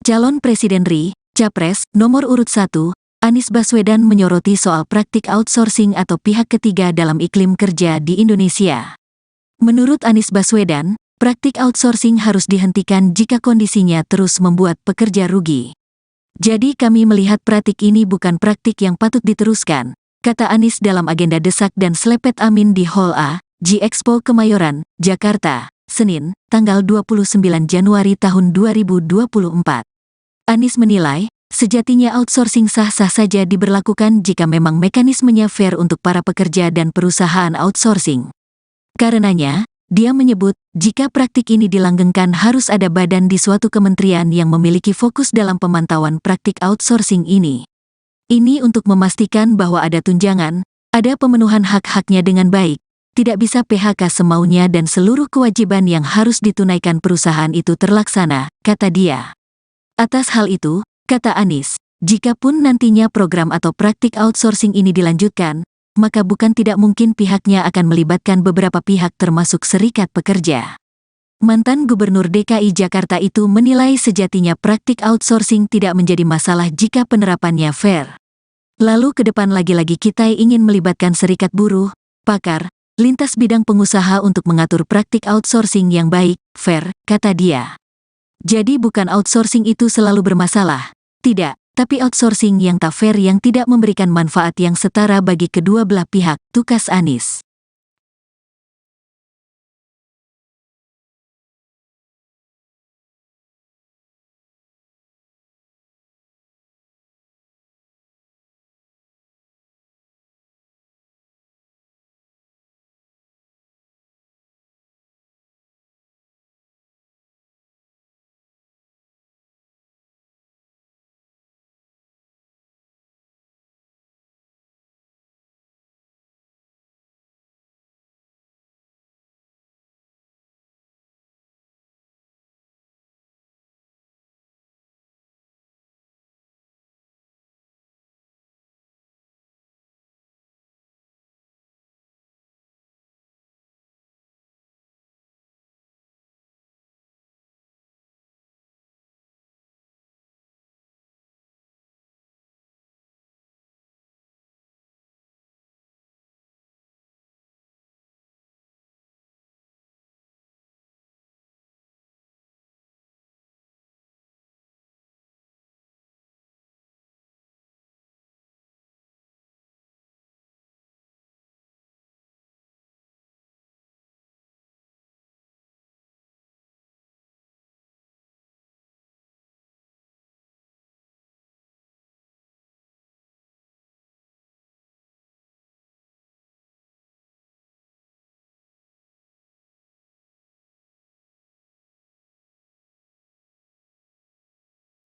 Calon Presiden RI, Capres, nomor urut 1, Anies Baswedan menyoroti soal praktik outsourcing atau pihak ketiga dalam iklim kerja di Indonesia. Menurut Anies Baswedan, praktik outsourcing harus dihentikan jika kondisinya terus membuat pekerja rugi. Jadi kami melihat praktik ini bukan praktik yang patut diteruskan, kata Anies dalam agenda desak dan selepet amin di Hall A, G-Expo Kemayoran, Jakarta, Senin, tanggal 29 Januari tahun 2024. Anies menilai, sejatinya outsourcing sah-sah saja diberlakukan jika memang mekanismenya fair untuk para pekerja dan perusahaan outsourcing. Karenanya, dia menyebut, jika praktik ini dilanggengkan harus ada badan di suatu kementerian yang memiliki fokus dalam pemantauan praktik outsourcing ini. Ini untuk memastikan bahwa ada tunjangan, ada pemenuhan hak-haknya dengan baik, tidak bisa PHK semaunya dan seluruh kewajiban yang harus ditunaikan perusahaan itu terlaksana, kata dia. Atas hal itu, kata Anies, jikapun nantinya program atau praktik outsourcing ini dilanjutkan, maka bukan tidak mungkin pihaknya akan melibatkan beberapa pihak termasuk serikat pekerja. Mantan Gubernur DKI Jakarta itu menilai sejatinya praktik outsourcing tidak menjadi masalah jika penerapannya fair. Lalu ke depan lagi-lagi kita ingin melibatkan serikat buruh, pakar, lintas bidang pengusaha untuk mengatur praktik outsourcing yang baik, fair, kata dia. Jadi bukan outsourcing itu selalu bermasalah, tidak, tapi outsourcing yang tak fair yang tidak memberikan manfaat yang setara bagi kedua belah pihak, tukas Anies.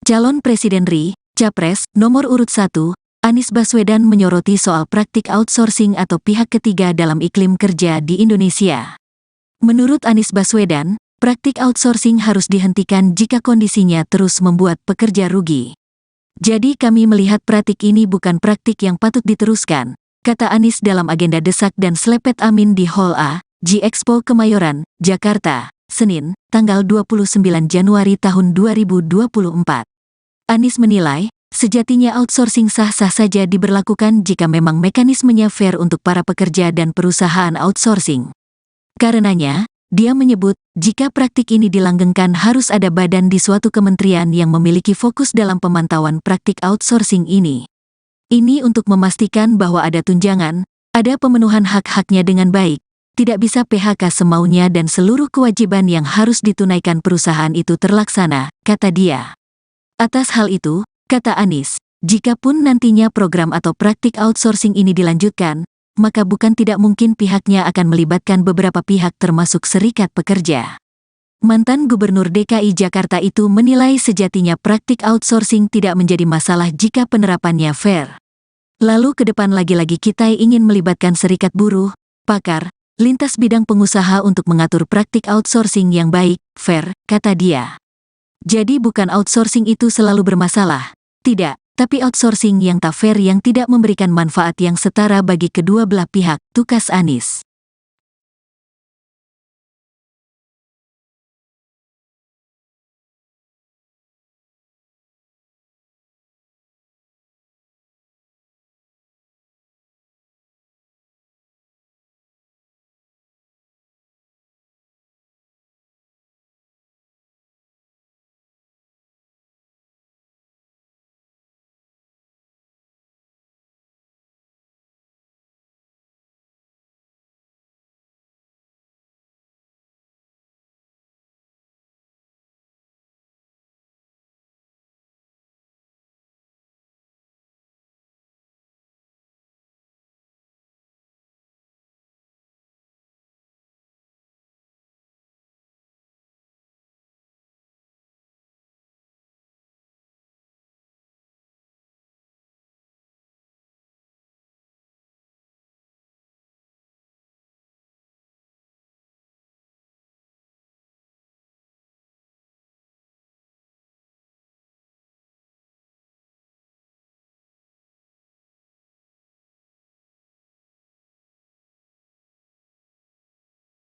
Calon Presiden RI, Capres, nomor urut 1, Anies Baswedan menyoroti soal praktik outsourcing atau pihak ketiga dalam iklim kerja di Indonesia. Menurut Anies Baswedan, praktik outsourcing harus dihentikan jika kondisinya terus membuat pekerja rugi. Jadi kami melihat praktik ini bukan praktik yang patut diteruskan, kata Anies dalam agenda desak dan selepet amin di Hall A, G-Expo Kemayoran, Jakarta, Senin, tanggal 29 Januari tahun 2024. Anies menilai, sejatinya outsourcing sah-sah saja diberlakukan jika memang mekanismenya fair untuk para pekerja dan perusahaan outsourcing. Karenanya, dia menyebut, jika praktik ini dilanggengkan harus ada badan di suatu kementerian yang memiliki fokus dalam pemantauan praktik outsourcing ini. Ini untuk memastikan bahwa ada tunjangan, ada pemenuhan hak-haknya dengan baik, tidak bisa PHK semaunya dan seluruh kewajiban yang harus ditunaikan perusahaan itu terlaksana, kata dia. Atas hal itu, kata Anies, jikapun nantinya program atau praktik outsourcing ini dilanjutkan, maka bukan tidak mungkin pihaknya akan melibatkan beberapa pihak termasuk serikat pekerja. Mantan Gubernur DKI Jakarta itu menilai sejatinya praktik outsourcing tidak menjadi masalah jika penerapannya fair. Lalu ke depan lagi-lagi kita ingin melibatkan serikat buruh, pakar, lintas bidang pengusaha untuk mengatur praktik outsourcing yang baik, fair, kata dia. Jadi bukan outsourcing itu selalu bermasalah, tidak, tapi outsourcing yang tak fair yang tidak memberikan manfaat yang setara bagi kedua belah pihak, tukas Anies.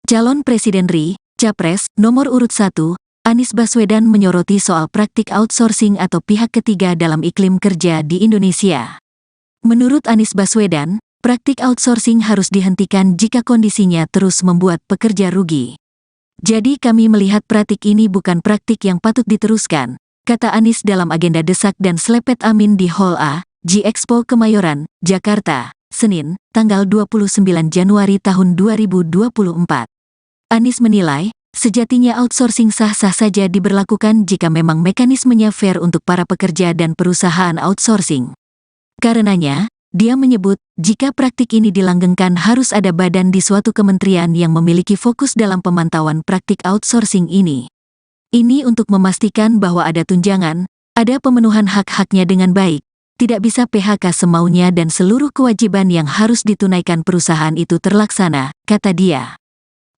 Calon Presiden RI, Capres, nomor urut 1, Anies Baswedan menyoroti soal praktik outsourcing atau pihak ketiga dalam iklim kerja di Indonesia. Menurut Anies Baswedan, praktik outsourcing harus dihentikan jika kondisinya terus membuat pekerja rugi. Jadi kami melihat praktik ini bukan praktik yang patut diteruskan, kata Anies dalam agenda desak dan selepet amin di Hall A, G-Expo Kemayoran, Jakarta, Senin, tanggal 29 Januari tahun 2024. Anies menilai, sejatinya outsourcing sah-sah saja diberlakukan jika memang mekanismenya fair untuk para pekerja dan perusahaan outsourcing. Karenanya, dia menyebut, jika praktik ini dilanggengkan harus ada badan di suatu kementerian yang memiliki fokus dalam pemantauan praktik outsourcing ini. Ini untuk memastikan bahwa ada tunjangan, ada pemenuhan hak-haknya dengan baik, tidak bisa PHK semaunya dan seluruh kewajiban yang harus ditunaikan perusahaan itu terlaksana, kata dia.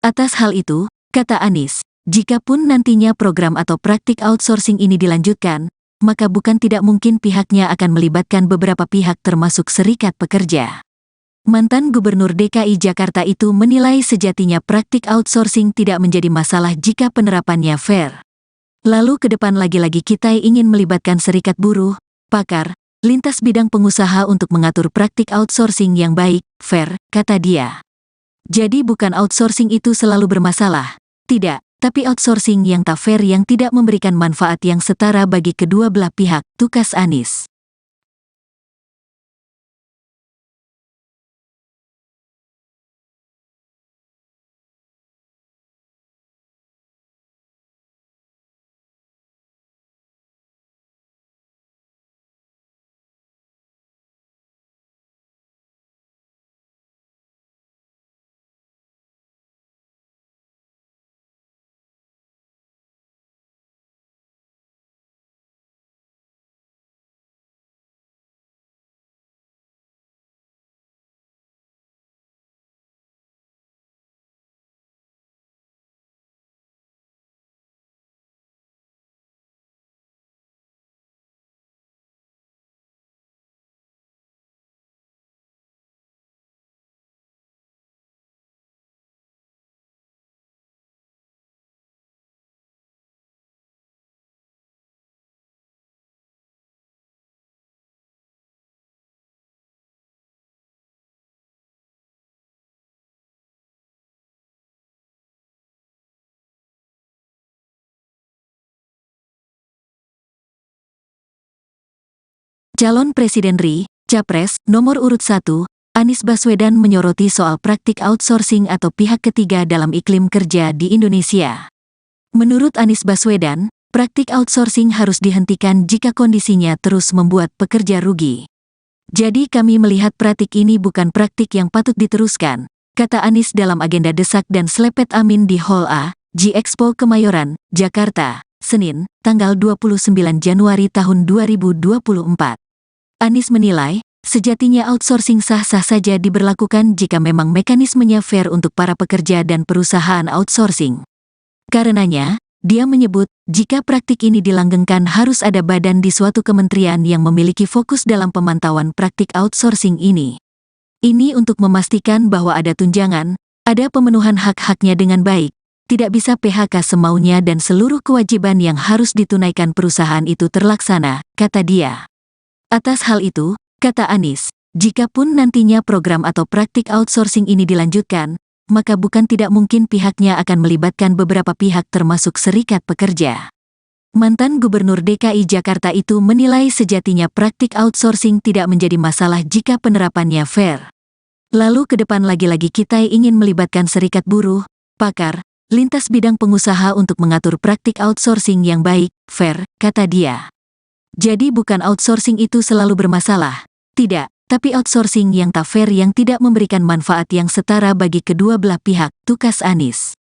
Atas hal itu, kata Anies, jikapun nantinya program atau praktik outsourcing ini dilanjutkan, maka bukan tidak mungkin pihaknya akan melibatkan beberapa pihak termasuk serikat pekerja. Mantan Gubernur DKI Jakarta itu menilai sejatinya praktik outsourcing tidak menjadi masalah jika penerapannya fair. Lalu ke depan lagi-lagi kita ingin melibatkan serikat buruh, pakar, lintas bidang pengusaha untuk mengatur praktik outsourcing yang baik, fair, kata dia. Jadi bukan outsourcing itu selalu bermasalah, tidak, tapi outsourcing yang tak fair yang tidak memberikan manfaat yang setara bagi kedua belah pihak, tukas Anies. Calon Presiden RI, Capres, nomor urut 1, Anies Baswedan menyoroti soal praktik outsourcing atau pihak ketiga dalam iklim kerja di Indonesia. Menurut Anies Baswedan, praktik outsourcing harus dihentikan jika kondisinya terus membuat pekerja rugi. Jadi kami melihat praktik ini bukan praktik yang patut diteruskan, kata Anies dalam agenda desak dan selepet amin di Hall A, G-Expo Kemayoran, Jakarta, Senin, tanggal 29 Januari tahun 2024. Anies menilai, sejatinya outsourcing sah-sah saja diberlakukan jika memang mekanismenya fair untuk para pekerja dan perusahaan outsourcing. Karenanya, dia menyebut, jika praktik ini dilanggengkan harus ada badan di suatu kementerian yang memiliki fokus dalam pemantauan praktik outsourcing ini. Ini untuk memastikan bahwa ada tunjangan, ada pemenuhan hak-haknya dengan baik, tidak bisa PHK semaunya dan seluruh kewajiban yang harus ditunaikan perusahaan itu terlaksana, kata dia. Atas hal itu, kata Anies, jikapun nantinya program atau praktik outsourcing ini dilanjutkan, maka bukan tidak mungkin pihaknya akan melibatkan beberapa pihak termasuk serikat pekerja. Mantan Gubernur DKI Jakarta itu menilai sejatinya praktik outsourcing tidak menjadi masalah jika penerapannya fair. Lalu ke depan lagi-lagi kita ingin melibatkan serikat buruh, pakar, lintas bidang pengusaha untuk mengatur praktik outsourcing yang baik, fair, kata dia. Jadi bukan outsourcing itu selalu bermasalah, tidak, tapi outsourcing yang tak fair yang tidak memberikan manfaat yang setara bagi kedua belah pihak, tukas Anies.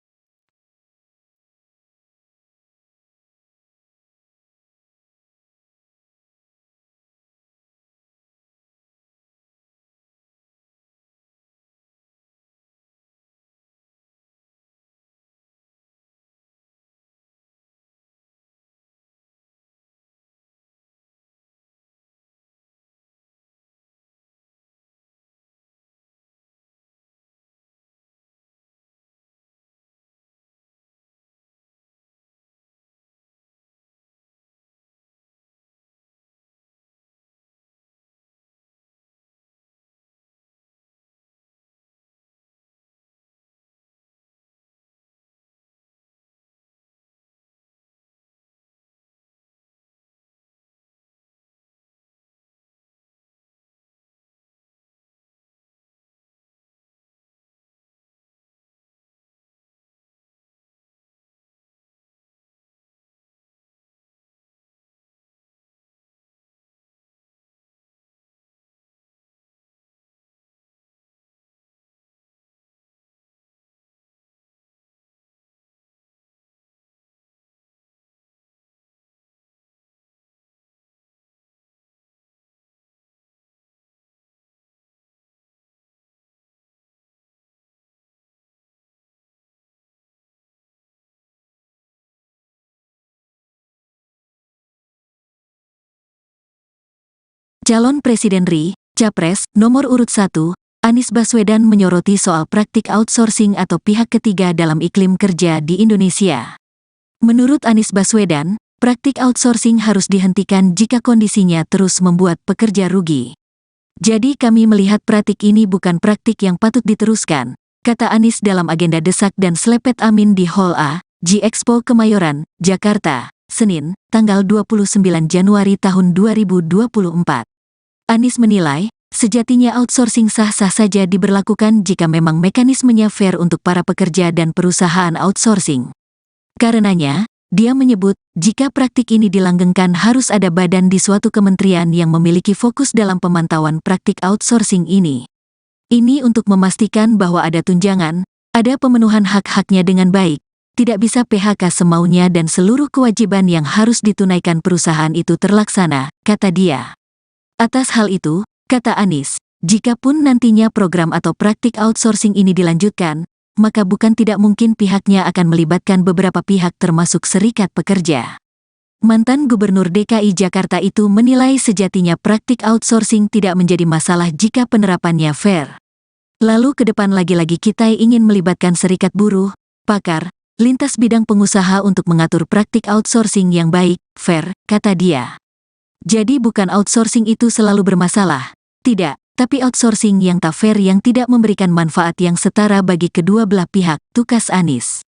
Calon Presiden RI, Capres, nomor urut 1, Anies Baswedan menyoroti soal praktik outsourcing atau pihak ketiga dalam iklim kerja di Indonesia. Menurut Anies Baswedan, praktik outsourcing harus dihentikan jika kondisinya terus membuat pekerja rugi. Jadi kami melihat praktik ini bukan praktik yang patut diteruskan, kata Anies dalam agenda desak dan selepet Amin di Hall A, G-Expo Kemayoran, Jakarta, Senin, tanggal 29 Januari tahun 2024. Anies menilai, sejatinya outsourcing sah-sah saja diberlakukan jika memang mekanismenya fair untuk para pekerja dan perusahaan outsourcing. Karenanya, dia menyebut, jika praktik ini dilanggengkan harus ada badan di suatu kementerian yang memiliki fokus dalam pemantauan praktik outsourcing ini. Ini untuk memastikan bahwa ada tunjangan, ada pemenuhan hak-haknya dengan baik, tidak bisa PHK semaunya dan seluruh kewajiban yang harus ditunaikan perusahaan itu terlaksana, kata dia. Atas hal itu, kata Anies, jikapun nantinya program atau praktik outsourcing ini dilanjutkan, maka bukan tidak mungkin pihaknya akan melibatkan beberapa pihak termasuk serikat pekerja. Mantan Gubernur DKI Jakarta itu menilai sejatinya praktik outsourcing tidak menjadi masalah jika penerapannya fair. Lalu ke depan lagi-lagi kita ingin melibatkan serikat buruh, pakar, lintas bidang pengusaha untuk mengatur praktik outsourcing yang baik, fair, kata dia. Jadi bukan outsourcing itu selalu bermasalah, tidak. Tapi outsourcing yang tak fair yang tidak memberikan manfaat yang setara bagi kedua belah pihak, tukas Anies.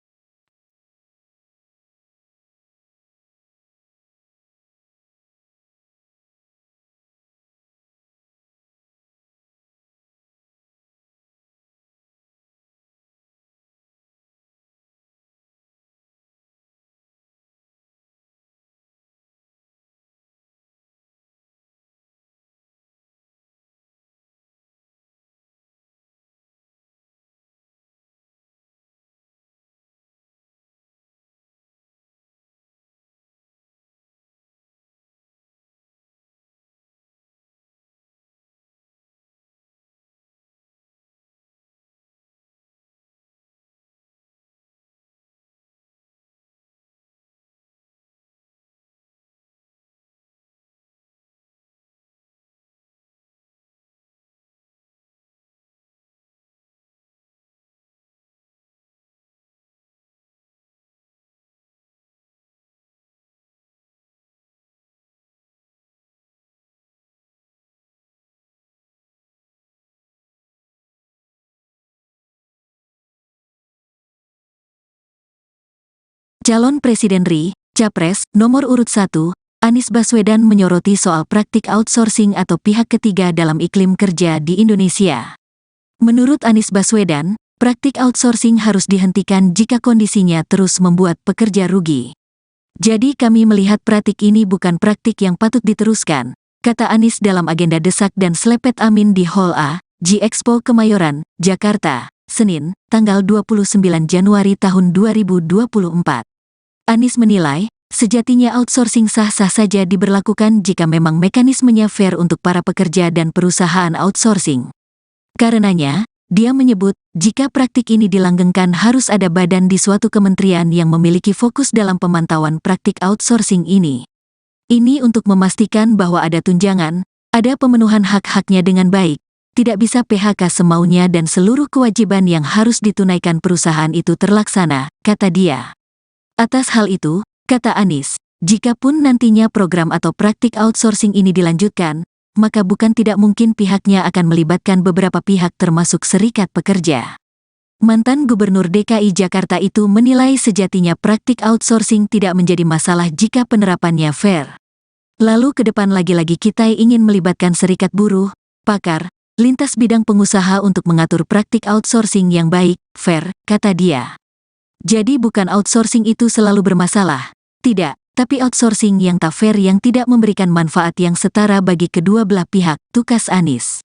Calon Presiden RI, Capres, nomor urut 1, Anies Baswedan menyoroti soal praktik outsourcing atau pihak ketiga dalam iklim kerja di Indonesia. Menurut Anies Baswedan, praktik outsourcing harus dihentikan jika kondisinya terus membuat pekerja rugi. Jadi kami melihat praktik ini bukan praktik yang patut diteruskan, kata Anies dalam agenda desak dan selepet Amin di Hall A, G-Expo Kemayoran, Jakarta, Senin, tanggal 29 Januari tahun 2024. Anies menilai, sejatinya outsourcing sah-sah saja diberlakukan jika memang mekanismenya fair untuk para pekerja dan perusahaan outsourcing. Karenanya, dia menyebut, jika praktik ini dilanggengkan harus ada badan di suatu kementerian yang memiliki fokus dalam pemantauan praktik outsourcing ini. Ini untuk memastikan bahwa ada tunjangan, ada pemenuhan hak-haknya dengan baik, tidak bisa PHK semaunya dan seluruh kewajiban yang harus ditunaikan perusahaan itu terlaksana, kata dia. Atas hal itu, kata Anies, jikapun nantinya program atau praktik outsourcing ini dilanjutkan, maka bukan tidak mungkin pihaknya akan melibatkan beberapa pihak termasuk serikat pekerja. Mantan Gubernur DKI Jakarta itu menilai sejatinya praktik outsourcing tidak menjadi masalah jika penerapannya fair. Lalu ke depan lagi-lagi kita ingin melibatkan serikat buruh, pakar, lintas bidang pengusaha untuk mengatur praktik outsourcing yang baik, fair, kata dia. Jadi bukan outsourcing itu selalu bermasalah, tidak, tapi outsourcing yang tak fair yang tidak memberikan manfaat yang setara bagi kedua belah pihak, tukas Anies.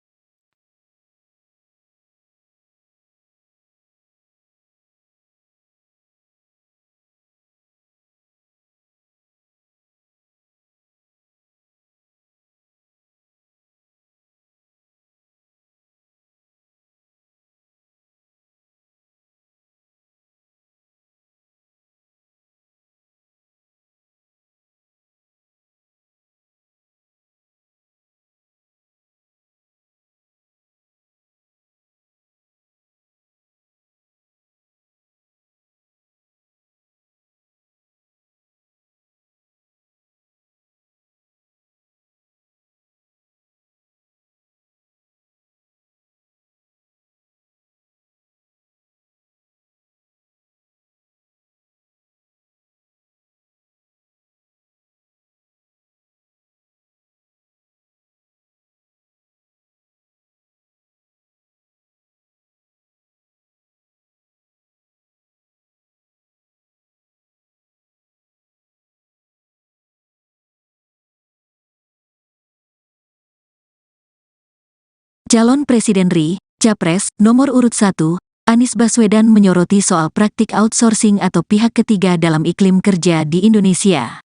Calon Presiden RI, Capres, nomor urut 1, Anies Baswedan menyoroti soal praktik outsourcing atau pihak ketiga dalam iklim kerja di Indonesia.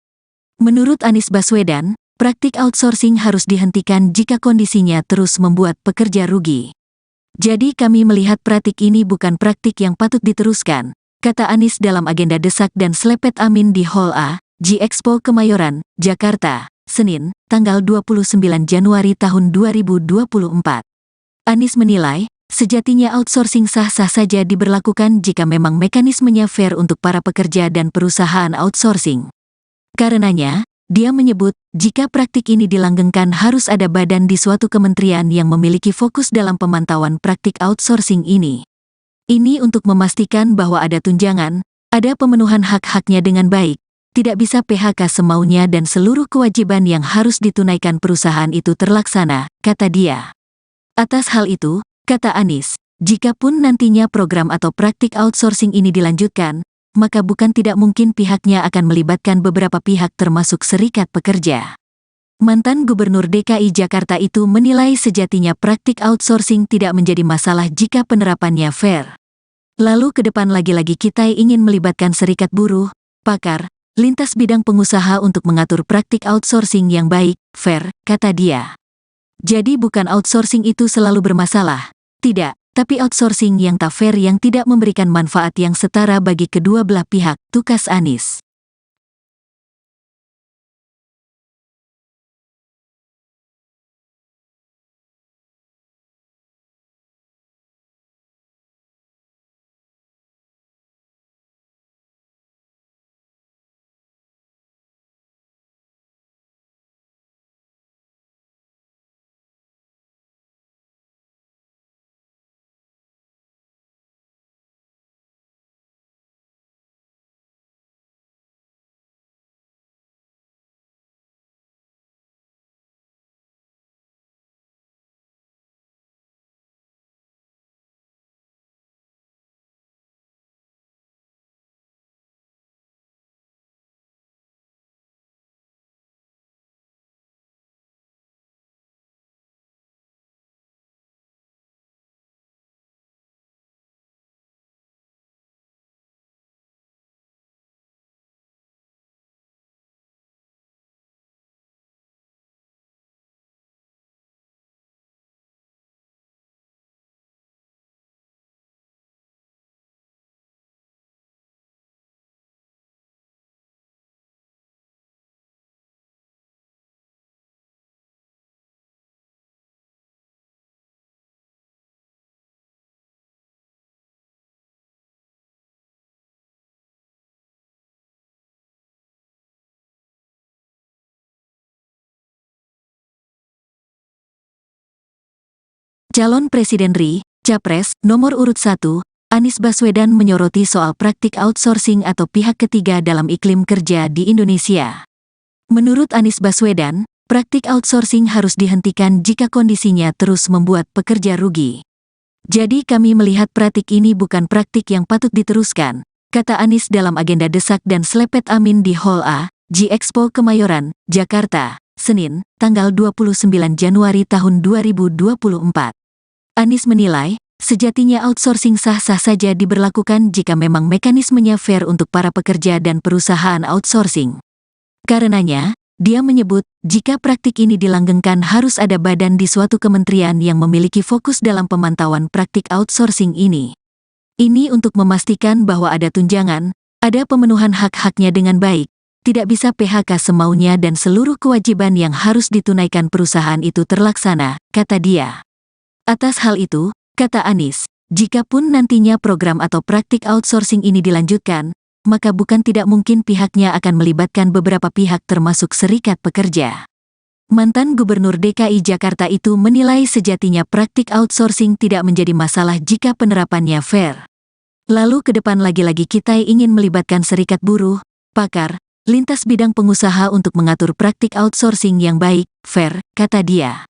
Menurut Anies Baswedan, praktik outsourcing harus dihentikan jika kondisinya terus membuat pekerja rugi. Jadi kami melihat praktik ini bukan praktik yang patut diteruskan, kata Anies dalam agenda desak dan selepet amin di Hall A, G-Expo Kemayoran, Jakarta, Senin, tanggal 29 Januari tahun 2024. Anies menilai, sejatinya outsourcing sah-sah saja diberlakukan jika memang mekanismenya fair untuk para pekerja dan perusahaan outsourcing. Karenanya, dia menyebut, jika praktik ini dilanggengkan harus ada badan di suatu kementerian yang memiliki fokus dalam pemantauan praktik outsourcing ini. Ini untuk memastikan bahwa ada tunjangan, ada pemenuhan hak-haknya dengan baik, tidak bisa PHK semaunya dan seluruh kewajiban yang harus ditunaikan perusahaan itu terlaksana, kata dia. Atas hal itu, kata Anies, jikapun nantinya program atau praktik outsourcing ini dilanjutkan, maka bukan tidak mungkin pihaknya akan melibatkan beberapa pihak termasuk serikat pekerja. Mantan Gubernur DKI Jakarta itu menilai sejatinya praktik outsourcing tidak menjadi masalah jika penerapannya fair. Lalu ke depan lagi-lagi kita ingin melibatkan serikat buruh, pakar, lintas bidang pengusaha untuk mengatur praktik outsourcing yang baik, fair, kata dia. Jadi bukan outsourcing itu selalu bermasalah, tidak. Tapi outsourcing yang tak fair yang tidak memberikan manfaat yang setara bagi kedua belah pihak, tukas Anies. Calon Presiden RI, Capres, nomor urut 1, Anies Baswedan menyoroti soal praktik outsourcing atau pihak ketiga dalam iklim kerja di Indonesia. Menurut Anies Baswedan, praktik outsourcing harus dihentikan jika kondisinya terus membuat pekerja rugi. Jadi kami melihat praktik ini bukan praktik yang patut diteruskan, kata Anies dalam agenda desak dan selepet amin di Hall A, G-Expo Kemayoran, Jakarta, Senin, tanggal 29 Januari tahun 2024. Anies menilai, sejatinya outsourcing sah-sah saja diberlakukan jika memang mekanismenya fair untuk para pekerja dan perusahaan outsourcing. Karenanya, dia menyebut, jika praktik ini dilanggengkan harus ada badan di suatu kementerian yang memiliki fokus dalam pemantauan praktik outsourcing ini. Ini untuk memastikan bahwa ada tunjangan, ada pemenuhan hak-haknya dengan baik, tidak bisa PHK semaunya dan seluruh kewajiban yang harus ditunaikan perusahaan itu terlaksana, kata dia. Atas hal itu, kata Anies, jikapun nantinya program atau praktik outsourcing ini dilanjutkan, maka bukan tidak mungkin pihaknya akan melibatkan beberapa pihak termasuk serikat pekerja. Mantan Gubernur DKI Jakarta itu menilai sejatinya praktik outsourcing tidak menjadi masalah jika penerapannya fair. Lalu ke depan lagi-lagi kita ingin melibatkan serikat buruh, pakar, lintas bidang pengusaha untuk mengatur praktik outsourcing yang baik, fair, kata dia.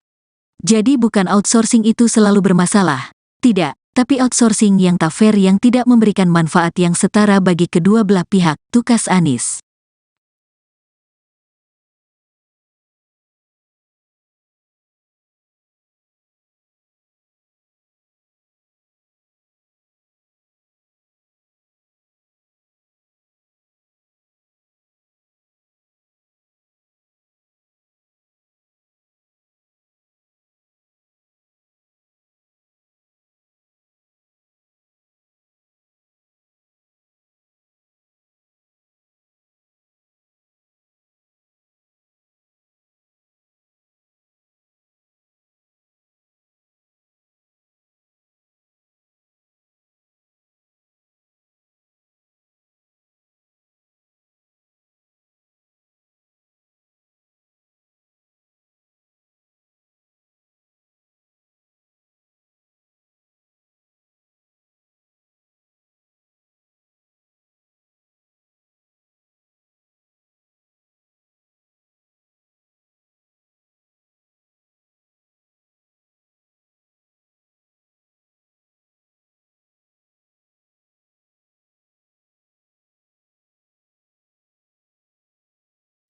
Jadi bukan outsourcing itu selalu bermasalah, tidak, tapi outsourcing yang tak fair yang tidak memberikan manfaat yang setara bagi kedua belah pihak, tukas Anies.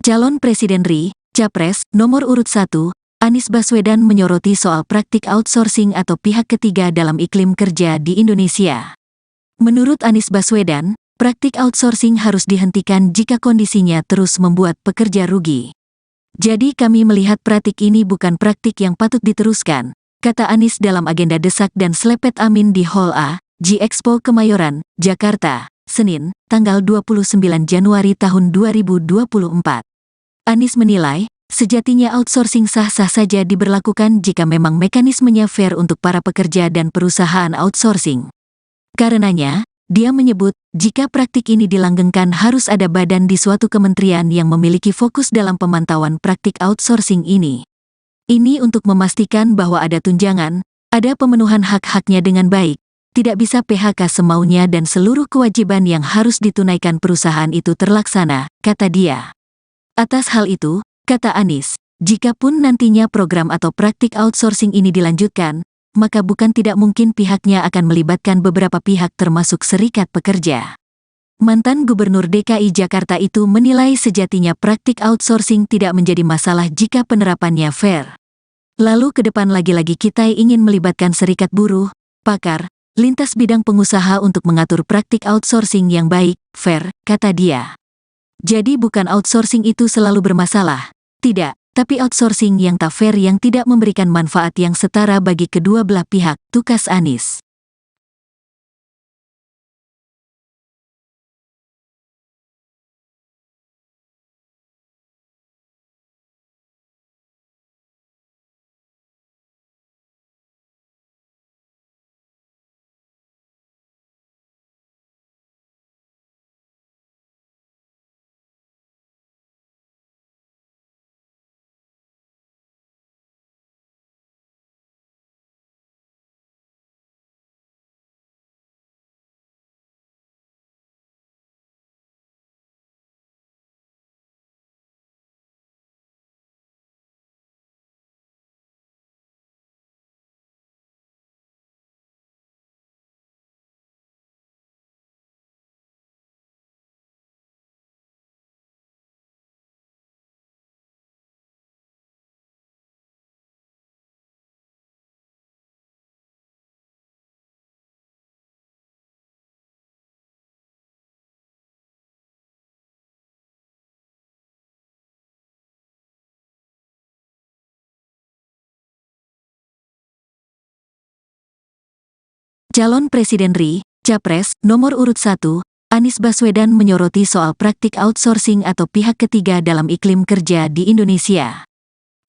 Calon Presiden RI, Capres, nomor urut 1, Anies Baswedan menyoroti soal praktik outsourcing atau pihak ketiga dalam iklim kerja di Indonesia. Menurut Anies Baswedan, praktik outsourcing harus dihentikan jika kondisinya terus membuat pekerja rugi. Jadi kami melihat praktik ini bukan praktik yang patut diteruskan, kata Anies dalam agenda desak dan selepet amin di Hall A, G-Expo Kemayoran, Jakarta, Senin, tanggal 29 Januari tahun 2024. Anies menilai, sejatinya outsourcing sah-sah saja diberlakukan jika memang mekanismenya fair untuk para pekerja dan perusahaan outsourcing. Karenanya, dia menyebut, jika praktik ini dilanggengkan harus ada badan di suatu kementerian yang memiliki fokus dalam pemantauan praktik outsourcing ini. Ini untuk memastikan bahwa ada tunjangan, ada pemenuhan hak-haknya dengan baik, tidak bisa PHK semaunya dan seluruh kewajiban yang harus ditunaikan perusahaan itu terlaksana, kata dia. Atas hal itu, kata Anies, jikapun nantinya program atau praktik outsourcing ini dilanjutkan, maka bukan tidak mungkin pihaknya akan melibatkan beberapa pihak termasuk serikat pekerja. Mantan Gubernur DKI Jakarta itu menilai sejatinya praktik outsourcing tidak menjadi masalah jika penerapannya fair. Lalu ke depan lagi-lagi kita ingin melibatkan serikat buruh, pakar, lintas bidang pengusaha untuk mengatur praktik outsourcing yang baik, fair, kata dia. Jadi bukan outsourcing itu selalu bermasalah, tidak. Tapi outsourcing yang tak fair yang tidak memberikan manfaat yang setara bagi kedua belah pihak, tukas Anies. Calon Presiden RI, Capres, nomor urut 1, Anies Baswedan menyoroti soal praktik outsourcing atau pihak ketiga dalam iklim kerja di Indonesia.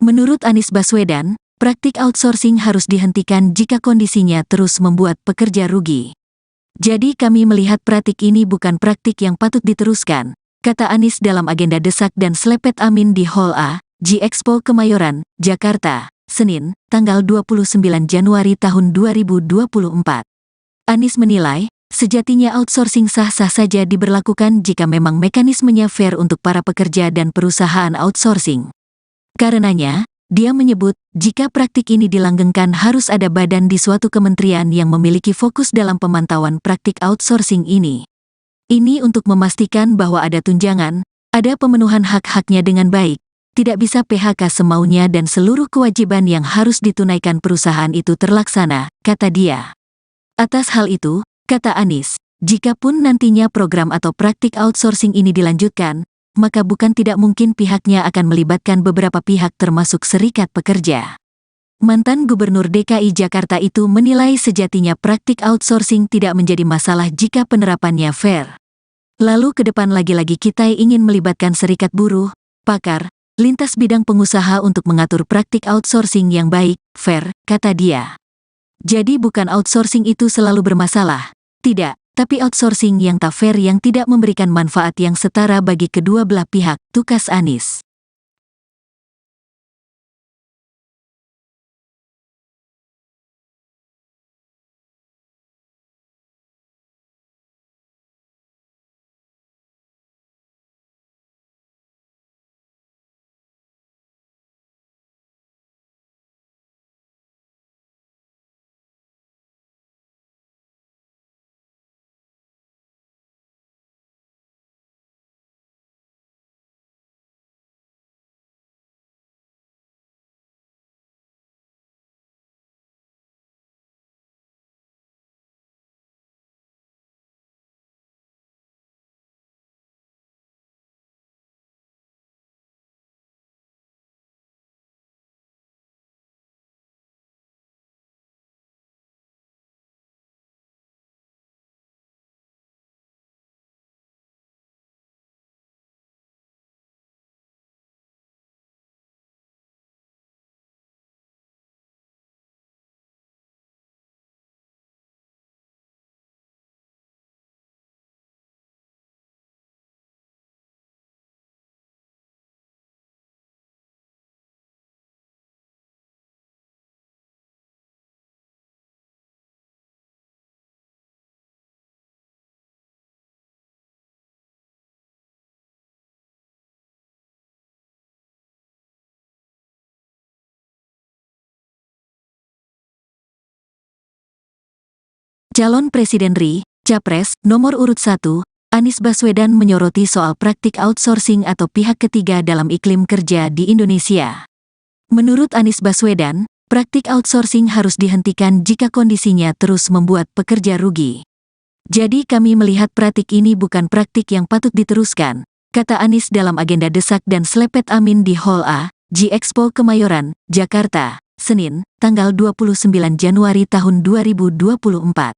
Menurut Anies Baswedan, praktik outsourcing harus dihentikan jika kondisinya terus membuat pekerja rugi. Jadi kami melihat praktik ini bukan praktik yang patut diteruskan, kata Anies dalam agenda desak dan selepet amin di Hall A, G-Expo Kemayoran, Jakarta, Senin, tanggal 29 Januari tahun 2024. Anies menilai, sejatinya outsourcing sah-sah saja diberlakukan jika memang mekanismenya fair untuk para pekerja dan perusahaan outsourcing. Karenanya, dia menyebut, jika praktik ini dilanggengkan harus ada badan di suatu kementerian yang memiliki fokus dalam pemantauan praktik outsourcing ini. Ini untuk memastikan bahwa ada tunjangan, ada pemenuhan hak-haknya dengan baik, tidak bisa PHK semaunya dan seluruh kewajiban yang harus ditunaikan perusahaan itu terlaksana, kata dia. Atas hal itu, kata Anies, jikapun nantinya program atau praktik outsourcing ini dilanjutkan, maka bukan tidak mungkin pihaknya akan melibatkan beberapa pihak termasuk serikat pekerja. Mantan Gubernur DKI Jakarta itu menilai sejatinya praktik outsourcing tidak menjadi masalah jika penerapannya fair. Lalu ke depan lagi-lagi kita ingin melibatkan serikat buruh, pakar, lintas bidang pengusaha untuk mengatur praktik outsourcing yang baik, fair, kata dia. Jadi bukan outsourcing itu selalu bermasalah, tidak, tapi outsourcing yang tak fair yang tidak memberikan manfaat yang setara bagi kedua belah pihak, tukas Anies. Calon Presiden RI, Capres, nomor urut 1, Anies Baswedan menyoroti soal praktik outsourcing atau pihak ketiga dalam iklim kerja di Indonesia. Menurut Anies Baswedan, praktik outsourcing harus dihentikan jika kondisinya terus membuat pekerja rugi. Jadi kami melihat praktik ini bukan praktik yang patut diteruskan, kata Anies dalam agenda desak dan selepet Amin di Hall A, G-Expo Kemayoran, Jakarta, Senin, tanggal 29 Januari tahun 2024.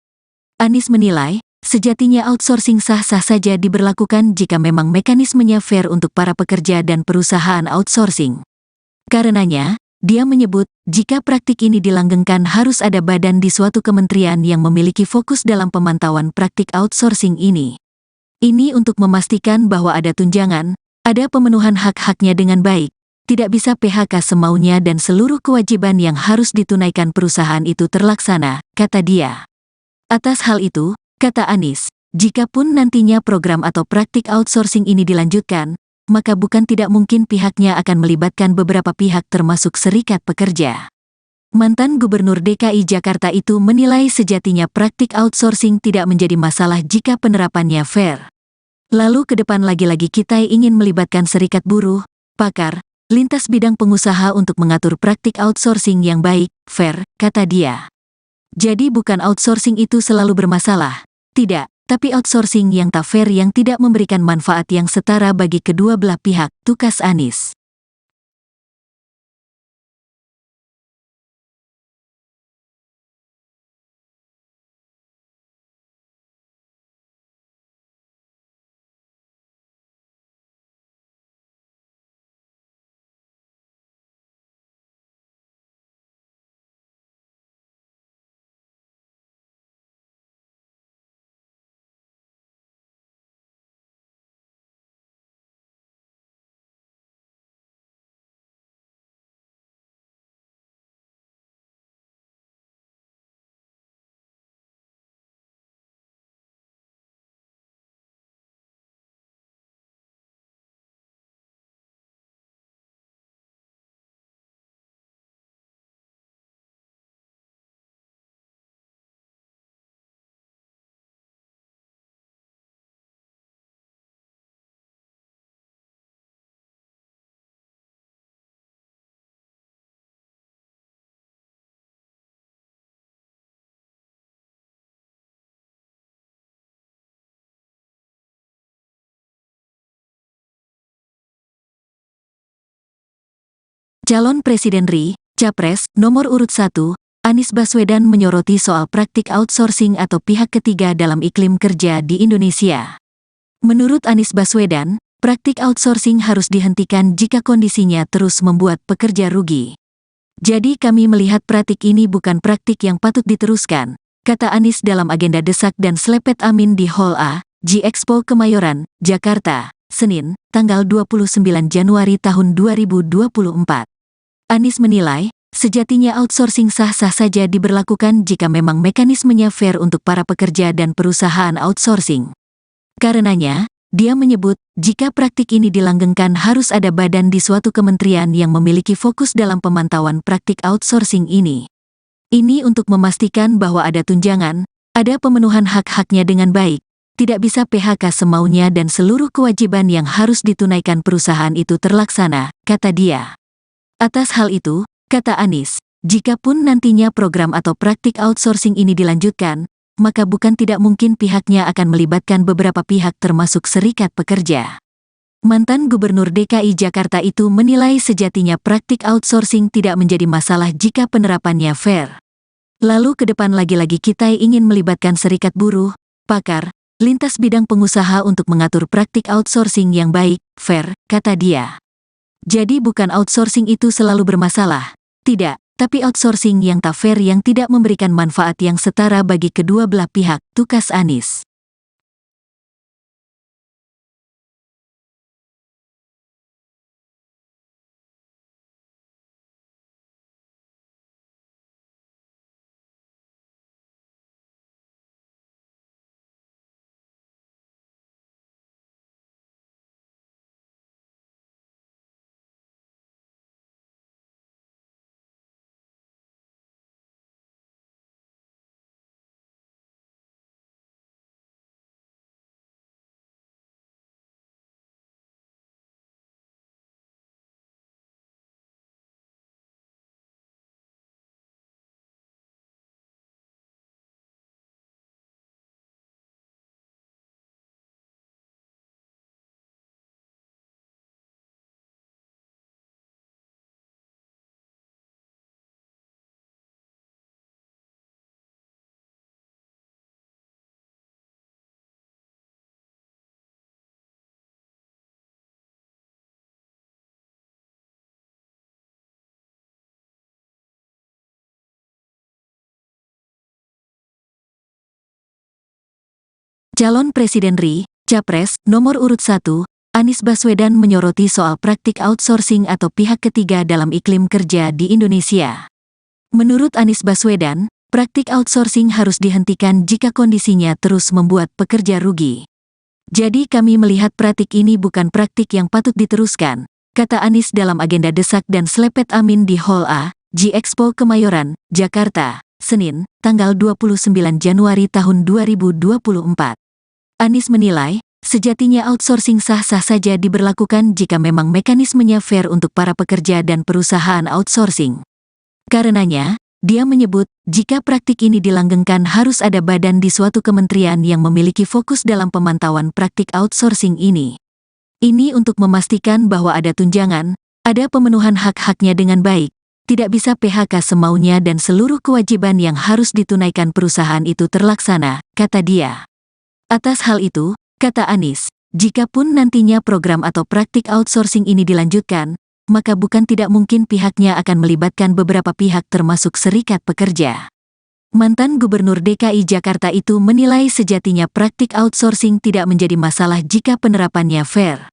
Anies menilai, sejatinya outsourcing sah-sah saja diberlakukan jika memang mekanismenya fair untuk para pekerja dan perusahaan outsourcing. Karenanya, dia menyebut, jika praktik ini dilanggengkan harus ada badan di suatu kementerian yang memiliki fokus dalam pemantauan praktik outsourcing ini. Ini untuk memastikan bahwa ada tunjangan, ada pemenuhan hak-haknya dengan baik, tidak bisa PHK semaunya dan seluruh kewajiban yang harus ditunaikan perusahaan itu terlaksana, kata dia. Atas hal itu, kata Anies, jikapun nantinya program atau praktik outsourcing ini dilanjutkan, maka bukan tidak mungkin pihaknya akan melibatkan beberapa pihak termasuk serikat pekerja. Mantan Gubernur DKI Jakarta itu menilai sejatinya praktik outsourcing tidak menjadi masalah jika penerapannya fair. Lalu ke depan lagi-lagi kita ingin melibatkan serikat buruh, pakar, lintas bidang pengusaha untuk mengatur praktik outsourcing yang baik, fair, kata dia. Jadi bukan outsourcing itu selalu bermasalah, tidak. Tapi outsourcing yang tak fair yang tidak memberikan manfaat yang setara bagi kedua belah pihak, tukas Anies. Calon Presiden RI, Capres, nomor urut 1, Anies Baswedan menyoroti soal praktik outsourcing atau pihak ketiga dalam iklim kerja di Indonesia. Menurut Anies Baswedan, praktik outsourcing harus dihentikan jika kondisinya terus membuat pekerja rugi. Jadi kami melihat praktik ini bukan praktik yang patut diteruskan, kata Anies dalam agenda desak dan selepet Amin di Hall A, G-Expo Kemayoran, Jakarta, Senin, tanggal 29 Januari tahun 2024. Anies menilai, sejatinya outsourcing sah-sah saja diberlakukan jika memang mekanismenya fair untuk para pekerja dan perusahaan outsourcing. Karenanya, dia menyebut, jika praktik ini dilanggengkan harus ada badan di suatu kementerian yang memiliki fokus dalam pemantauan praktik outsourcing ini. Ini untuk memastikan bahwa ada tunjangan, ada pemenuhan hak-haknya dengan baik, tidak bisa PHK semaunya dan seluruh kewajiban yang harus ditunaikan perusahaan itu terlaksana, kata dia. Atas hal itu, kata Anies, jikapun nantinya program atau praktik outsourcing ini dilanjutkan, maka bukan tidak mungkin pihaknya akan melibatkan beberapa pihak termasuk serikat pekerja. Mantan Gubernur DKI Jakarta itu menilai sejatinya praktik outsourcing tidak menjadi masalah jika penerapannya fair. Lalu ke depan lagi-lagi kita ingin melibatkan serikat buruh, pakar, lintas bidang pengusaha untuk mengatur praktik outsourcing yang baik, fair, kata dia. Jadi bukan outsourcing itu selalu bermasalah, tidak, tapi outsourcing yang tak fair yang tidak memberikan manfaat yang setara bagi kedua belah pihak, tukas Anies. Calon Presiden RI, Capres, nomor urut 1, Anies Baswedan menyoroti soal praktik outsourcing atau pihak ketiga dalam iklim kerja di Indonesia. Menurut Anies Baswedan, praktik outsourcing harus dihentikan jika kondisinya terus membuat pekerja rugi. Jadi kami melihat praktik ini bukan praktik yang patut diteruskan, kata Anies dalam agenda desak dan selepet amin di Hall A, G-Expo Kemayoran, Jakarta, Senin, tanggal 29 Januari tahun 2024. Anies menilai, sejatinya outsourcing sah-sah saja diberlakukan jika memang mekanismenya fair untuk para pekerja dan perusahaan outsourcing. Karenanya, dia menyebut, jika praktik ini dilanggengkan harus ada badan di suatu kementerian yang memiliki fokus dalam pemantauan praktik outsourcing ini. Ini untuk memastikan bahwa ada tunjangan, ada pemenuhan hak-haknya dengan baik, tidak bisa PHK semaunya dan seluruh kewajiban yang harus ditunaikan perusahaan itu terlaksana, kata dia. Atas hal itu, kata Anies, jikapun nantinya program atau praktik outsourcing ini dilanjutkan, maka bukan tidak mungkin pihaknya akan melibatkan beberapa pihak termasuk serikat pekerja. Mantan Gubernur DKI Jakarta itu menilai sejatinya praktik outsourcing tidak menjadi masalah jika penerapannya fair.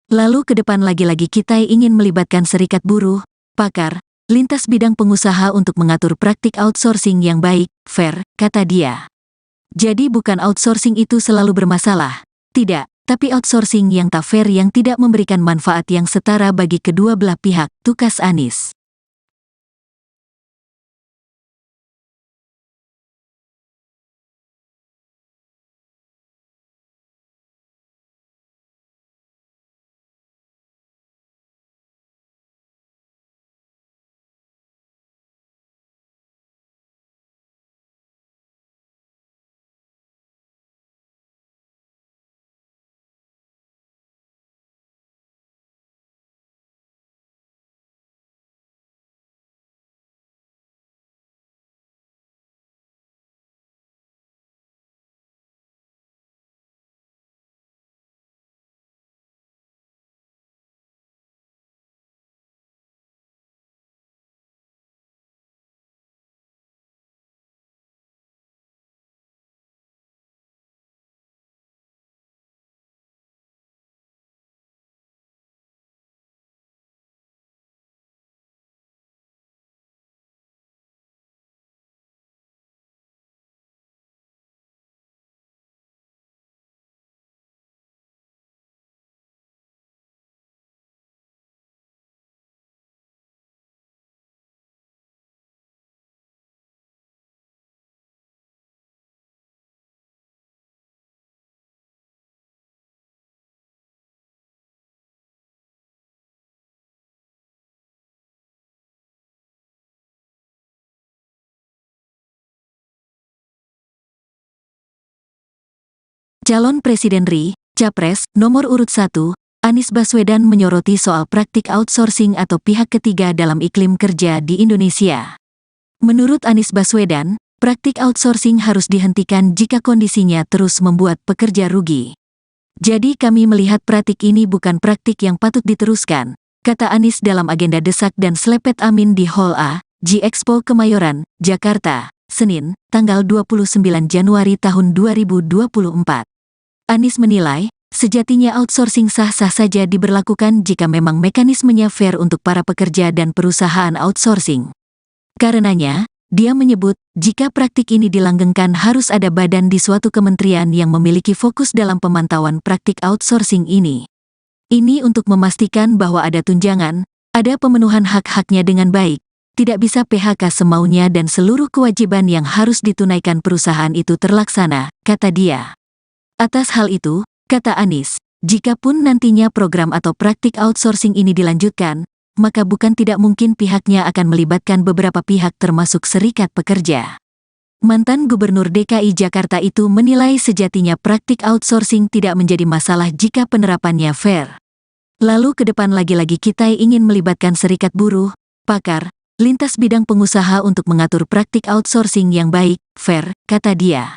Lalu ke depan lagi-lagi kita ingin melibatkan serikat buruh, pakar, lintas bidang pengusaha untuk mengatur praktik outsourcing yang baik, fair, kata dia. Jadi bukan outsourcing itu selalu bermasalah, tidak. Tapi outsourcing yang tak fair yang tidak memberikan manfaat yang setara bagi kedua belah pihak, tukas Anies. Calon Presiden RI, Capres, nomor urut 1, Anies Baswedan menyoroti soal praktik outsourcing atau pihak ketiga dalam iklim kerja di Indonesia. Menurut Anies Baswedan, praktik outsourcing harus dihentikan jika kondisinya terus membuat pekerja rugi. Jadi kami melihat praktik ini bukan praktik yang patut diteruskan, kata Anies dalam agenda desak dan selepet amin di Hall A, G-Expo Kemayoran, Jakarta, Senin, tanggal 29 Januari tahun 2024. Anies menilai, sejatinya outsourcing sah-sah saja diberlakukan jika memang mekanismenya fair untuk para pekerja dan perusahaan outsourcing. Karenanya, dia menyebut, jika praktik ini dilanggengkan harus ada badan di suatu kementerian yang memiliki fokus dalam pemantauan praktik outsourcing ini. Ini untuk memastikan bahwa ada tunjangan, ada pemenuhan hak-haknya dengan baik, tidak bisa PHK semaunya dan seluruh kewajiban yang harus ditunaikan perusahaan itu terlaksana, kata dia. Atas hal itu, kata Anies, jikapun nantinya program atau praktik outsourcing ini dilanjutkan, maka bukan tidak mungkin pihaknya akan melibatkan beberapa pihak termasuk serikat pekerja. Mantan Gubernur DKI Jakarta itu menilai sejatinya praktik outsourcing tidak menjadi masalah jika penerapannya fair. Lalu ke depan lagi-lagi kita ingin melibatkan serikat buruh, pakar, lintas bidang pengusaha untuk mengatur praktik outsourcing yang baik, fair, kata dia.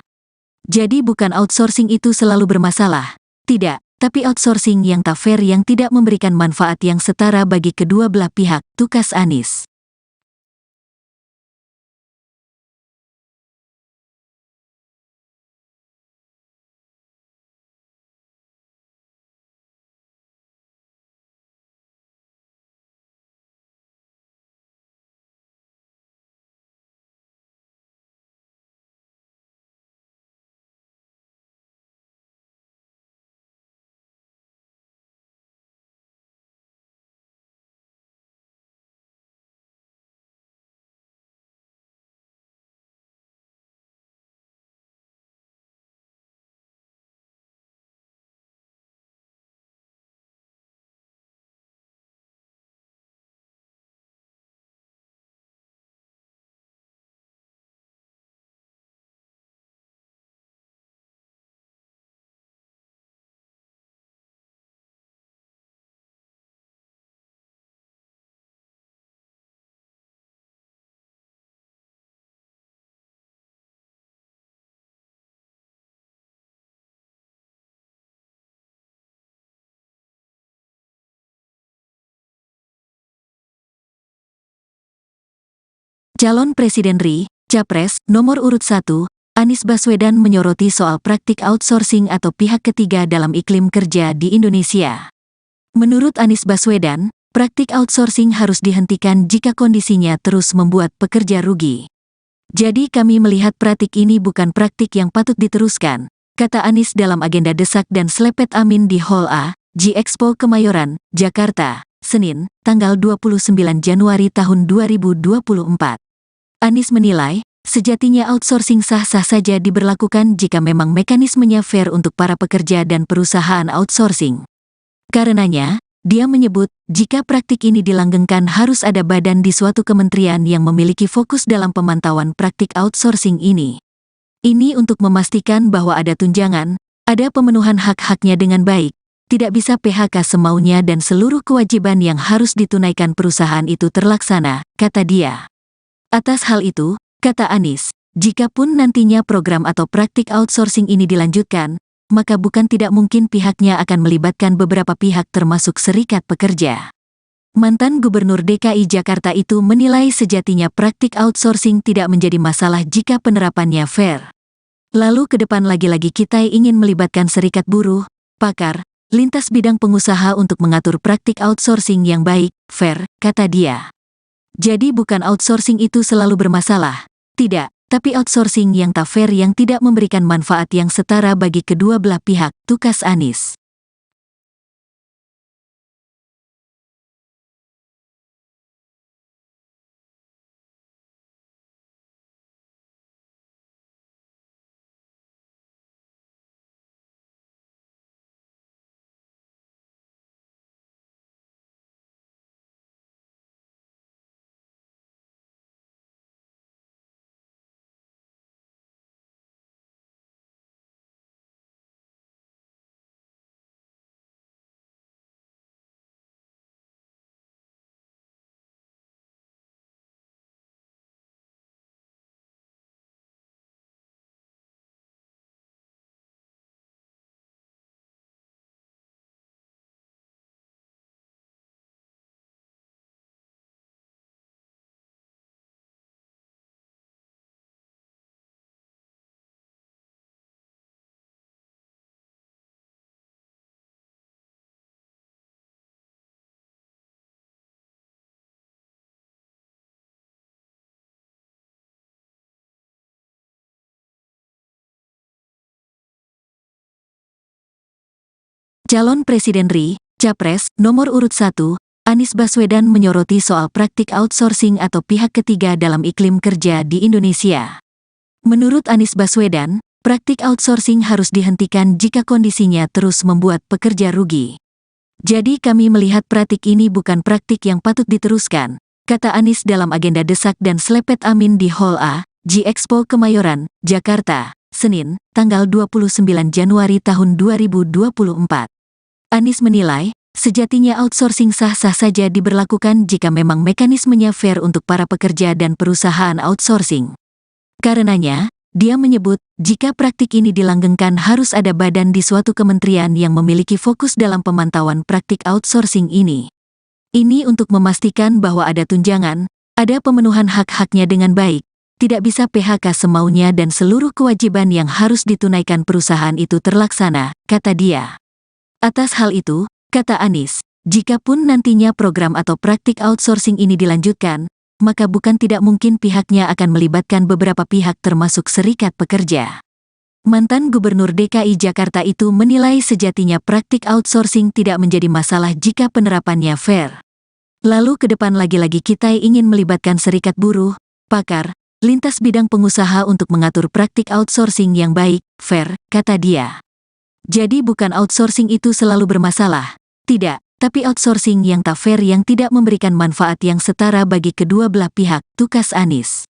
Jadi bukan outsourcing itu selalu bermasalah, tidak, tapi outsourcing yang tak fair yang tidak memberikan manfaat yang setara bagi kedua belah pihak, tukas Anies. Calon Presiden RI, Capres, nomor urut 1, Anies Baswedan menyoroti soal praktik outsourcing atau pihak ketiga dalam iklim kerja di Indonesia. Menurut Anies Baswedan, praktik outsourcing harus dihentikan jika kondisinya terus membuat pekerja rugi. Jadi kami melihat praktik ini bukan praktik yang patut diteruskan, kata Anies dalam agenda desak dan selepet amin di Hall A, G-Expo Kemayoran, Jakarta, Senin, tanggal 29 Januari tahun 2024. Anies menilai, sejatinya outsourcing sah-sah saja diberlakukan jika memang mekanismenya fair untuk para pekerja dan perusahaan outsourcing. Karenanya, dia menyebut, jika praktik ini dilanggengkan harus ada badan di suatu kementerian yang memiliki fokus dalam pemantauan praktik outsourcing ini. Ini untuk memastikan bahwa ada tunjangan, ada pemenuhan hak-haknya dengan baik, tidak bisa PHK semaunya dan seluruh kewajiban yang harus ditunaikan perusahaan itu terlaksana, kata dia. Atas hal itu, kata Anies, jikapun nantinya program atau praktik outsourcing ini dilanjutkan, maka bukan tidak mungkin pihaknya akan melibatkan beberapa pihak termasuk serikat pekerja. Mantan Gubernur DKI Jakarta itu menilai sejatinya praktik outsourcing tidak menjadi masalah jika penerapannya fair. Lalu ke depan lagi-lagi kita ingin melibatkan serikat buruh, pakar, lintas bidang pengusaha untuk mengatur praktik outsourcing yang baik, fair, kata dia. Jadi bukan outsourcing itu selalu bermasalah, tidak. Tapi outsourcing yang tak fair yang tidak memberikan manfaat yang setara bagi kedua belah pihak, tukas Anies. Calon Presiden RI, Capres, nomor urut 1, Anies Baswedan menyoroti soal praktik outsourcing atau pihak ketiga dalam iklim kerja di Indonesia. Menurut Anies Baswedan, praktik outsourcing harus dihentikan jika kondisinya terus membuat pekerja rugi. Jadi kami melihat praktik ini bukan praktik yang patut diteruskan, kata Anies dalam agenda desak dan selepet amin di Hall A, G-Expo Kemayoran, Jakarta, Senin, tanggal 29 Januari tahun 2024. Anies menilai, sejatinya outsourcing sah-sah saja diberlakukan jika memang mekanismenya fair untuk para pekerja dan perusahaan outsourcing. Karenanya, dia menyebut, jika praktik ini dilanggengkan harus ada badan di suatu kementerian yang memiliki fokus dalam pemantauan praktik outsourcing ini. Ini untuk memastikan bahwa ada tunjangan, ada pemenuhan hak-haknya dengan baik, tidak bisa PHK semaunya dan seluruh kewajiban yang harus ditunaikan perusahaan itu terlaksana, kata dia. Atas hal itu, kata Anies, jikapun nantinya program atau praktik outsourcing ini dilanjutkan, maka bukan tidak mungkin pihaknya akan melibatkan beberapa pihak termasuk serikat pekerja. Mantan Gubernur DKI Jakarta itu menilai sejatinya praktik outsourcing tidak menjadi masalah jika penerapannya fair. Lalu ke depan lagi-lagi kita ingin melibatkan serikat buruh, pakar, lintas bidang pengusaha untuk mengatur praktik outsourcing yang baik, fair, kata dia. Jadi bukan outsourcing itu selalu bermasalah, tidak, tapi outsourcing yang tak fair yang tidak memberikan manfaat yang setara bagi kedua belah pihak, tukas Anies.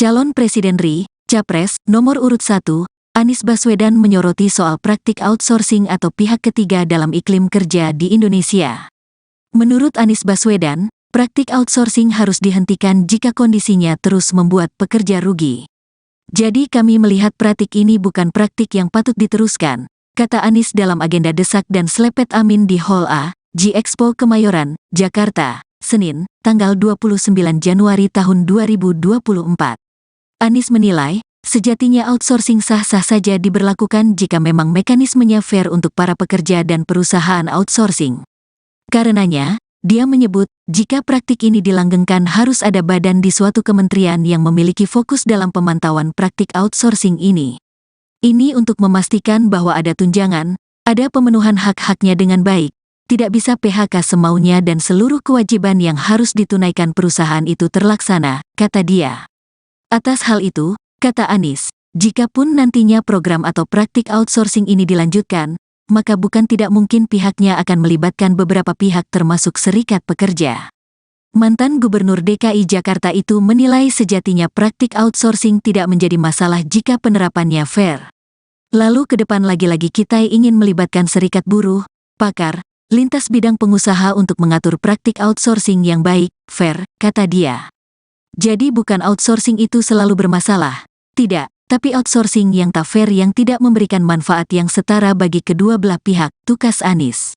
Calon Presiden RI, Capres, nomor urut 1, Anies Baswedan menyoroti soal praktik outsourcing atau pihak ketiga dalam iklim kerja di Indonesia. Menurut Anies Baswedan, praktik outsourcing harus dihentikan jika kondisinya terus membuat pekerja rugi. Jadi kami melihat praktik ini bukan praktik yang patut diteruskan, kata Anies dalam agenda desak dan selepet amin di Hall A, G-Expo Kemayoran, Jakarta, Senin, tanggal 29 Januari tahun 2024. Anies menilai, sejatinya outsourcing sah-sah saja diberlakukan jika memang mekanismenya fair untuk para pekerja dan perusahaan outsourcing. Karenanya, dia menyebut, jika praktik ini dilanggengkan harus ada badan di suatu kementerian yang memiliki fokus dalam pemantauan praktik outsourcing ini. Ini untuk memastikan bahwa ada tunjangan, ada pemenuhan hak-haknya dengan baik, tidak bisa PHK semaunya dan seluruh kewajiban yang harus ditunaikan perusahaan itu terlaksana, kata dia. Atas hal itu, kata Anies, jikapun nantinya program atau praktik outsourcing ini dilanjutkan, maka bukan tidak mungkin pihaknya akan melibatkan beberapa pihak termasuk serikat pekerja. Mantan Gubernur DKI Jakarta itu menilai sejatinya praktik outsourcing tidak menjadi masalah jika penerapannya fair. Lalu ke depan lagi-lagi kita ingin melibatkan serikat buruh, pakar, lintas bidang pengusaha untuk mengatur praktik outsourcing yang baik, fair, kata dia. Jadi bukan outsourcing itu selalu bermasalah, tidak. Tapi outsourcing yang tak fair yang tidak memberikan manfaat yang setara bagi kedua belah pihak, tukas Anies.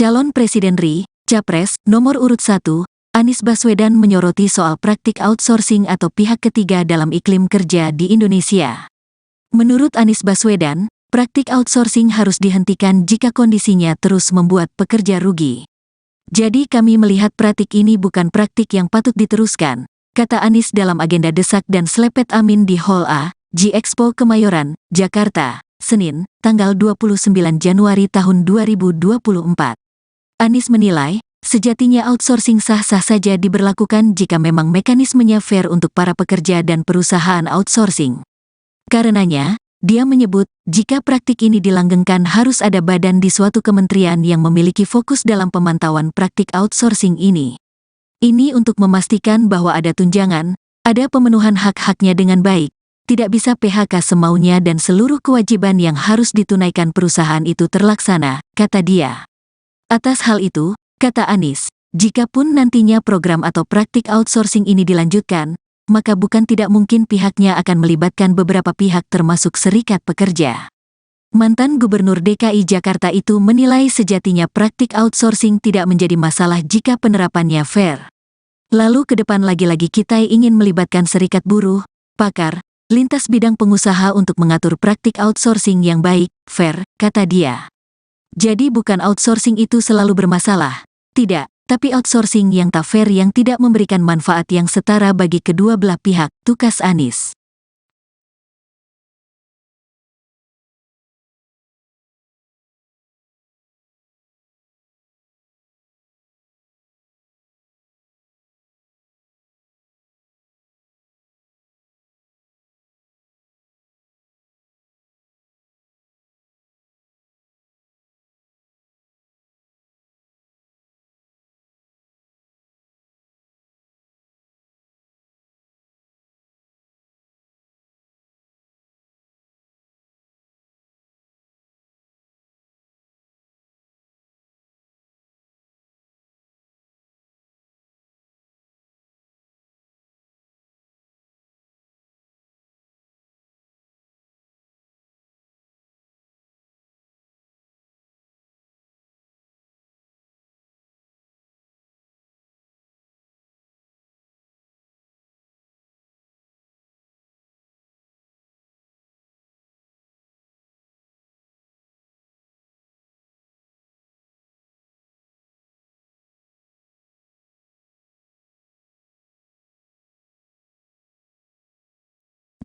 Calon Presiden RI, Capres, nomor urut 1, Anies Baswedan menyoroti soal praktik outsourcing atau pihak ketiga dalam iklim kerja di Indonesia. Menurut Anies Baswedan, praktik outsourcing harus dihentikan jika kondisinya terus membuat pekerja rugi. Jadi kami melihat praktik ini bukan praktik yang patut diteruskan, kata Anies dalam agenda desak dan selepet amin di Hall A, G-Expo Kemayoran, Jakarta, Senin, tanggal 29 Januari tahun 2024. Anies menilai, sejatinya outsourcing sah-sah saja diberlakukan jika memang mekanismenya fair untuk para pekerja dan perusahaan outsourcing. Karenanya, dia menyebut, jika praktik ini dilanggengkan harus ada badan di suatu kementerian yang memiliki fokus dalam pemantauan praktik outsourcing ini. Ini untuk memastikan bahwa ada tunjangan, ada pemenuhan hak-haknya dengan baik, tidak bisa PHK semaunya dan seluruh kewajiban yang harus ditunaikan perusahaan itu terlaksana, kata dia. Atas hal itu, kata Anies, jikapun nantinya program atau praktik outsourcing ini dilanjutkan, maka bukan tidak mungkin pihaknya akan melibatkan beberapa pihak termasuk serikat pekerja. Mantan Gubernur DKI Jakarta itu menilai sejatinya praktik outsourcing tidak menjadi masalah jika penerapannya fair. Lalu ke depan lagi-lagi kita ingin melibatkan serikat buruh, pakar, lintas bidang pengusaha untuk mengatur praktik outsourcing yang baik, fair, kata dia. Jadi bukan outsourcing itu selalu bermasalah, tidak, tapi outsourcing yang tak fair yang tidak memberikan manfaat yang setara bagi kedua belah pihak, tukas Anies.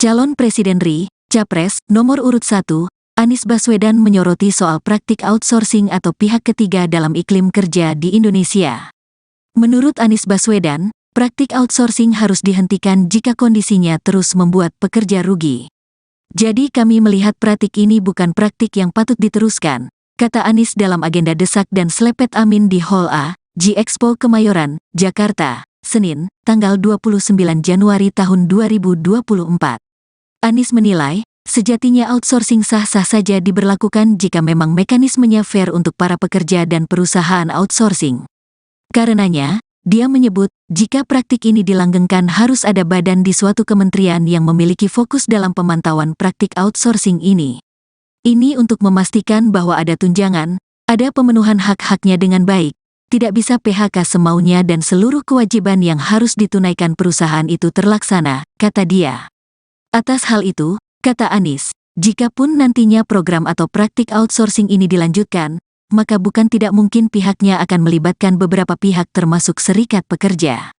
Calon Presiden RI, Capres, nomor urut 1, Anies Baswedan menyoroti soal praktik outsourcing atau pihak ketiga dalam iklim kerja di Indonesia. Menurut Anies Baswedan, praktik outsourcing harus dihentikan jika kondisinya terus membuat pekerja rugi. Jadi kami melihat praktik ini bukan praktik yang patut diteruskan, kata Anies dalam agenda desak dan selepet amin di Hall A, G-Expo Kemayoran, Jakarta, Senin, tanggal 29 Januari tahun 2024. Anies menilai, sejatinya outsourcing sah-sah saja diberlakukan jika memang mekanismenya fair untuk para pekerja dan perusahaan outsourcing. Karenanya, dia menyebut, jika praktik ini dilanggengkan harus ada badan di suatu kementerian yang memiliki fokus dalam pemantauan praktik outsourcing ini. Ini untuk memastikan bahwa ada tunjangan, ada pemenuhan hak-haknya dengan baik, tidak bisa PHK semaunya dan seluruh kewajiban yang harus ditunaikan perusahaan itu terlaksana, kata dia. Atas hal itu, kata Anies, jikapun nantinya program atau praktik outsourcing ini dilanjutkan, maka bukan tidak mungkin pihaknya akan melibatkan beberapa pihak termasuk serikat pekerja.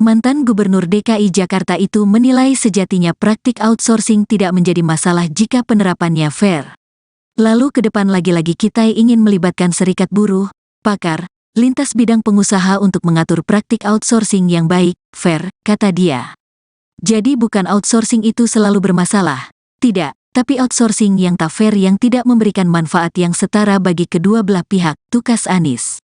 Mantan Gubernur DKI Jakarta itu menilai sejatinya praktik outsourcing tidak menjadi masalah jika penerapannya fair. Lalu ke depan lagi-lagi kita ingin melibatkan serikat buruh, pakar, lintas bidang pengusaha untuk mengatur praktik outsourcing yang baik, fair, kata dia. Jadi bukan outsourcing itu selalu bermasalah, tidak, tapi outsourcing yang tak fair yang tidak memberikan manfaat yang setara bagi kedua belah pihak, tukas Anies.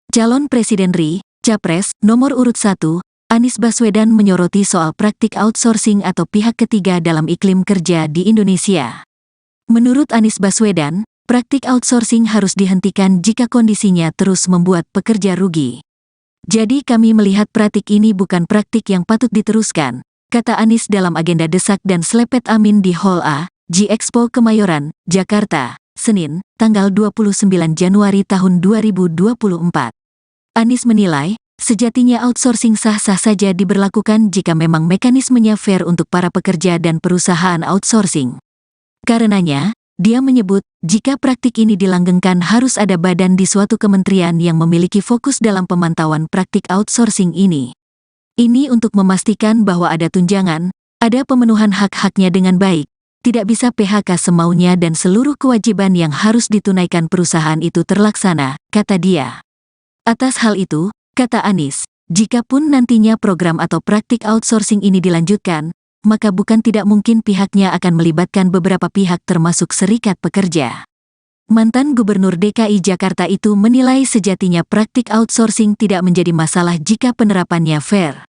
Calon Presiden RI, Capres, nomor urut 1, Anies Baswedan menyoroti soal praktik outsourcing atau pihak ketiga dalam iklim kerja di Indonesia. Menurut Anies Baswedan, praktik outsourcing harus dihentikan jika kondisinya terus membuat pekerja rugi. Jadi kami melihat praktik ini bukan praktik yang patut diteruskan, kata Anies dalam agenda desak dan selepet amin di Hall A, G-Expo Kemayoran, Jakarta, Senin, tanggal 29 Januari tahun 2024. Anies menilai, sejatinya outsourcing sah-sah saja diberlakukan jika memang mekanismenya fair untuk para pekerja dan perusahaan outsourcing. Karenanya, dia menyebut, jika praktik ini dilanggengkan harus ada badan di suatu kementerian yang memiliki fokus dalam pemantauan praktik outsourcing ini. Ini untuk memastikan bahwa ada tunjangan, ada pemenuhan hak-haknya dengan baik, tidak bisa PHK semaunya dan seluruh kewajiban yang harus ditunaikan perusahaan itu terlaksana, kata dia. Atas hal itu, kata Anies, jikapun nantinya program atau praktik outsourcing ini dilanjutkan, maka bukan tidak mungkin pihaknya akan melibatkan beberapa pihak termasuk serikat pekerja. Mantan Gubernur DKI Jakarta itu menilai sejatinya praktik outsourcing tidak menjadi masalah jika penerapannya fair.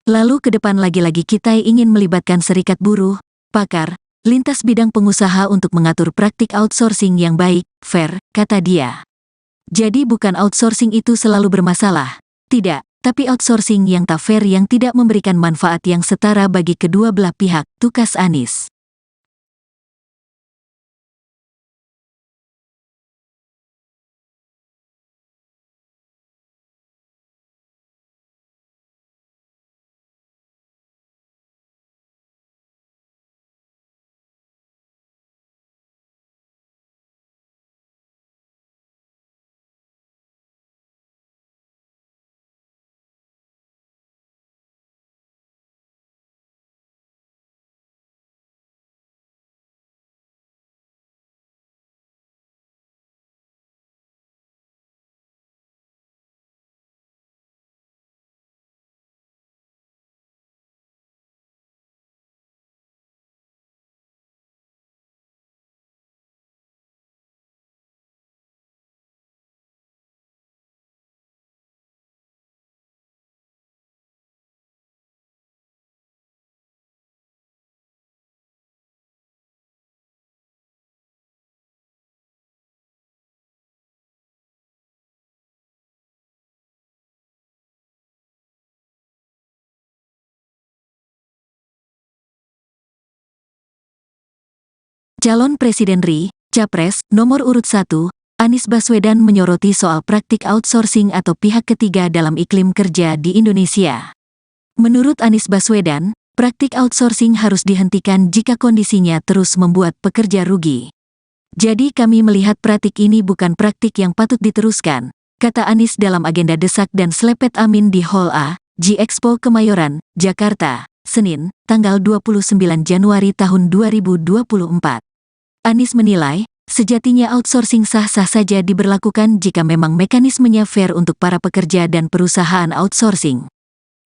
Lalu ke depan lagi-lagi kita ingin melibatkan serikat buruh, pakar, lintas bidang pengusaha untuk mengatur praktik outsourcing yang baik, fair, kata dia. Jadi bukan outsourcing itu selalu bermasalah, tidak, tapi outsourcing yang tak fair yang tidak memberikan manfaat yang setara bagi kedua belah pihak, tukas Anies. Calon Presiden RI, Capres, nomor urut 1, Anies Baswedan menyoroti soal praktik outsourcing atau pihak ketiga dalam iklim kerja di Indonesia. Menurut Anies Baswedan, praktik outsourcing harus dihentikan jika kondisinya terus membuat pekerja rugi. Jadi kami melihat praktik ini bukan praktik yang patut diteruskan, kata Anies dalam agenda desak dan selepet Amin di Hall A, G-Expo Kemayoran, Jakarta, Senin, tanggal 29 Januari tahun 2024. Anies menilai, sejatinya outsourcing sah-sah saja diberlakukan jika memang mekanismenya fair untuk para pekerja dan perusahaan outsourcing.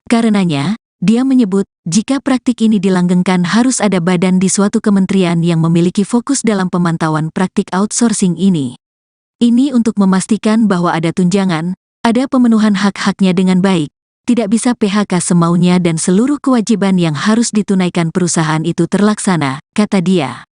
Karenanya, dia menyebut, jika praktik ini dilanggengkan harus ada badan di suatu kementerian yang memiliki fokus dalam pemantauan praktik outsourcing ini. Ini untuk memastikan bahwa ada tunjangan, ada pemenuhan hak-haknya dengan baik, tidak bisa PHK semaunya dan seluruh kewajiban yang harus ditunaikan perusahaan itu terlaksana, kata dia.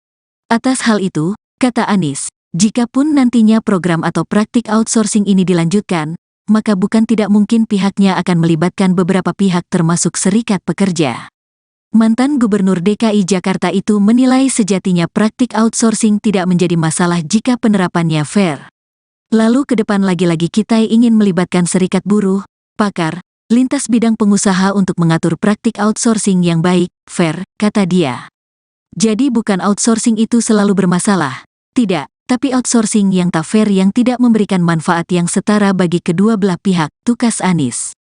Atas hal itu, kata Anies, jikapun nantinya program atau praktik outsourcing ini dilanjutkan, maka bukan tidak mungkin pihaknya akan melibatkan beberapa pihak termasuk serikat pekerja. Mantan Gubernur DKI Jakarta itu menilai sejatinya praktik outsourcing tidak menjadi masalah jika penerapannya fair. Lalu ke depan lagi-lagi kita ingin melibatkan serikat buruh, pakar, lintas bidang pengusaha untuk mengatur praktik outsourcing yang baik, fair, kata dia. Jadi bukan outsourcing itu selalu bermasalah, tidak, tapi outsourcing yang tak fair yang tidak memberikan manfaat yang setara bagi kedua belah pihak, tukas Anies.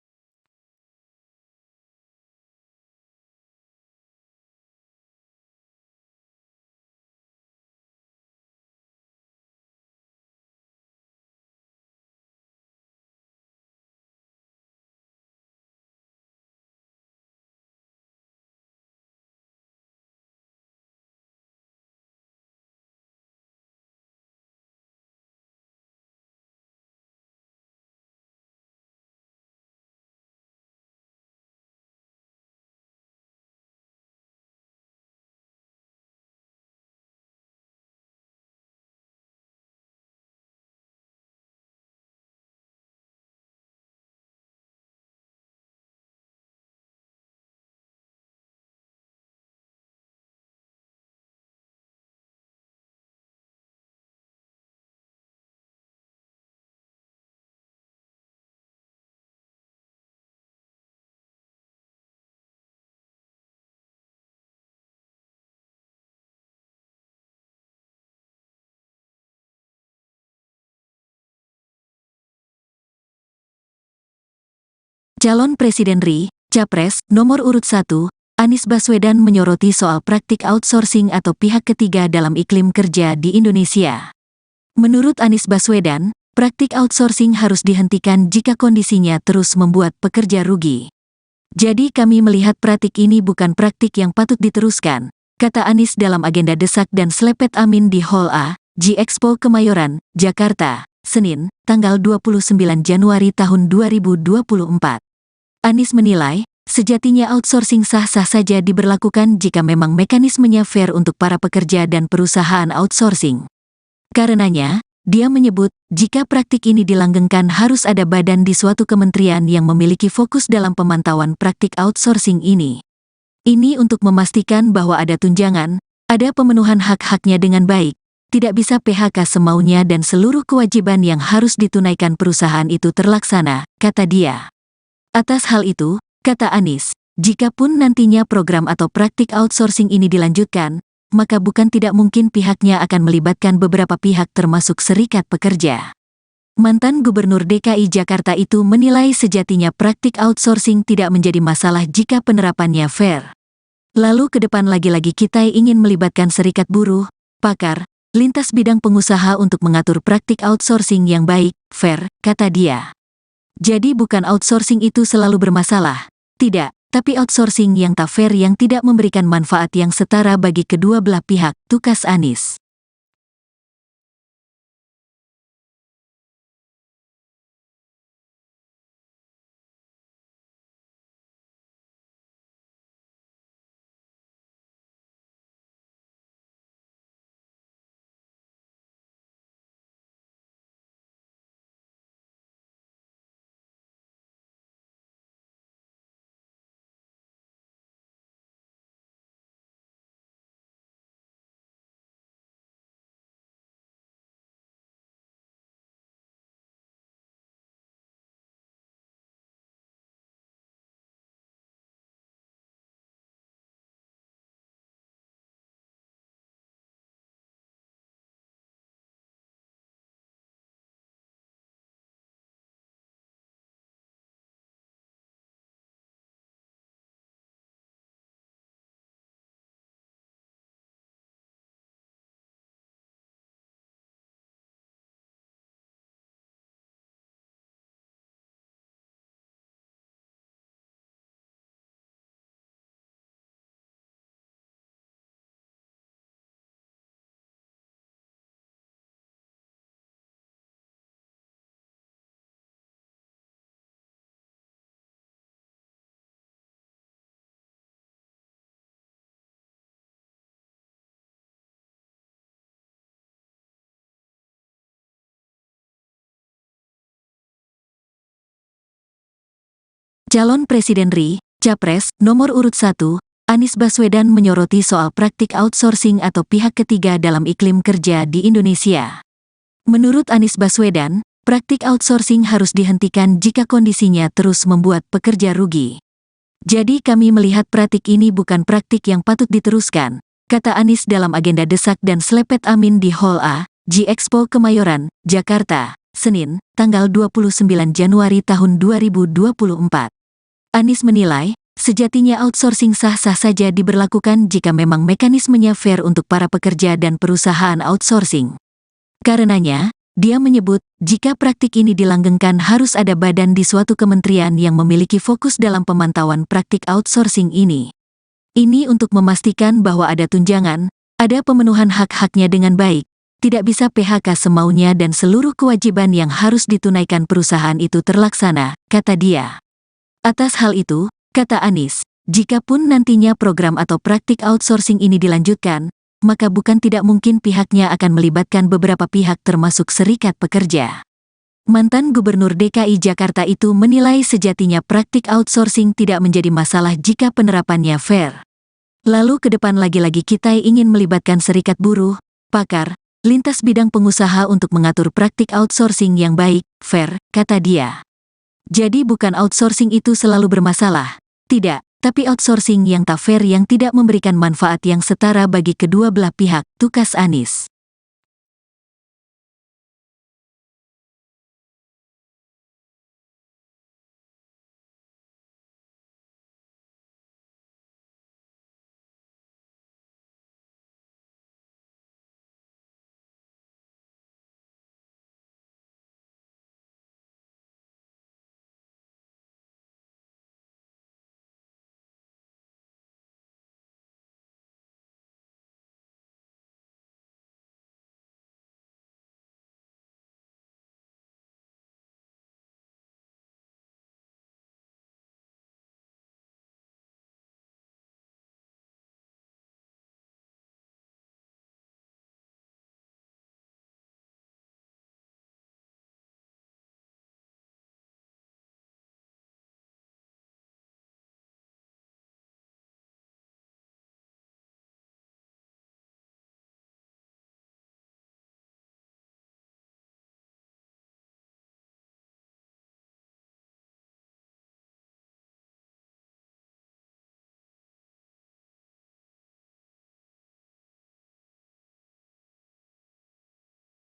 Calon Presiden RI, Capres, nomor urut 1, Anies Baswedan menyoroti soal praktik outsourcing atau pihak ketiga dalam iklim kerja di Indonesia. Menurut Anies Baswedan, praktik outsourcing harus dihentikan jika kondisinya terus membuat pekerja rugi. Jadi kami melihat praktik ini bukan praktik yang patut diteruskan, kata Anies dalam agenda desak dan selepet Amin di Hall A, G-Expo Kemayoran, Jakarta, Senin, tanggal 29 Januari tahun 2024. Anies menilai, sejatinya outsourcing sah-sah saja diberlakukan jika memang mekanismenya fair untuk para pekerja dan perusahaan outsourcing. Karenanya, dia menyebut, jika praktik ini dilanggengkan harus ada badan di suatu kementerian yang memiliki fokus dalam pemantauan praktik outsourcing ini. Ini untuk memastikan bahwa ada tunjangan, ada pemenuhan hak-haknya dengan baik, tidak bisa PHK semaunya dan seluruh kewajiban yang harus ditunaikan perusahaan itu terlaksana, kata dia. Atas hal itu, kata Anies, jikapun nantinya program atau praktik outsourcing ini dilanjutkan, maka bukan tidak mungkin pihaknya akan melibatkan beberapa pihak termasuk serikat pekerja. Mantan Gubernur DKI Jakarta itu menilai sejatinya praktik outsourcing tidak menjadi masalah jika penerapannya fair. Lalu ke depan lagi-lagi kita ingin melibatkan serikat buruh, pakar, lintas bidang pengusaha untuk mengatur praktik outsourcing yang baik, fair, kata dia. Jadi bukan outsourcing itu selalu bermasalah, tidak, tapi outsourcing yang tak fair yang tidak memberikan manfaat yang setara bagi kedua belah pihak, tukas Anies. Calon Presiden RI, Capres, nomor urut 1, Anies Baswedan menyoroti soal praktik outsourcing atau pihak ketiga dalam iklim kerja di Indonesia. Menurut Anies Baswedan, praktik outsourcing harus dihentikan jika kondisinya terus membuat pekerja rugi. Jadi kami melihat praktik ini bukan praktik yang patut diteruskan, kata Anies dalam agenda desak dan selepet Amin di Hall A, G-Expo Kemayoran, Jakarta, Senin, tanggal 29 Januari tahun 2024. Anies menilai, sejatinya outsourcing sah-sah saja diberlakukan jika memang mekanismenya fair untuk para pekerja dan perusahaan outsourcing. Karenanya, dia menyebut, jika praktik ini dilanggengkan harus ada badan di suatu kementerian yang memiliki fokus dalam pemantauan praktik outsourcing ini. Ini untuk memastikan bahwa ada tunjangan, ada pemenuhan hak-haknya dengan baik, tidak bisa PHK semaunya dan seluruh kewajiban yang harus ditunaikan perusahaan itu terlaksana, kata dia. Atas hal itu, kata Anies, jikapun nantinya program atau praktik outsourcing ini dilanjutkan, maka bukan tidak mungkin pihaknya akan melibatkan beberapa pihak termasuk serikat pekerja. Mantan Gubernur DKI Jakarta itu menilai sejatinya praktik outsourcing tidak menjadi masalah jika penerapannya fair. Lalu ke depan lagi-lagi kita ingin melibatkan serikat buruh, pakar, lintas bidang pengusaha untuk mengatur praktik outsourcing yang baik, fair, kata dia. Jadi bukan outsourcing itu selalu bermasalah, tidak, tapi outsourcing yang tak fair yang tidak memberikan manfaat yang setara bagi kedua belah pihak, tukas Anies.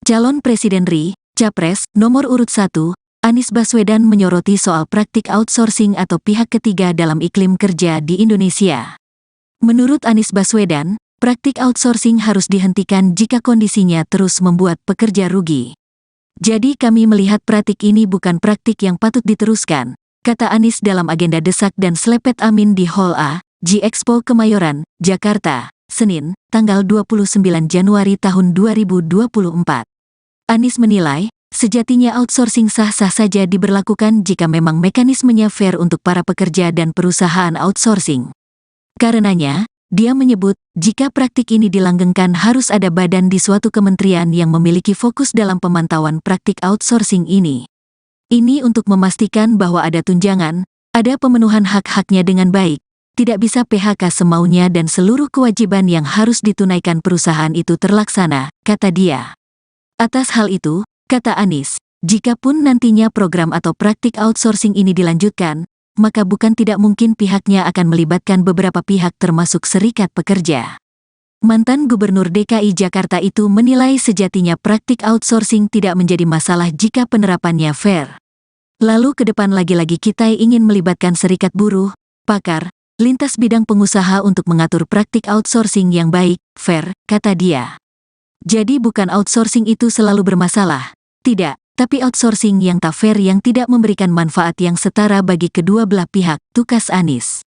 Calon Presiden RI, Capres, nomor urut 1, Anies Baswedan menyoroti soal praktik outsourcing atau pihak ketiga dalam iklim kerja di Indonesia. Menurut Anies Baswedan, praktik outsourcing harus dihentikan jika kondisinya terus membuat pekerja rugi. Jadi kami melihat praktik ini bukan praktik yang patut diteruskan, kata Anies dalam agenda desak dan selepet Amin di Hall A, G-Expo Kemayoran, Jakarta, Senin, tanggal 29 Januari tahun 2024. Anies menilai, sejatinya outsourcing sah-sah saja diberlakukan jika memang mekanismenya fair untuk para pekerja dan perusahaan outsourcing. Karenanya, dia menyebut, jika praktik ini dilanggengkan harus ada badan di suatu kementerian yang memiliki fokus dalam pemantauan praktik outsourcing ini. Ini untuk memastikan bahwa ada tunjangan, ada pemenuhan hak-haknya dengan baik, tidak bisa PHK semaunya dan seluruh kewajiban yang harus ditunaikan perusahaan itu terlaksana, kata dia. Atas hal itu, kata Anies, jikapun nantinya program atau praktik outsourcing ini dilanjutkan, maka bukan tidak mungkin pihaknya akan melibatkan beberapa pihak termasuk serikat pekerja. Mantan Gubernur DKI Jakarta itu menilai sejatinya praktik outsourcing tidak menjadi masalah jika penerapannya fair. Lalu ke depan lagi-lagi kita ingin melibatkan serikat buruh, pakar, lintas bidang pengusaha untuk mengatur praktik outsourcing yang baik, fair, kata dia. Jadi bukan outsourcing itu selalu bermasalah, tidak, tapi outsourcing yang tak fair yang tidak memberikan manfaat yang setara bagi kedua belah pihak, tukas Anies.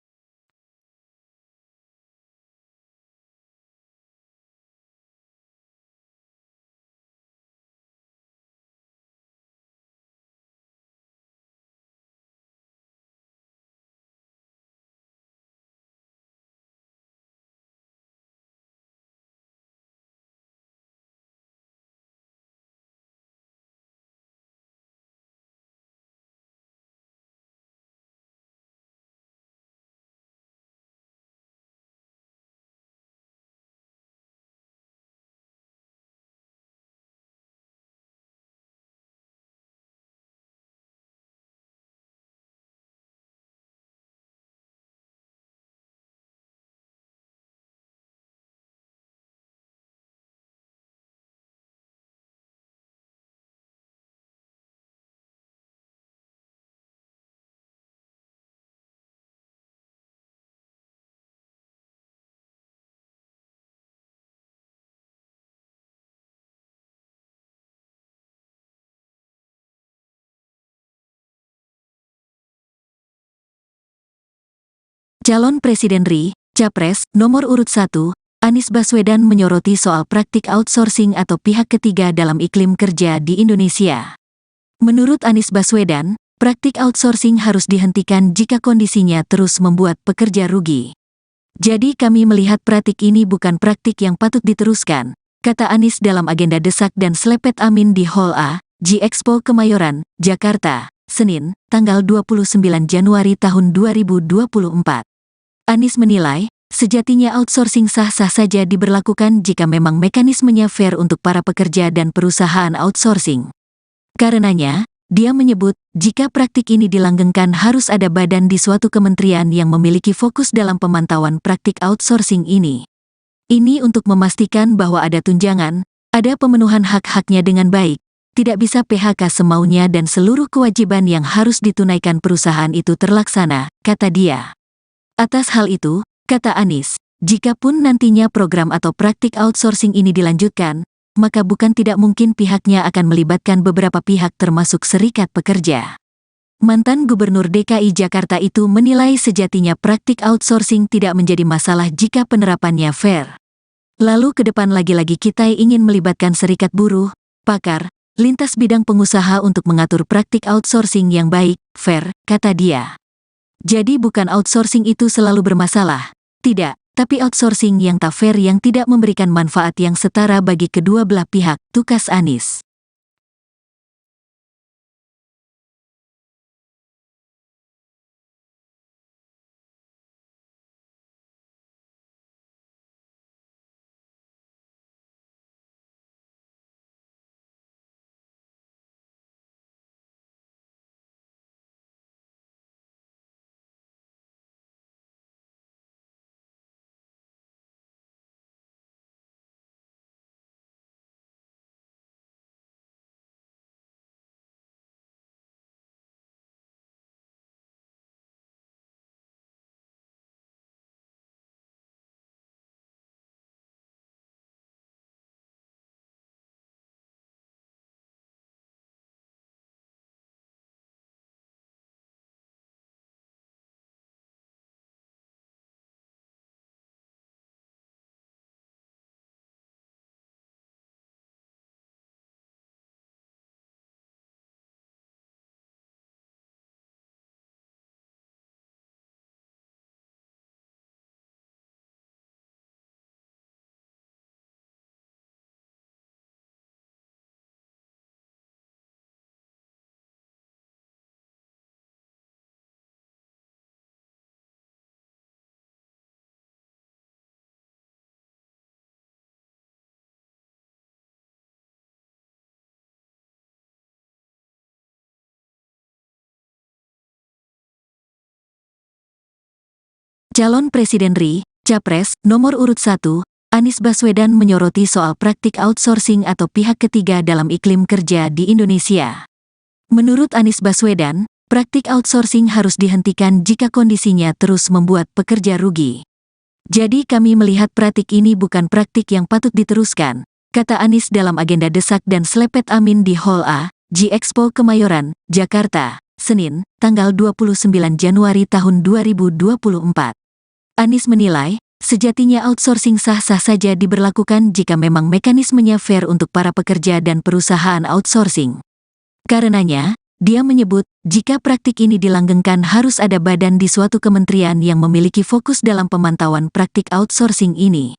Calon Presiden RI, Capres, nomor urut 1, Anies Baswedan menyoroti soal praktik outsourcing atau pihak ketiga dalam iklim kerja di Indonesia. Menurut Anies Baswedan, praktik outsourcing harus dihentikan jika kondisinya terus membuat pekerja rugi. Jadi kami melihat praktik ini bukan praktik yang patut diteruskan, kata Anies dalam agenda desak dan selepet amin di Hall A, G-Expo Kemayoran, Jakarta, Senin, tanggal 29 Januari tahun 2024. Anies menilai, sejatinya outsourcing sah-sah saja diberlakukan jika memang mekanismenya fair untuk para pekerja dan perusahaan outsourcing. Karenanya, dia menyebut, jika praktik ini dilanggengkan harus ada badan di suatu kementerian yang memiliki fokus dalam pemantauan praktik outsourcing ini. Ini untuk memastikan bahwa ada tunjangan, ada pemenuhan hak-haknya dengan baik, tidak bisa PHK semaunya dan seluruh kewajiban yang harus ditunaikan perusahaan itu terlaksana, kata dia. Atas hal itu, kata Anies, jikapun nantinya program atau praktik outsourcing ini dilanjutkan, maka bukan tidak mungkin pihaknya akan melibatkan beberapa pihak termasuk serikat pekerja. Mantan Gubernur DKI Jakarta itu menilai sejatinya praktik outsourcing tidak menjadi masalah jika penerapannya fair. Lalu ke depan lagi-lagi kita ingin melibatkan serikat buruh, pakar, lintas bidang pengusaha untuk mengatur praktik outsourcing yang baik, fair, kata dia. Jadi bukan outsourcing itu selalu bermasalah, tidak, tapi outsourcing yang tak fair yang tidak memberikan manfaat yang setara bagi kedua belah pihak, tukas Anies. Calon Presiden RI, Capres, nomor urut 1, Anies Baswedan menyoroti soal praktik outsourcing atau pihak ketiga dalam iklim kerja di Indonesia. Menurut Anies Baswedan, praktik outsourcing harus dihentikan jika kondisinya terus membuat pekerja rugi. Jadi kami melihat praktik ini bukan praktik yang patut diteruskan, kata Anies dalam agenda desak dan selepet amin di Hall A, G-Expo Kemayoran, Jakarta, Senin, tanggal 29 Januari tahun 2024. Anies menilai, sejatinya outsourcing sah-sah saja diberlakukan jika memang mekanismenya fair untuk para pekerja dan perusahaan outsourcing. Karenanya, dia menyebut, jika praktik ini dilanggengkan harus ada badan di suatu kementerian yang memiliki fokus dalam pemantauan praktik outsourcing ini.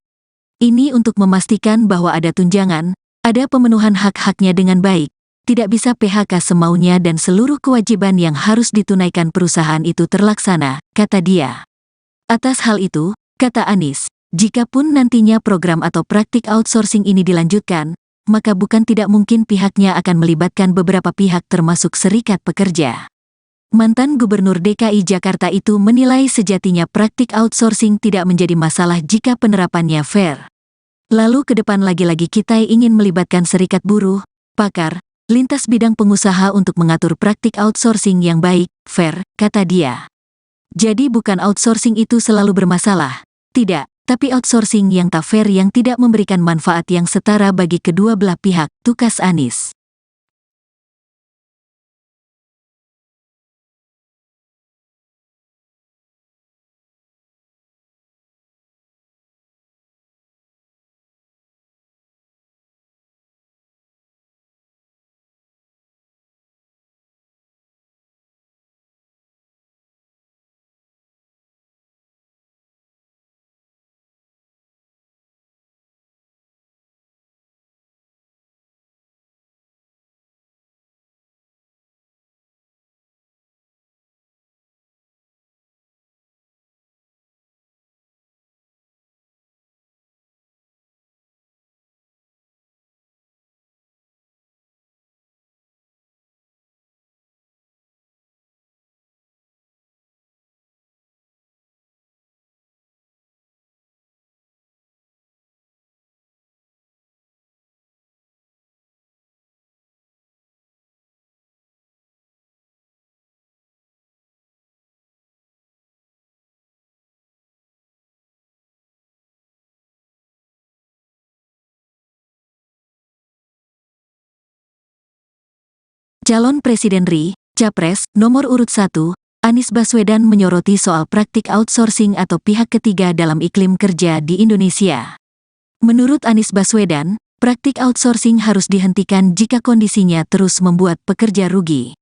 Ini untuk memastikan bahwa ada tunjangan, ada pemenuhan hak-haknya dengan baik, tidak bisa PHK semaunya dan seluruh kewajiban yang harus ditunaikan perusahaan itu terlaksana, kata dia. Atas hal itu, kata Anies, jikapun nantinya program atau praktik outsourcing ini dilanjutkan, maka bukan tidak mungkin pihaknya akan melibatkan beberapa pihak termasuk serikat pekerja. Mantan Gubernur DKI Jakarta itu menilai sejatinya praktik outsourcing tidak menjadi masalah jika penerapannya fair. Lalu ke depan lagi-lagi kita ingin melibatkan serikat buruh, pakar, lintas bidang pengusaha untuk mengatur praktik outsourcing yang baik, fair, kata dia. Jadi bukan outsourcing itu selalu bermasalah, tidak, tapi outsourcing yang tak fair yang tidak memberikan manfaat yang setara bagi kedua belah pihak, tukas Anies. Calon Presiden RI, Capres, nomor urut 1, Anies Baswedan menyoroti soal praktik outsourcing atau pihak ketiga dalam iklim kerja di Indonesia. Menurut Anies Baswedan, praktik outsourcing harus dihentikan jika kondisinya terus membuat pekerja rugi.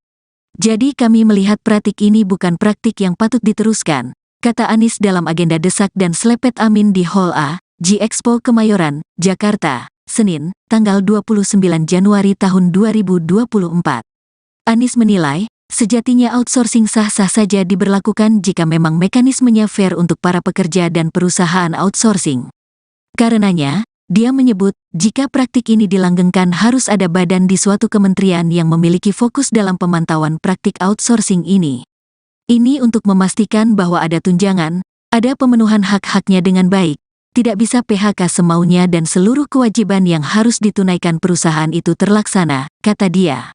Jadi kami melihat praktik ini bukan praktik yang patut diteruskan, kata Anies dalam agenda desak dan selepet amin di Hall A, G-Expo Kemayoran, Jakarta, Senin, tanggal 29 Januari tahun 2024. Anies menilai, sejatinya outsourcing sah-sah saja diberlakukan jika memang mekanismenya fair untuk para pekerja dan perusahaan outsourcing. Karenanya, dia menyebut, jika praktik ini dilanggengkan harus ada badan di suatu kementerian yang memiliki fokus dalam pemantauan praktik outsourcing ini. Ini untuk memastikan bahwa ada tunjangan, ada pemenuhan hak-haknya dengan baik, tidak bisa PHK semaunya dan seluruh kewajiban yang harus ditunaikan perusahaan itu terlaksana, kata dia.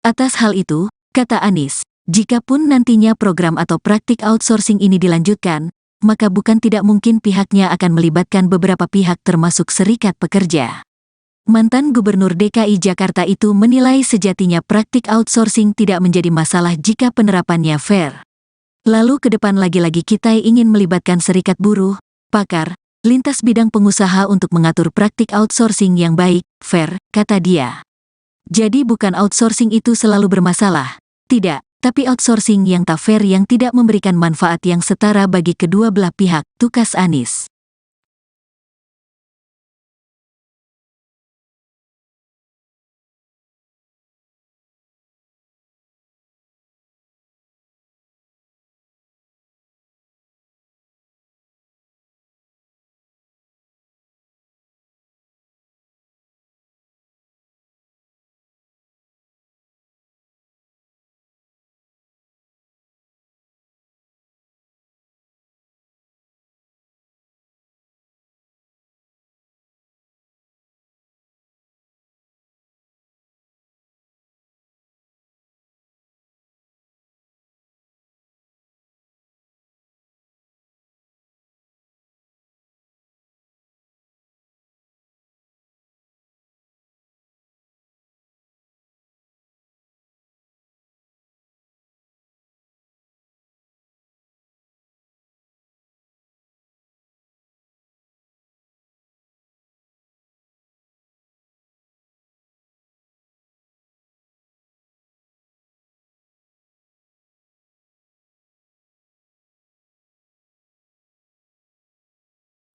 Atas hal itu, kata Anies, jikapun nantinya program atau praktik outsourcing ini dilanjutkan, maka bukan tidak mungkin pihaknya akan melibatkan beberapa pihak termasuk serikat pekerja. Mantan Gubernur DKI Jakarta itu menilai sejatinya praktik outsourcing tidak menjadi masalah jika penerapannya fair. Lalu ke depan lagi-lagi kita ingin melibatkan serikat buruh, pakar, lintas bidang pengusaha untuk mengatur praktik outsourcing yang baik, fair, kata dia. Jadi bukan outsourcing itu selalu bermasalah, tidak, tapi outsourcing yang tak fair yang tidak memberikan manfaat yang setara bagi kedua belah pihak, tukas Anies.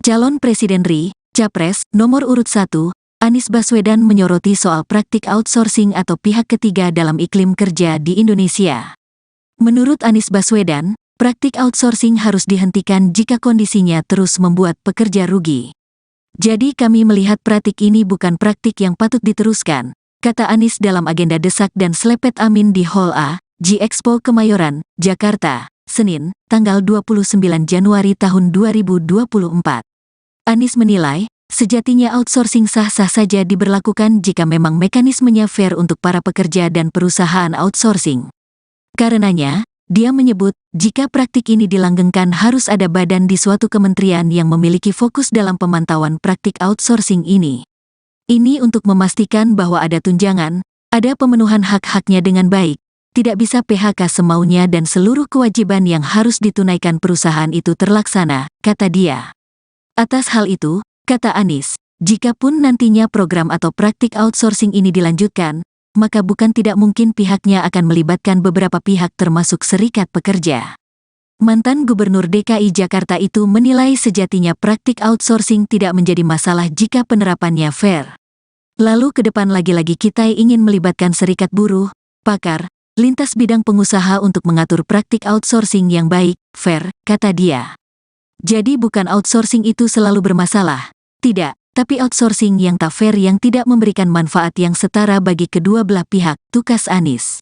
Calon Presiden RI, Capres, nomor urut 1, Anies Baswedan menyoroti soal praktik outsourcing atau pihak ketiga dalam iklim kerja di Indonesia. Menurut Anies Baswedan, praktik outsourcing harus dihentikan jika kondisinya terus membuat pekerja rugi. Jadi kami melihat praktik ini bukan praktik yang patut diteruskan, kata Anies dalam agenda desak dan selepet amin di Hall A, G-Expo Kemayoran, Jakarta, Senin, tanggal 29 Januari tahun 2024. Anies menilai, sejatinya outsourcing sah-sah saja diberlakukan jika memang mekanismenya fair untuk para pekerja dan perusahaan outsourcing. Karenanya, dia menyebut, jika praktik ini dilanggengkan harus ada badan di suatu kementerian yang memiliki fokus dalam pemantauan praktik outsourcing ini. Ini untuk memastikan bahwa ada tunjangan, ada pemenuhan hak-haknya dengan baik, tidak bisa PHK semaunya dan seluruh kewajiban yang harus ditunaikan perusahaan itu terlaksana, kata dia. Atas hal itu, kata Anies, jikapun nantinya program atau praktik outsourcing ini dilanjutkan, maka bukan tidak mungkin pihaknya akan melibatkan beberapa pihak termasuk serikat pekerja. Mantan Gubernur DKI Jakarta itu menilai sejatinya praktik outsourcing tidak menjadi masalah jika penerapannya fair. Lalu ke depan lagi-lagi kita ingin melibatkan serikat buruh, pakar, lintas bidang pengusaha untuk mengatur praktik outsourcing yang baik, fair, kata dia. Jadi bukan outsourcing itu selalu bermasalah, tidak, tapi outsourcing yang tak fair yang tidak memberikan manfaat yang setara bagi kedua belah pihak, tukas Anies.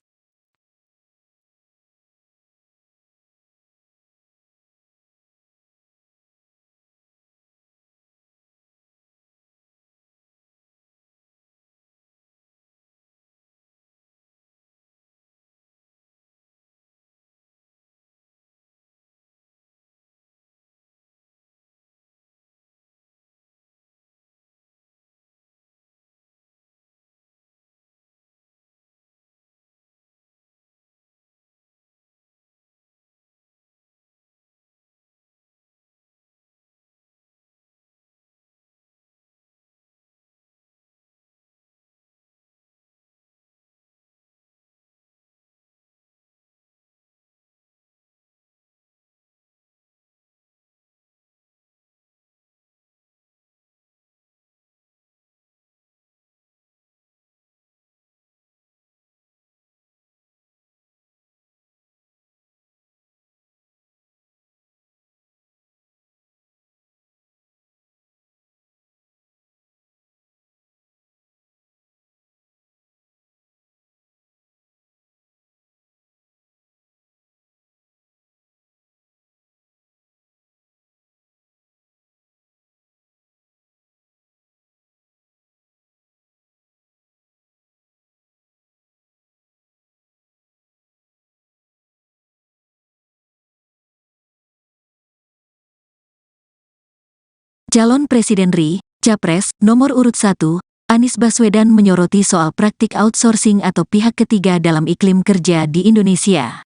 Calon Presiden RI, Capres, nomor urut 1, Anies Baswedan menyoroti soal praktik outsourcing atau pihak ketiga dalam iklim kerja di Indonesia.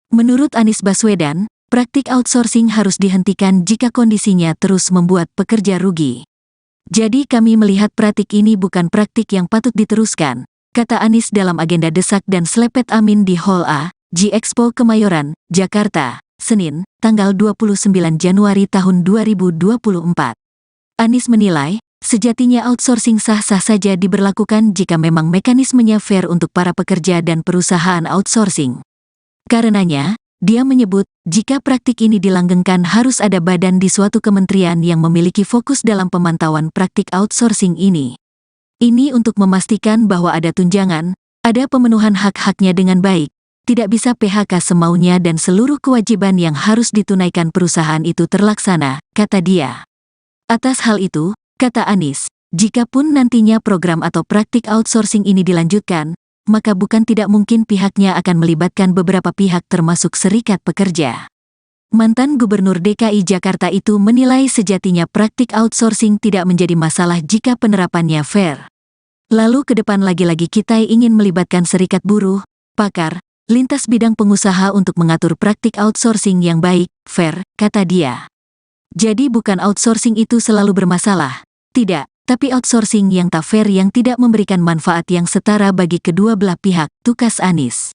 Menurut Anies Baswedan, praktik outsourcing harus dihentikan jika kondisinya terus membuat pekerja rugi. Jadi kami melihat praktik ini bukan praktik yang patut diteruskan, kata Anies dalam agenda desak dan selepet amin di Hall A, G-Expo Kemayoran, Jakarta, Senin, tanggal 29 Januari tahun 2024. Anies menilai, sejatinya outsourcing sah-sah saja diberlakukan jika memang mekanismenya fair untuk para pekerja dan perusahaan outsourcing. Karenanya, dia menyebut, jika praktik ini dilanggengkan harus ada badan di suatu kementerian yang memiliki fokus dalam pemantauan praktik outsourcing ini. Ini untuk memastikan bahwa ada tunjangan, ada pemenuhan hak-haknya dengan baik, tidak bisa PHK semaunya dan seluruh kewajiban yang harus ditunaikan perusahaan itu terlaksana, kata dia. Atas hal itu, kata Anies, jikapun nantinya program atau praktik outsourcing ini dilanjutkan, maka bukan tidak mungkin pihaknya akan melibatkan beberapa pihak termasuk serikat pekerja. Mantan Gubernur DKI Jakarta itu menilai sejatinya praktik outsourcing tidak menjadi masalah jika penerapannya fair. Lalu ke depan lagi-lagi kita ingin melibatkan serikat buruh, pakar, lintas bidang pengusaha untuk mengatur praktik outsourcing yang baik, fair, kata dia. Jadi bukan outsourcing itu selalu bermasalah, tidak, tapi outsourcing yang tak fair yang tidak memberikan manfaat yang setara bagi kedua belah pihak, tukas Anies.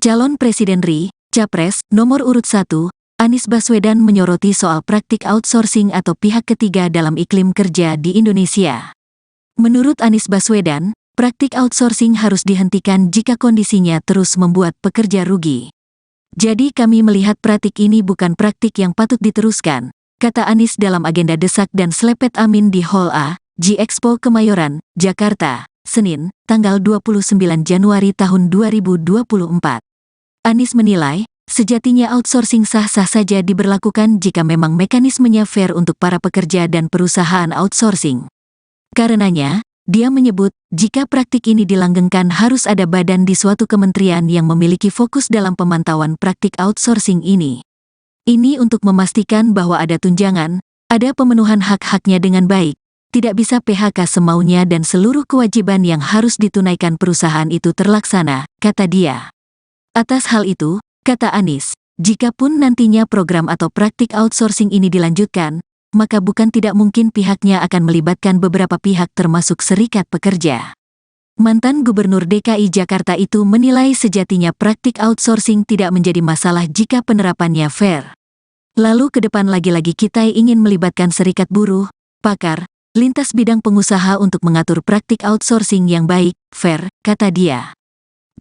Calon Presiden RI, Capres, nomor urut 1, Anies Baswedan menyoroti soal praktik outsourcing atau pihak ketiga dalam iklim kerja di Indonesia. Menurut Anies Baswedan, praktik outsourcing harus dihentikan jika kondisinya terus membuat pekerja rugi. Jadi kami melihat praktik ini bukan praktik yang patut diteruskan, kata Anies dalam agenda desak dan selepet amin di Hall A, G-Expo Kemayoran, Jakarta, Senin, tanggal 29 Januari tahun 2024. Anies menilai, sejatinya outsourcing sah-sah saja diberlakukan jika memang mekanismenya fair untuk para pekerja dan perusahaan outsourcing. Karenanya, dia menyebut, jika praktik ini dilanggengkan harus ada badan di suatu kementerian yang memiliki fokus dalam pemantauan praktik outsourcing ini. Ini untuk memastikan bahwa ada tunjangan, ada pemenuhan hak-haknya dengan baik, tidak bisa PHK semaunya dan seluruh kewajiban yang harus ditunaikan perusahaan itu terlaksana, kata dia. Atas hal itu, kata Anies, jikapun nantinya program atau praktik outsourcing ini dilanjutkan, maka bukan tidak mungkin pihaknya akan melibatkan beberapa pihak termasuk serikat pekerja. Mantan Gubernur DKI Jakarta itu menilai sejatinya praktik outsourcing tidak menjadi masalah jika penerapannya fair. Lalu ke depan lagi-lagi kita ingin melibatkan serikat buruh, pakar, lintas bidang pengusaha untuk mengatur praktik outsourcing yang baik, fair, kata dia.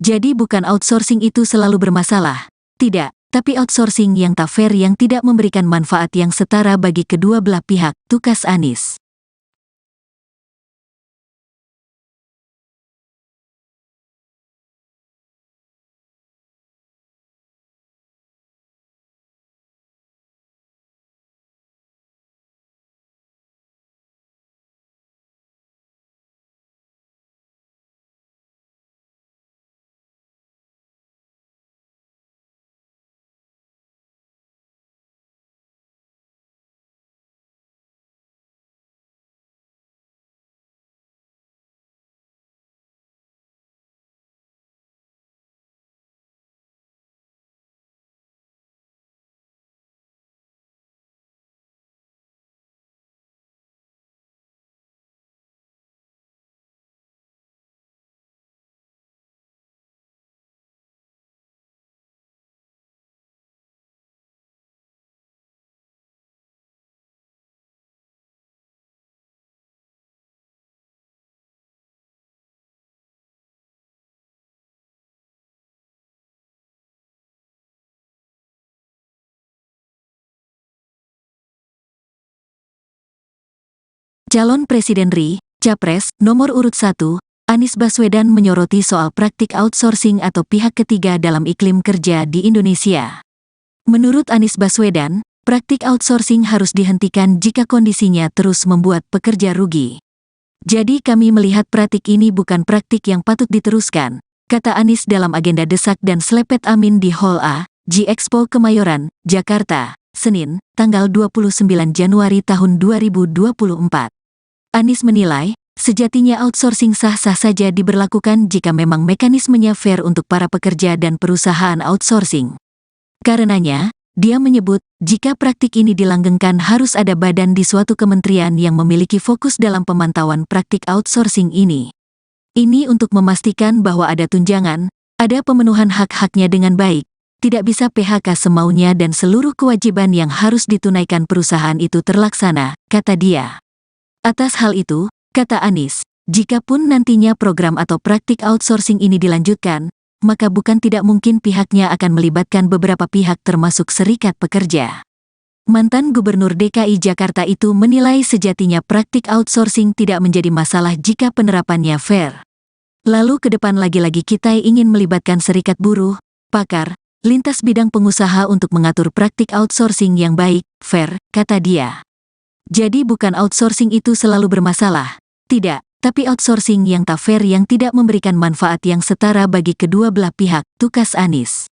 Jadi bukan outsourcing itu selalu bermasalah, tidak, tapi outsourcing yang tak fair yang tidak memberikan manfaat yang setara bagi kedua belah pihak, tukas Anies. Calon Presiden RI, Capres, nomor urut 1, Anies Baswedan menyoroti soal praktik outsourcing atau pihak ketiga dalam iklim kerja di Indonesia. Menurut Anies Baswedan, praktik outsourcing harus dihentikan jika kondisinya terus membuat pekerja rugi. Jadi kami melihat praktik ini bukan praktik yang patut diteruskan, kata Anies dalam agenda desak dan selepet amin di Hall A, G-Expo Kemayoran, Jakarta, Senin, tanggal 29 Januari tahun 2024. Anies menilai, sejatinya outsourcing sah-sah saja diberlakukan jika memang mekanismenya fair untuk para pekerja dan perusahaan outsourcing. Karenanya, dia menyebut, jika praktik ini dilanggengkan harus ada badan di suatu kementerian yang memiliki fokus dalam pemantauan praktik outsourcing ini. Ini untuk memastikan bahwa ada tunjangan, ada pemenuhan hak-haknya dengan baik, tidak bisa PHK semaunya dan seluruh kewajiban yang harus ditunaikan perusahaan itu terlaksana, kata dia. Atas hal itu, kata Anies, jikapun nantinya program atau praktik outsourcing ini dilanjutkan, maka bukan tidak mungkin pihaknya akan melibatkan beberapa pihak termasuk serikat pekerja. Mantan Gubernur DKI Jakarta itu menilai sejatinya praktik outsourcing tidak menjadi masalah jika penerapannya fair. Lalu ke depan lagi-lagi kita ingin melibatkan serikat buruh, pakar, lintas bidang pengusaha untuk mengatur praktik outsourcing yang baik, fair, kata dia. Jadi bukan outsourcing itu selalu bermasalah, tidak, tapi outsourcing yang tak fair yang tidak memberikan manfaat yang setara bagi kedua belah pihak, tukas Anies.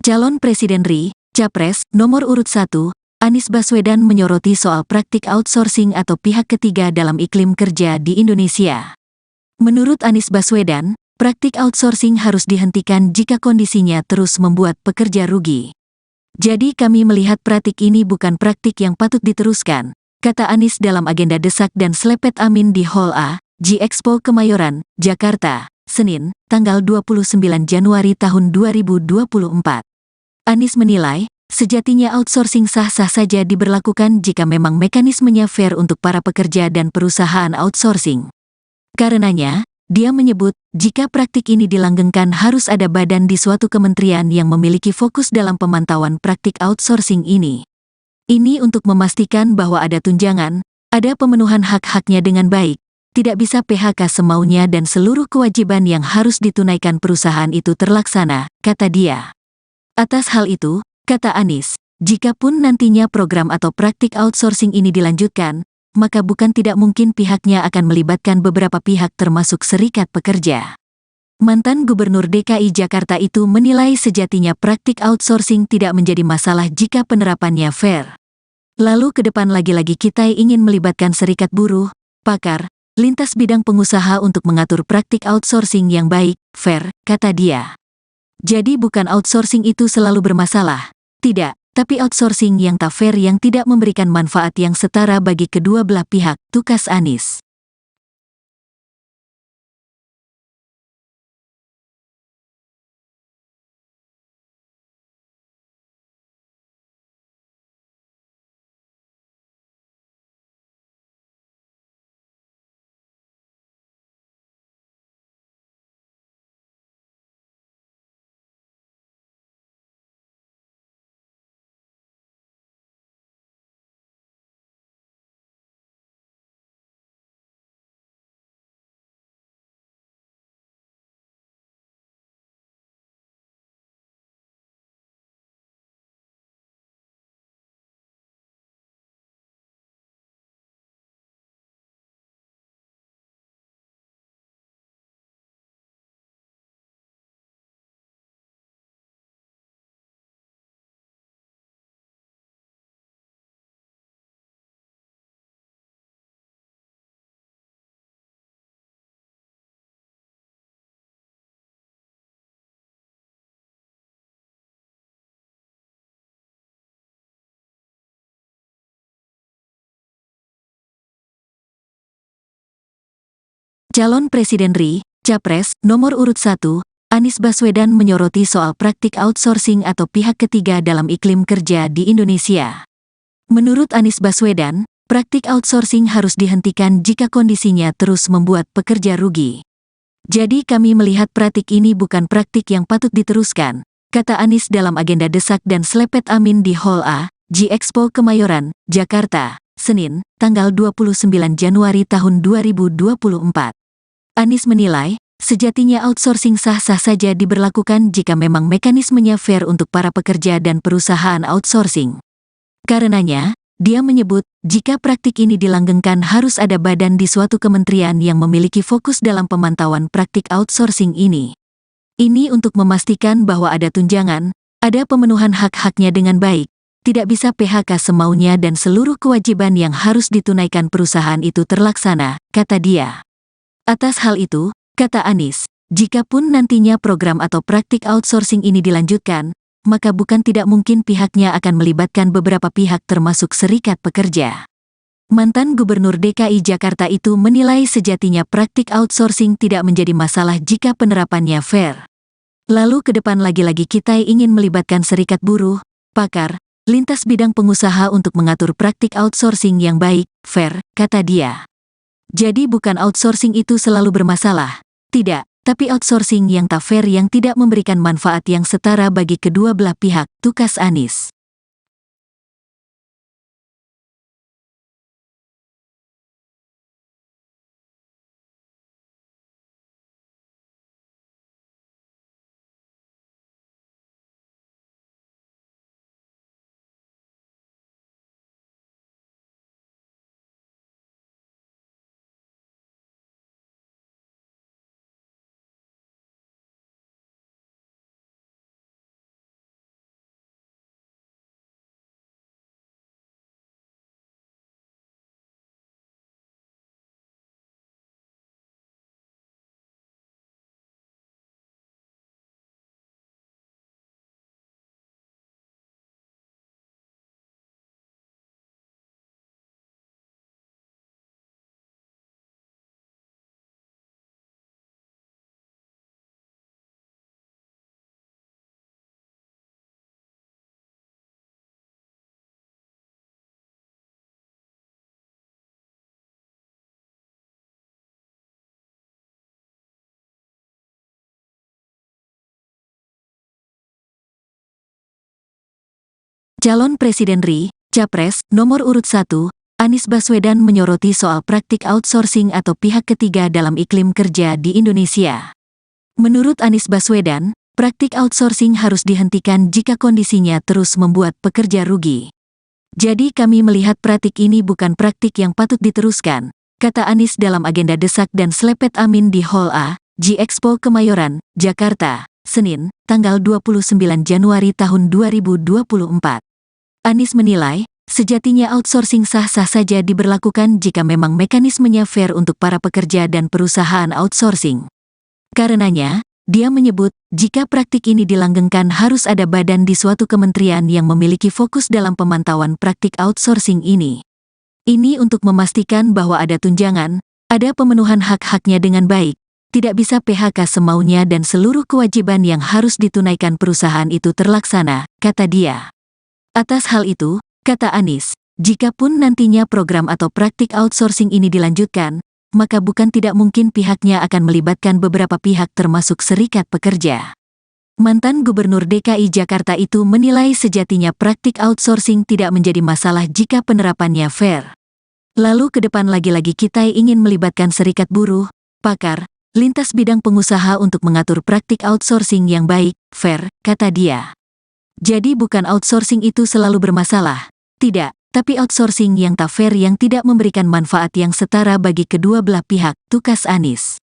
Calon Presiden RI, Capres, nomor urut 1, Anies Baswedan menyoroti soal praktik outsourcing atau pihak ketiga dalam iklim kerja di Indonesia. Menurut Anies Baswedan, praktik outsourcing harus dihentikan jika kondisinya terus membuat pekerja rugi. Jadi kami melihat praktik ini bukan praktik yang patut diteruskan, kata Anies dalam agenda desak dan selepet amin di Hall A, G-Expo Kemayoran, Jakarta, Senin, tanggal 29 Januari tahun 2024. Anies menilai, sejatinya outsourcing sah-sah saja diberlakukan jika memang mekanismenya fair untuk para pekerja dan perusahaan outsourcing. Karenanya, dia menyebut, jika praktik ini dilanggengkan harus ada badan di suatu kementerian yang memiliki fokus dalam pemantauan praktik outsourcing ini. Ini untuk memastikan bahwa ada tunjangan, ada pemenuhan hak-haknya dengan baik, tidak bisa PHK semaunya dan seluruh kewajiban yang harus ditunaikan perusahaan itu terlaksana, kata dia. Atas hal itu, kata Anies, jikapun nantinya program atau praktik outsourcing ini dilanjutkan, maka bukan tidak mungkin pihaknya akan melibatkan beberapa pihak termasuk serikat pekerja. Mantan Gubernur DKI Jakarta itu menilai sejatinya praktik outsourcing tidak menjadi masalah jika penerapannya fair. Lalu ke depan lagi-lagi kita ingin melibatkan serikat buruh, pakar, lintas bidang pengusaha untuk mengatur praktik outsourcing yang baik, fair, kata dia. Jadi bukan outsourcing itu selalu bermasalah, tidak, tapi outsourcing yang tak fair yang tidak memberikan manfaat yang setara bagi kedua belah pihak, tukas Anies. Calon Presiden RI, Capres, nomor urut 1, Anies Baswedan menyoroti soal praktik outsourcing atau pihak ketiga dalam iklim kerja di Indonesia. Menurut Anies Baswedan, praktik outsourcing harus dihentikan jika kondisinya terus membuat pekerja rugi. Jadi kami melihat praktik ini bukan praktik yang patut diteruskan, kata Anies dalam agenda desak dan selepet amin di Hall A, G-Expo Kemayoran, Jakarta, Senin, tanggal 29 Januari tahun 2024. Anies menilai, sejatinya outsourcing sah-sah saja diberlakukan jika memang mekanismenya fair untuk para pekerja dan perusahaan outsourcing. Karenanya, dia menyebut, jika praktik ini dilanggengkan harus ada badan di suatu kementerian yang memiliki fokus dalam pemantauan praktik outsourcing ini. Ini untuk memastikan bahwa ada tunjangan, ada pemenuhan hak-haknya dengan baik, tidak bisa PHK semaunya dan seluruh kewajiban yang harus ditunaikan perusahaan itu terlaksana, kata dia. Atas hal itu, kata Anies, jikapun nantinya program atau praktik outsourcing ini dilanjutkan, maka bukan tidak mungkin pihaknya akan melibatkan beberapa pihak termasuk serikat pekerja. Mantan Gubernur DKI Jakarta itu menilai sejatinya praktik outsourcing tidak menjadi masalah jika penerapannya fair. Lalu ke depan lagi-lagi kita ingin melibatkan serikat buruh, pakar, lintas bidang pengusaha untuk mengatur praktik outsourcing yang baik, fair, kata dia. Jadi bukan outsourcing itu selalu bermasalah, tidak, tapi outsourcing yang tak fair yang tidak memberikan manfaat yang setara bagi kedua belah pihak, tukas Anies. Calon Presiden RI, Capres, nomor urut 1, Anies Baswedan menyoroti soal praktik outsourcing atau pihak ketiga dalam iklim kerja di Indonesia. Menurut Anies Baswedan, praktik outsourcing harus dihentikan jika kondisinya terus membuat pekerja rugi. Jadi kami melihat praktik ini bukan praktik yang patut diteruskan, kata Anies dalam agenda desak dan selepet amin di Hall A, G-Expo Kemayoran, Jakarta, Senin, tanggal 29 Januari tahun 2024. Anies menilai, sejatinya outsourcing sah-sah saja diberlakukan jika memang mekanismenya fair untuk para pekerja dan perusahaan outsourcing. Karenanya, dia menyebut, jika praktik ini dilanggengkan harus ada badan di suatu kementerian yang memiliki fokus dalam pemantauan praktik outsourcing ini. Ini untuk memastikan bahwa ada tunjangan, ada pemenuhan hak-haknya dengan baik, tidak bisa PHK semaunya dan seluruh kewajiban yang harus ditunaikan perusahaan itu terlaksana, kata dia. Atas hal itu, kata Anies, jikapun nantinya program atau praktik outsourcing ini dilanjutkan, maka bukan tidak mungkin pihaknya akan melibatkan beberapa pihak termasuk serikat pekerja. Mantan Gubernur DKI Jakarta itu menilai sejatinya praktik outsourcing tidak menjadi masalah jika penerapannya fair. Lalu ke depan lagi-lagi kita ingin melibatkan serikat buruh, pakar, lintas bidang pengusaha untuk mengatur praktik outsourcing yang baik, fair, kata dia. Jadi bukan outsourcing itu selalu bermasalah, tidak, tapi outsourcing yang tak fair yang tidak memberikan manfaat yang setara bagi kedua belah pihak, tukas Anies.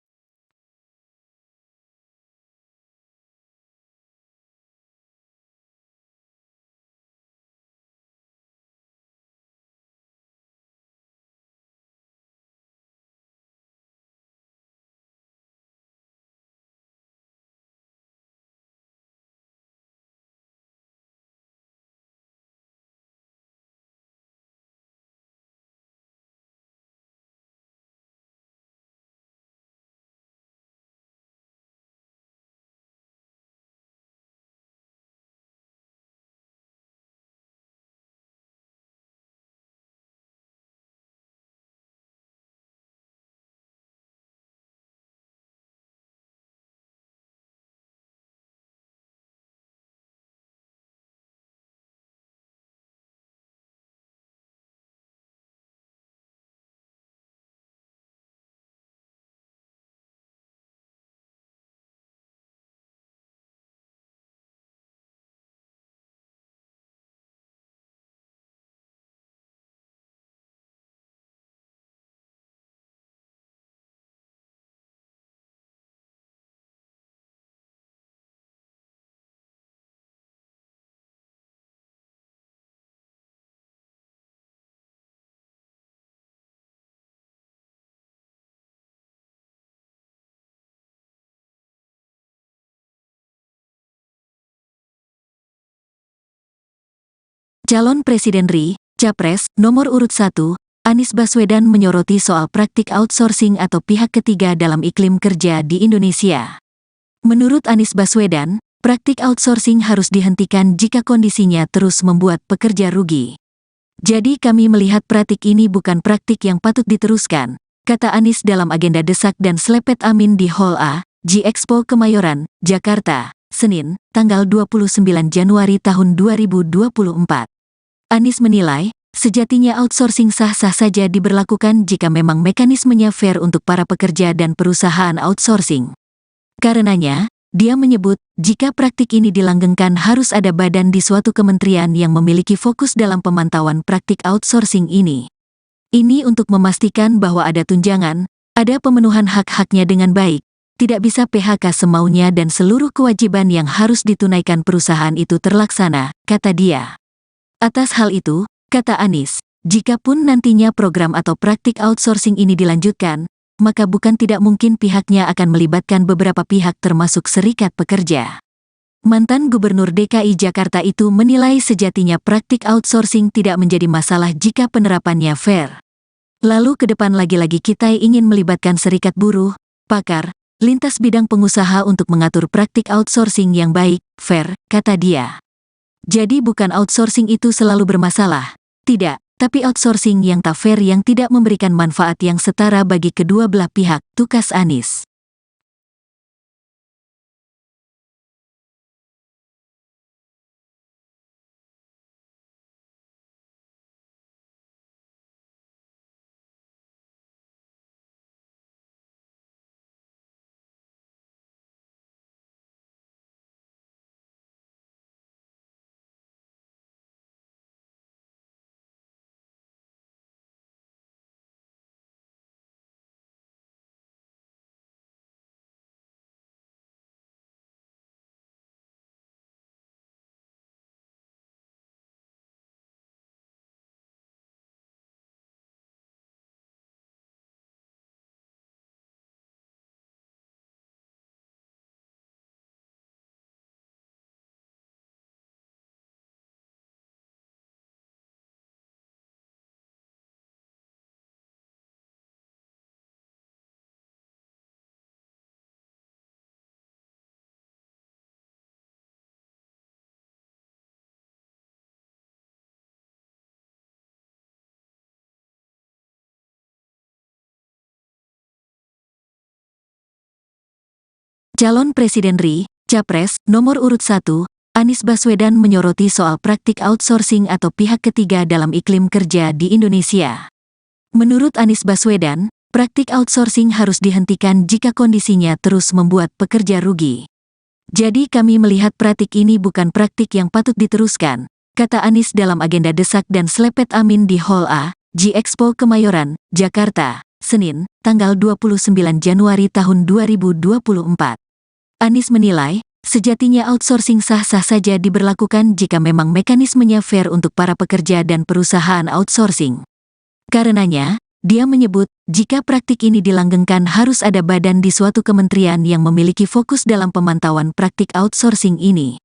Calon Presiden RI, Capres, nomor urut 1, Anies Baswedan menyoroti soal praktik outsourcing atau pihak ketiga dalam iklim kerja di Indonesia. Menurut Anies Baswedan, praktik outsourcing harus dihentikan jika kondisinya terus membuat pekerja rugi. Jadi kami melihat praktik ini bukan praktik yang patut diteruskan, kata Anies dalam agenda desak dan selepet Amin di Hall A, G-Expo Kemayoran, Jakarta, Senin, tanggal 29 Januari tahun 2024. Anies menilai, sejatinya outsourcing sah-sah saja diberlakukan jika memang mekanismenya fair untuk para pekerja dan perusahaan outsourcing. Karenanya, dia menyebut, jika praktik ini dilanggengkan harus ada badan di suatu kementerian yang memiliki fokus dalam pemantauan praktik outsourcing ini. Ini untuk memastikan bahwa ada tunjangan, ada pemenuhan hak-haknya dengan baik, tidak bisa PHK semaunya dan seluruh kewajiban yang harus ditunaikan perusahaan itu terlaksana, kata dia. Atas hal itu, kata Anies, jikapun nantinya program atau praktik outsourcing ini dilanjutkan, maka bukan tidak mungkin pihaknya akan melibatkan beberapa pihak termasuk serikat pekerja. Mantan Gubernur DKI Jakarta itu menilai sejatinya praktik outsourcing tidak menjadi masalah jika penerapannya fair. Lalu ke depan lagi-lagi kita ingin melibatkan serikat buruh, pakar, lintas bidang pengusaha untuk mengatur praktik outsourcing yang baik, fair, kata dia. Jadi bukan outsourcing itu selalu bermasalah, tidak. Tapi outsourcing yang tak fair yang tidak memberikan manfaat yang setara bagi kedua belah pihak, tukas Anies. Calon Presiden RI, Capres, nomor urut 1, Anies Baswedan menyoroti soal praktik outsourcing atau pihak ketiga dalam iklim kerja di Indonesia. Menurut Anies Baswedan, praktik outsourcing harus dihentikan jika kondisinya terus membuat pekerja rugi. Jadi kami melihat praktik ini bukan praktik yang patut diteruskan, kata Anies dalam agenda desak dan selepet Amin di Hall A, G-Expo Kemayoran, Jakarta, Senin, tanggal 29 Januari tahun 2024. Anies menilai, sejatinya outsourcing sah-sah saja diberlakukan jika memang mekanismenya fair untuk para pekerja dan perusahaan outsourcing. Karenanya, dia menyebut, jika praktik ini dilanggengkan harus ada badan di suatu kementerian yang memiliki fokus dalam pemantauan praktik outsourcing ini.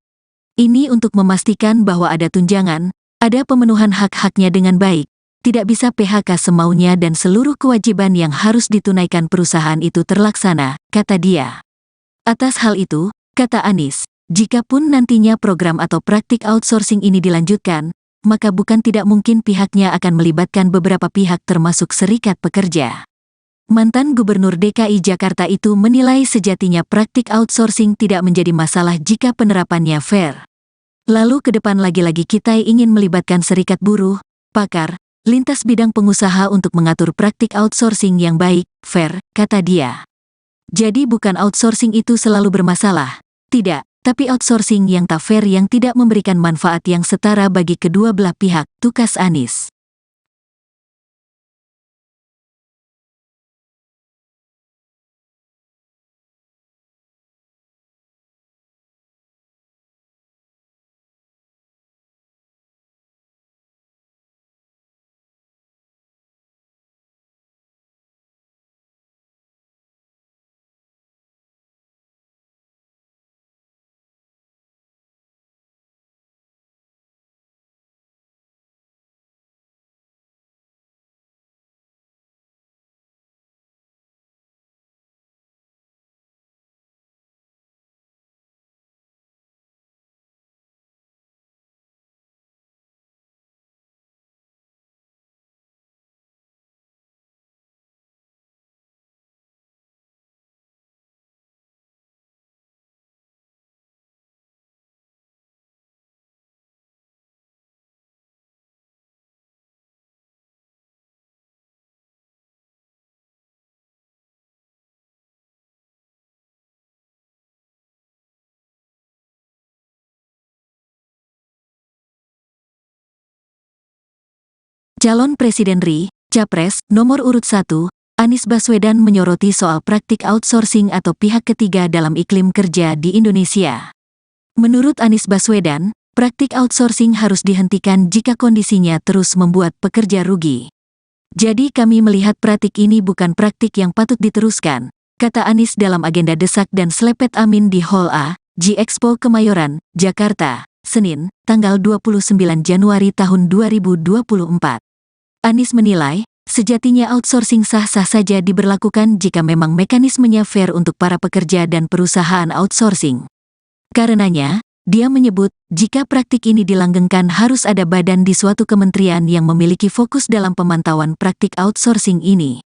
Ini untuk memastikan bahwa ada tunjangan, ada pemenuhan hak-haknya dengan baik, tidak bisa PHK semaunya dan seluruh kewajiban yang harus ditunaikan perusahaan itu terlaksana, kata dia. Atas hal itu, kata Anies, jikapun nantinya program atau praktik outsourcing ini dilanjutkan, maka bukan tidak mungkin pihaknya akan melibatkan beberapa pihak termasuk serikat pekerja. Mantan Gubernur DKI Jakarta itu menilai sejatinya praktik outsourcing tidak menjadi masalah jika penerapannya fair. Lalu ke depan lagi-lagi kita ingin melibatkan serikat buruh, pakar, lintas bidang pengusaha untuk mengatur praktik outsourcing yang baik, fair, kata dia. Jadi bukan outsourcing itu selalu bermasalah, tidak, tapi outsourcing yang tak fair yang tidak memberikan manfaat yang setara bagi kedua belah pihak, tukas Anies. Calon Presiden RI, Capres, nomor urut 1, Anies Baswedan menyoroti soal praktik outsourcing atau pihak ketiga dalam iklim kerja di Indonesia. Menurut Anies Baswedan, praktik outsourcing harus dihentikan jika kondisinya terus membuat pekerja rugi. Jadi kami melihat praktik ini bukan praktik yang patut diteruskan, kata Anies dalam agenda desak dan selepet Amin di Hall A, G-Expo Kemayoran, Jakarta, Senin, tanggal 29 Januari tahun 2024. Anies menilai, sejatinya outsourcing sah-sah saja diberlakukan jika memang mekanismenya fair untuk para pekerja dan perusahaan outsourcing. Karenanya, dia menyebut, jika praktik ini dilanggengkan harus ada badan di suatu kementerian yang memiliki fokus dalam pemantauan praktik outsourcing ini.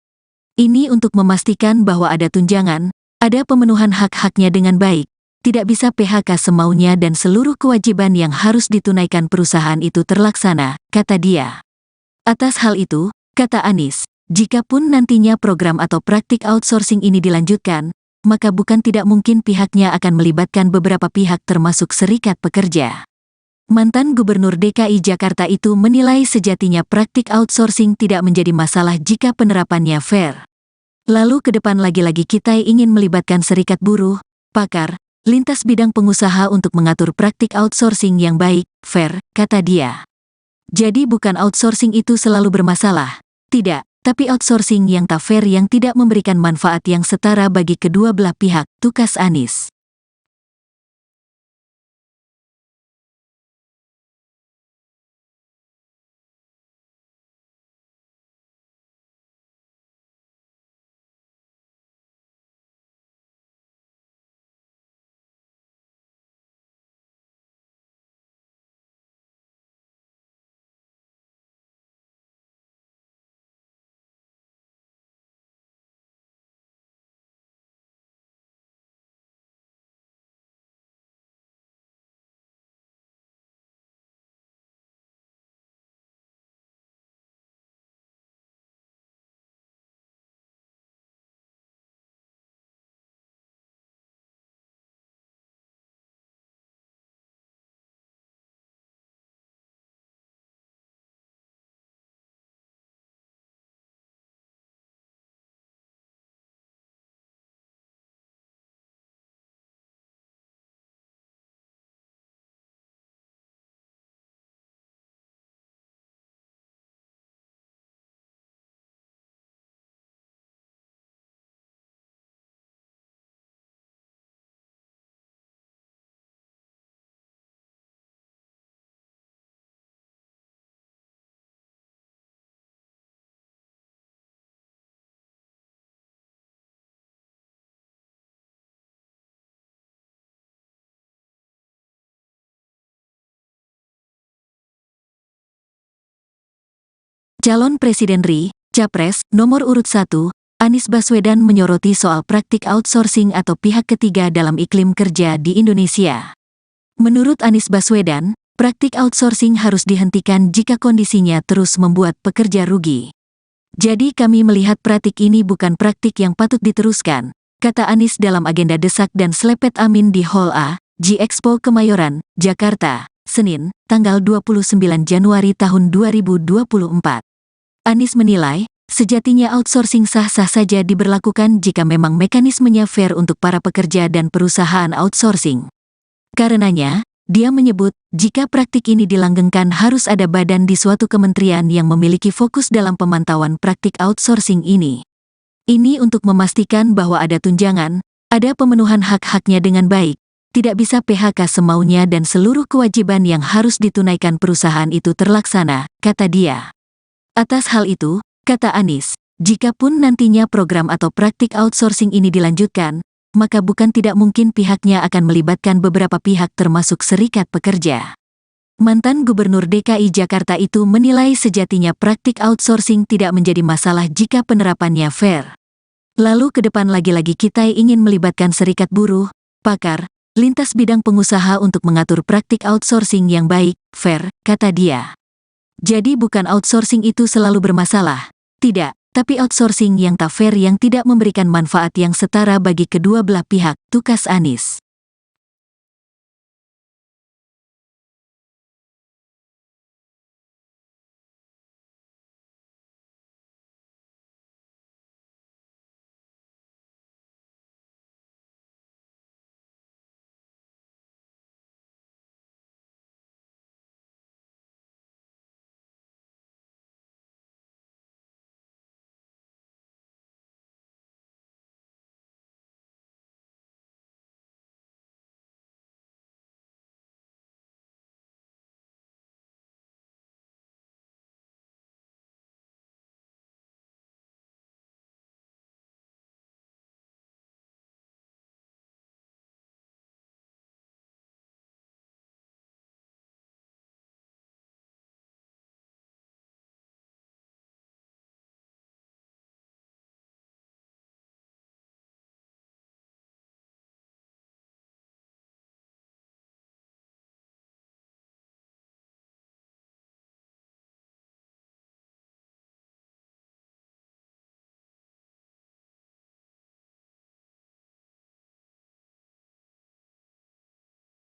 Ini untuk memastikan bahwa ada tunjangan, ada pemenuhan hak-haknya dengan baik, tidak bisa PHK semaunya dan seluruh kewajiban yang harus ditunaikan perusahaan itu terlaksana, kata dia. Atas hal itu, kata Anies, jikapun nantinya program atau praktik outsourcing ini dilanjutkan, maka bukan tidak mungkin pihaknya akan melibatkan beberapa pihak termasuk serikat pekerja. Mantan Gubernur DKI Jakarta itu menilai sejatinya praktik outsourcing tidak menjadi masalah jika penerapannya fair. Lalu ke depan lagi-lagi kita ingin melibatkan serikat buruh, pakar, lintas bidang pengusaha untuk mengatur praktik outsourcing yang baik, fair, kata dia. Jadi bukan outsourcing itu selalu bermasalah, tidak. Tapi outsourcing yang tak fair yang tidak memberikan manfaat yang setara bagi kedua belah pihak, tukas Anies. Calon Presiden RI, Capres, nomor urut 1, Anies Baswedan menyoroti soal praktik outsourcing atau pihak ketiga dalam iklim kerja di Indonesia. Menurut Anies Baswedan, praktik outsourcing harus dihentikan jika kondisinya terus membuat pekerja rugi. Jadi kami melihat praktik ini bukan praktik yang patut diteruskan, kata Anies dalam agenda desak dan selepet Amin di Hall A, G-Expo Kemayoran, Jakarta, Senin, tanggal 29 Januari tahun 2024. Anies menilai, sejatinya outsourcing sah-sah saja diberlakukan jika memang mekanismenya fair untuk para pekerja dan perusahaan outsourcing. Karenanya, dia menyebut, jika praktik ini dilanggengkan harus ada badan di suatu kementerian yang memiliki fokus dalam pemantauan praktik outsourcing ini. Ini untuk memastikan bahwa ada tunjangan, ada pemenuhan hak-haknya dengan baik, tidak bisa PHK semaunya dan seluruh kewajiban yang harus ditunaikan perusahaan itu terlaksana, kata dia. Atas hal itu, kata Anies, jikapun nantinya program atau praktik outsourcing ini dilanjutkan, maka bukan tidak mungkin pihaknya akan melibatkan beberapa pihak termasuk serikat pekerja. Mantan Gubernur DKI Jakarta itu menilai sejatinya praktik outsourcing tidak menjadi masalah jika penerapannya fair. Lalu ke depan lagi-lagi kita ingin melibatkan serikat buruh, pakar, lintas bidang pengusaha untuk mengatur praktik outsourcing yang baik, fair, kata dia. Jadi bukan outsourcing itu selalu bermasalah, tidak, tapi outsourcing yang tak fair yang tidak memberikan manfaat yang setara bagi kedua belah pihak, tukas Anies.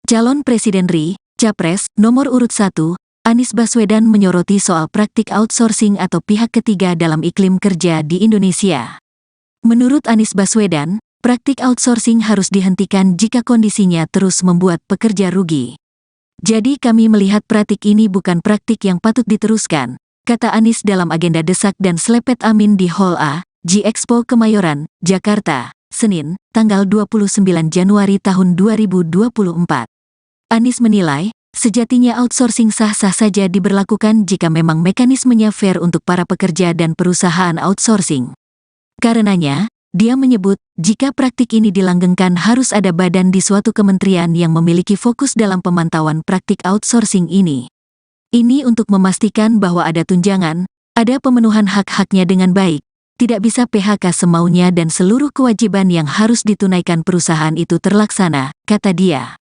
Calon Presiden RI, Capres, nomor urut 1, Anies Baswedan menyoroti soal praktik outsourcing atau pihak ketiga dalam iklim kerja di Indonesia. Menurut Anies Baswedan, praktik outsourcing harus dihentikan jika kondisinya terus membuat pekerja rugi. Jadi kami melihat praktik ini bukan praktik yang patut diteruskan, kata Anies dalam agenda desak dan selepet Amin di Hall A, G-Expo Kemayoran, Jakarta, Senin, tanggal 29 Januari tahun 2024. Anies menilai, sejatinya outsourcing sah-sah saja diberlakukan jika memang mekanismenya fair untuk para pekerja dan perusahaan outsourcing. Karenanya, dia menyebut, jika praktik ini dilanggengkan harus ada badan di suatu kementerian yang memiliki fokus dalam pemantauan praktik outsourcing ini. Ini untuk memastikan bahwa ada tunjangan, ada pemenuhan hak-haknya dengan baik, tidak bisa PHK semaunya dan seluruh kewajiban yang harus ditunaikan perusahaan itu terlaksana, kata dia.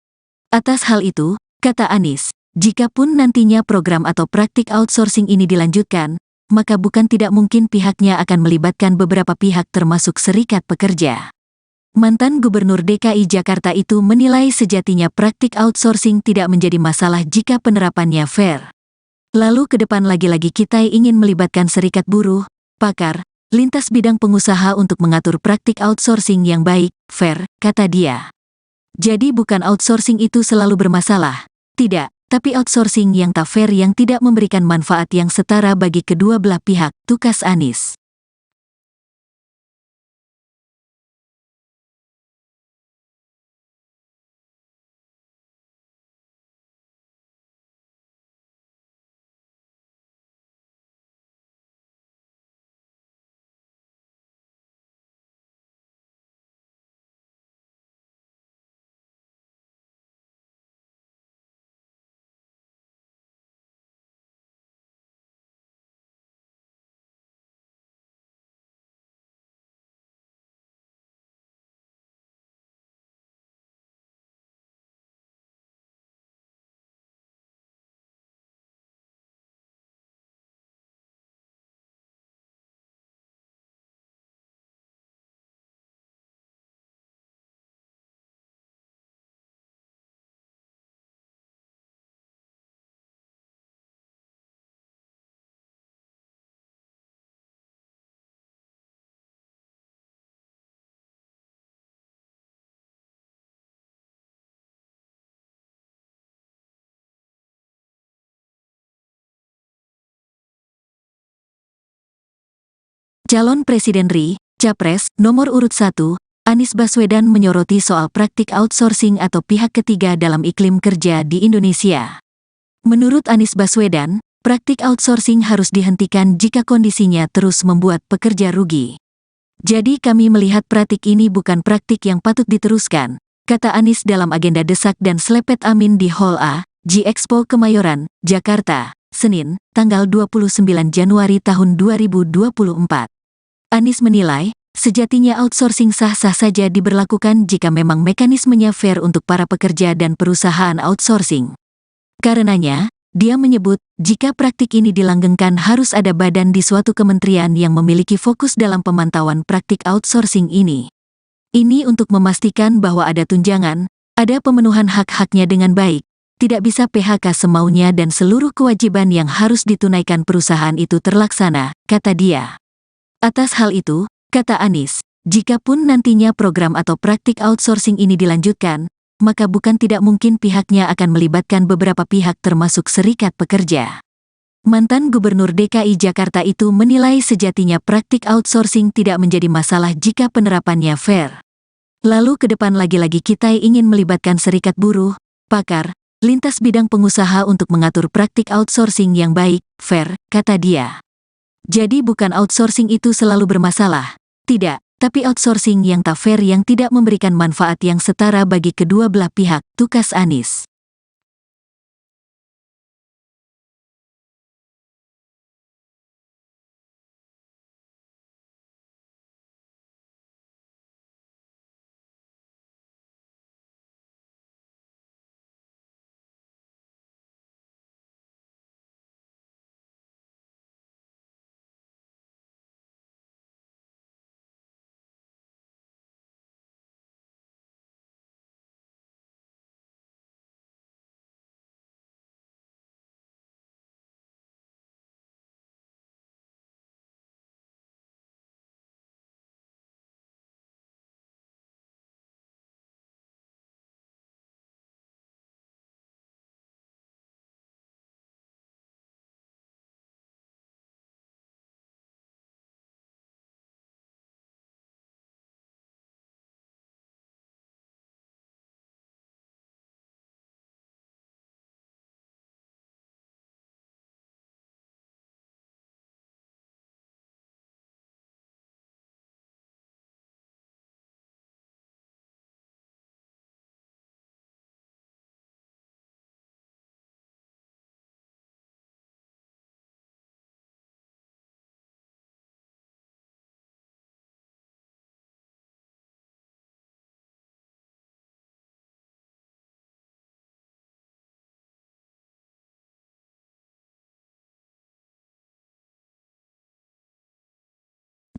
Atas hal itu, kata Anies, jikapun nantinya program atau praktik outsourcing ini dilanjutkan, maka bukan tidak mungkin pihaknya akan melibatkan beberapa pihak termasuk serikat pekerja. Mantan Gubernur DKI Jakarta itu menilai sejatinya praktik outsourcing tidak menjadi masalah jika penerapannya fair. Lalu ke depan lagi-lagi kita ingin melibatkan serikat buruh, pakar, lintas bidang pengusaha untuk mengatur praktik outsourcing yang baik, fair, kata dia. Jadi bukan outsourcing itu selalu bermasalah, tidak, tapi outsourcing yang tak fair yang tidak memberikan manfaat yang setara bagi kedua belah pihak, tukas Anies. Calon Presiden RI, Capres, nomor urut 1, Anies Baswedan menyoroti soal praktik outsourcing atau pihak ketiga dalam iklim kerja di Indonesia. Menurut Anies Baswedan, praktik outsourcing harus dihentikan jika kondisinya terus membuat pekerja rugi. Jadi kami melihat praktik ini bukan praktik yang patut diteruskan, kata Anies dalam agenda desak dan selepet Amin di Hall A, G-Expo Kemayoran, Jakarta, Senin, tanggal 29 Januari tahun 2024. Anies menilai, sejatinya outsourcing sah-sah saja diberlakukan jika memang mekanismenya fair untuk para pekerja dan perusahaan outsourcing. Karenanya, dia menyebut, jika praktik ini dilanggengkan harus ada badan di suatu kementerian yang memiliki fokus dalam pemantauan praktik outsourcing ini. Ini untuk memastikan bahwa ada tunjangan, ada pemenuhan hak-haknya dengan baik, tidak bisa PHK semaunya dan seluruh kewajiban yang harus ditunaikan perusahaan itu terlaksana, kata dia. Atas hal itu, kata Anies, jikapun nantinya program atau praktik outsourcing ini dilanjutkan, maka bukan tidak mungkin pihaknya akan melibatkan beberapa pihak termasuk serikat pekerja. Mantan Gubernur DKI Jakarta itu menilai sejatinya praktik outsourcing tidak menjadi masalah jika penerapannya fair. Lalu ke depan lagi-lagi kita ingin melibatkan serikat buruh, pakar, lintas bidang pengusaha untuk mengatur praktik outsourcing yang baik, fair, kata dia. Jadi bukan outsourcing itu selalu bermasalah, tidak, tapi outsourcing yang tak fair yang tidak memberikan manfaat yang setara bagi kedua belah pihak, tukas Anies.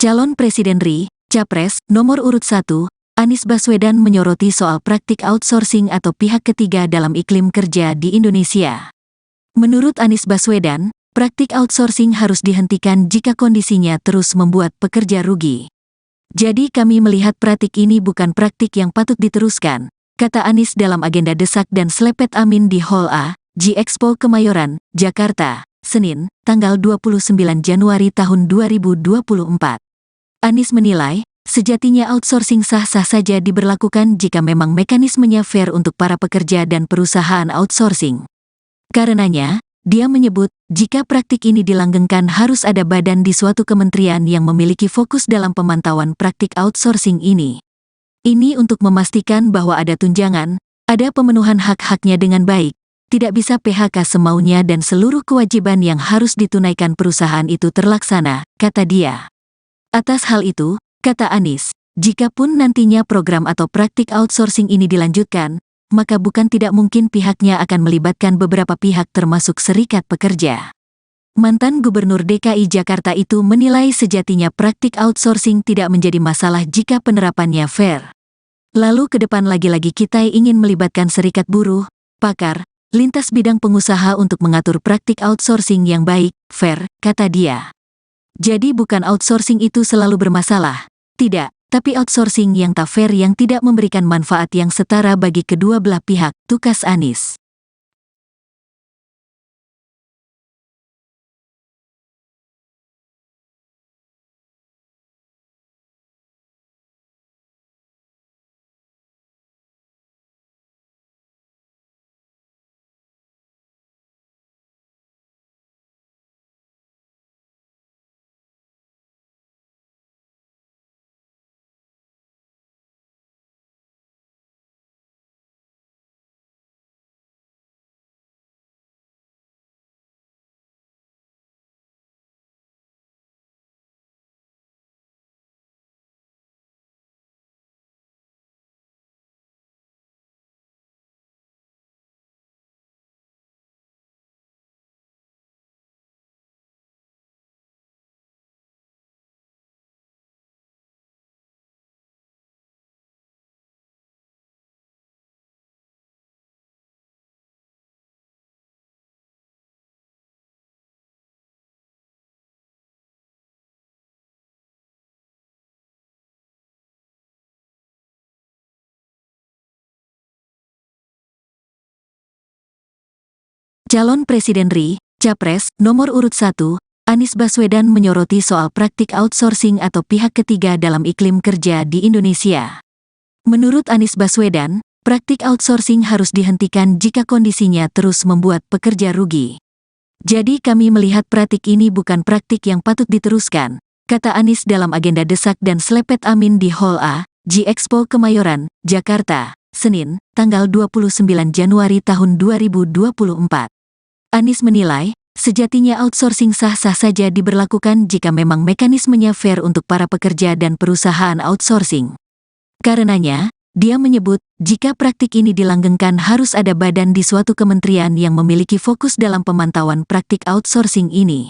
Calon Presiden RI, Capres, nomor urut 1, Anies Baswedan menyoroti soal praktik outsourcing atau pihak ketiga dalam iklim kerja di Indonesia. Menurut Anies Baswedan, praktik outsourcing harus dihentikan jika kondisinya terus membuat pekerja rugi. Jadi kami melihat praktik ini bukan praktik yang patut diteruskan, kata Anies dalam agenda desak dan selepet Amin di Hall A, G-Expo Kemayoran, Jakarta, Senin, tanggal 29 Januari tahun 2024. Anies menilai, sejatinya outsourcing sah-sah saja diberlakukan jika memang mekanismenya fair untuk para pekerja dan perusahaan outsourcing. Karenanya, dia menyebut, jika praktik ini dilanggengkan harus ada badan di suatu kementerian yang memiliki fokus dalam pemantauan praktik outsourcing ini. Ini untuk memastikan bahwa ada tunjangan, ada pemenuhan hak-haknya dengan baik, tidak bisa PHK semaunya dan seluruh kewajiban yang harus ditunaikan perusahaan itu terlaksana, kata dia. Atas hal itu, kata Anies, jikapun nantinya program atau praktik outsourcing ini dilanjutkan, maka bukan tidak mungkin pihaknya akan melibatkan beberapa pihak termasuk serikat pekerja. Mantan Gubernur DKI Jakarta itu menilai sejatinya praktik outsourcing tidak menjadi masalah jika penerapannya fair. Lalu ke depan lagi-lagi kita ingin melibatkan serikat buruh, pakar, lintas bidang pengusaha untuk mengatur praktik outsourcing yang baik, fair, kata dia. Jadi bukan outsourcing itu selalu bermasalah, tidak, tapi outsourcing yang tak fair yang tidak memberikan manfaat yang setara bagi kedua belah pihak, tukas Anies. Calon Presiden RI, Capres, nomor urut 1, Anies Baswedan menyoroti soal praktik outsourcing atau pihak ketiga dalam iklim kerja di Indonesia. Menurut Anies Baswedan, praktik outsourcing harus dihentikan jika kondisinya terus membuat pekerja rugi. Jadi kami melihat praktik ini bukan praktik yang patut diteruskan, kata Anies dalam agenda desak dan selepet Amin di Hall A, G-Expo Kemayoran, Jakarta, Senin, tanggal 29 Januari tahun 2024. Anies menilai, sejatinya outsourcing sah-sah saja diberlakukan jika memang mekanismenya fair untuk para pekerja dan perusahaan outsourcing. Karenanya, dia menyebut, jika praktik ini dilanggengkan harus ada badan di suatu kementerian yang memiliki fokus dalam pemantauan praktik outsourcing ini.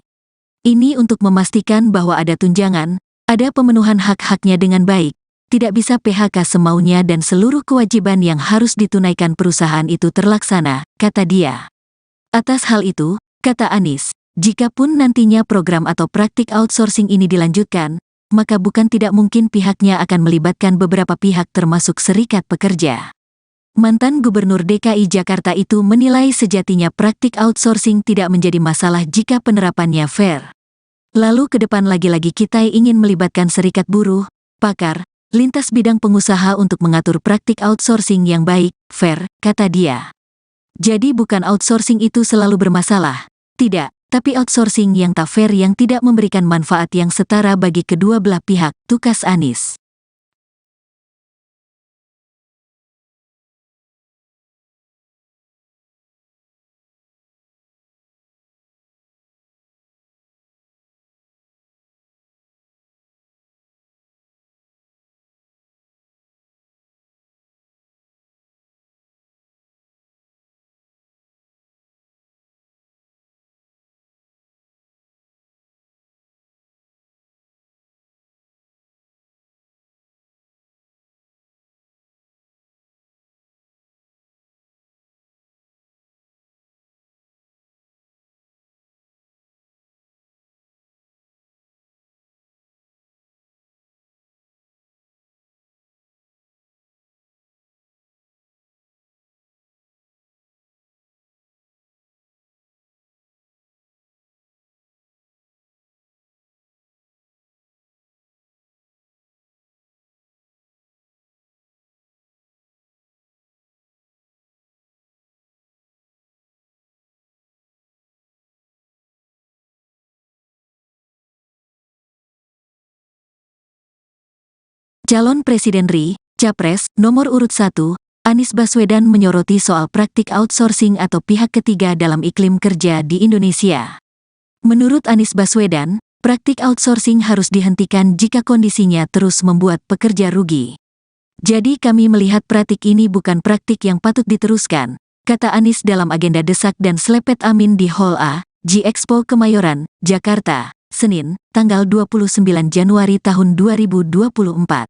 Ini untuk memastikan bahwa ada tunjangan, ada pemenuhan hak-haknya dengan baik, tidak bisa PHK semaunya dan seluruh kewajiban yang harus ditunaikan perusahaan itu terlaksana, kata dia. Atas hal itu, kata Anies, jikapun nantinya program atau praktik outsourcing ini dilanjutkan, maka bukan tidak mungkin pihaknya akan melibatkan beberapa pihak termasuk serikat pekerja. Mantan Gubernur DKI Jakarta itu menilai sejatinya praktik outsourcing tidak menjadi masalah jika penerapannya fair. Lalu ke depan lagi-lagi kita ingin melibatkan serikat buruh, pakar, lintas bidang pengusaha untuk mengatur praktik outsourcing yang baik, fair, kata dia. Jadi bukan outsourcing itu selalu bermasalah, tidak, tapi outsourcing yang tak fair yang tidak memberikan manfaat yang setara bagi kedua belah pihak, tukas Anies. Calon Presiden RI, Capres, nomor urut 1, Anies Baswedan menyoroti soal praktik outsourcing atau pihak ketiga dalam iklim kerja di Indonesia. Menurut Anies Baswedan, praktik outsourcing harus dihentikan jika kondisinya terus membuat pekerja rugi. Jadi kami melihat praktik ini bukan praktik yang patut diteruskan, kata Anies dalam agenda desak dan selepet Amin di Hall A, G-Expo Kemayoran, Jakarta, Senin, tanggal 29 Januari tahun 2024.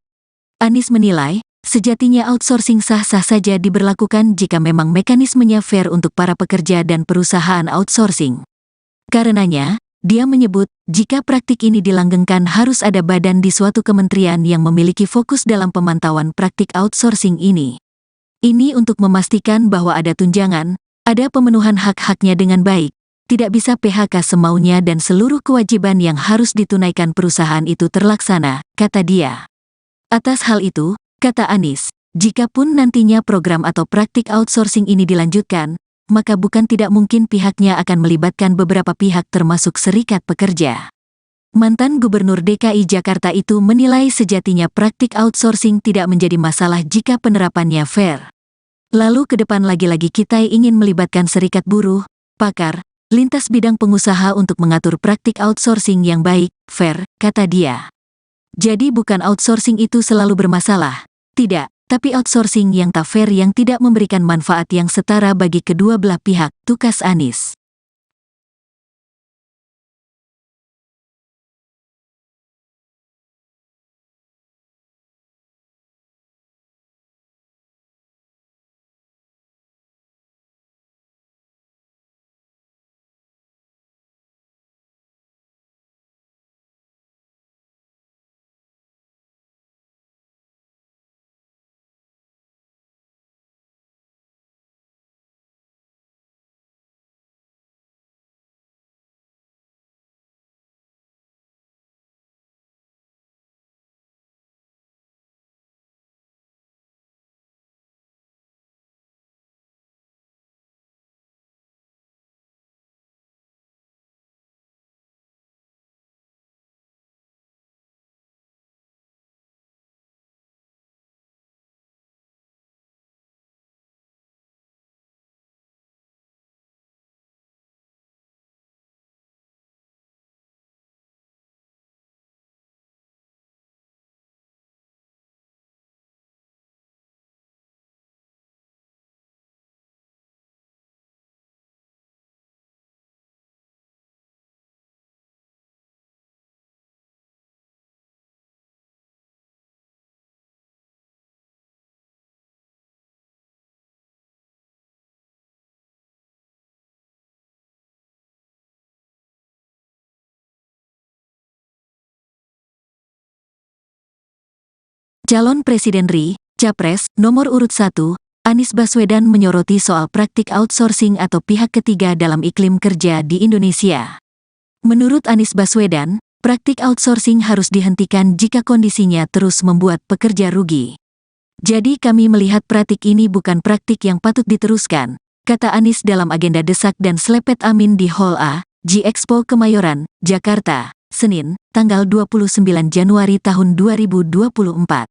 Anies menilai, sejatinya outsourcing sah-sah saja diberlakukan jika memang mekanismenya fair untuk para pekerja dan perusahaan outsourcing. Karenanya, dia menyebut, jika praktik ini dilanggengkan harus ada badan di suatu kementerian yang memiliki fokus dalam pemantauan praktik outsourcing ini. Ini untuk memastikan bahwa ada tunjangan, ada pemenuhan hak-haknya dengan baik, tidak bisa PHK semaunya dan seluruh kewajiban yang harus ditunaikan perusahaan itu terlaksana, kata dia. Atas hal itu, kata Anies, jikapun nantinya program atau praktik outsourcing ini dilanjutkan, maka bukan tidak mungkin pihaknya akan melibatkan beberapa pihak termasuk serikat pekerja. Mantan Gubernur DKI Jakarta itu menilai sejatinya praktik outsourcing tidak menjadi masalah jika penerapannya fair. Lalu ke depan lagi-lagi kita ingin melibatkan serikat buruh, pakar, lintas bidang pengusaha untuk mengatur praktik outsourcing yang baik, fair, kata dia. Jadi bukan outsourcing itu selalu bermasalah, tidak, tapi outsourcing yang tak fair yang tidak memberikan manfaat yang setara bagi kedua belah pihak, tukas Anies. Calon Presiden RI, Capres, nomor urut 1, Anies Baswedan menyoroti soal praktik outsourcing atau pihak ketiga dalam iklim kerja di Indonesia. Menurut Anies Baswedan, praktik outsourcing harus dihentikan jika kondisinya terus membuat pekerja rugi. Jadi kami melihat praktik ini bukan praktik yang patut diteruskan, kata Anies dalam agenda desak dan selepet Amin di Hall A, G-Expo Kemayoran, Jakarta, Senin, tanggal 29 Januari tahun 2024.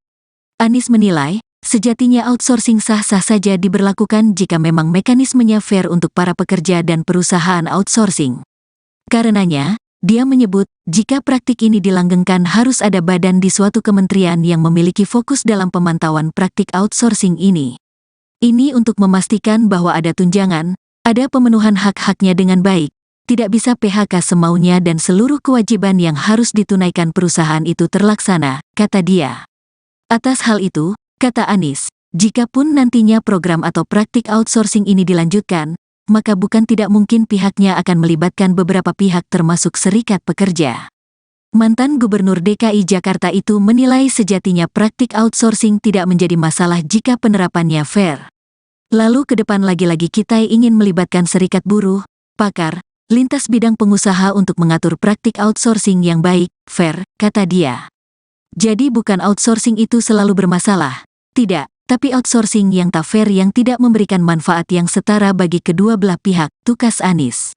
Anies menilai, sejatinya outsourcing sah-sah saja diberlakukan jika memang mekanismenya fair untuk para pekerja dan perusahaan outsourcing. Karenanya, dia menyebut, jika praktik ini dilanggengkan harus ada badan di suatu kementerian yang memiliki fokus dalam pemantauan praktik outsourcing ini. Ini untuk memastikan bahwa ada tunjangan, ada pemenuhan hak-haknya dengan baik, tidak bisa PHK semaunya dan seluruh kewajiban yang harus ditunaikan perusahaan itu terlaksana, kata dia. Atas hal itu, kata Anies, jikapun nantinya program atau praktik outsourcing ini dilanjutkan, maka bukan tidak mungkin pihaknya akan melibatkan beberapa pihak termasuk serikat pekerja. Mantan Gubernur DKI Jakarta itu menilai sejatinya praktik outsourcing tidak menjadi masalah jika penerapannya fair. Lalu ke depan lagi-lagi kita ingin melibatkan serikat buruh, pakar, lintas bidang pengusaha untuk mengatur praktik outsourcing yang baik, fair, kata dia. Jadi bukan outsourcing itu selalu bermasalah, tidak, tapi outsourcing yang tak fair yang tidak memberikan manfaat yang setara bagi kedua belah pihak, tukas Anies.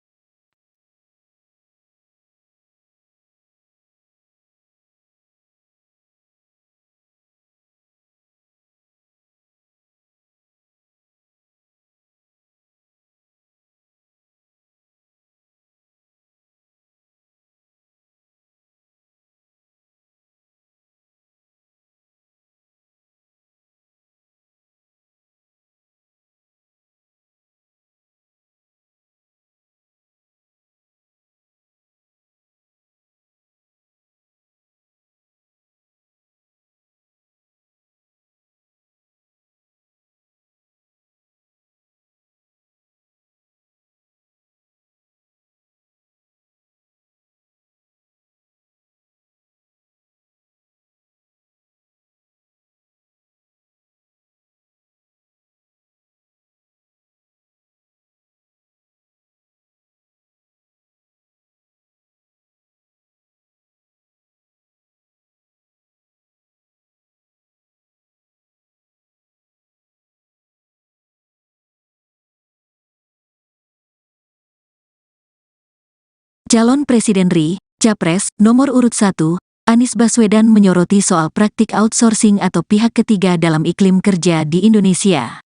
Calon Presiden RI, Capres, nomor urut 1, Anies Baswedan menyoroti soal praktik outsourcing atau pihak ketiga dalam iklim kerja di Indonesia.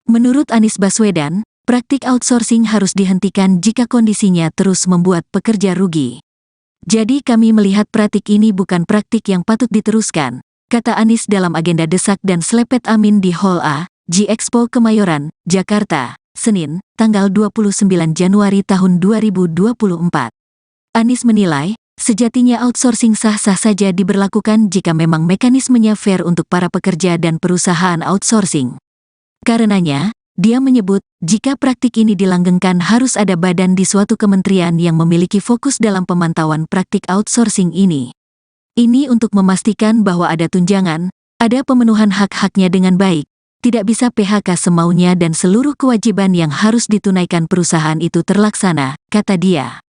Menurut Anies Baswedan, praktik outsourcing harus dihentikan jika kondisinya terus membuat pekerja rugi. Jadi kami melihat praktik ini bukan praktik yang patut diteruskan, kata Anies dalam agenda desak dan selepet Amin di Hall A, G-Expo Kemayoran, Jakarta, Senin, tanggal 29 Januari tahun 2024. Anies menilai, sejatinya outsourcing sah-sah saja diberlakukan jika memang mekanismenya fair untuk para pekerja dan perusahaan outsourcing. Karenanya, dia menyebut, jika praktik ini dilanggengkan harus ada badan di suatu kementerian yang memiliki fokus dalam pemantauan praktik outsourcing ini. Ini untuk memastikan bahwa ada tunjangan, ada pemenuhan hak-haknya dengan baik, tidak bisa PHK semaunya dan seluruh kewajiban yang harus ditunaikan perusahaan itu terlaksana, kata dia.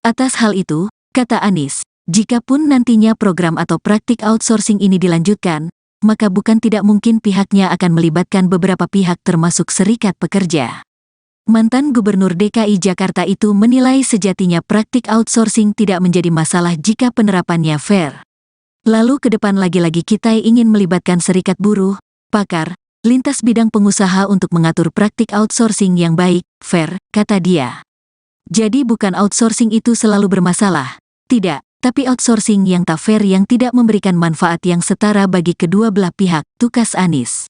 Atas hal itu, kata Anies, jikapun nantinya program atau praktik outsourcing ini dilanjutkan, maka bukan tidak mungkin pihaknya akan melibatkan beberapa pihak termasuk serikat pekerja. Mantan Gubernur DKI Jakarta itu menilai sejatinya praktik outsourcing tidak menjadi masalah jika penerapannya fair. Lalu ke depan lagi-lagi kita ingin melibatkan serikat buruh, pakar, lintas bidang pengusaha untuk mengatur praktik outsourcing yang baik, fair, kata dia. Jadi bukan outsourcing itu selalu bermasalah, tidak. Tapi outsourcing yang tak fair yang tidak memberikan manfaat yang setara bagi kedua belah pihak, tukas Anies.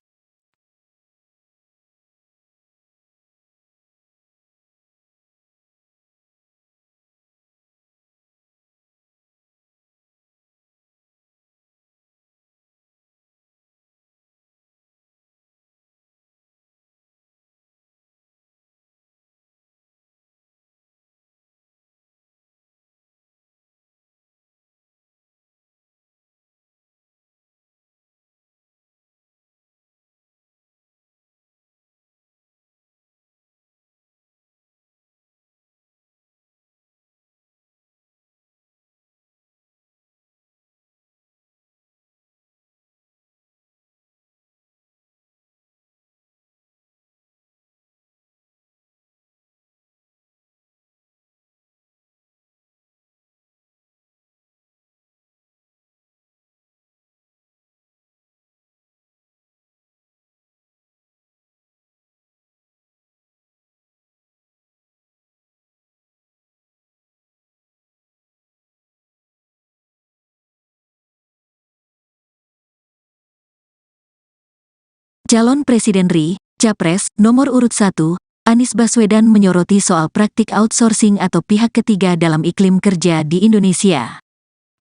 Calon Presiden RI, Capres, nomor urut 1, Anies Baswedan menyoroti soal praktik outsourcing atau pihak ketiga dalam iklim kerja di Indonesia.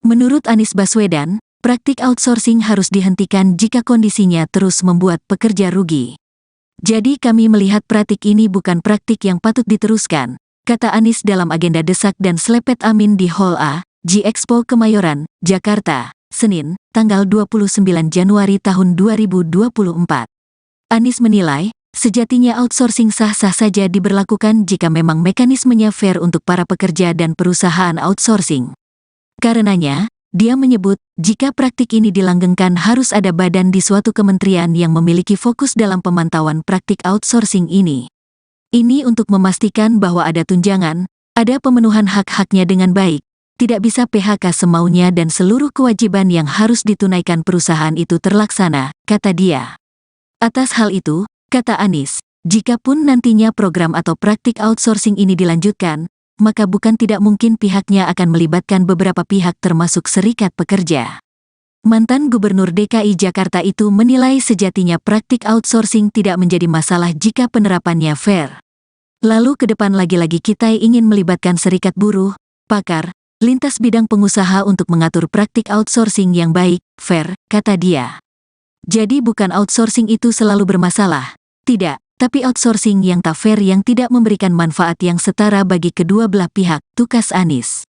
Menurut Anies Baswedan, praktik outsourcing harus dihentikan jika kondisinya terus membuat pekerja rugi. Jadi kami melihat praktik ini bukan praktik yang patut diteruskan, kata Anies dalam agenda desak dan selepet Amin di Hall A, G-Expo Kemayoran, Jakarta, Senin, tanggal 29 Januari tahun 2024. Anies menilai, sejatinya outsourcing sah-sah saja diberlakukan jika memang mekanismenya fair untuk para pekerja dan perusahaan outsourcing. Karenanya, dia menyebut, jika praktik ini dilanggengkan harus ada badan di suatu kementerian yang memiliki fokus dalam pemantauan praktik outsourcing ini. Ini untuk memastikan bahwa ada tunjangan, ada pemenuhan hak-haknya dengan baik, tidak bisa PHK semaunya dan seluruh kewajiban yang harus ditunaikan perusahaan itu terlaksana, kata dia. Atas hal itu, kata Anies, jikapun nantinya program atau praktik outsourcing ini dilanjutkan, maka bukan tidak mungkin pihaknya akan melibatkan beberapa pihak termasuk serikat pekerja. Mantan Gubernur DKI Jakarta itu menilai sejatinya praktik outsourcing tidak menjadi masalah jika penerapannya fair. Lalu ke depan lagi-lagi kita ingin melibatkan serikat buruh, pakar, lintas bidang pengusaha untuk mengatur praktik outsourcing yang baik, fair, kata dia. Jadi bukan outsourcing itu selalu bermasalah, tidak, tapi outsourcing yang tak fair yang tidak memberikan manfaat yang setara bagi kedua belah pihak, tukas Anies.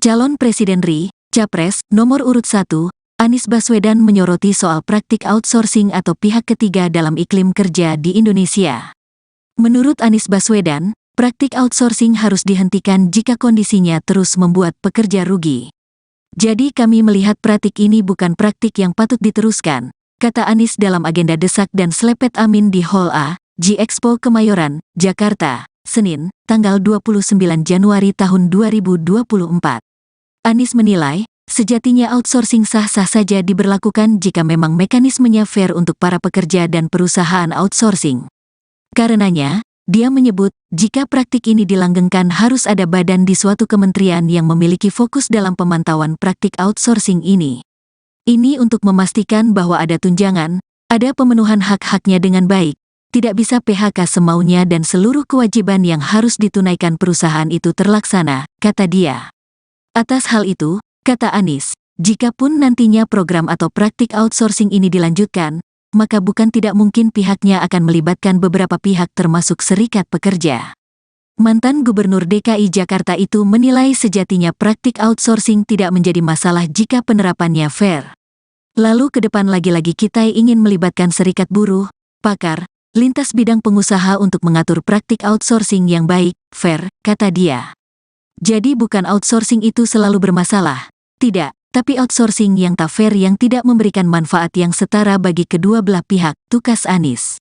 Calon Presiden RI, Capres, nomor urut 1, Anies Baswedan menyoroti soal praktik outsourcing atau pihak ketiga dalam iklim kerja di Indonesia. Menurut Anies Baswedan, praktik outsourcing harus dihentikan jika kondisinya terus membuat pekerja rugi. Jadi kami melihat praktik ini bukan praktik yang patut diteruskan, kata Anies dalam agenda desak dan selepet amin di Hall A, G-Expo Kemayoran, Jakarta, Senin, tanggal 29 Januari tahun 2024. Anies menilai, sejatinya outsourcing sah-sah saja diberlakukan jika memang mekanismenya fair untuk para pekerja dan perusahaan outsourcing. Karenanya, dia menyebut, jika praktik ini dilanggengkan harus ada badan di suatu kementerian yang memiliki fokus dalam pemantauan praktik outsourcing ini. Ini untuk memastikan bahwa ada tunjangan, ada pemenuhan hak-haknya dengan baik, tidak bisa PHK semaunya dan seluruh kewajiban yang harus ditunaikan perusahaan itu terlaksana, kata dia. Atas hal itu, kata Anies, jikapun nantinya program atau praktik outsourcing ini dilanjutkan, maka bukan tidak mungkin pihaknya akan melibatkan beberapa pihak termasuk serikat pekerja. Mantan Gubernur DKI Jakarta itu menilai sejatinya praktik outsourcing tidak menjadi masalah jika penerapannya fair. Lalu ke depan lagi-lagi kita ingin melibatkan serikat buruh, pakar, lintas bidang pengusaha untuk mengatur praktik outsourcing yang baik, fair, kata dia. Jadi bukan outsourcing itu selalu bermasalah, tidak, tapi outsourcing yang tak fair yang tidak memberikan manfaat yang setara bagi kedua belah pihak, tukas Anies.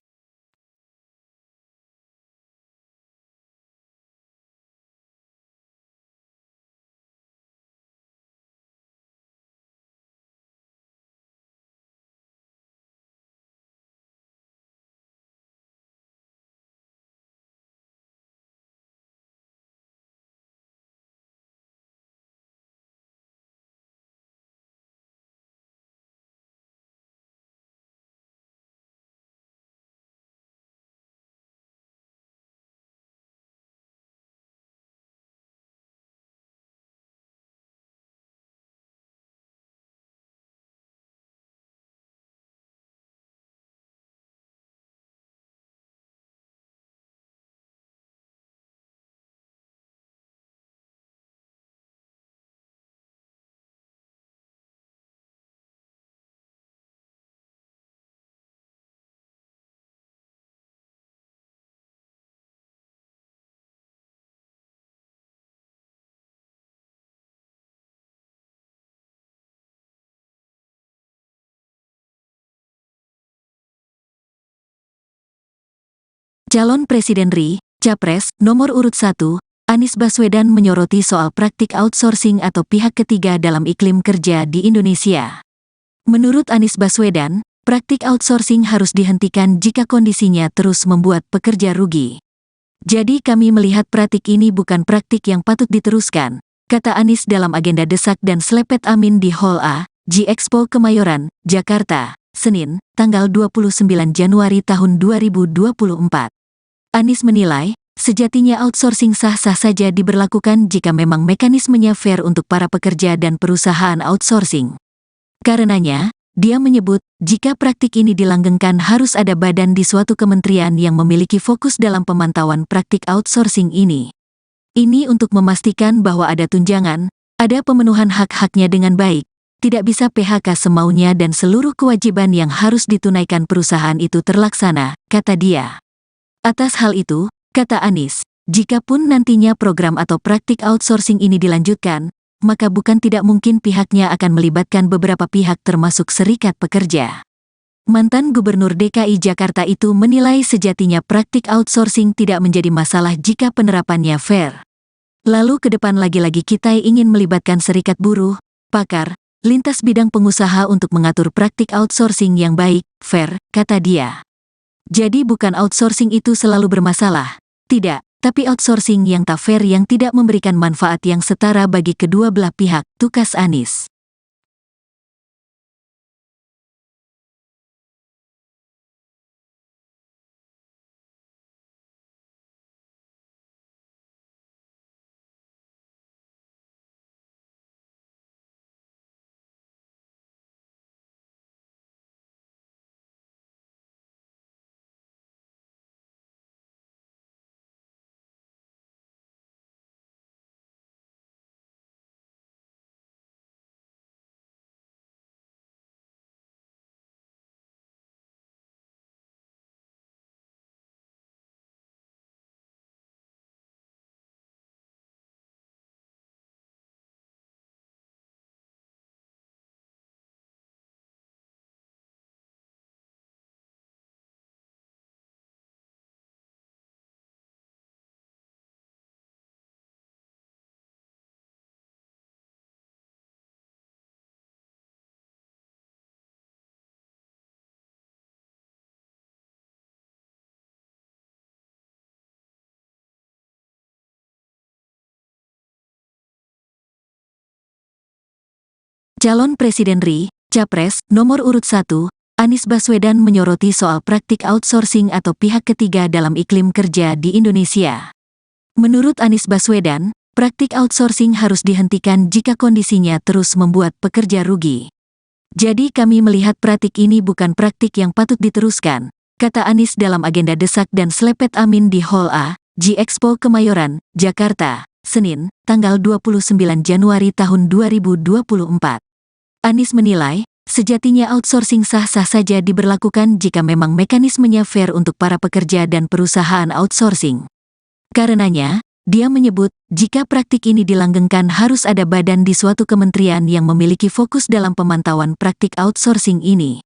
Calon Presiden RI, Capres, nomor urut 1, Anies Baswedan menyoroti soal praktik outsourcing atau pihak ketiga dalam iklim kerja di Indonesia. Menurut Anies Baswedan, praktik outsourcing harus dihentikan jika kondisinya terus membuat pekerja rugi. Jadi kami melihat praktik ini bukan praktik yang patut diteruskan, kata Anies dalam agenda desak dan selepet amin di Hall A, G-Expo Kemayoran, Jakarta, Senin, tanggal 29 Januari tahun 2024. Anies menilai, sejatinya outsourcing sah-sah saja diberlakukan jika memang mekanismenya fair untuk para pekerja dan perusahaan outsourcing. Karenanya, dia menyebut, jika praktik ini dilanggengkan harus ada badan di suatu kementerian yang memiliki fokus dalam pemantauan praktik outsourcing ini. Ini untuk memastikan bahwa ada tunjangan, ada pemenuhan hak-haknya dengan baik, tidak bisa PHK semaunya dan seluruh kewajiban yang harus ditunaikan perusahaan itu terlaksana, kata dia. Atas hal itu, kata Anies, jikapun nantinya program atau praktik outsourcing ini dilanjutkan, maka bukan tidak mungkin pihaknya akan melibatkan beberapa pihak termasuk serikat pekerja. Mantan Gubernur DKI Jakarta itu menilai sejatinya praktik outsourcing tidak menjadi masalah jika penerapannya fair. Lalu ke depan lagi-lagi kita ingin melibatkan serikat buruh, pakar, lintas bidang pengusaha untuk mengatur praktik outsourcing yang baik, fair, kata dia. Jadi bukan outsourcing itu selalu bermasalah, tidak, tapi outsourcing yang tak fair yang tidak memberikan manfaat yang setara bagi kedua belah pihak, tukas Anies. Calon Presiden RI, Capres, nomor urut 1, Anies Baswedan menyoroti soal praktik outsourcing atau pihak ketiga dalam iklim kerja di Indonesia. Menurut Anies Baswedan, praktik outsourcing harus dihentikan jika kondisinya terus membuat pekerja rugi. Jadi kami melihat praktik ini bukan praktik yang patut diteruskan, kata Anies dalam agenda desak dan selepet amin di Hall A, G-Expo Kemayoran, Jakarta, Senin, tanggal 29 Januari tahun 2024. Anies menilai, sejatinya outsourcing sah-sah saja diberlakukan jika memang mekanismenya fair untuk para pekerja dan perusahaan outsourcing. Karenanya, dia menyebut, jika praktik ini dilanggengkan harus ada badan di suatu kementerian yang memiliki fokus dalam pemantauan praktik outsourcing ini.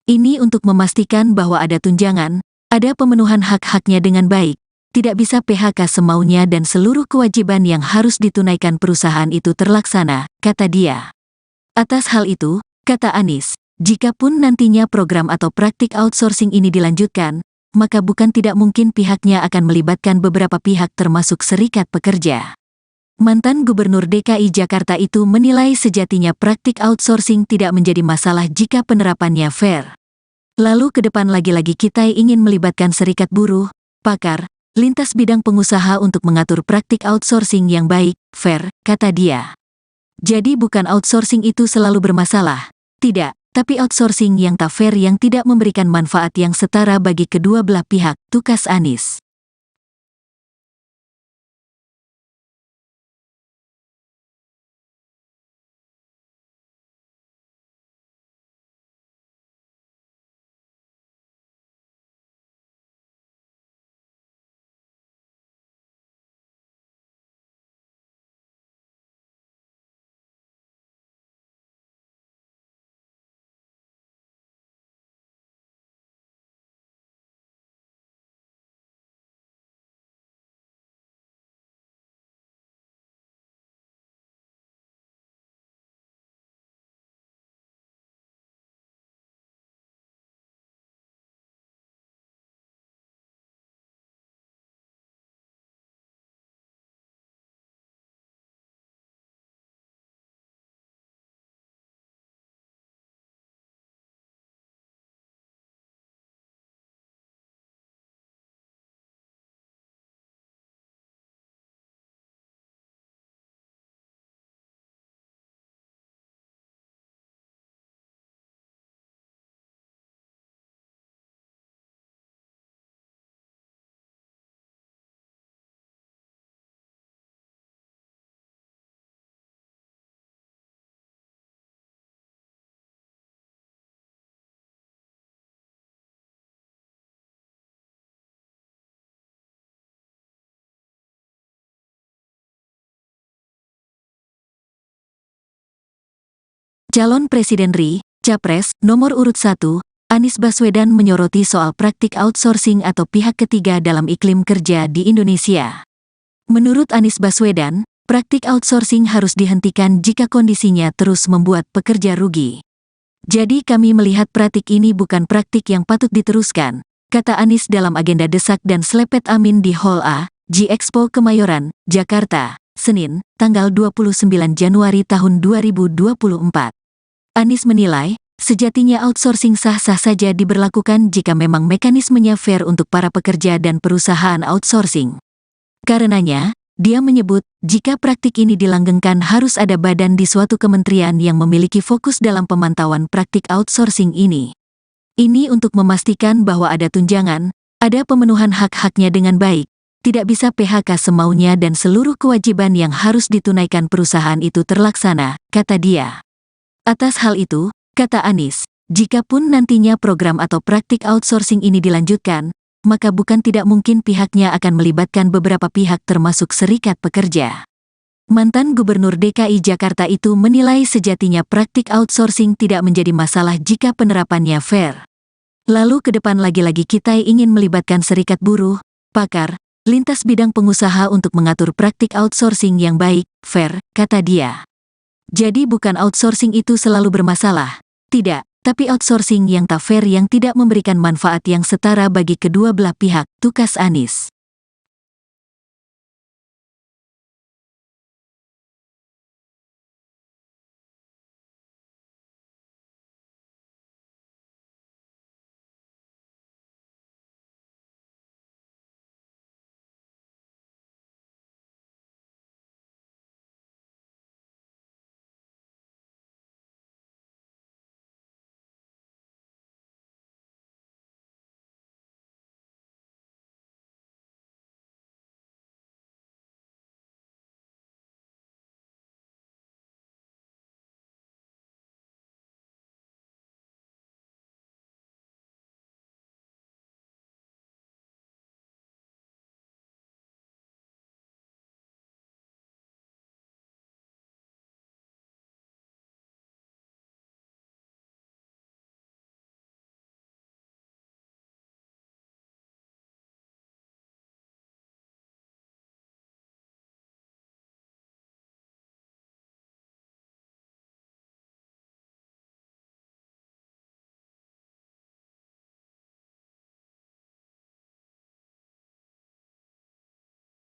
Ini untuk memastikan bahwa ada tunjangan, ada pemenuhan hak-haknya dengan baik, tidak bisa PHK semaunya dan seluruh kewajiban yang harus ditunaikan perusahaan itu terlaksana, kata dia. Atas hal itu, kata Anies, jikapun nantinya program atau praktik outsourcing ini dilanjutkan, maka bukan tidak mungkin pihaknya akan melibatkan beberapa pihak termasuk serikat pekerja. Mantan Gubernur DKI Jakarta itu menilai sejatinya praktik outsourcing tidak menjadi masalah jika penerapannya fair. Lalu ke depan lagi-lagi kita ingin melibatkan serikat buruh, pakar, lintas bidang pengusaha untuk mengatur praktik outsourcing yang baik, fair, kata dia. Jadi bukan outsourcing itu selalu bermasalah, tidak, tapi outsourcing yang tak fair yang tidak memberikan manfaat yang setara bagi kedua belah pihak, tukas Anies. Calon Presiden RI, Capres, nomor urut 1, Anies Baswedan menyoroti soal praktik outsourcing atau pihak ketiga dalam iklim kerja di Indonesia. Menurut Anies Baswedan, praktik outsourcing harus dihentikan jika kondisinya terus membuat pekerja rugi. Jadi kami melihat praktik ini bukan praktik yang patut diteruskan, kata Anies dalam agenda desak dan selepet amin di Hall A, G-Expo Kemayoran, Jakarta, Senin, tanggal 29 Januari tahun 2024. Anies menilai, sejatinya outsourcing sah-sah saja diberlakukan jika memang mekanismenya fair untuk para pekerja dan perusahaan outsourcing. Karenanya, dia menyebut, jika praktik ini dilanggengkan harus ada badan di suatu kementerian yang memiliki fokus dalam pemantauan praktik outsourcing ini. Ini untuk memastikan bahwa ada tunjangan, ada pemenuhan hak-haknya dengan baik, tidak bisa PHK semaunya dan seluruh kewajiban yang harus ditunaikan perusahaan itu terlaksana, kata dia. Atas hal itu, kata Anies, jikapun nantinya program atau praktik outsourcing ini dilanjutkan, maka bukan tidak mungkin pihaknya akan melibatkan beberapa pihak termasuk serikat pekerja. Mantan Gubernur DKI Jakarta itu menilai sejatinya praktik outsourcing tidak menjadi masalah jika penerapannya fair. Lalu ke depan lagi-lagi kita ingin melibatkan serikat buruh, pakar, lintas bidang pengusaha untuk mengatur praktik outsourcing yang baik, fair, kata dia. Jadi bukan outsourcing itu selalu bermasalah, tidak, tapi outsourcing yang tak fair yang tidak memberikan manfaat yang setara bagi kedua belah pihak, tukas Anies.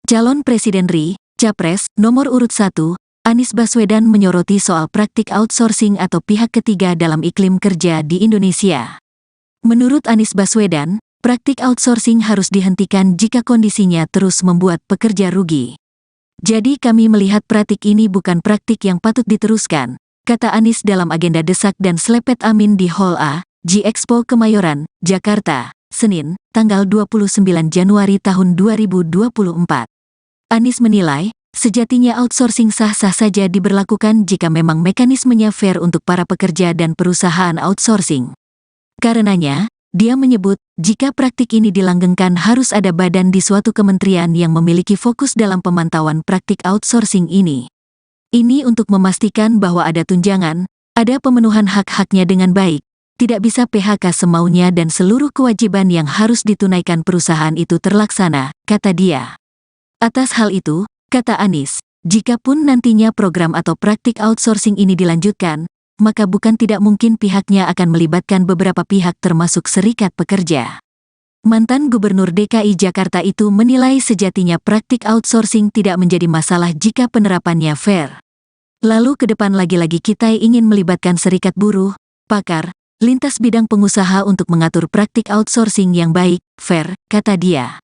Calon Presiden RI, Capres, nomor urut 1, Anies Baswedan menyoroti soal praktik outsourcing atau pihak ketiga dalam iklim kerja di Indonesia. Menurut Anies Baswedan, praktik outsourcing harus dihentikan jika kondisinya terus membuat pekerja rugi. Jadi kami melihat praktik ini bukan praktik yang patut diteruskan, kata Anies dalam agenda desak dan selepet amin di Hall A, G-Expo Kemayoran, Jakarta, Senin, tanggal 29 Januari tahun 2024. Anies menilai, sejatinya outsourcing sah-sah saja diberlakukan jika memang mekanismenya fair untuk para pekerja dan perusahaan outsourcing. Karenanya, dia menyebut, jika praktik ini dilanggengkan harus ada badan di suatu kementerian yang memiliki fokus dalam pemantauan praktik outsourcing ini. Ini untuk memastikan bahwa ada tunjangan, ada pemenuhan hak-haknya dengan baik, tidak bisa PHK semaunya dan seluruh kewajiban yang harus ditunaikan perusahaan itu terlaksana, kata dia. Atas hal itu, kata Anies, jikapun nantinya program atau praktik outsourcing ini dilanjutkan, maka bukan tidak mungkin pihaknya akan melibatkan beberapa pihak termasuk serikat pekerja. Mantan Gubernur DKI Jakarta itu menilai sejatinya praktik outsourcing tidak menjadi masalah jika penerapannya fair. Lalu ke depan lagi-lagi kita ingin melibatkan serikat buruh, pakar, lintas bidang pengusaha untuk mengatur praktik outsourcing yang baik, fair, kata dia.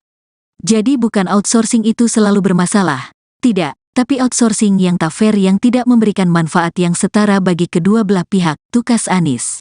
Jadi bukan outsourcing itu selalu bermasalah, tidak, tapi outsourcing yang tak fair yang tidak memberikan manfaat yang setara bagi kedua belah pihak, tukas Anies.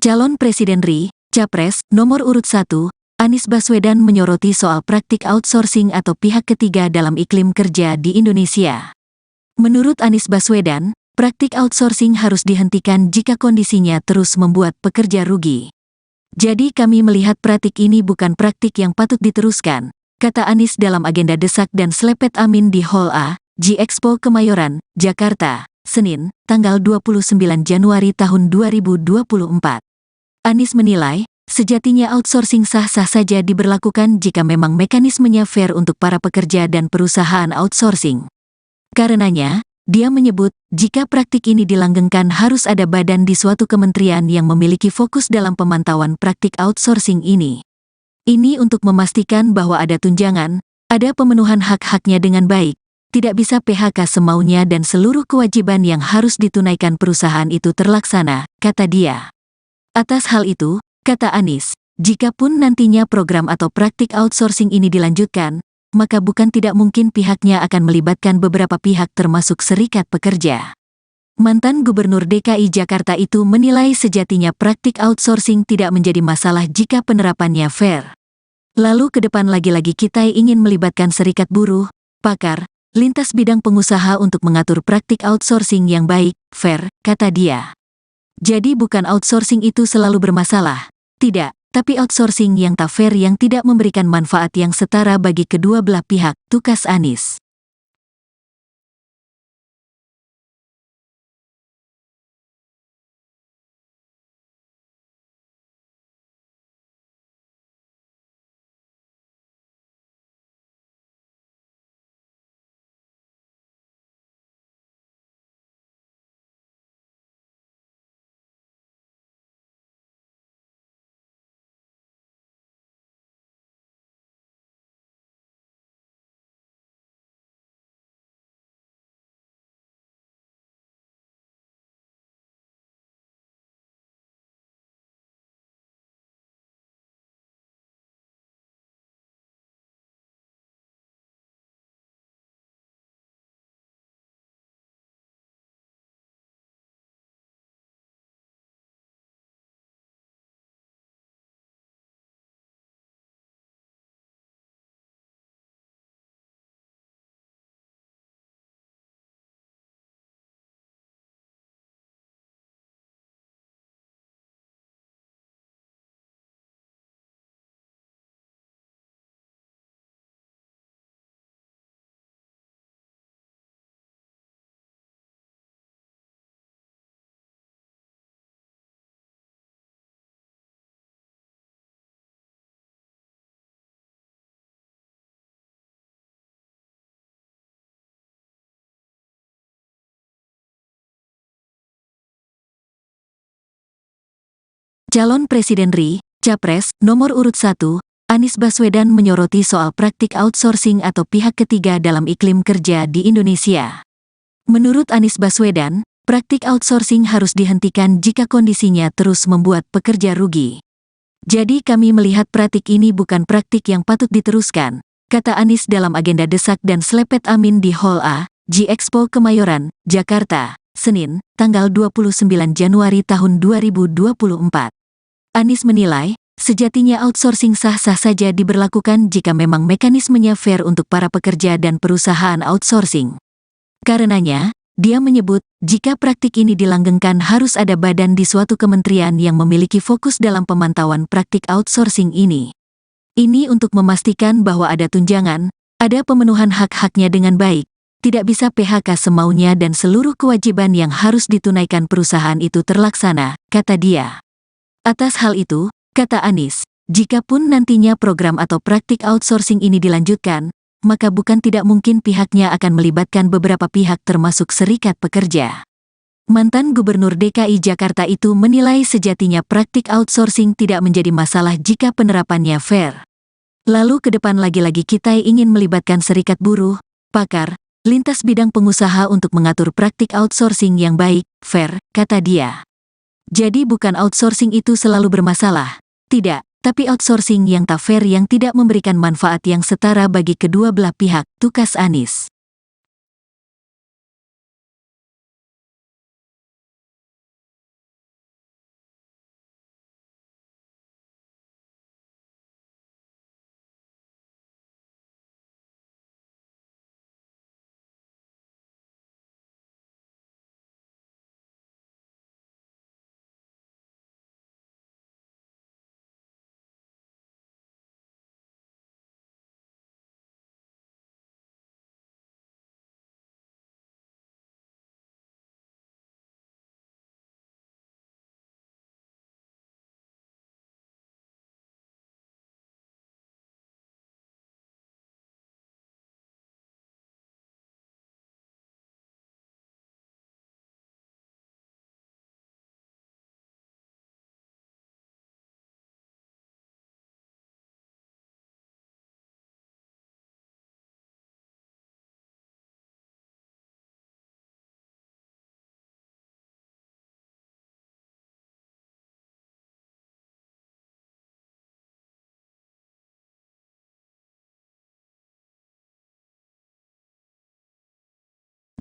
Calon Presiden RI, Capres, nomor urut 1, Anies Baswedan menyoroti soal praktik outsourcing atau pihak ketiga dalam iklim kerja di Indonesia. Menurut Anies Baswedan, praktik outsourcing harus dihentikan jika kondisinya terus membuat pekerja rugi. Jadi kami melihat praktik ini bukan praktik yang patut diteruskan, kata Anies dalam agenda desak dan selepet amin di Hall A, G-Expo Kemayoran, Jakarta, Senin, tanggal 29 Januari tahun 2024. Anies menilai, sejatinya outsourcing sah-sah saja diberlakukan jika memang mekanismenya fair untuk para pekerja dan perusahaan outsourcing. Karenanya, dia menyebut, jika praktik ini dilanggengkan harus ada badan di suatu kementerian yang memiliki fokus dalam pemantauan praktik outsourcing ini. Ini untuk memastikan bahwa ada tunjangan, ada pemenuhan hak-haknya dengan baik, tidak bisa PHK semaunya dan seluruh kewajiban yang harus ditunaikan perusahaan itu terlaksana, kata dia. Atas hal itu, kata Anies, jikapun nantinya program atau praktik outsourcing ini dilanjutkan, maka bukan tidak mungkin pihaknya akan melibatkan beberapa pihak termasuk serikat pekerja. Mantan Gubernur DKI Jakarta itu menilai sejatinya praktik outsourcing tidak menjadi masalah jika penerapannya fair. Lalu ke depan lagi-lagi kita ingin melibatkan serikat buruh, pakar, lintas bidang pengusaha untuk mengatur praktik outsourcing yang baik, fair, kata dia. Jadi bukan outsourcing itu selalu bermasalah, tidak, tapi outsourcing yang tak fair yang tidak memberikan manfaat yang setara bagi kedua belah pihak, tukas Anies. Calon Presiden RI, Capres, nomor urut 1, Anies Baswedan menyoroti soal praktik outsourcing atau pihak ketiga dalam iklim kerja di Indonesia. Menurut Anies Baswedan, praktik outsourcing harus dihentikan jika kondisinya terus membuat pekerja rugi. Jadi kami melihat praktik ini bukan praktik yang patut diteruskan, kata Anies dalam agenda desak dan selepet amin di Hall A, G-Expo Kemayoran, Jakarta, Senin, tanggal 29 Januari tahun 2024. Anies menilai, sejatinya outsourcing sah-sah saja diberlakukan jika memang mekanismenya fair untuk para pekerja dan perusahaan outsourcing. Karenanya, dia menyebut, jika praktik ini dilanggengkan harus ada badan di suatu kementerian yang memiliki fokus dalam pemantauan praktik outsourcing ini. Ini untuk memastikan bahwa ada tunjangan, ada pemenuhan hak-haknya dengan baik, tidak bisa PHK semaunya dan seluruh kewajiban yang harus ditunaikan perusahaan itu terlaksana, kata dia. Atas hal itu, kata Anies, jikapun nantinya program atau praktik outsourcing ini dilanjutkan, maka bukan tidak mungkin pihaknya akan melibatkan beberapa pihak termasuk serikat pekerja. Mantan Gubernur DKI Jakarta itu menilai sejatinya praktik outsourcing tidak menjadi masalah jika penerapannya fair. Lalu ke depan lagi-lagi kita ingin melibatkan serikat buruh, pakar, lintas bidang pengusaha untuk mengatur praktik outsourcing yang baik, fair, kata dia. Jadi bukan outsourcing itu selalu bermasalah, tidak, tapi outsourcing yang tak fair yang tidak memberikan manfaat yang setara bagi kedua belah pihak, tukas Anies.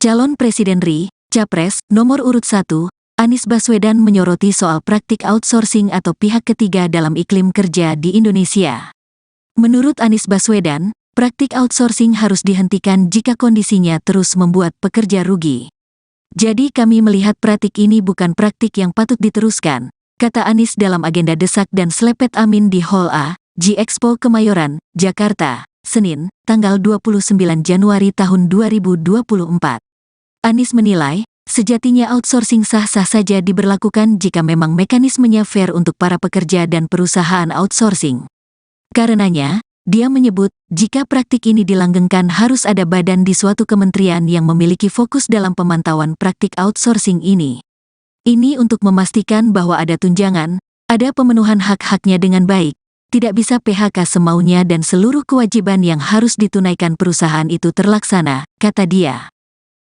Calon Presiden RI, Capres, nomor urut 1, Anies Baswedan menyoroti soal praktik outsourcing atau pihak ketiga dalam iklim kerja di Indonesia. Menurut Anies Baswedan, praktik outsourcing harus dihentikan jika kondisinya terus membuat pekerja rugi. Jadi kami melihat praktik ini bukan praktik yang patut diteruskan, kata Anies dalam agenda desak dan selepet amin di Hall A, G-Expo Kemayoran, Jakarta, Senin, tanggal 29 Januari tahun 2024. Anies menilai, sejatinya outsourcing sah-sah saja diberlakukan jika memang mekanismenya fair untuk para pekerja dan perusahaan outsourcing. Karenanya, dia menyebut, jika praktik ini dilanggengkan harus ada badan di suatu kementerian yang memiliki fokus dalam pemantauan praktik outsourcing ini. Ini untuk memastikan bahwa ada tunjangan, ada pemenuhan hak-haknya dengan baik, tidak bisa PHK semaunya dan seluruh kewajiban yang harus ditunaikan perusahaan itu terlaksana, kata dia.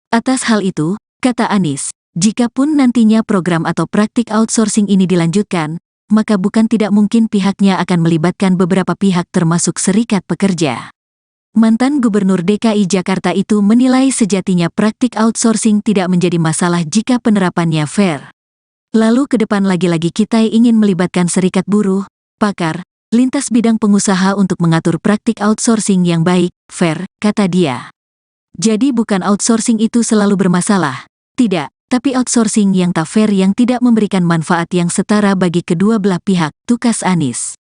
Atas hal itu, kata Anies, jikapun nantinya program atau praktik outsourcing ini dilanjutkan, maka bukan tidak mungkin pihaknya akan melibatkan beberapa pihak termasuk serikat pekerja. Mantan Gubernur DKI Jakarta itu menilai sejatinya praktik outsourcing tidak menjadi masalah jika penerapannya fair. Lalu ke depan lagi-lagi kita ingin melibatkan serikat buruh, pakar, lintas bidang pengusaha untuk mengatur praktik outsourcing yang baik, fair, kata dia. Jadi bukan outsourcing itu selalu bermasalah, tidak, tapi outsourcing yang tak fair yang tidak memberikan manfaat yang setara bagi kedua belah pihak, tukas Anies.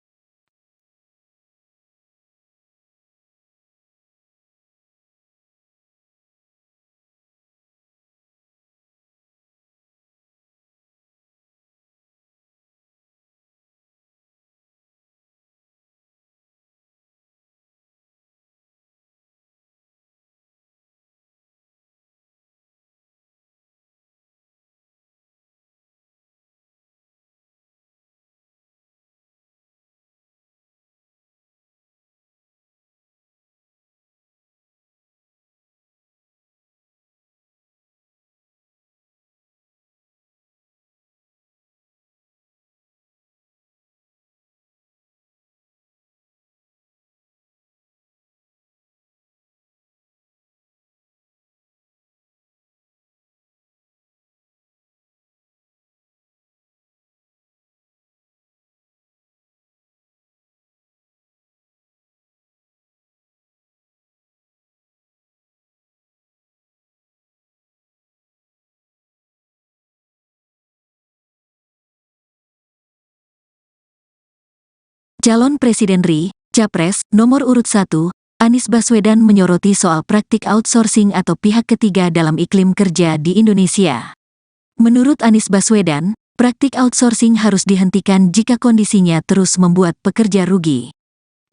Calon Presiden RI, Capres, nomor urut 1, Anies Baswedan menyoroti soal praktik outsourcing atau pihak ketiga dalam iklim kerja di Indonesia. Menurut Anies Baswedan, praktik outsourcing harus dihentikan jika kondisinya terus membuat pekerja rugi.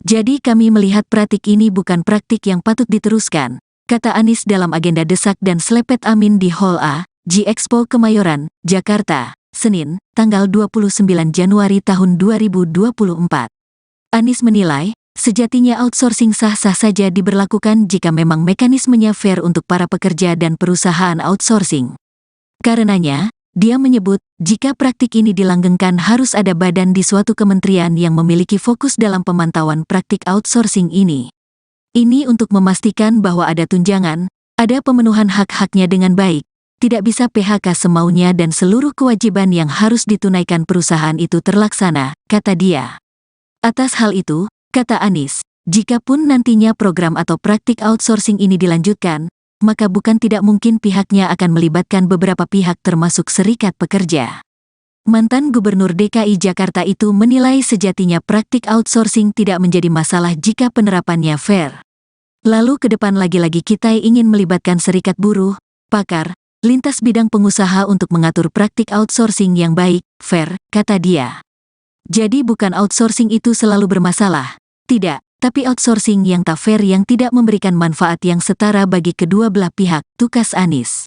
Jadi kami melihat praktik ini bukan praktik yang patut diteruskan, kata Anies dalam agenda desak dan selepet amin di Hall A, G-Expo Kemayoran, Jakarta, Senin, tanggal 29 Januari tahun 2024. Anies menilai, sejatinya outsourcing sah-sah saja diberlakukan jika memang mekanismenya fair untuk para pekerja dan perusahaan outsourcing. Karenanya, dia menyebut, jika praktik ini dilanggengkan harus ada badan di suatu kementerian yang memiliki fokus dalam pemantauan praktik outsourcing ini. Ini untuk memastikan bahwa ada tunjangan, ada pemenuhan hak-haknya dengan baik, tidak bisa PHK semaunya dan seluruh kewajiban yang harus ditunaikan perusahaan itu terlaksana, kata dia. Atas hal itu, kata Anies, jikapun nantinya program atau praktik outsourcing ini dilanjutkan, maka bukan tidak mungkin pihaknya akan melibatkan beberapa pihak termasuk serikat pekerja. Mantan Gubernur DKI Jakarta itu menilai sejatinya praktik outsourcing tidak menjadi masalah jika penerapannya fair. Lalu ke depan lagi-lagi kita ingin melibatkan serikat buruh, pakar, lintas bidang pengusaha untuk mengatur praktik outsourcing yang baik, fair, kata dia. Jadi bukan outsourcing itu selalu bermasalah, tidak, tapi outsourcing yang tak fair yang tidak memberikan manfaat yang setara bagi kedua belah pihak, tukas Anies.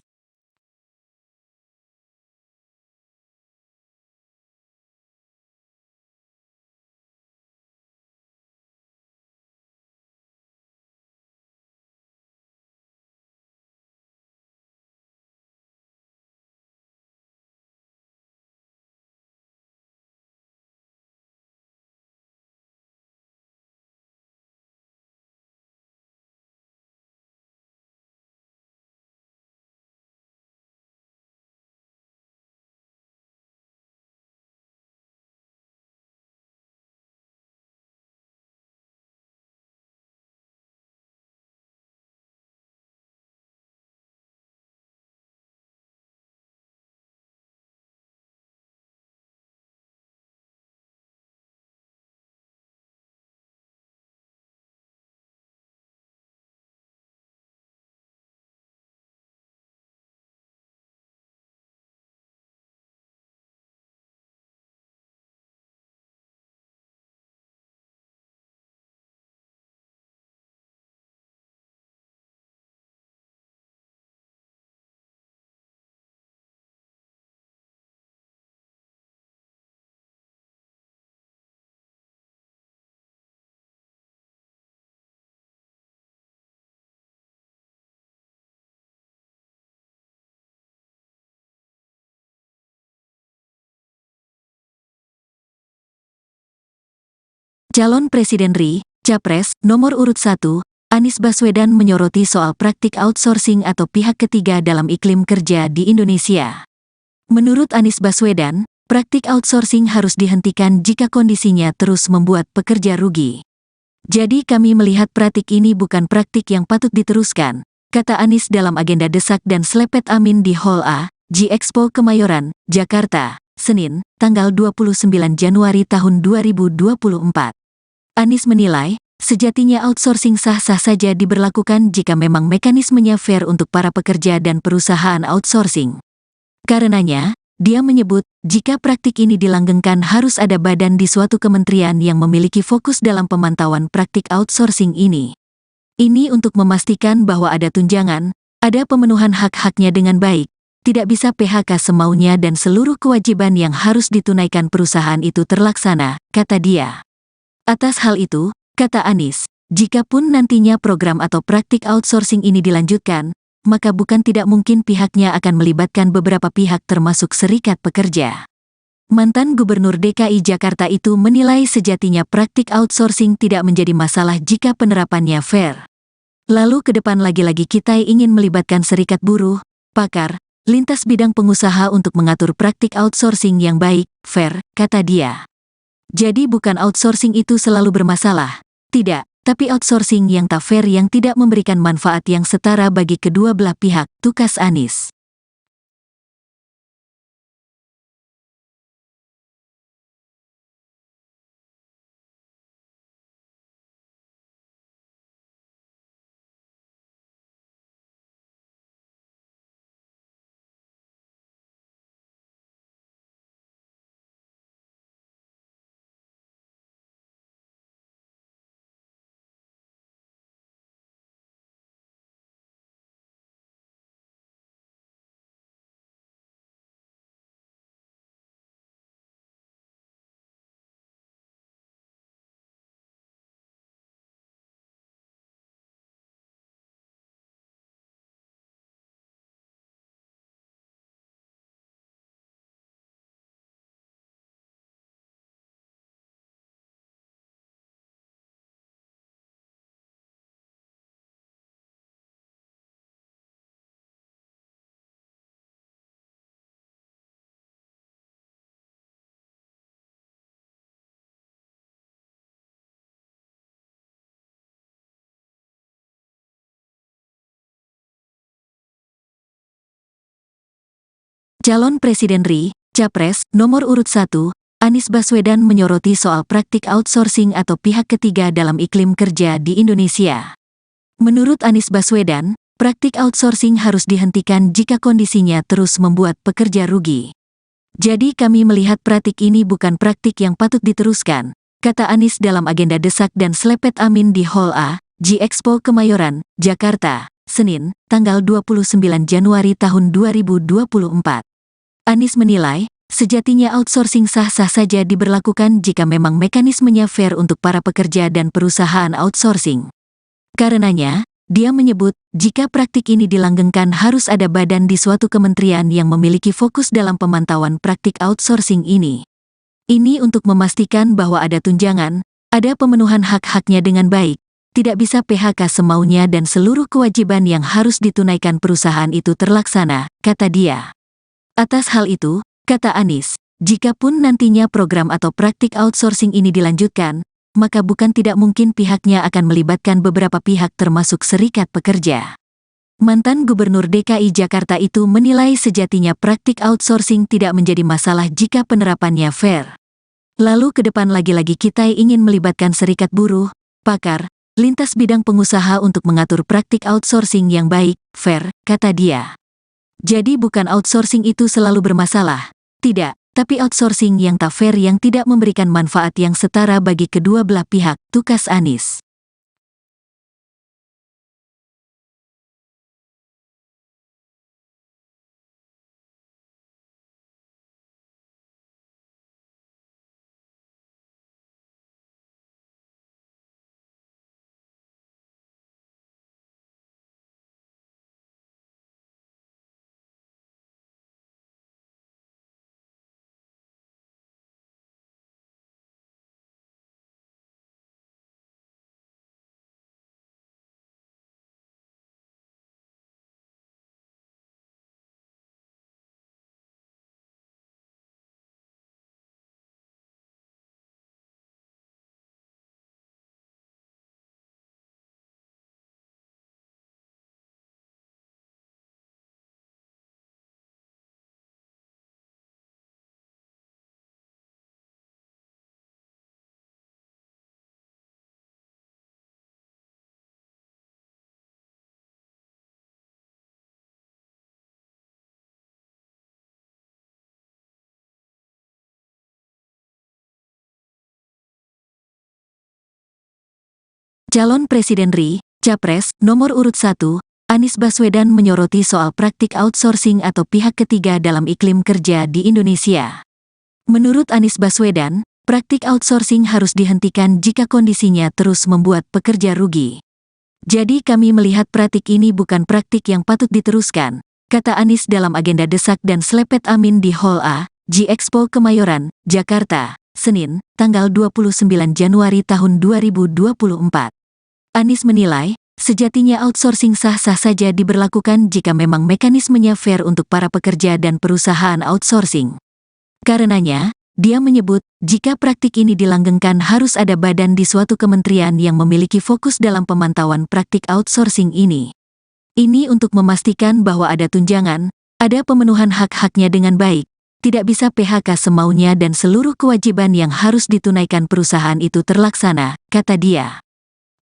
Calon Presiden RI, Capres, nomor urut 1, Anies Baswedan menyoroti soal praktik outsourcing atau pihak ketiga dalam iklim kerja di Indonesia. Menurut Anies Baswedan, praktik outsourcing harus dihentikan jika kondisinya terus membuat pekerja rugi. Jadi kami melihat praktik ini bukan praktik yang patut diteruskan, kata Anies dalam agenda desak dan selepet amin di Hall A, G-Expo Kemayoran, Jakarta, Senin, tanggal 29 Januari tahun 2024. Anies menilai, sejatinya outsourcing sah-sah saja diberlakukan jika memang mekanismenya fair untuk para pekerja dan perusahaan outsourcing. Karenanya, dia menyebut, jika praktik ini dilanggengkan harus ada badan di suatu kementerian yang memiliki fokus dalam pemantauan praktik outsourcing ini. Ini untuk memastikan bahwa ada tunjangan, ada pemenuhan hak-haknya dengan baik, tidak bisa PHK semaunya dan seluruh kewajiban yang harus ditunaikan perusahaan itu terlaksana, kata dia. Atas hal itu, kata Anies, jikapun nantinya program atau praktik outsourcing ini dilanjutkan, maka bukan tidak mungkin pihaknya akan melibatkan beberapa pihak termasuk serikat pekerja. Mantan Gubernur DKI Jakarta itu menilai sejatinya praktik outsourcing tidak menjadi masalah jika penerapannya fair. Lalu ke depan lagi-lagi kita ingin melibatkan serikat buruh, pakar, lintas bidang pengusaha untuk mengatur praktik outsourcing yang baik, fair, kata dia. Jadi bukan outsourcing itu selalu bermasalah, tidak, tapi outsourcing yang tak fair yang tidak memberikan manfaat yang setara bagi kedua belah pihak, tukas Anies. Calon Presiden RI, Capres, nomor urut 1, Anies Baswedan menyoroti soal praktik outsourcing atau pihak ketiga dalam iklim kerja di Indonesia. Menurut Anies Baswedan, praktik outsourcing harus dihentikan jika kondisinya terus membuat pekerja rugi. Jadi kami melihat praktik ini bukan praktik yang patut diteruskan, kata Anies dalam agenda desak dan selepet amin di Hall A, G-Expo Kemayoran, Jakarta, Senin, tanggal 29 Januari tahun 2024. Anies menilai, sejatinya outsourcing sah-sah saja diberlakukan jika memang mekanismenya fair untuk para pekerja dan perusahaan outsourcing. Karenanya, dia menyebut, jika praktik ini dilanggengkan harus ada badan di suatu kementerian yang memiliki fokus dalam pemantauan praktik outsourcing ini. Ini untuk memastikan bahwa ada tunjangan, ada pemenuhan hak-haknya dengan baik, tidak bisa PHK semaunya dan seluruh kewajiban yang harus ditunaikan perusahaan itu terlaksana, kata dia. Atas hal itu, kata Anies, jikapun nantinya program atau praktik outsourcing ini dilanjutkan, maka bukan tidak mungkin pihaknya akan melibatkan beberapa pihak termasuk serikat pekerja. Mantan Gubernur DKI Jakarta itu menilai sejatinya praktik outsourcing tidak menjadi masalah jika penerapannya fair. Lalu ke depan lagi-lagi kita ingin melibatkan serikat buruh, pakar, lintas bidang pengusaha untuk mengatur praktik outsourcing yang baik, fair, kata dia. Jadi bukan outsourcing itu selalu bermasalah, tidak, tapi outsourcing yang tak fair yang tidak memberikan manfaat yang setara bagi kedua belah pihak, tukas Anies. Calon Presiden RI, Capres, nomor urut 1, Anies Baswedan menyoroti soal praktik outsourcing atau pihak ketiga dalam iklim kerja di Indonesia. Menurut Anies Baswedan, praktik outsourcing harus dihentikan jika kondisinya terus membuat pekerja rugi. Jadi kami melihat praktik ini bukan praktik yang patut diteruskan, kata Anies dalam agenda desak dan selepet amin di Hall A, G-Expo Kemayoran, Jakarta, Senin, tanggal 29 Januari tahun 2024. Anies menilai, sejatinya outsourcing sah-sah saja diberlakukan jika memang mekanismenya fair untuk para pekerja dan perusahaan outsourcing. Karenanya, dia menyebut, jika praktik ini dilanggengkan harus ada badan di suatu kementerian yang memiliki fokus dalam pemantauan praktik outsourcing ini. Ini untuk memastikan bahwa ada tunjangan, ada pemenuhan hak-haknya dengan baik, tidak bisa PHK semaunya dan seluruh kewajiban yang harus ditunaikan perusahaan itu terlaksana, kata dia.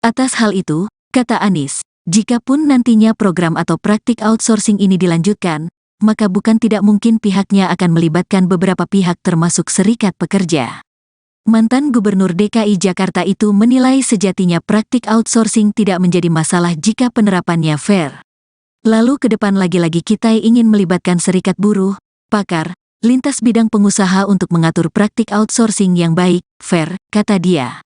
Atas hal itu, kata Anies, jikapun nantinya program atau praktik outsourcing ini dilanjutkan, maka bukan tidak mungkin pihaknya akan melibatkan beberapa pihak termasuk serikat pekerja. Mantan Gubernur DKI Jakarta itu menilai sejatinya praktik outsourcing tidak menjadi masalah jika penerapannya fair. Lalu ke depan lagi-lagi kita ingin melibatkan serikat buruh, pakar, lintas bidang pengusaha untuk mengatur praktik outsourcing yang baik, fair, kata dia.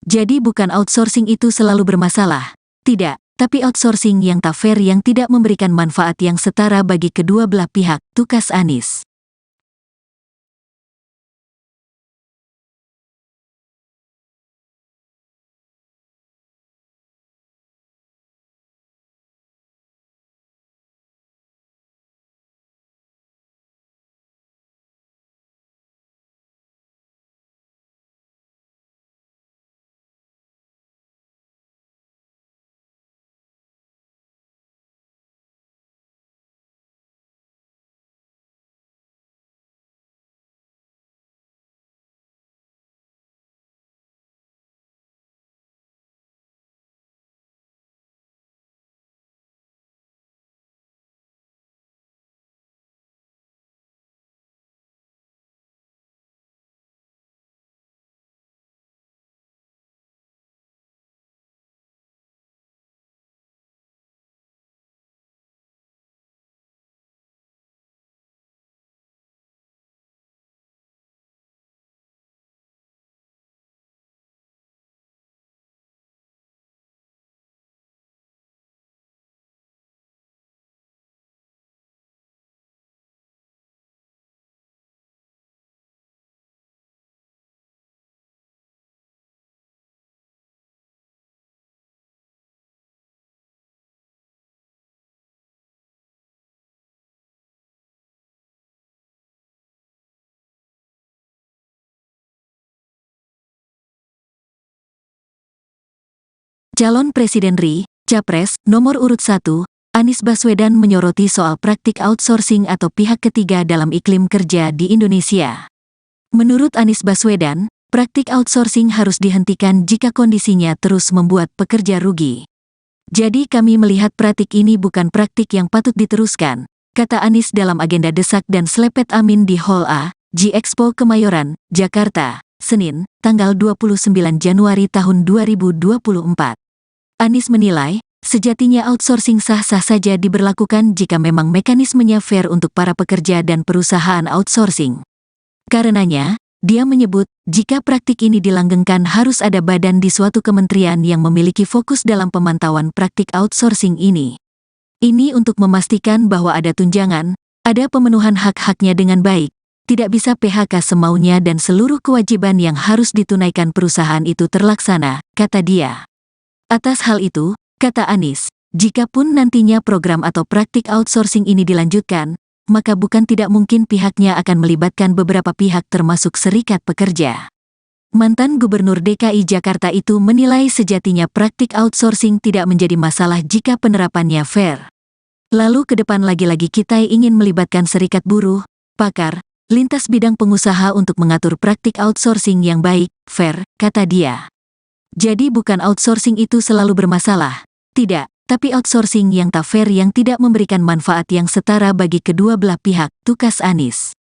Jadi bukan outsourcing itu selalu bermasalah, tidak, tapi outsourcing yang tak fair yang tidak memberikan manfaat yang setara bagi kedua belah pihak, tukas Anies. Calon Presiden RI, Capres, nomor urut 1, Anies Baswedan menyoroti soal praktik outsourcing atau pihak ketiga dalam iklim kerja di Indonesia. Menurut Anies Baswedan, praktik outsourcing harus dihentikan jika kondisinya terus membuat pekerja rugi. Jadi kami melihat praktik ini bukan praktik yang patut diteruskan, kata Anies dalam agenda desak dan selepet amin di Hall A, G-Expo Kemayoran, Jakarta, Senin, tanggal 29 Januari tahun 2024. Anies menilai, sejatinya outsourcing sah-sah saja diberlakukan jika memang mekanismenya fair untuk para pekerja dan perusahaan outsourcing. Karenanya, dia menyebut, jika praktik ini dilanggengkan harus ada badan di suatu kementerian yang memiliki fokus dalam pemantauan praktik outsourcing ini. Ini untuk memastikan bahwa ada tunjangan, ada pemenuhan hak-haknya dengan baik, tidak bisa PHK semaunya dan seluruh kewajiban yang harus ditunaikan perusahaan itu terlaksana, kata dia. Atas hal itu, kata Anies, jikapun nantinya program atau praktik outsourcing ini dilanjutkan, maka bukan tidak mungkin pihaknya akan melibatkan beberapa pihak termasuk serikat pekerja. Mantan Gubernur DKI Jakarta itu menilai sejatinya praktik outsourcing tidak menjadi masalah jika penerapannya fair. Lalu ke depan lagi-lagi kita ingin melibatkan serikat buruh, pakar, lintas bidang pengusaha untuk mengatur praktik outsourcing yang baik, fair, kata dia. Jadi bukan outsourcing itu selalu bermasalah, tidak. Tapi outsourcing yang tak fair yang tidak memberikan manfaat yang setara bagi kedua belah pihak, tukas Anies.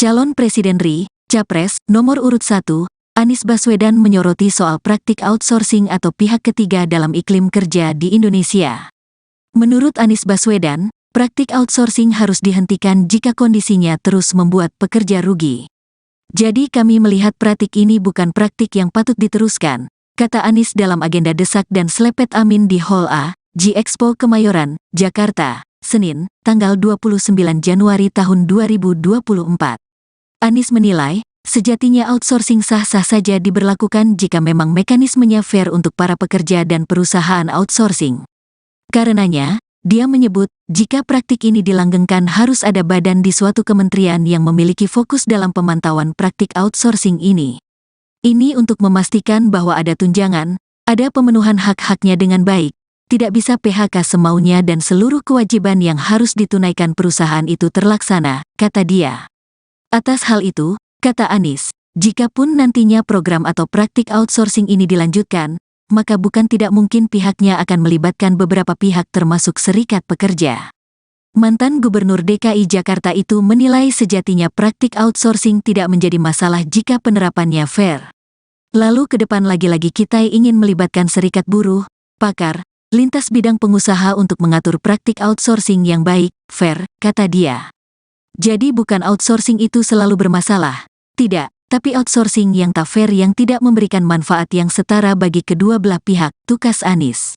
Calon Presiden RI, Capres, nomor urut 1, Anies Baswedan menyoroti soal praktik outsourcing atau pihak ketiga dalam iklim kerja di Indonesia. Menurut Anies Baswedan, praktik outsourcing harus dihentikan jika kondisinya terus membuat pekerja rugi. Jadi kami melihat praktik ini bukan praktik yang patut diteruskan, kata Anies dalam agenda desak dan selepet amin di Hall A, G-Expo Kemayoran, Jakarta, Senin, tanggal 29 Januari tahun 2024. Anies menilai, sejatinya outsourcing sah-sah saja diberlakukan jika memang mekanismenya fair untuk para pekerja dan perusahaan outsourcing. Karenanya, dia menyebut, jika praktik ini dilanggengkan harus ada badan di suatu kementerian yang memiliki fokus dalam pemantauan praktik outsourcing ini. Ini untuk memastikan bahwa ada tunjangan, ada pemenuhan hak-haknya dengan baik, tidak bisa PHK semaunya dan seluruh kewajiban yang harus ditunaikan perusahaan itu terlaksana, kata dia. Atas hal itu, kata Anies, jikapun nantinya program atau praktik outsourcing ini dilanjutkan, maka bukan tidak mungkin pihaknya akan melibatkan beberapa pihak termasuk serikat pekerja. Mantan Gubernur DKI Jakarta itu menilai sejatinya praktik outsourcing tidak menjadi masalah jika penerapannya fair. Lalu ke depan lagi-lagi kita ingin melibatkan serikat buruh, pakar, lintas bidang pengusaha untuk mengatur praktik outsourcing yang baik, fair, kata dia. Jadi bukan outsourcing itu selalu bermasalah, tidak, tapi outsourcing yang tak fair yang tidak memberikan manfaat yang setara bagi kedua belah pihak, tukas Anies.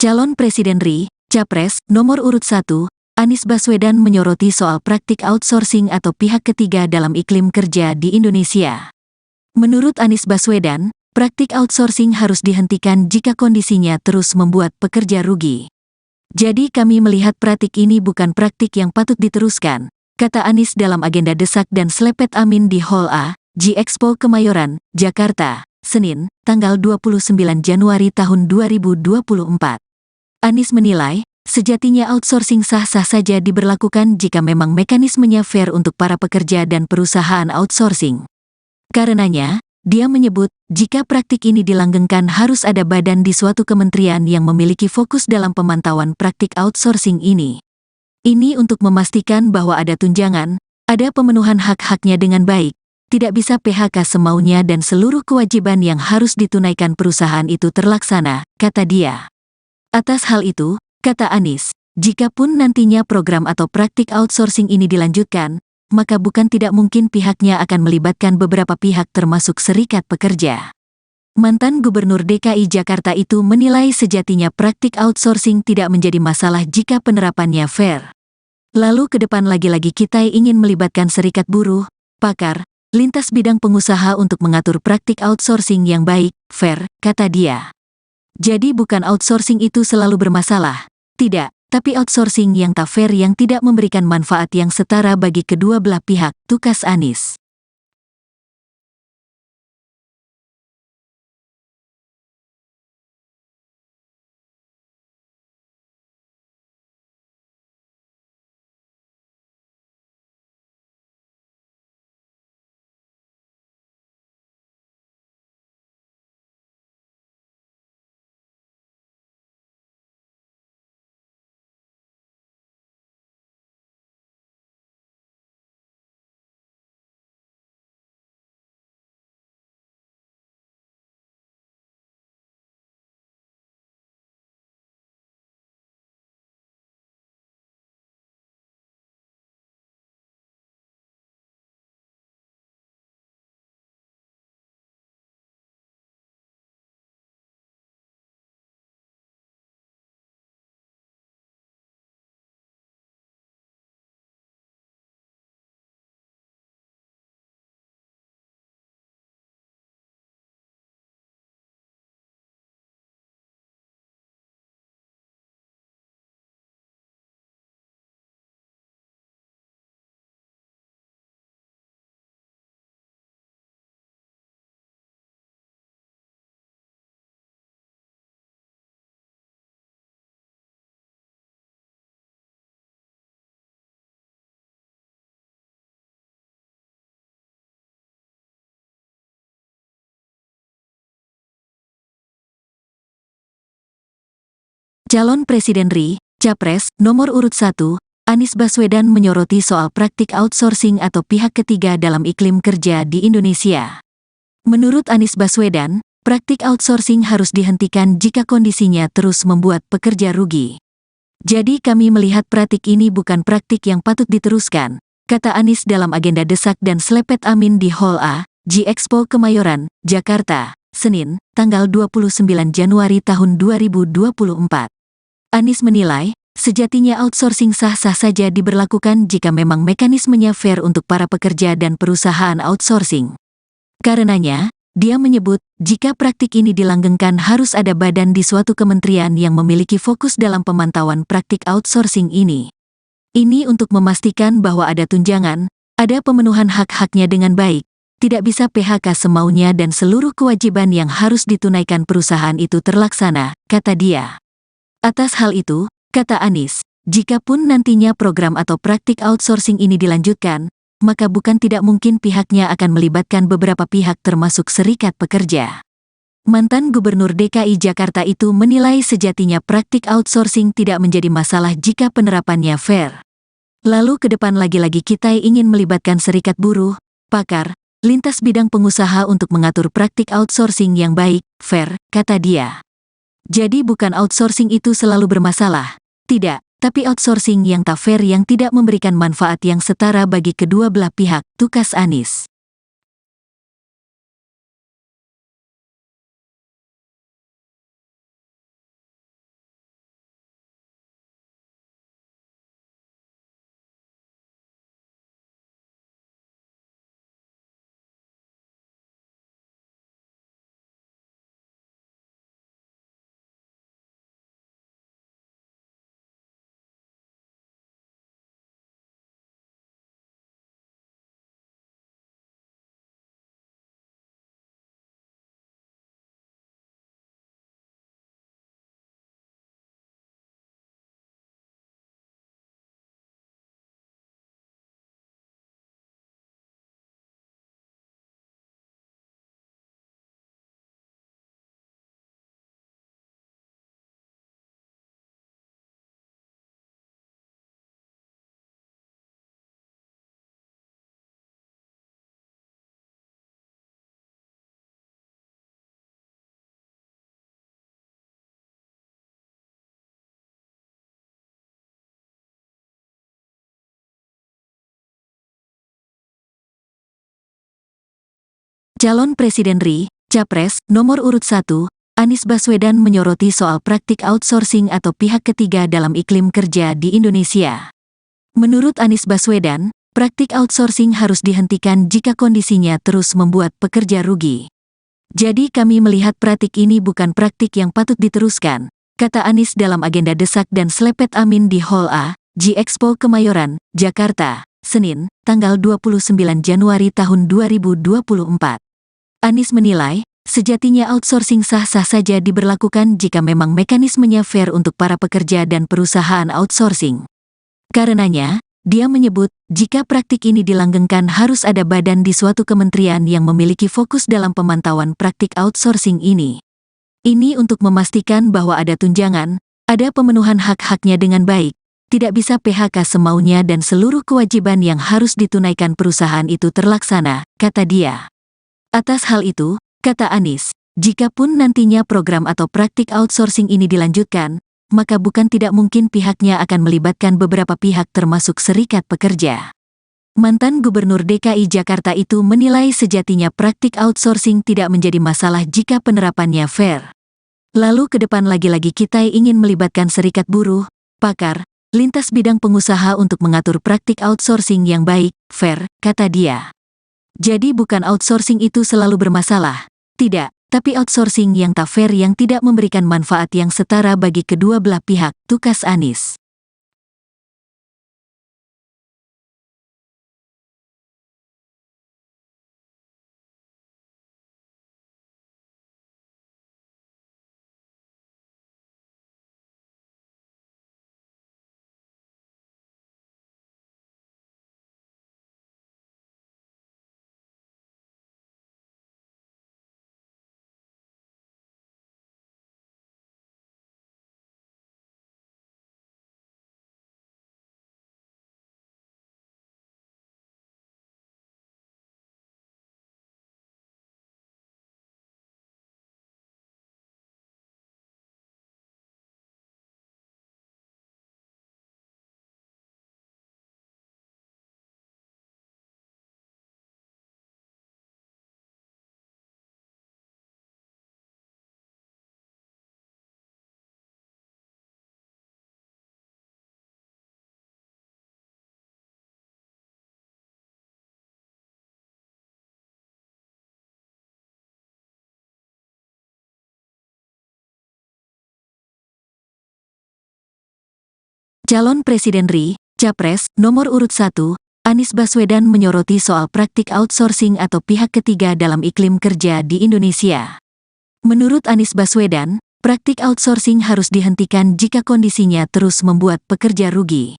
Calon Presiden RI, Capres, nomor urut 1, Anies Baswedan menyoroti soal praktik outsourcing atau pihak ketiga dalam iklim kerja di Indonesia. Menurut Anies Baswedan, praktik outsourcing harus dihentikan jika kondisinya terus membuat pekerja rugi. Jadi kami melihat praktik ini bukan praktik yang patut diteruskan, kata Anies dalam agenda desak dan selepet amin di Hall A, G-Expo Kemayoran, Jakarta, Senin, tanggal 29 Januari tahun 2024. Anies menilai, sejatinya outsourcing sah-sah saja diberlakukan jika memang mekanismenya fair untuk para pekerja dan perusahaan outsourcing. Karenanya, dia menyebut, jika praktik ini dilanggengkan harus ada badan di suatu kementerian yang memiliki fokus dalam pemantauan praktik outsourcing ini. Ini untuk memastikan bahwa ada tunjangan, ada pemenuhan hak-haknya dengan baik, tidak bisa PHK semaunya dan seluruh kewajiban yang harus ditunaikan perusahaan itu terlaksana, kata dia. Atas hal itu, kata Anies, jikapun nantinya program atau praktik outsourcing ini dilanjutkan, maka bukan tidak mungkin pihaknya akan melibatkan beberapa pihak termasuk serikat pekerja. Mantan Gubernur DKI Jakarta itu menilai sejatinya praktik outsourcing tidak menjadi masalah jika penerapannya fair. Lalu ke depan lagi-lagi kita ingin melibatkan serikat buruh, pakar, lintas bidang pengusaha untuk mengatur praktik outsourcing yang baik, fair, kata dia. Jadi bukan outsourcing itu selalu bermasalah, tidak, tapi outsourcing yang tak fair yang tidak memberikan manfaat yang setara bagi kedua belah pihak, tukas Anies. Calon Presiden RI, Capres, nomor urut 1, Anies Baswedan menyoroti soal praktik outsourcing atau pihak ketiga dalam iklim kerja di Indonesia. Menurut Anies Baswedan, praktik outsourcing harus dihentikan jika kondisinya terus membuat pekerja rugi. Jadi kami melihat praktik ini bukan praktik yang patut diteruskan, kata Anies dalam agenda desak dan selepet amin di Hall A, G-Expo Kemayoran, Jakarta, Senin, tanggal 29 Januari tahun 2024. Anies menilai, sejatinya outsourcing sah-sah saja diberlakukan jika memang mekanismenya fair untuk para pekerja dan perusahaan outsourcing. Karenanya, dia menyebut, jika praktik ini dilanggengkan harus ada badan di suatu kementerian yang memiliki fokus dalam pemantauan praktik outsourcing ini. Ini untuk memastikan bahwa ada tunjangan, ada pemenuhan hak-haknya dengan baik, tidak bisa PHK semaunya dan seluruh kewajiban yang harus ditunaikan perusahaan itu terlaksana, kata dia. Atas hal itu, kata Anies, jikapun nantinya program atau praktik outsourcing ini dilanjutkan, maka bukan tidak mungkin pihaknya akan melibatkan beberapa pihak termasuk serikat pekerja. Mantan Gubernur DKI Jakarta itu menilai sejatinya praktik outsourcing tidak menjadi masalah jika penerapannya fair. Lalu ke depan lagi-lagi kita ingin melibatkan serikat buruh, pakar, lintas bidang pengusaha untuk mengatur praktik outsourcing yang baik, fair, kata dia. Jadi bukan outsourcing itu selalu bermasalah, tidak, tapi outsourcing yang tak fair yang tidak memberikan manfaat yang setara bagi kedua belah pihak, tukas Anies. Calon Presiden RI, Capres, nomor urut 1, Anies Baswedan menyoroti soal praktik outsourcing atau pihak ketiga dalam iklim kerja di Indonesia. Menurut Anies Baswedan, praktik outsourcing harus dihentikan jika kondisinya terus membuat pekerja rugi. Jadi kami melihat praktik ini bukan praktik yang patut diteruskan, kata Anies dalam agenda desak dan selepet Amin di Hall A, G-Expo Kemayoran, Jakarta, Senin, tanggal 29 Januari tahun 2024. Anies menilai, sejatinya outsourcing sah-sah saja diberlakukan jika memang mekanismenya fair untuk para pekerja dan perusahaan outsourcing. Karenanya, dia menyebut, jika praktik ini dilanggengkan harus ada badan di suatu kementerian yang memiliki fokus dalam pemantauan praktik outsourcing ini. Ini untuk memastikan bahwa ada tunjangan, ada pemenuhan hak-haknya dengan baik, tidak bisa PHK semaunya dan seluruh kewajiban yang harus ditunaikan perusahaan itu terlaksana, kata dia. Atas hal itu, kata Anies, jikapun nantinya program atau praktik outsourcing ini dilanjutkan, maka bukan tidak mungkin pihaknya akan melibatkan beberapa pihak termasuk serikat pekerja. Mantan Gubernur DKI Jakarta itu menilai sejatinya praktik outsourcing tidak menjadi masalah jika penerapannya fair. Lalu ke depan lagi-lagi kita ingin melibatkan serikat buruh, pakar, lintas bidang pengusaha untuk mengatur praktik outsourcing yang baik, fair, kata dia. Jadi bukan outsourcing itu selalu bermasalah, tidak, tapi outsourcing yang tak fair yang tidak memberikan manfaat yang setara bagi kedua belah pihak, tukas Anies. Calon Presiden RI, Capres, nomor urut 1, Anies Baswedan menyoroti soal praktik outsourcing atau pihak ketiga dalam iklim kerja di Indonesia. Menurut Anies Baswedan, praktik outsourcing harus dihentikan jika kondisinya terus membuat pekerja rugi.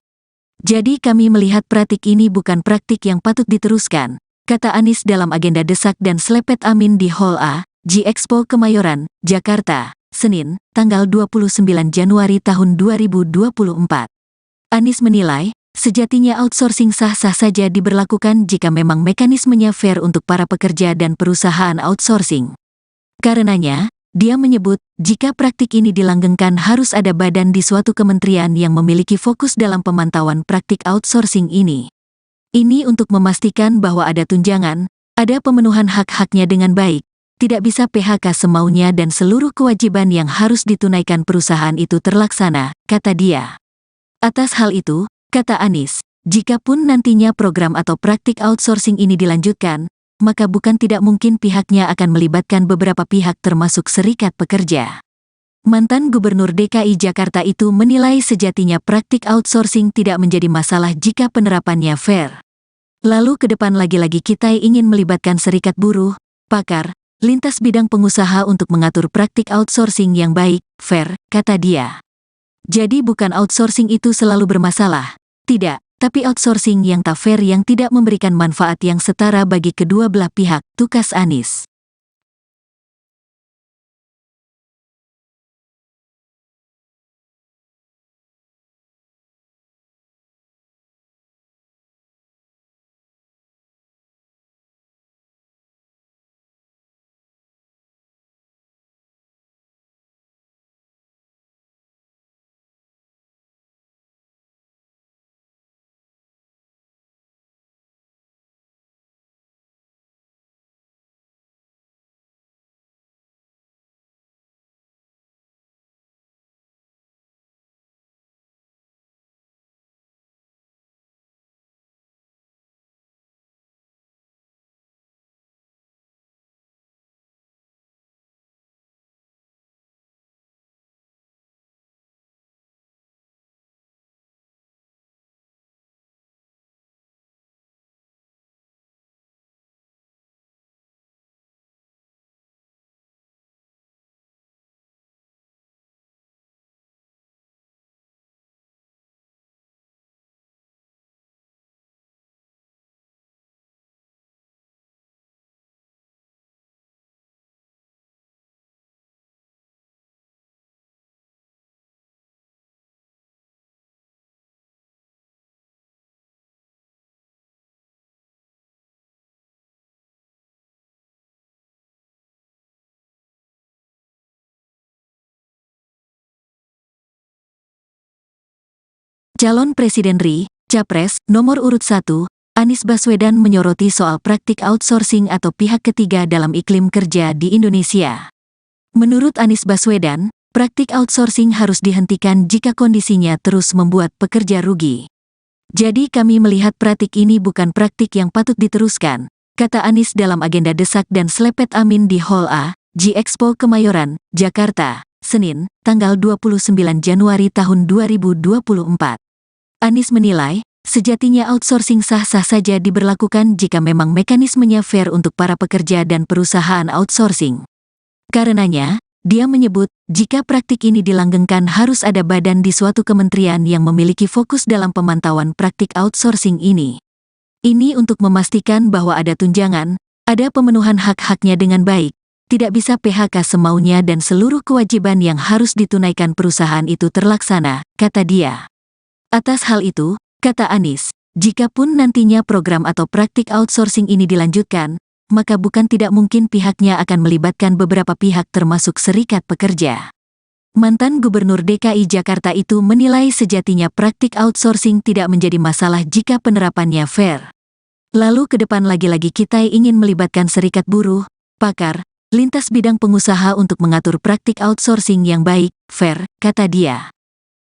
Jadi kami melihat praktik ini bukan praktik yang patut diteruskan, kata Anies dalam agenda desak dan selepet Amin di Hall A, G-Expo Kemayoran, Jakarta, Senin, tanggal 29 Januari tahun 2024. Anies menilai, sejatinya outsourcing sah-sah saja diberlakukan jika memang mekanismenya fair untuk para pekerja dan perusahaan outsourcing. Karenanya, dia menyebut, jika praktik ini dilanggengkan harus ada badan di suatu kementerian yang memiliki fokus dalam pemantauan praktik outsourcing ini. Ini untuk memastikan bahwa ada tunjangan, ada pemenuhan hak-haknya dengan baik, tidak bisa PHK semaunya dan seluruh kewajiban yang harus ditunaikan perusahaan itu terlaksana, kata dia. Atas hal itu, kata Anies, jikapun nantinya program atau praktik outsourcing ini dilanjutkan, maka bukan tidak mungkin pihaknya akan melibatkan beberapa pihak termasuk serikat pekerja. Mantan Gubernur DKI Jakarta itu menilai sejatinya praktik outsourcing tidak menjadi masalah jika penerapannya fair. Lalu ke depan lagi-lagi kita ingin melibatkan serikat buruh, pakar, lintas bidang pengusaha untuk mengatur praktik outsourcing yang baik, fair, kata dia. Jadi bukan outsourcing itu selalu bermasalah, tidak, tapi outsourcing yang tak fair yang tidak memberikan manfaat yang setara bagi kedua belah pihak, tukas Anies. Calon Presiden RI, Capres, nomor urut 1, Anies Baswedan menyoroti soal praktik outsourcing atau pihak ketiga dalam iklim kerja di Indonesia. Menurut Anies Baswedan, praktik outsourcing harus dihentikan jika kondisinya terus membuat pekerja rugi. Jadi kami melihat praktik ini bukan praktik yang patut diteruskan, kata Anies dalam agenda desak dan selepet Amin di Hall A, G-Expo Kemayoran, Jakarta, Senin, tanggal 29 Januari tahun 2024. Anies menilai, sejatinya outsourcing sah-sah saja diberlakukan jika memang mekanismenya fair untuk para pekerja dan perusahaan outsourcing. Karenanya, dia menyebut, jika praktik ini dilanggengkan harus ada badan di suatu kementerian yang memiliki fokus dalam pemantauan praktik outsourcing ini. Ini untuk memastikan bahwa ada tunjangan, ada pemenuhan hak-haknya dengan baik, tidak bisa PHK semaunya dan seluruh kewajiban yang harus ditunaikan perusahaan itu terlaksana, kata dia. Atas hal itu, kata Anies, jikapun nantinya program atau praktik outsourcing ini dilanjutkan, maka bukan tidak mungkin pihaknya akan melibatkan beberapa pihak termasuk serikat pekerja. Mantan Gubernur DKI Jakarta itu menilai sejatinya praktik outsourcing tidak menjadi masalah jika penerapannya fair. Lalu ke depan lagi-lagi kita ingin melibatkan serikat buruh, pakar, lintas bidang pengusaha untuk mengatur praktik outsourcing yang baik, fair, kata dia.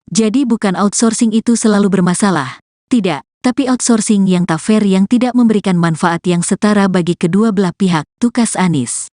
Jadi bukan outsourcing itu selalu bermasalah, tidak, tapi outsourcing yang tak fair yang tidak memberikan manfaat yang setara bagi kedua belah pihak, tukas Anies.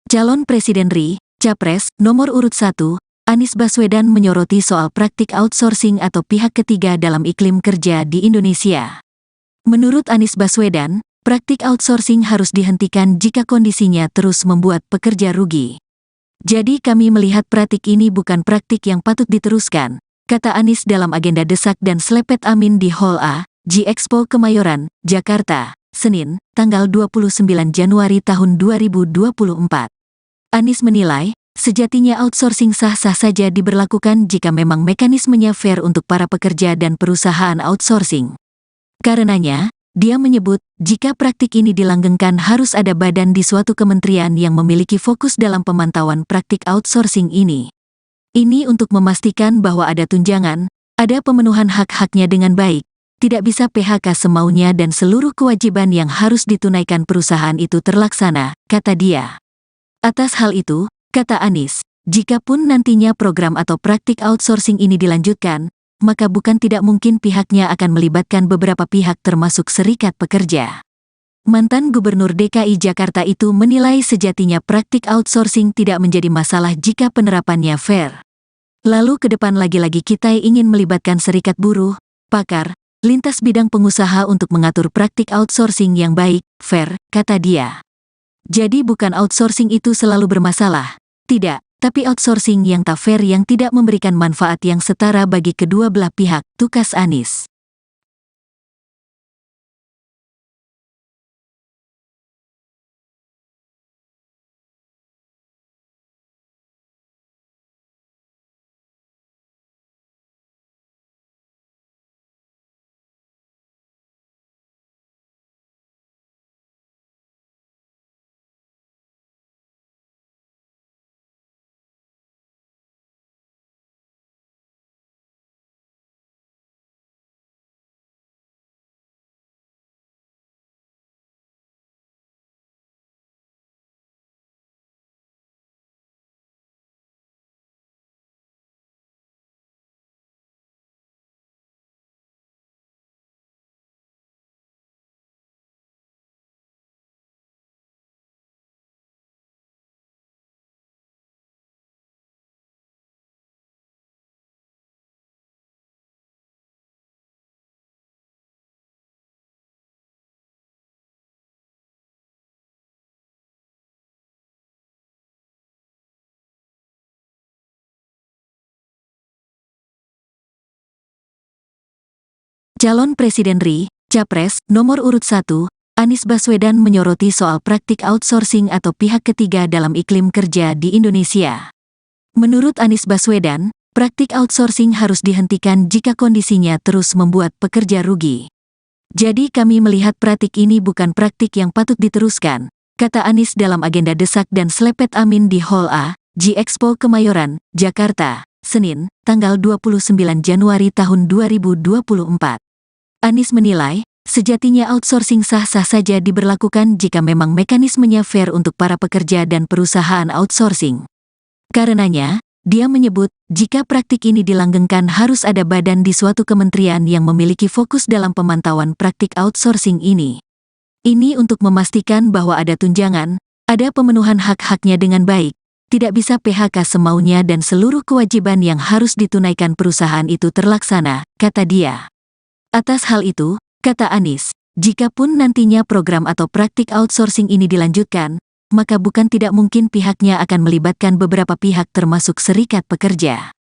Calon Presiden RI, Capres, nomor urut 1, Anies Baswedan menyoroti soal praktik outsourcing atau pihak ketiga dalam iklim kerja di Indonesia. Menurut Anies Baswedan, praktik outsourcing harus dihentikan jika kondisinya terus membuat pekerja rugi. Jadi kami melihat praktik ini bukan praktik yang patut diteruskan, kata Anies dalam agenda desak dan selepet Amin di Hall A, G-Expo Kemayoran, Jakarta, Senin, tanggal 29 Januari tahun 2024. Anies menilai, sejatinya outsourcing sah-sah saja diberlakukan jika memang mekanismenya fair untuk para pekerja dan perusahaan outsourcing. Karenanya, dia menyebut, jika praktik ini dilanggengkan harus ada badan di suatu kementerian yang memiliki fokus dalam pemantauan praktik outsourcing ini. Ini untuk memastikan bahwa ada tunjangan, ada pemenuhan hak-haknya dengan baik, tidak bisa PHK semaunya dan seluruh kewajiban yang harus ditunaikan perusahaan itu terlaksana, kata dia. Atas hal itu, kata Anies, jikapun nantinya program atau praktik outsourcing ini dilanjutkan, maka bukan tidak mungkin pihaknya akan melibatkan beberapa pihak termasuk serikat pekerja. Mantan Gubernur DKI Jakarta itu menilai sejatinya praktik outsourcing tidak menjadi masalah jika penerapannya fair. Lalu ke depan lagi-lagi kita ingin melibatkan serikat buruh, pakar, lintas bidang pengusaha untuk mengatur praktik outsourcing yang baik, fair, kata dia. Jadi bukan outsourcing itu selalu bermasalah, tidak, tapi outsourcing yang tak fair yang tidak memberikan manfaat yang setara bagi kedua belah pihak, tukas Anies. Calon Presiden RI, Capres, nomor urut 1, Anies Baswedan menyoroti soal praktik outsourcing atau pihak ketiga dalam iklim kerja di Indonesia. Menurut Anies Baswedan, praktik outsourcing harus dihentikan jika kondisinya terus membuat pekerja rugi. Jadi kami melihat praktik ini bukan praktik yang patut diteruskan, kata Anies dalam agenda desak dan selepet Amin di Hall A, G-Expo Kemayoran, Jakarta, Senin, tanggal 29 Januari tahun 2024. Anies menilai, sejatinya outsourcing sah-sah saja diberlakukan jika memang mekanismenya fair untuk para pekerja dan perusahaan outsourcing. Karenanya, dia menyebut, jika praktik ini dilanggengkan harus ada badan di suatu kementerian yang memiliki fokus dalam pemantauan praktik outsourcing ini. Ini untuk memastikan bahwa ada tunjangan, ada pemenuhan hak-haknya dengan baik, tidak bisa PHK semaunya dan seluruh kewajiban yang harus ditunaikan perusahaan itu terlaksana, kata dia. Atas hal itu, kata Anies, jikapun nantinya program atau praktik outsourcing ini dilanjutkan, maka bukan tidak mungkin pihaknya akan melibatkan beberapa pihak termasuk serikat pekerja.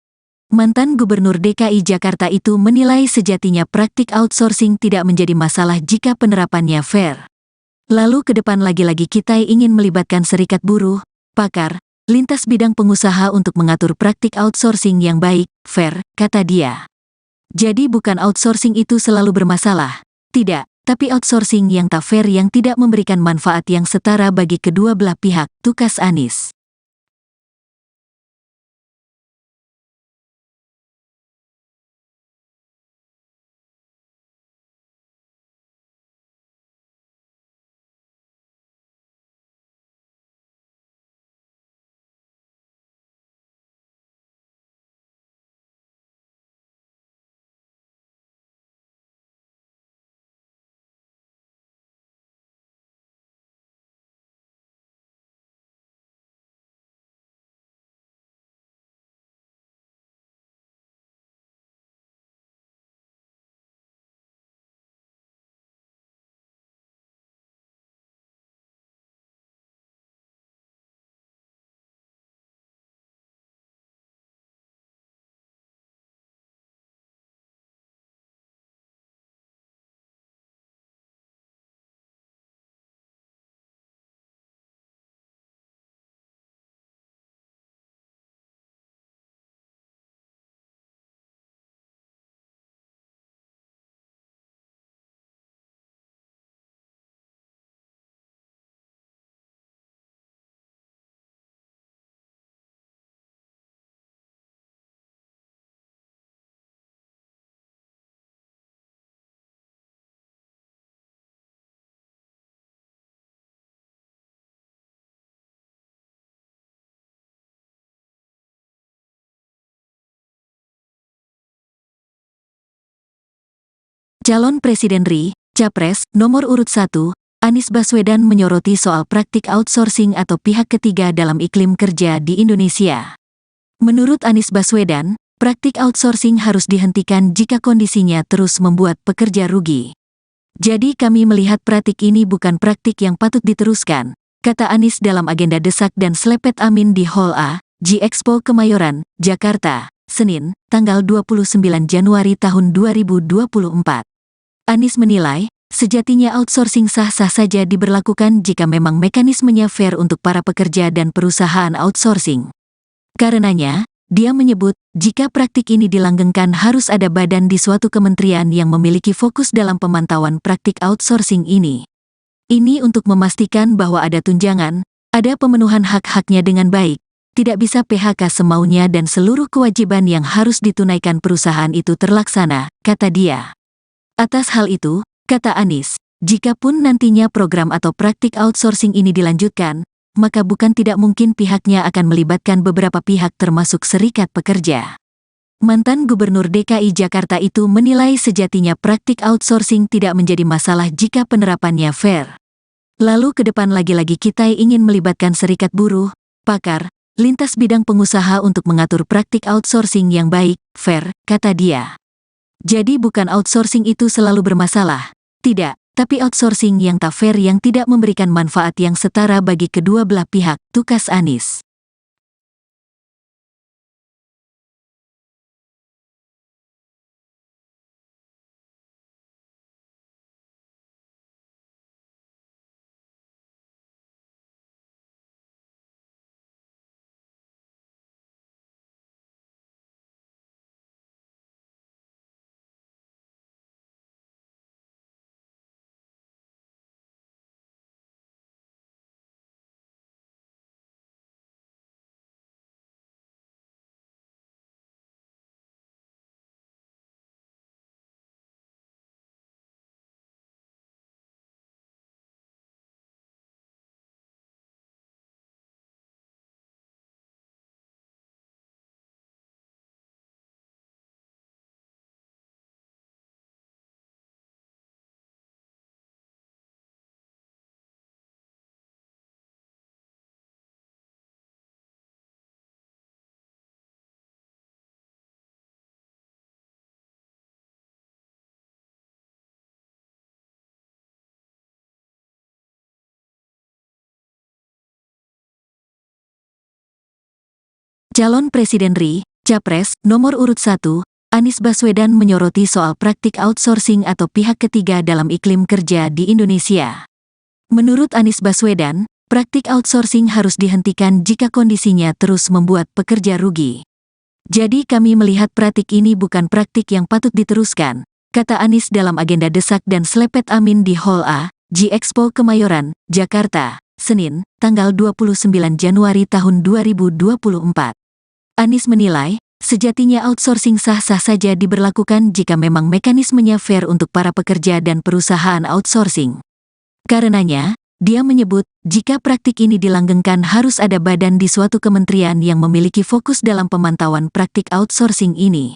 Mantan Gubernur DKI Jakarta itu menilai sejatinya praktik outsourcing tidak menjadi masalah jika penerapannya fair. Lalu ke depan lagi-lagi kita ingin melibatkan serikat buruh, pakar, lintas bidang pengusaha untuk mengatur praktik outsourcing yang baik, fair, kata dia. Jadi bukan outsourcing itu selalu bermasalah, tidak, tapi outsourcing yang tak fair yang tidak memberikan manfaat yang setara bagi kedua belah pihak, tukas Anies. Calon Presiden RI, Capres, nomor urut 1, Anies Baswedan menyoroti soal praktik outsourcing atau pihak ketiga dalam iklim kerja di Indonesia. Menurut Anies Baswedan, praktik outsourcing harus dihentikan jika kondisinya terus membuat pekerja rugi. Jadi kami melihat praktik ini bukan praktik yang patut diteruskan, kata Anies dalam agenda desak dan selepet Amin di Hall A, G-Expo Kemayoran, Jakarta, Senin, tanggal 29 Januari tahun 2024. Anies menilai, sejatinya outsourcing sah-sah saja diberlakukan jika memang mekanismenya fair untuk para pekerja dan perusahaan outsourcing. Karenanya, dia menyebut, jika praktik ini dilanggengkan harus ada badan di suatu kementerian yang memiliki fokus dalam pemantauan praktik outsourcing ini. Ini untuk memastikan bahwa ada tunjangan, ada pemenuhan hak-haknya dengan baik, tidak bisa PHK semaunya dan seluruh kewajiban yang harus ditunaikan perusahaan itu terlaksana, kata dia. Atas hal itu, kata Anies, jikapun nantinya program atau praktik outsourcing ini dilanjutkan, maka bukan tidak mungkin pihaknya akan melibatkan beberapa pihak termasuk serikat pekerja. Mantan Gubernur DKI Jakarta itu menilai sejatinya praktik outsourcing tidak menjadi masalah jika penerapannya fair. Lalu ke depan lagi-lagi kita ingin melibatkan serikat buruh, pakar, lintas bidang pengusaha untuk mengatur praktik outsourcing yang baik, fair, kata dia. Jadi bukan outsourcing itu selalu bermasalah, tidak, tapi outsourcing yang tak fair yang tidak memberikan manfaat yang setara bagi kedua belah pihak, tukas Anies. Calon Presiden RI, Capres, nomor urut 1, Anies Baswedan menyoroti soal praktik outsourcing atau pihak ketiga dalam iklim kerja di Indonesia. Menurut Anies Baswedan, praktik outsourcing harus dihentikan jika kondisinya terus membuat pekerja rugi. Jadi kami melihat praktik ini bukan praktik yang patut diteruskan, kata Anies dalam agenda desak dan selepet Amin di Hall A, G-Expo Kemayoran, Jakarta, Senin, tanggal 29 Januari tahun 2024. Anies menilai, sejatinya outsourcing sah-sah saja diberlakukan jika memang mekanismenya fair untuk para pekerja dan perusahaan outsourcing. Karenanya, dia menyebut, jika praktik ini dilanggengkan harus ada badan di suatu kementerian yang memiliki fokus dalam pemantauan praktik outsourcing ini.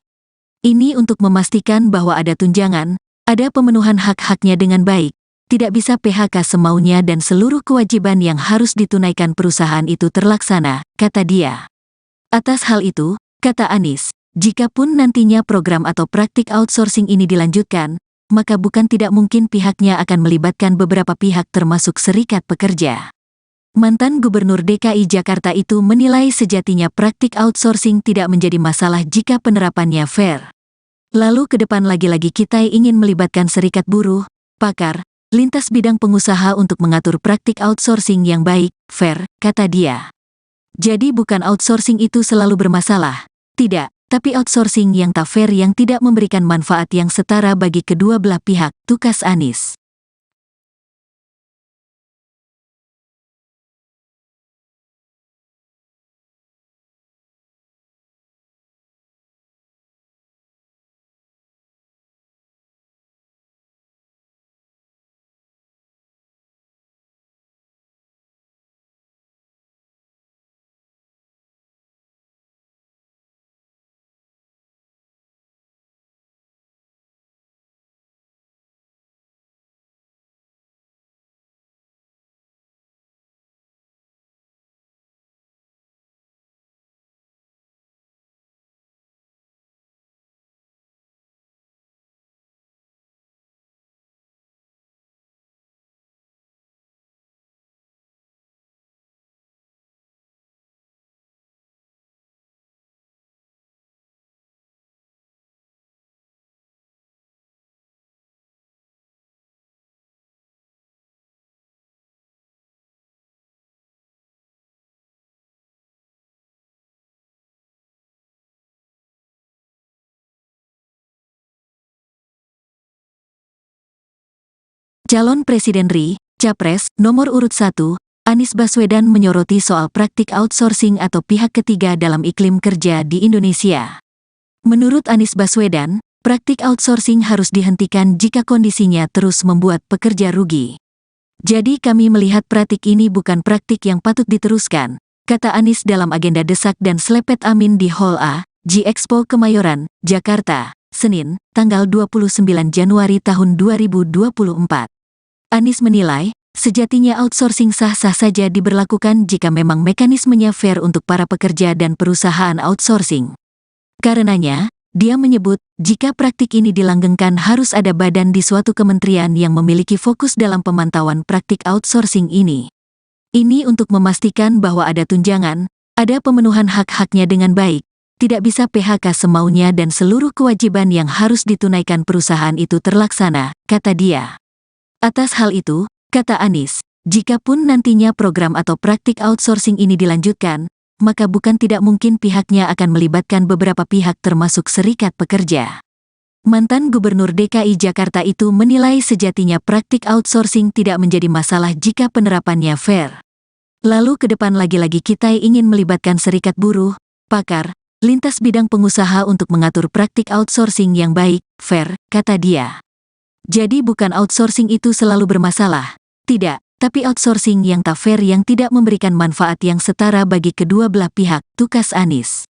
Ini untuk memastikan bahwa ada tunjangan, ada pemenuhan hak-haknya dengan baik, tidak bisa PHK semaunya dan seluruh kewajiban yang harus ditunaikan perusahaan itu terlaksana, kata dia. Atas hal itu, kata Anies, jikapun nantinya program atau praktik outsourcing ini dilanjutkan, maka bukan tidak mungkin pihaknya akan melibatkan beberapa pihak termasuk serikat pekerja. Mantan Gubernur DKI Jakarta itu menilai sejatinya praktik outsourcing tidak menjadi masalah jika penerapannya fair. Lalu ke depan lagi-lagi kita ingin melibatkan serikat buruh, pakar, lintas bidang pengusaha untuk mengatur praktik outsourcing yang baik, fair, kata dia. Jadi bukan outsourcing itu selalu bermasalah, tidak, tapi outsourcing yang tak fair yang tidak memberikan manfaat yang setara bagi kedua belah pihak, tukas Anies. Calon Presiden RI, Capres, nomor urut 1, Anies Baswedan menyoroti soal praktik outsourcing atau pihak ketiga dalam iklim kerja di Indonesia. Menurut Anies Baswedan, praktik outsourcing harus dihentikan jika kondisinya terus membuat pekerja rugi. Jadi kami melihat praktik ini bukan praktik yang patut diteruskan, kata Anies dalam agenda desak dan selepet Amin di Hall A, G-Expo Kemayoran, Jakarta, Senin, tanggal 29 Januari tahun 2024. Anies menilai, sejatinya outsourcing sah-sah saja diberlakukan jika memang mekanismenya fair untuk para pekerja dan perusahaan outsourcing. Karenanya, dia menyebut, jika praktik ini dilanggengkan harus ada badan di suatu kementerian yang memiliki fokus dalam pemantauan praktik outsourcing ini. Ini untuk memastikan bahwa ada tunjangan, ada pemenuhan hak-haknya dengan baik, tidak bisa PHK semaunya dan seluruh kewajiban yang harus ditunaikan perusahaan itu terlaksana, kata dia. Atas hal itu, kata Anies, jikapun nantinya program atau praktik outsourcing ini dilanjutkan, maka bukan tidak mungkin pihaknya akan melibatkan beberapa pihak termasuk serikat pekerja. Mantan Gubernur DKI Jakarta itu menilai sejatinya praktik outsourcing tidak menjadi masalah jika penerapannya fair. Lalu ke depan lagi-lagi kita ingin melibatkan serikat buruh, pakar, lintas bidang pengusaha untuk mengatur praktik outsourcing yang baik, fair, kata dia. Jadi bukan outsourcing itu selalu bermasalah, tidak, tapi outsourcing yang tak fair yang tidak memberikan manfaat yang setara bagi kedua belah pihak, tukas Anies.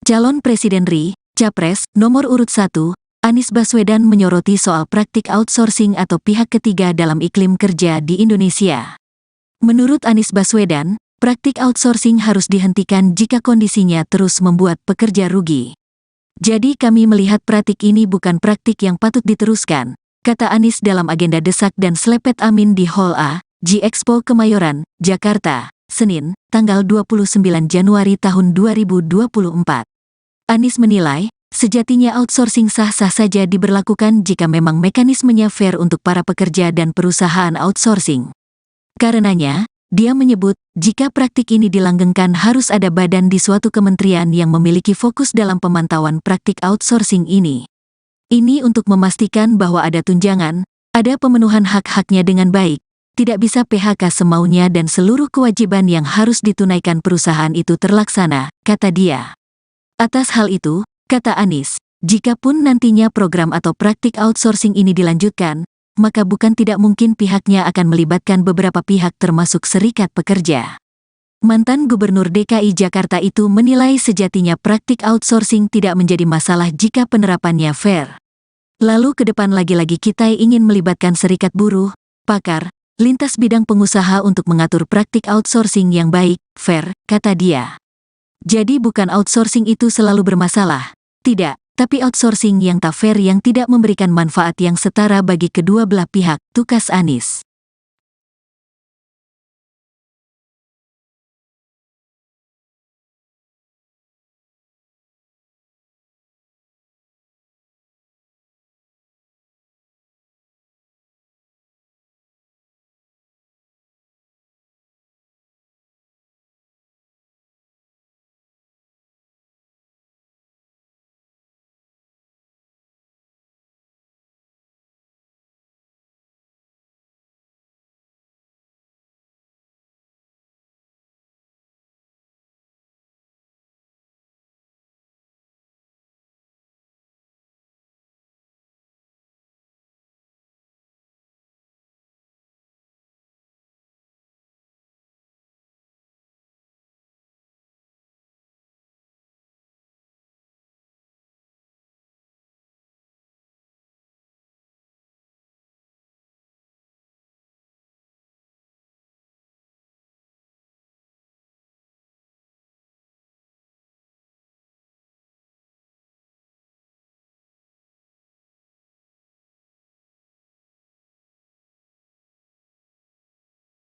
Calon Presiden RI, Capres, nomor urut 1, Anies Baswedan menyoroti soal praktik outsourcing atau pihak ketiga dalam iklim kerja di Indonesia. Menurut Anies Baswedan, praktik outsourcing harus dihentikan jika kondisinya terus membuat pekerja rugi. Jadi kami melihat praktik ini bukan praktik yang patut diteruskan, kata Anies dalam agenda desak dan selepet Amin di Hall A, G-Expo Kemayoran, Jakarta, Senin, tanggal 29 Januari tahun 2024. Anies menilai, sejatinya outsourcing sah-sah saja diberlakukan jika memang mekanismenya fair untuk para pekerja dan perusahaan outsourcing. Karenanya, dia menyebut, jika praktik ini dilanggengkan harus ada badan di suatu kementerian yang memiliki fokus dalam pemantauan praktik outsourcing ini. Ini untuk memastikan bahwa ada tunjangan, ada pemenuhan hak-haknya dengan baik, tidak bisa PHK semaunya dan seluruh kewajiban yang harus ditunaikan perusahaan itu terlaksana, kata dia. Atas hal itu, kata Anies, jikapun nantinya program atau praktik outsourcing ini dilanjutkan, maka bukan tidak mungkin pihaknya akan melibatkan beberapa pihak termasuk serikat pekerja. Mantan Gubernur DKI Jakarta itu menilai sejatinya praktik outsourcing tidak menjadi masalah jika penerapannya fair. Lalu ke depan lagi-lagi kita ingin melibatkan serikat buruh, pakar, lintas bidang pengusaha untuk mengatur praktik outsourcing yang baik, fair, kata dia. Jadi bukan outsourcing itu selalu bermasalah, tidak, tapi outsourcing yang tak fair yang tidak memberikan manfaat yang setara bagi kedua belah pihak, tukas Anies.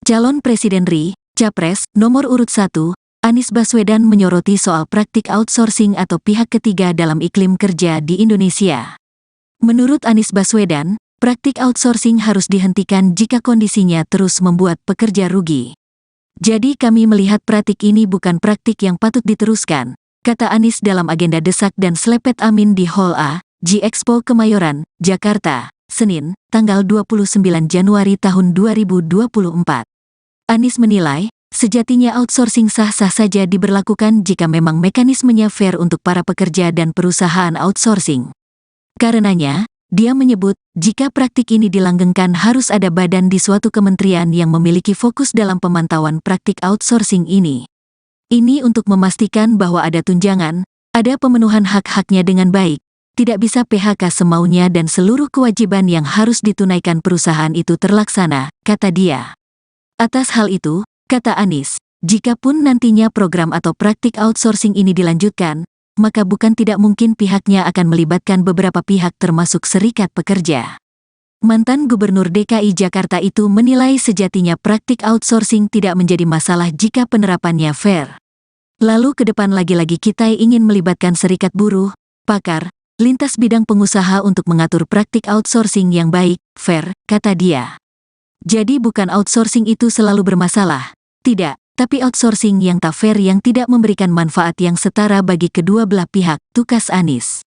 Calon Presiden RI, Capres, nomor urut 1, Anies Baswedan menyoroti soal praktik outsourcing atau pihak ketiga dalam iklim kerja di Indonesia. Menurut Anies Baswedan, praktik outsourcing harus dihentikan jika kondisinya terus membuat pekerja rugi. Jadi kami melihat praktik ini bukan praktik yang patut diteruskan, kata Anies dalam agenda desak dan selepet Amin di Hall A, G-Expo Kemayoran, Jakarta, Senin, tanggal 29 Januari tahun 2024. Anies menilai, sejatinya outsourcing sah-sah saja diberlakukan jika memang mekanismenya fair untuk para pekerja dan perusahaan outsourcing. Karenanya, dia menyebut, jika praktik ini dilanggengkan harus ada badan di suatu kementerian yang memiliki fokus dalam pemantauan praktik outsourcing ini. Ini untuk memastikan bahwa ada tunjangan, ada pemenuhan hak-haknya dengan baik, tidak bisa PHK semaunya dan seluruh kewajiban yang harus ditunaikan perusahaan itu terlaksana, kata dia. Atas hal itu, kata Anies, jikapun nantinya program atau praktik outsourcing ini dilanjutkan, maka bukan tidak mungkin pihaknya akan melibatkan beberapa pihak termasuk serikat pekerja. Mantan Gubernur DKI Jakarta itu menilai sejatinya praktik outsourcing tidak menjadi masalah jika penerapannya fair. Lalu ke depan lagi-lagi kita ingin melibatkan serikat buruh, pakar, lintas bidang pengusaha untuk mengatur praktik outsourcing yang baik, fair, kata dia. Jadi bukan outsourcing itu selalu bermasalah, tidak, tapi outsourcing yang tak fair yang tidak memberikan manfaat yang setara bagi kedua belah pihak, tukas Anies.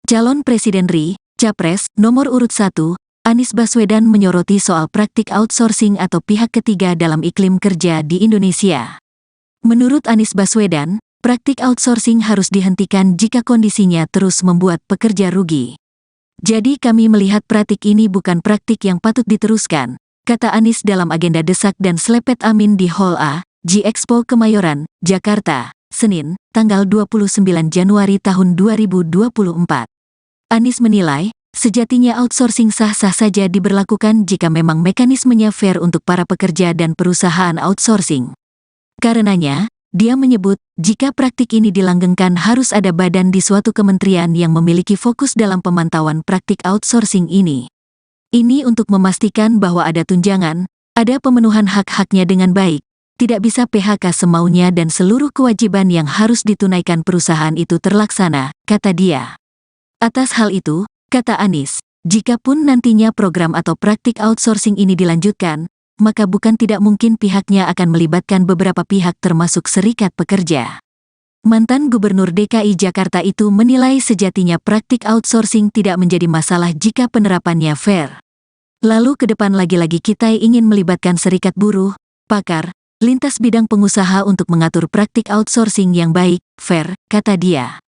Calon Presiden RI, Capres, nomor urut 1, Anies Baswedan menyoroti soal praktik outsourcing atau pihak ketiga dalam iklim kerja di Indonesia. Menurut Anies Baswedan, praktik outsourcing harus dihentikan jika kondisinya terus membuat pekerja rugi. Jadi kami melihat praktik ini bukan praktik yang patut diteruskan, kata Anies dalam agenda desak dan selepet amin di Hall A, G-Expo Kemayoran, Jakarta, Senin, tanggal 29 Januari tahun 2024. Anies menilai, sejatinya outsourcing sah-sah saja diberlakukan jika memang mekanismenya fair untuk para pekerja dan perusahaan outsourcing. Karenanya, dia menyebut, jika praktik ini dilanggengkan harus ada badan di suatu kementerian yang memiliki fokus dalam pemantauan praktik outsourcing ini. Ini untuk memastikan bahwa ada tunjangan, ada pemenuhan hak-haknya dengan baik, tidak bisa PHK semaunya dan seluruh kewajiban yang harus ditunaikan perusahaan itu terlaksana, kata dia. Atas hal itu, kata Anies, jikapun nantinya program atau praktik outsourcing ini dilanjutkan, maka bukan tidak mungkin pihaknya akan melibatkan beberapa pihak termasuk serikat pekerja. Mantan Gubernur DKI Jakarta itu menilai sejatinya praktik outsourcing tidak menjadi masalah jika penerapannya fair. Lalu ke depan lagi-lagi kita ingin melibatkan serikat buruh, pakar, lintas bidang pengusaha untuk mengatur praktik outsourcing yang baik, fair, kata dia.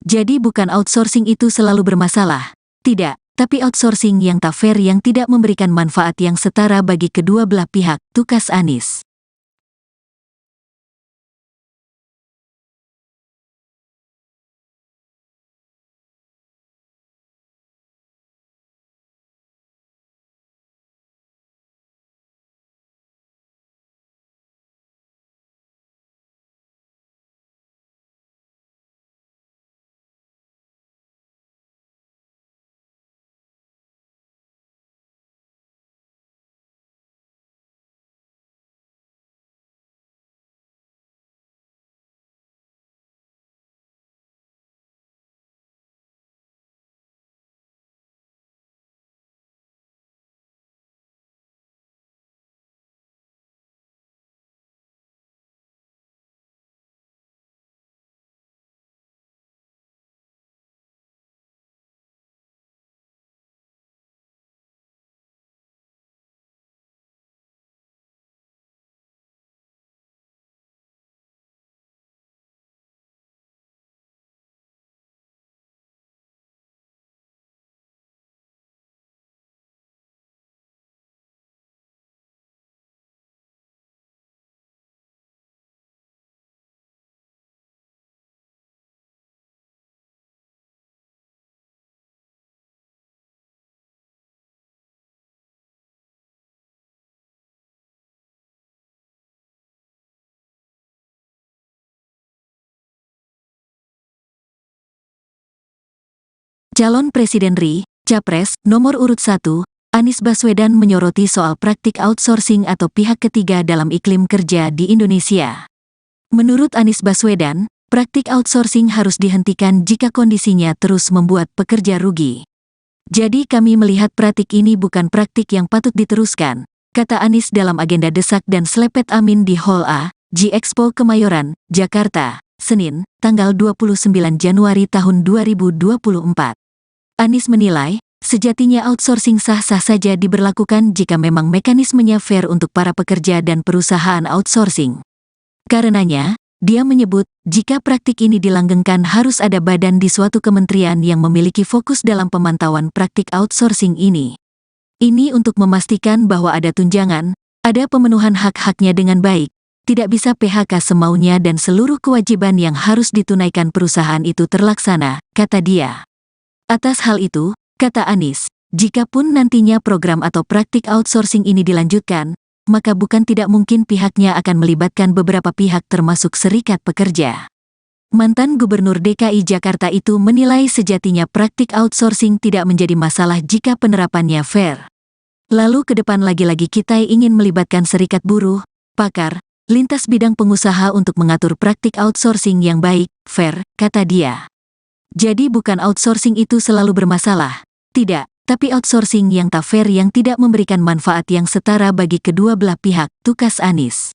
Jadi bukan outsourcing itu selalu bermasalah, tidak, tapi outsourcing yang tak fair yang tidak memberikan manfaat yang setara bagi kedua belah pihak, tukas Anies. Calon Presiden RI, Capres, nomor urut 1, Anies Baswedan menyoroti soal praktik outsourcing atau pihak ketiga dalam iklim kerja di Indonesia. Menurut Anies Baswedan, praktik outsourcing harus dihentikan jika kondisinya terus membuat pekerja rugi. Jadi kami melihat praktik ini bukan praktik yang patut diteruskan, kata Anies dalam agenda desak dan selepet amin di Hall A, G-Expo Kemayoran, Jakarta, Senin, tanggal 29 Januari tahun 2024. Anies menilai, sejatinya outsourcing sah-sah saja diberlakukan jika memang mekanismenya fair untuk para pekerja dan perusahaan outsourcing. Karenanya, dia menyebut, jika praktik ini dilanggengkan harus ada badan di suatu kementerian yang memiliki fokus dalam pemantauan praktik outsourcing ini. Ini untuk memastikan bahwa ada tunjangan, ada pemenuhan hak-haknya dengan baik, tidak bisa PHK semaunya dan seluruh kewajiban yang harus ditunaikan perusahaan itu terlaksana, kata dia. Atas hal itu, kata Anies, jikapun nantinya program atau praktik outsourcing ini dilanjutkan, maka bukan tidak mungkin pihaknya akan melibatkan beberapa pihak termasuk serikat pekerja. Mantan Gubernur DKI Jakarta itu menilai sejatinya praktik outsourcing tidak menjadi masalah jika penerapannya fair. Lalu ke depan lagi-lagi kita ingin melibatkan serikat buruh, pakar, lintas bidang pengusaha untuk mengatur praktik outsourcing yang baik, fair, kata dia. Jadi bukan outsourcing itu selalu bermasalah, tidak, tapi outsourcing yang tak fair yang tidak memberikan manfaat yang setara bagi kedua belah pihak, tukas Anies.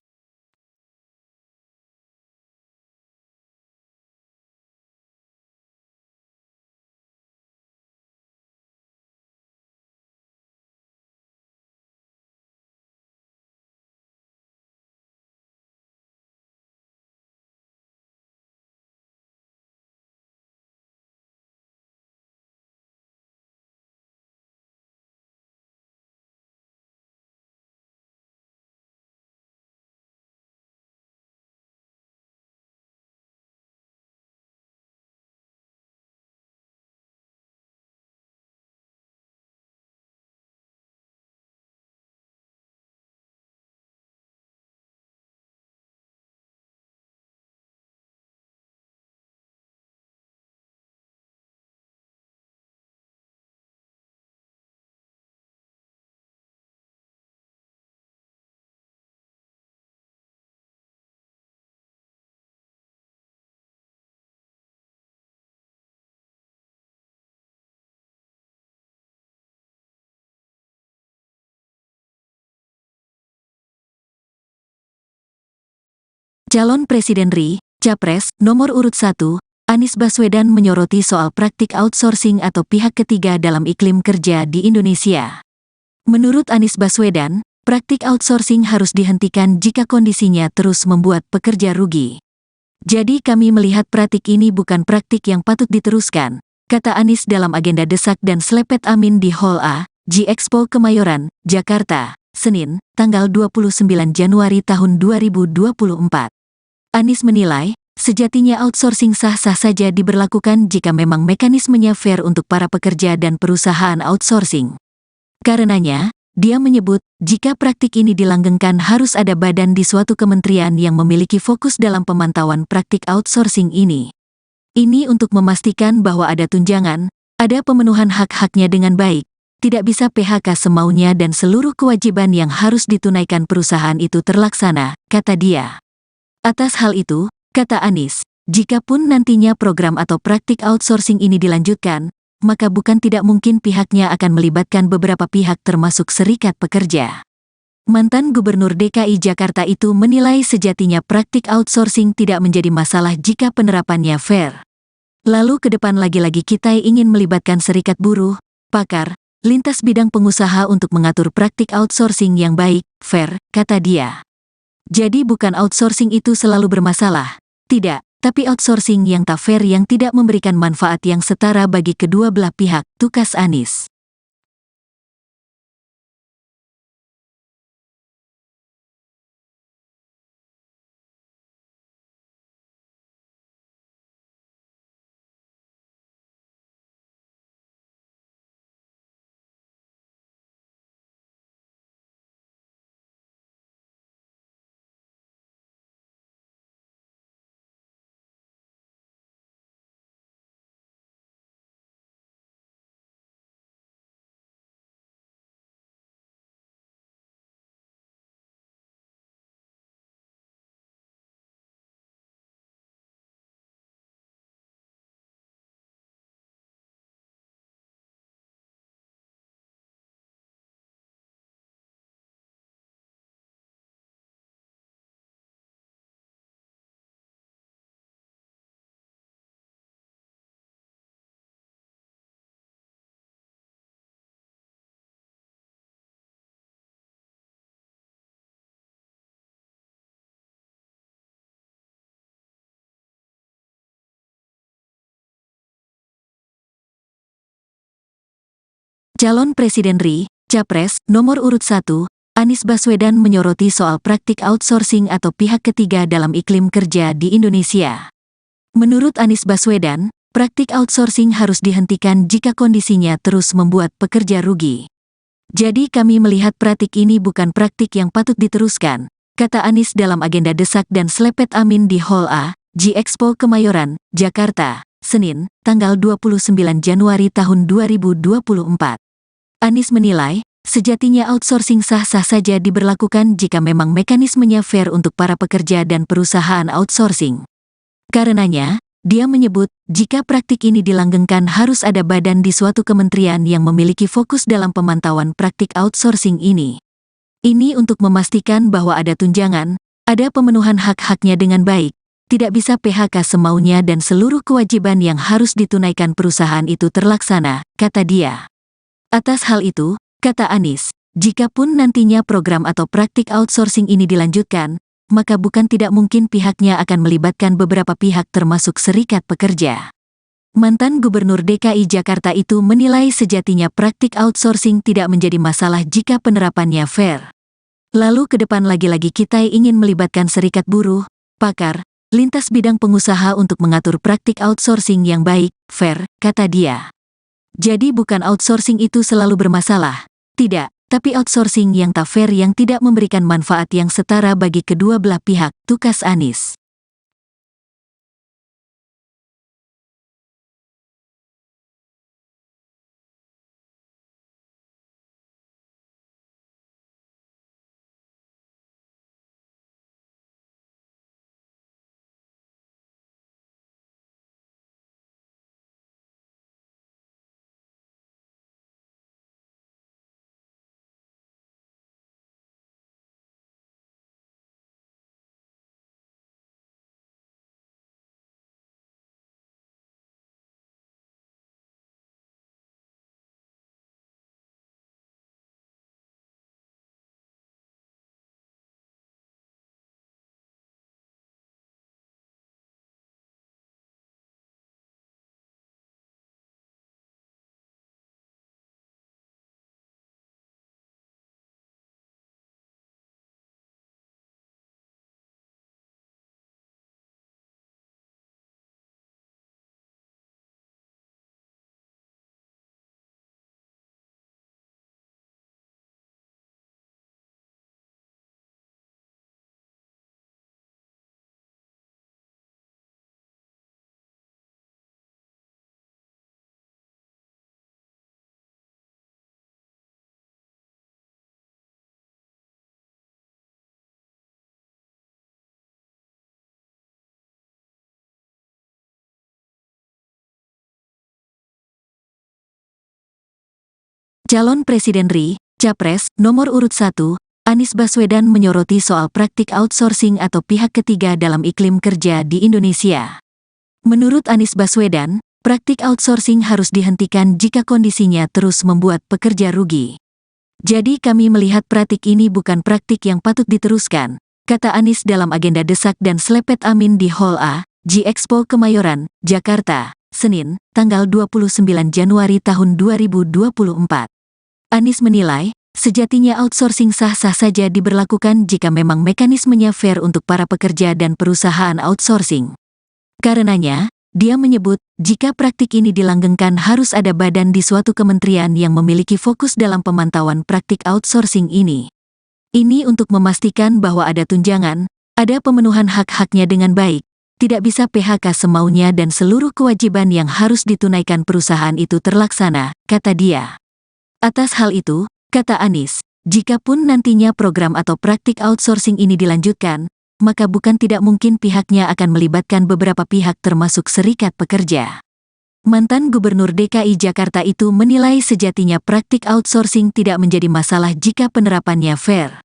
Calon Presiden RI, Capres, nomor urut 1, Anies Baswedan menyoroti soal praktik outsourcing atau pihak ketiga dalam iklim kerja di Indonesia. Menurut Anies Baswedan, praktik outsourcing harus dihentikan jika kondisinya terus membuat pekerja rugi. Jadi kami melihat praktik ini bukan praktik yang patut diteruskan, kata Anies dalam agenda desak dan selepet amin di Hall A, G-Expo Kemayoran, Jakarta, Senin, tanggal 29 Januari tahun 2024. Anies menilai, sejatinya outsourcing sah-sah saja diberlakukan jika memang mekanismenya fair untuk para pekerja dan perusahaan outsourcing. Karenanya, dia menyebut, jika praktik ini dilanggengkan harus ada badan di suatu kementerian yang memiliki fokus dalam pemantauan praktik outsourcing ini. Ini untuk memastikan bahwa ada tunjangan, ada pemenuhan hak-haknya dengan baik, tidak bisa PHK semaunya dan seluruh kewajiban yang harus ditunaikan perusahaan itu terlaksana, kata dia. Atas hal itu, kata Anies, jikapun nantinya program atau praktik outsourcing ini dilanjutkan, maka bukan tidak mungkin pihaknya akan melibatkan beberapa pihak termasuk serikat pekerja. Mantan Gubernur DKI Jakarta itu menilai sejatinya praktik outsourcing tidak menjadi masalah jika penerapannya fair. Lalu ke depan lagi-lagi kita ingin melibatkan serikat buruh, pakar, lintas bidang pengusaha untuk mengatur praktik outsourcing yang baik, fair, kata dia. Jadi bukan outsourcing itu selalu bermasalah, tidak, tapi outsourcing yang tak fair yang tidak memberikan manfaat yang setara bagi kedua belah pihak, tukas Anies. Calon Presiden RI, Capres, nomor urut 1, Anies Baswedan menyoroti soal praktik outsourcing atau pihak ketiga dalam iklim kerja di Indonesia. Menurut Anies Baswedan, praktik outsourcing harus dihentikan jika kondisinya terus membuat pekerja rugi. Jadi kami melihat praktik ini bukan praktik yang patut diteruskan, kata Anies dalam agenda desak dan selepet amin di Hall A, G-Expo Kemayoran, Jakarta, Senin, tanggal 29 Januari tahun 2024. Anies menilai, sejatinya outsourcing sah-sah saja diberlakukan jika memang mekanismenya fair untuk para pekerja dan perusahaan outsourcing. Karenanya, dia menyebut, jika praktik ini dilanggengkan harus ada badan di suatu kementerian yang memiliki fokus dalam pemantauan praktik outsourcing ini. Ini untuk memastikan bahwa ada tunjangan, ada pemenuhan hak-haknya dengan baik, tidak bisa PHK semaunya dan seluruh kewajiban yang harus ditunaikan perusahaan itu terlaksana, kata dia. Atas hal itu, kata Anies, jikapun nantinya program atau praktik outsourcing ini dilanjutkan, maka bukan tidak mungkin pihaknya akan melibatkan beberapa pihak termasuk serikat pekerja. Mantan Gubernur DKI Jakarta itu menilai sejatinya praktik outsourcing tidak menjadi masalah jika penerapannya fair. Lalu ke depan lagi-lagi kita ingin melibatkan serikat buruh, pakar, lintas bidang pengusaha untuk mengatur praktik outsourcing yang baik, fair, kata dia. Jadi bukan outsourcing itu selalu bermasalah, tidak, tapi outsourcing yang tak fair yang tidak memberikan manfaat yang setara bagi kedua belah pihak, tukas Anies. Calon Presiden RI, Capres, nomor urut 1, Anies Baswedan menyoroti soal praktik outsourcing atau pihak ketiga dalam iklim kerja di Indonesia. Menurut Anies Baswedan, praktik outsourcing harus dihentikan jika kondisinya terus membuat pekerja rugi. Jadi kami melihat praktik ini bukan praktik yang patut diteruskan, kata Anies dalam agenda desak dan selepet amin di Hall A, G-Expo Kemayoran, Jakarta, Senin, tanggal 29 Januari tahun 2024. Anies menilai, sejatinya outsourcing sah-sah saja diberlakukan jika memang mekanismenya fair untuk para pekerja dan perusahaan outsourcing. Karenanya, dia menyebut, jika praktik ini dilanggengkan harus ada badan di suatu kementerian yang memiliki fokus dalam pemantauan praktik outsourcing ini. Ini untuk memastikan bahwa ada tunjangan, ada pemenuhan hak-haknya dengan baik, tidak bisa PHK semaunya dan seluruh kewajiban yang harus ditunaikan perusahaan itu terlaksana, kata dia. Atas hal itu, kata Anies, jikapun nantinya program atau praktik outsourcing ini dilanjutkan, maka bukan tidak mungkin pihaknya akan melibatkan beberapa pihak termasuk serikat pekerja. Mantan Gubernur DKI Jakarta itu menilai sejatinya praktik outsourcing tidak menjadi masalah jika penerapannya fair.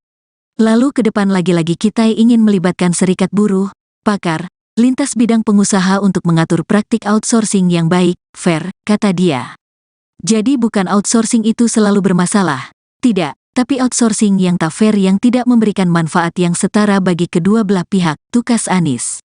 Lalu ke depan lagi-lagi kita ingin melibatkan serikat buruh, pakar, lintas bidang pengusaha untuk mengatur praktik outsourcing yang baik, fair, kata dia. Jadi bukan outsourcing itu selalu bermasalah, tidak, tapi outsourcing yang tak fair yang tidak memberikan manfaat yang setara bagi kedua belah pihak, tukas Anies.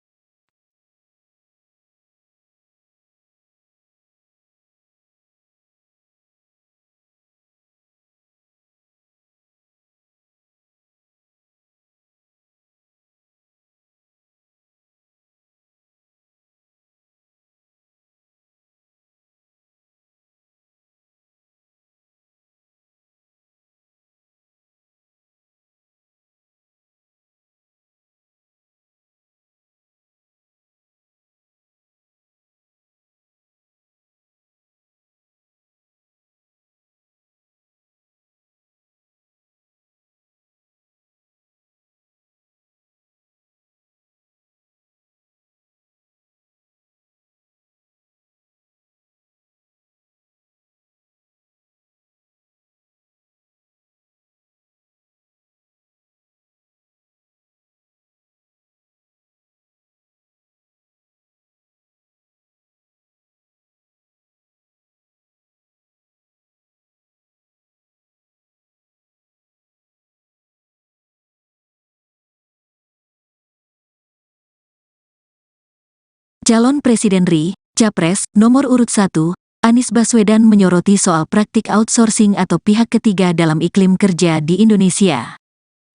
Calon Presiden RI, Capres, nomor urut 1, Anies Baswedan menyoroti soal praktik outsourcing atau pihak ketiga dalam iklim kerja di Indonesia.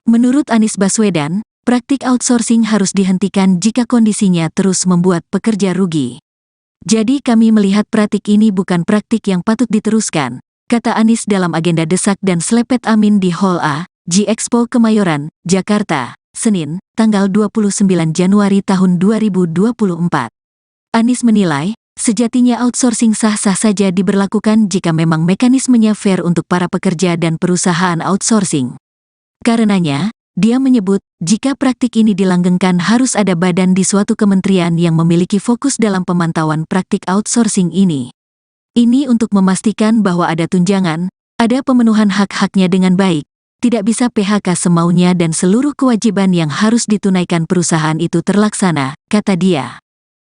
Menurut Anies Baswedan, praktik outsourcing harus dihentikan jika kondisinya terus membuat pekerja rugi. Jadi kami melihat praktik ini bukan praktik yang patut diteruskan, kata Anies dalam agenda desak dan selepet amin di Hall A, G-Expo Kemayoran, Jakarta, Senin, tanggal 29 Januari tahun 2024. Anies menilai, sejatinya outsourcing sah-sah saja diberlakukan jika memang mekanismenya fair untuk para pekerja dan perusahaan outsourcing. Karenanya, dia menyebut, jika praktik ini dilanggengkan harus ada badan di suatu kementerian yang memiliki fokus dalam pemantauan praktik outsourcing ini. Ini untuk memastikan bahwa ada tunjangan, ada pemenuhan hak-haknya dengan baik, tidak bisa PHK semaunya dan seluruh kewajiban yang harus ditunaikan perusahaan itu terlaksana, kata dia.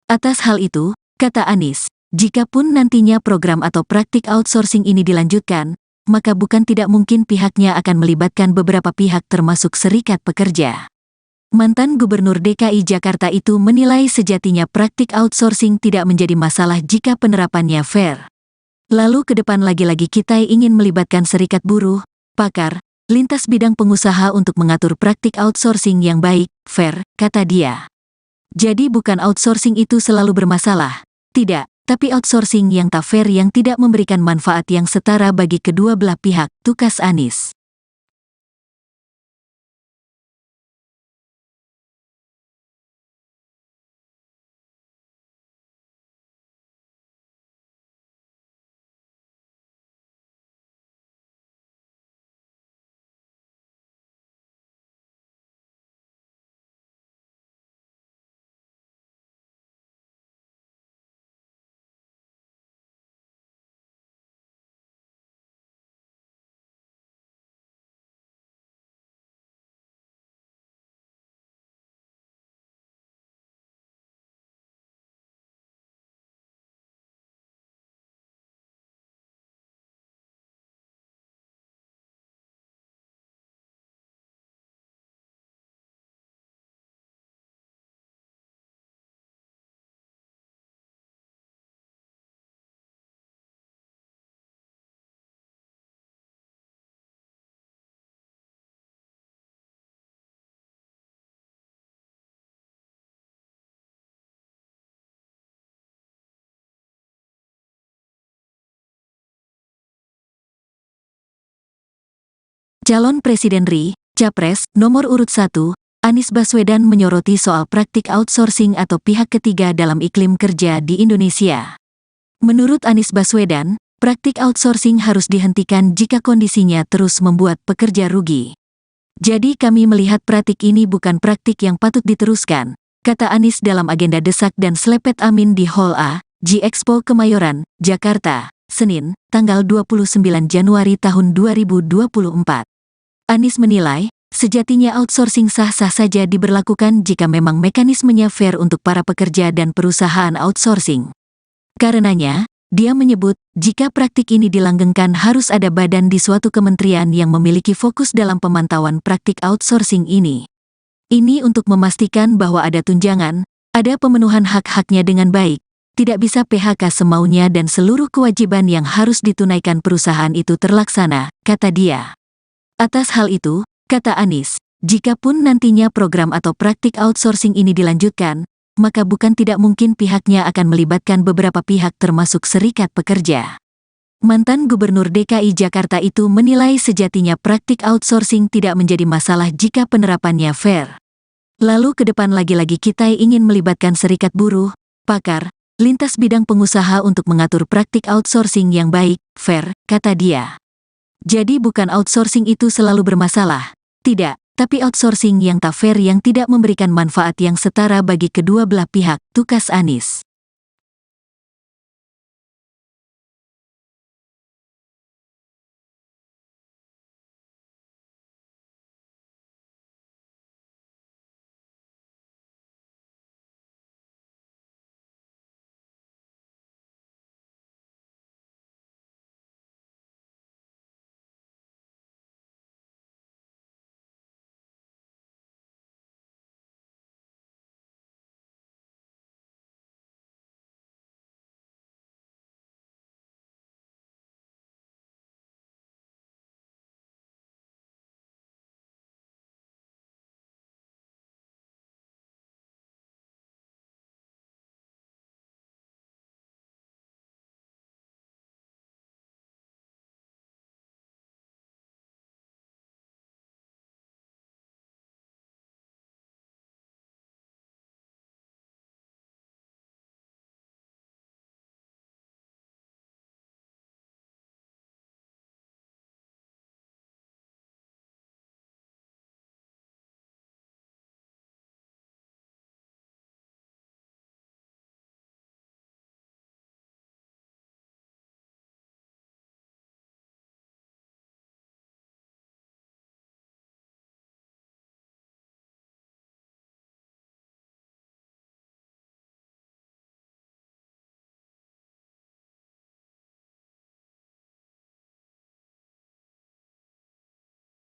Atas hal itu, kata Anies, jikapun nantinya program atau praktik outsourcing ini dilanjutkan, maka bukan tidak mungkin pihaknya akan melibatkan beberapa pihak termasuk serikat pekerja. Mantan Gubernur DKI Jakarta itu menilai sejatinya praktik outsourcing tidak menjadi masalah jika penerapannya fair. Lalu ke depan lagi-lagi kita ingin melibatkan serikat buruh, pakar, lintas bidang pengusaha untuk mengatur praktik outsourcing yang baik, fair, kata dia. Jadi bukan outsourcing itu selalu bermasalah, tidak, tapi outsourcing yang tak fair yang tidak memberikan manfaat yang setara bagi kedua belah pihak, tukas Anies. Calon Presiden RI, Capres, nomor urut 1, Anies Baswedan menyoroti soal praktik outsourcing atau pihak ketiga dalam iklim kerja di Indonesia. Menurut Anies Baswedan, praktik outsourcing harus dihentikan jika kondisinya terus membuat pekerja rugi. Jadi kami melihat praktik ini bukan praktik yang patut diteruskan, kata Anies dalam agenda desak dan selepet amin di Hall A, G-Expo Kemayoran, Jakarta, Senin, tanggal 29 Januari tahun 2024. Anies menilai, sejatinya outsourcing sah-sah saja diberlakukan jika memang mekanismenya fair untuk para pekerja dan perusahaan outsourcing. Karenanya, dia menyebut, jika praktik ini dilanggengkan harus ada badan di suatu kementerian yang memiliki fokus dalam pemantauan praktik outsourcing ini. Ini untuk memastikan bahwa ada tunjangan, ada pemenuhan hak-haknya dengan baik, tidak bisa PHK semaunya dan seluruh kewajiban yang harus ditunaikan perusahaan itu terlaksana, kata dia. Atas hal itu, kata Anies, jikapun nantinya program atau praktik outsourcing ini dilanjutkan, maka bukan tidak mungkin pihaknya akan melibatkan beberapa pihak termasuk serikat pekerja. Mantan Gubernur DKI Jakarta itu menilai sejatinya praktik outsourcing tidak menjadi masalah jika penerapannya fair. Lalu ke depan lagi-lagi kita ingin melibatkan serikat buruh, pakar, lintas bidang pengusaha untuk mengatur praktik outsourcing yang baik, fair, kata dia. Jadi bukan outsourcing itu selalu bermasalah, tidak, tapi outsourcing yang tak fair yang tidak memberikan manfaat yang setara bagi kedua belah pihak, tukas Anies.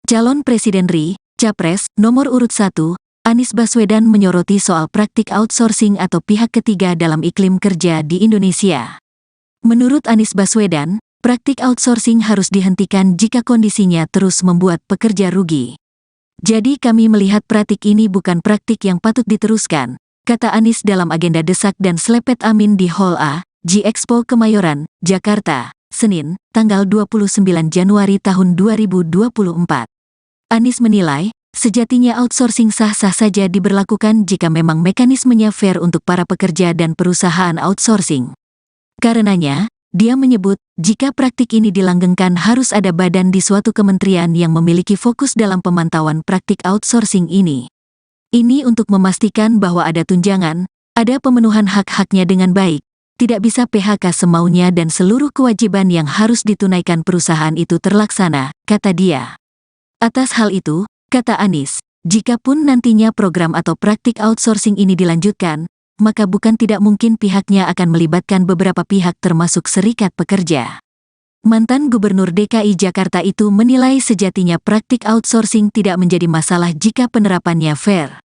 Calon Presiden RI, Capres, nomor urut 1, Anies Baswedan menyoroti soal praktik outsourcing atau pihak ketiga dalam iklim kerja di Indonesia. Menurut Anies Baswedan, praktik outsourcing harus dihentikan jika kondisinya terus membuat pekerja rugi. Jadi kami melihat praktik ini bukan praktik yang patut diteruskan, kata Anies dalam agenda desak dan selepet amin di Hall A, G-Expo Kemayoran, Jakarta, Senin, tanggal 29 Januari tahun 2024. Anies menilai, sejatinya outsourcing sah-sah saja diberlakukan jika memang mekanismenya fair untuk para pekerja dan perusahaan outsourcing. Karenanya, dia menyebut, jika praktik ini dilanggengkan harus ada badan di suatu kementerian yang memiliki fokus dalam pemantauan praktik outsourcing ini. Ini untuk memastikan bahwa ada tunjangan, ada pemenuhan hak-haknya dengan baik, tidak bisa PHK semaunya dan seluruh kewajiban yang harus ditunaikan perusahaan itu terlaksana, kata dia. Atas hal itu, kata Anies, jikapun nantinya program atau praktik outsourcing ini dilanjutkan, maka bukan tidak mungkin pihaknya akan melibatkan beberapa pihak termasuk serikat pekerja. Mantan Gubernur DKI Jakarta itu menilai sejatinya praktik outsourcing tidak menjadi masalah jika penerapannya fair.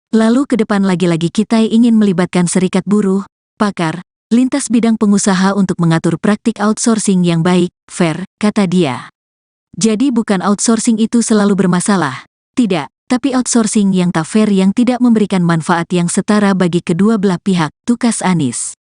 Lalu ke depan lagi-lagi kita ingin melibatkan serikat buruh, pakar, lintas bidang pengusaha untuk mengatur praktik outsourcing yang baik, fair, kata dia. Jadi bukan outsourcing itu selalu bermasalah, tidak, tapi outsourcing yang tak fair yang tidak memberikan manfaat yang setara bagi kedua belah pihak, tukas Anies.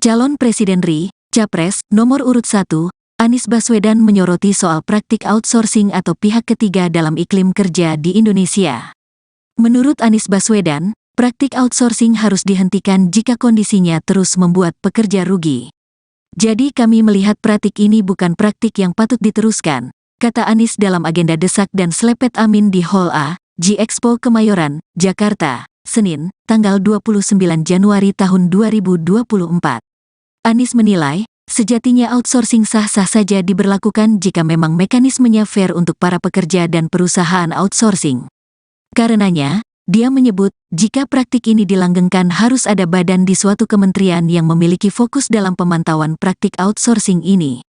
Calon Presiden RI, Capres, nomor urut 1, Anies Baswedan menyoroti soal praktik outsourcing atau pihak ketiga dalam iklim kerja di Indonesia. Menurut Anies Baswedan, praktik outsourcing harus dihentikan jika kondisinya terus membuat pekerja rugi. Jadi kami melihat praktik ini bukan praktik yang patut diteruskan, kata Anies dalam agenda desak dan selepet amin di Hall A, G-Expo Kemayoran, Jakarta, Senin, tanggal 29 Januari tahun 2024. Anies menilai, sejatinya outsourcing sah-sah saja diberlakukan jika memang mekanismenya fair untuk para pekerja dan perusahaan outsourcing. Karenanya, dia menyebut, jika praktik ini dilanggengkan harus ada badan di suatu kementerian yang memiliki fokus dalam pemantauan praktik outsourcing ini.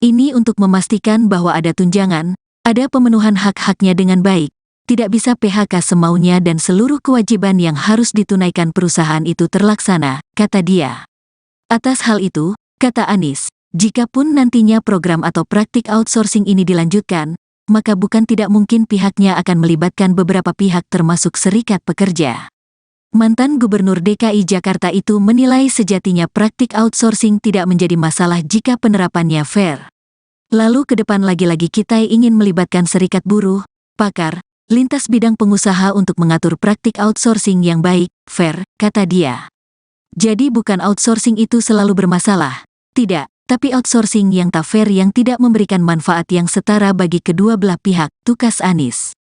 Ini untuk memastikan bahwa ada tunjangan, ada pemenuhan hak-haknya dengan baik, tidak bisa PHK semaunya dan seluruh kewajiban yang harus ditunaikan perusahaan itu terlaksana, kata dia. Atas hal itu, kata Anies, jikapun nantinya program atau praktik outsourcing ini dilanjutkan, maka bukan tidak mungkin pihaknya akan melibatkan beberapa pihak termasuk serikat pekerja. Mantan Gubernur DKI Jakarta itu menilai sejatinya praktik outsourcing tidak menjadi masalah jika penerapannya fair. Lalu ke depan lagi-lagi kita ingin melibatkan serikat buruh, pakar, lintas bidang pengusaha untuk mengatur praktik outsourcing yang baik, fair, kata dia. Jadi bukan outsourcing itu selalu bermasalah, tidak, tapi outsourcing yang tak fair yang tidak memberikan manfaat yang setara bagi kedua belah pihak, tukas Anies.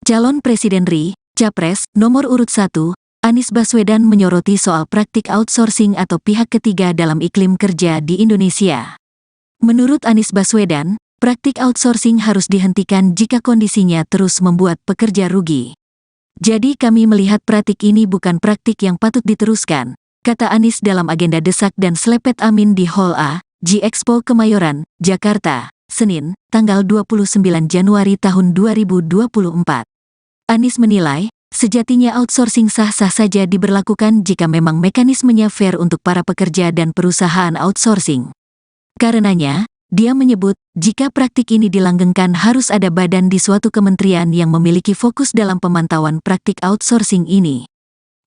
Calon Presiden RI, Capres, nomor urut 1, Anies Baswedan menyoroti soal praktik outsourcing atau pihak ketiga dalam iklim kerja di Indonesia. Menurut Anies Baswedan, praktik outsourcing harus dihentikan jika kondisinya terus membuat pekerja rugi. Jadi kami melihat praktik ini bukan praktik yang patut diteruskan, kata Anies dalam agenda desak dan selepet amin di Hall A, G-Expo Kemayoran, Jakarta, Senin, tanggal 29 Januari tahun 2024. Anies menilai, sejatinya outsourcing sah-sah saja diberlakukan jika memang mekanismenya fair untuk para pekerja dan perusahaan outsourcing. Karenanya, dia menyebut, jika praktik ini dilanggengkan harus ada badan di suatu kementerian yang memiliki fokus dalam pemantauan praktik outsourcing ini.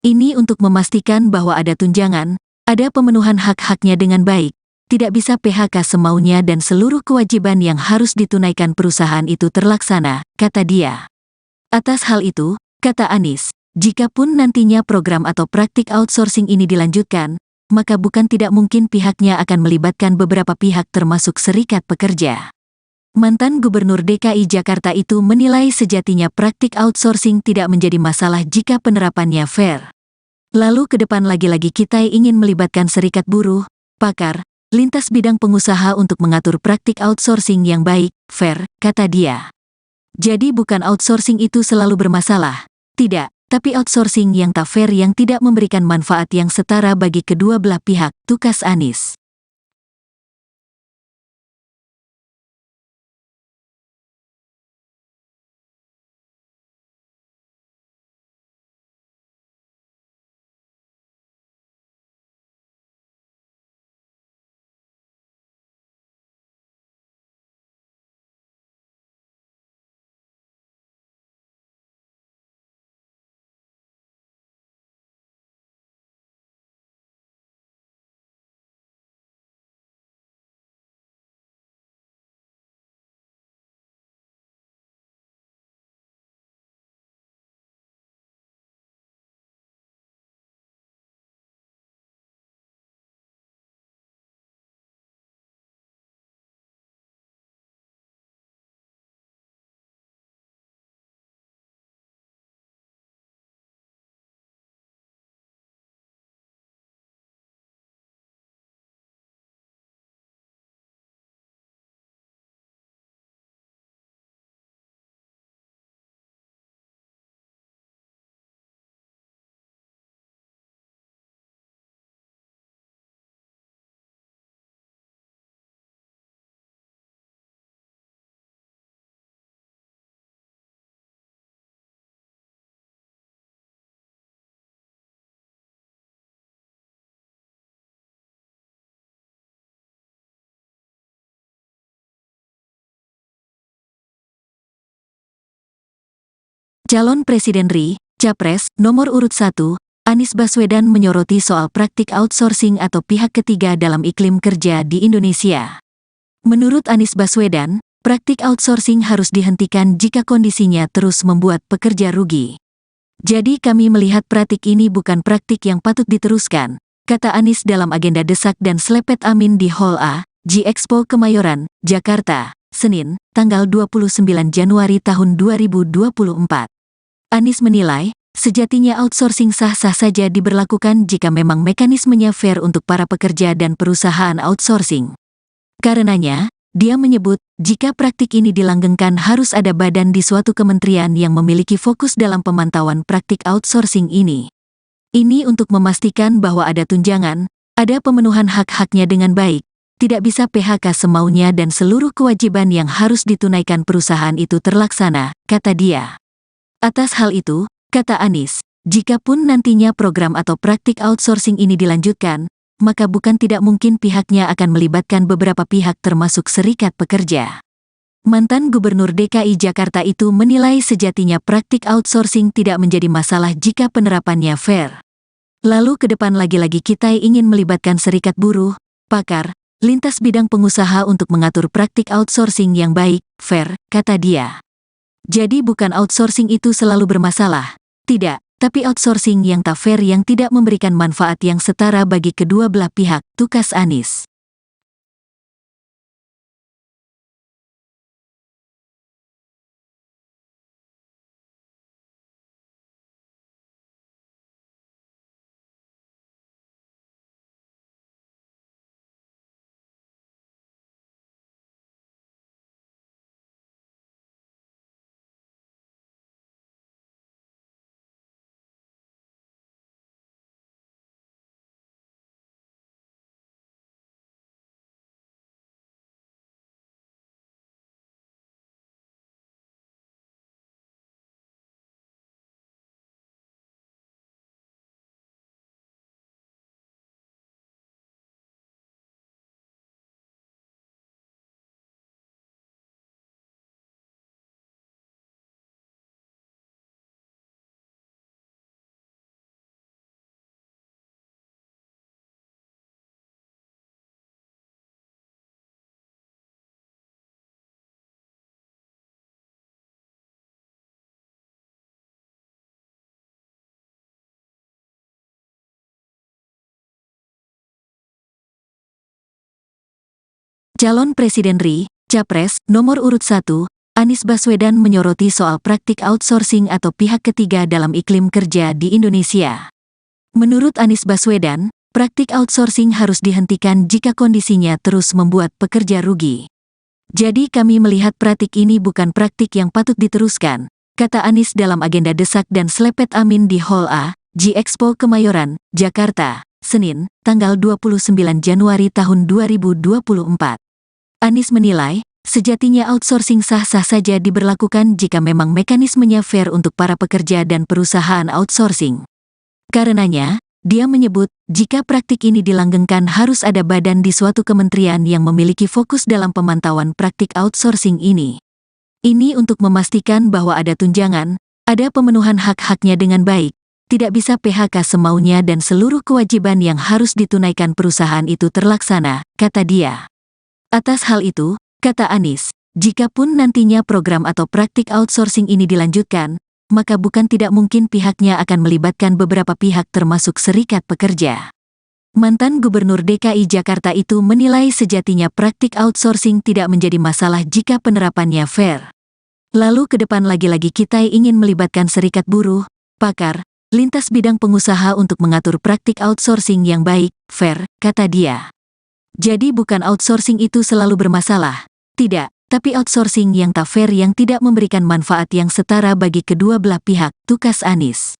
Ini untuk memastikan bahwa ada tunjangan, ada pemenuhan hak-haknya dengan baik, tidak bisa PHK semaunya dan seluruh kewajiban yang harus ditunaikan perusahaan itu terlaksana, kata dia. Atas hal itu, kata Anies, jikapun nantinya program atau praktik outsourcing ini dilanjutkan, maka bukan tidak mungkin pihaknya akan melibatkan beberapa pihak termasuk serikat pekerja. Mantan Gubernur DKI Jakarta itu menilai sejatinya praktik outsourcing tidak menjadi masalah jika penerapannya fair. Lalu ke depan lagi-lagi kita ingin melibatkan serikat buruh, pakar, lintas bidang pengusaha untuk mengatur praktik outsourcing yang baik, fair, kata dia. Jadi bukan outsourcing itu selalu bermasalah, tidak, tapi outsourcing yang tak fair yang tidak memberikan manfaat yang setara bagi kedua belah pihak, tukas Anies. Calon Presiden RI, Capres, nomor urut 1, Anies Baswedan menyoroti soal praktik outsourcing atau pihak ketiga dalam iklim kerja di Indonesia. Menurut Anies Baswedan, praktik outsourcing harus dihentikan jika kondisinya terus membuat pekerja rugi. Jadi kami melihat praktik ini bukan praktik yang patut diteruskan, kata Anies dalam agenda desak dan selepet amin di Hall A, G-Expo Kemayoran, Jakarta, Senin, tanggal 29 Januari tahun 2024. Anies menilai, sejatinya outsourcing sah-sah saja diberlakukan jika memang mekanismenya fair untuk para pekerja dan perusahaan outsourcing. Karenanya, dia menyebut, jika praktik ini dilanggengkan harus ada badan di suatu kementerian yang memiliki fokus dalam pemantauan praktik outsourcing ini. Ini untuk memastikan bahwa ada tunjangan, ada pemenuhan hak-haknya dengan baik, tidak bisa PHK semaunya dan seluruh kewajiban yang harus ditunaikan perusahaan itu terlaksana, kata dia. Atas hal itu, kata Anies, jikapun nantinya program atau praktik outsourcing ini dilanjutkan, maka bukan tidak mungkin pihaknya akan melibatkan beberapa pihak termasuk serikat pekerja. Mantan Gubernur DKI Jakarta itu menilai sejatinya praktik outsourcing tidak menjadi masalah jika penerapannya fair. Lalu ke depan lagi-lagi kita ingin melibatkan serikat buruh, pakar, lintas bidang pengusaha untuk mengatur praktik outsourcing yang baik, fair, kata dia. Jadi bukan outsourcing itu selalu bermasalah, tidak, tapi outsourcing yang tak fair yang tidak memberikan manfaat yang setara bagi kedua belah pihak, tukas Anies. Calon Presiden RI, Capres, nomor urut 1, Anies Baswedan menyoroti soal praktik outsourcing atau pihak ketiga dalam iklim kerja di Indonesia. Menurut Anies Baswedan, praktik outsourcing harus dihentikan jika kondisinya terus membuat pekerja rugi. Jadi kami melihat praktik ini bukan praktik yang patut diteruskan, kata Anies dalam agenda desak dan selepet amin di Hall A, G-Expo Kemayoran, Jakarta, Senin, tanggal 29 Januari tahun 2024. Anies menilai, sejatinya outsourcing sah-sah saja diberlakukan jika memang mekanismenya fair untuk para pekerja dan perusahaan outsourcing. Karenanya, dia menyebut, jika praktik ini dilanggengkan harus ada badan di suatu kementerian yang memiliki fokus dalam pemantauan praktik outsourcing ini. Ini untuk memastikan bahwa ada tunjangan, ada pemenuhan hak-haknya dengan baik, tidak bisa PHK semaunya dan seluruh kewajiban yang harus ditunaikan perusahaan itu terlaksana, kata dia. Atas hal itu, kata Anies, jikapun nantinya program atau praktik outsourcing ini dilanjutkan, maka bukan tidak mungkin pihaknya akan melibatkan beberapa pihak termasuk serikat pekerja. Mantan Gubernur DKI Jakarta itu menilai sejatinya praktik outsourcing tidak menjadi masalah jika penerapannya fair. Lalu ke depan lagi-lagi kita ingin melibatkan serikat buruh, pakar, lintas bidang pengusaha untuk mengatur praktik outsourcing yang baik, fair, kata dia. Jadi bukan outsourcing itu selalu bermasalah, tidak, tapi outsourcing yang tak fair yang tidak memberikan manfaat yang setara bagi kedua belah pihak, tukas Anies.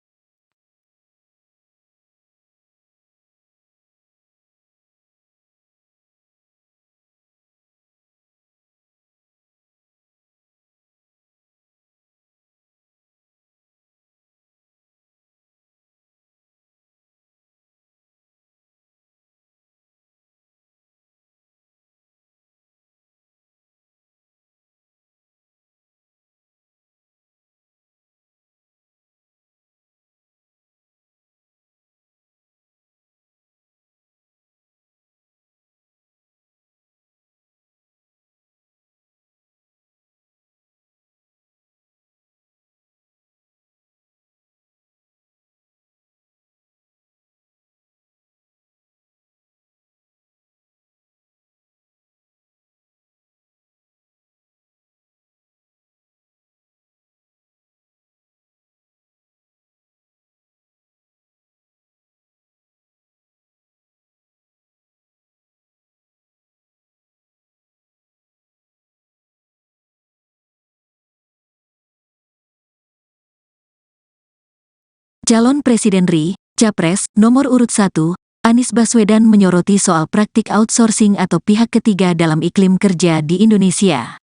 Calon Presiden RI, Capres, nomor urut 1, Anies Baswedan menyoroti soal praktik outsourcing atau pihak ketiga dalam iklim kerja di Indonesia.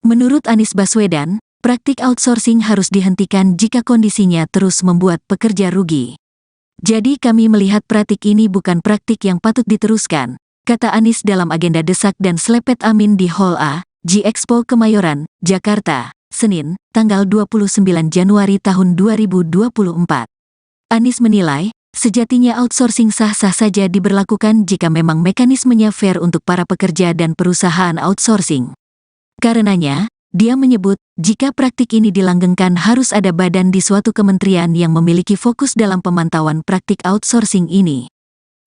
Menurut Anies Baswedan, praktik outsourcing harus dihentikan jika kondisinya terus membuat pekerja rugi. Jadi kami melihat praktik ini bukan praktik yang patut diteruskan, kata Anies dalam agenda desak dan selepet amin di Hall A, G-Expo Kemayoran, Jakarta, Senin, tanggal 29 Januari tahun 2024. Anies menilai, sejatinya outsourcing sah-sah saja diberlakukan jika memang mekanismenya fair untuk para pekerja dan perusahaan outsourcing. Karenanya, dia menyebut, jika praktik ini dilanggengkan harus ada badan di suatu kementerian yang memiliki fokus dalam pemantauan praktik outsourcing ini.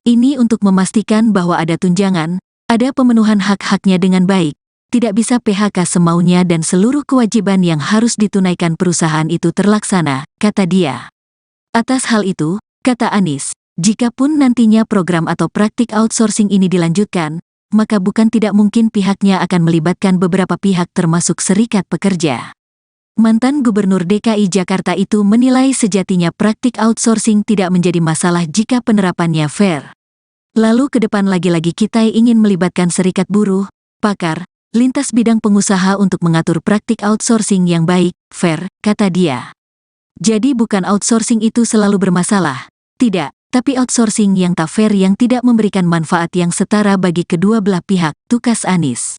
Ini untuk memastikan bahwa ada tunjangan, ada pemenuhan hak-haknya dengan baik, tidak bisa PHK semaunya dan seluruh kewajiban yang harus ditunaikan perusahaan itu terlaksana, kata dia. Atas hal itu, kata Anies, jikapun nantinya program atau praktik outsourcing ini dilanjutkan, maka bukan tidak mungkin pihaknya akan melibatkan beberapa pihak termasuk serikat pekerja. Mantan Gubernur DKI Jakarta itu menilai sejatinya praktik outsourcing tidak menjadi masalah jika penerapannya fair. Lalu ke depan lagi-lagi kita ingin melibatkan serikat buruh, pakar, lintas bidang pengusaha untuk mengatur praktik outsourcing yang baik, fair, kata dia. Jadi bukan outsourcing itu selalu bermasalah, tidak. Tapi outsourcing yang tak fair yang tidak memberikan manfaat yang setara bagi kedua belah pihak, tukas Anies.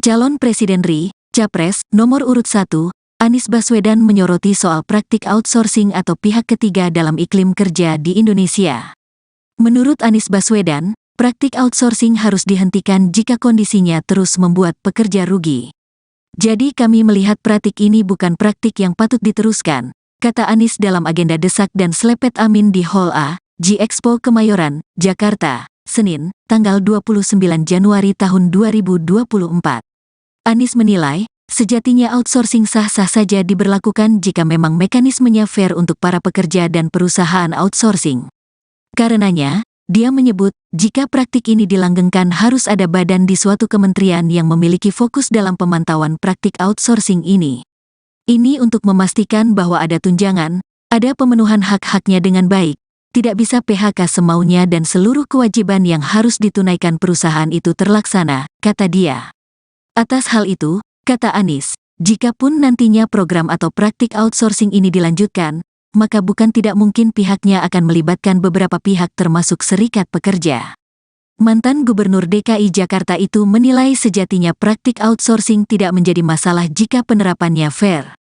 Calon Presiden RI, Capres, nomor urut 1, Anies Baswedan menyoroti soal praktik outsourcing atau pihak ketiga dalam iklim kerja di Indonesia. Menurut Anies Baswedan, praktik outsourcing harus dihentikan jika kondisinya terus membuat pekerja rugi. Jadi kami melihat praktik ini bukan praktik yang patut diteruskan, kata Anies dalam agenda desak dan selepet amin di Hall A, G-Expo Kemayoran, Jakarta, Senin, tanggal 29 Januari tahun 2024. Anies menilai, sejatinya outsourcing sah-sah saja diberlakukan jika memang mekanismenya fair untuk para pekerja dan perusahaan outsourcing. Karenanya, dia menyebut, jika praktik ini dilanggengkan harus ada badan di suatu kementerian yang memiliki fokus dalam pemantauan praktik outsourcing ini. Ini untuk memastikan bahwa ada tunjangan, ada pemenuhan hak-haknya dengan baik, tidak bisa PHK semaunya dan seluruh kewajiban yang harus ditunaikan perusahaan itu terlaksana, kata dia. Atas hal itu, kata Anies, jikapun nantinya program atau praktik outsourcing ini dilanjutkan, maka bukan tidak mungkin pihaknya akan melibatkan beberapa pihak termasuk serikat pekerja. Mantan Gubernur DKI Jakarta itu menilai sejatinya praktik outsourcing tidak menjadi masalah jika penerapannya fair.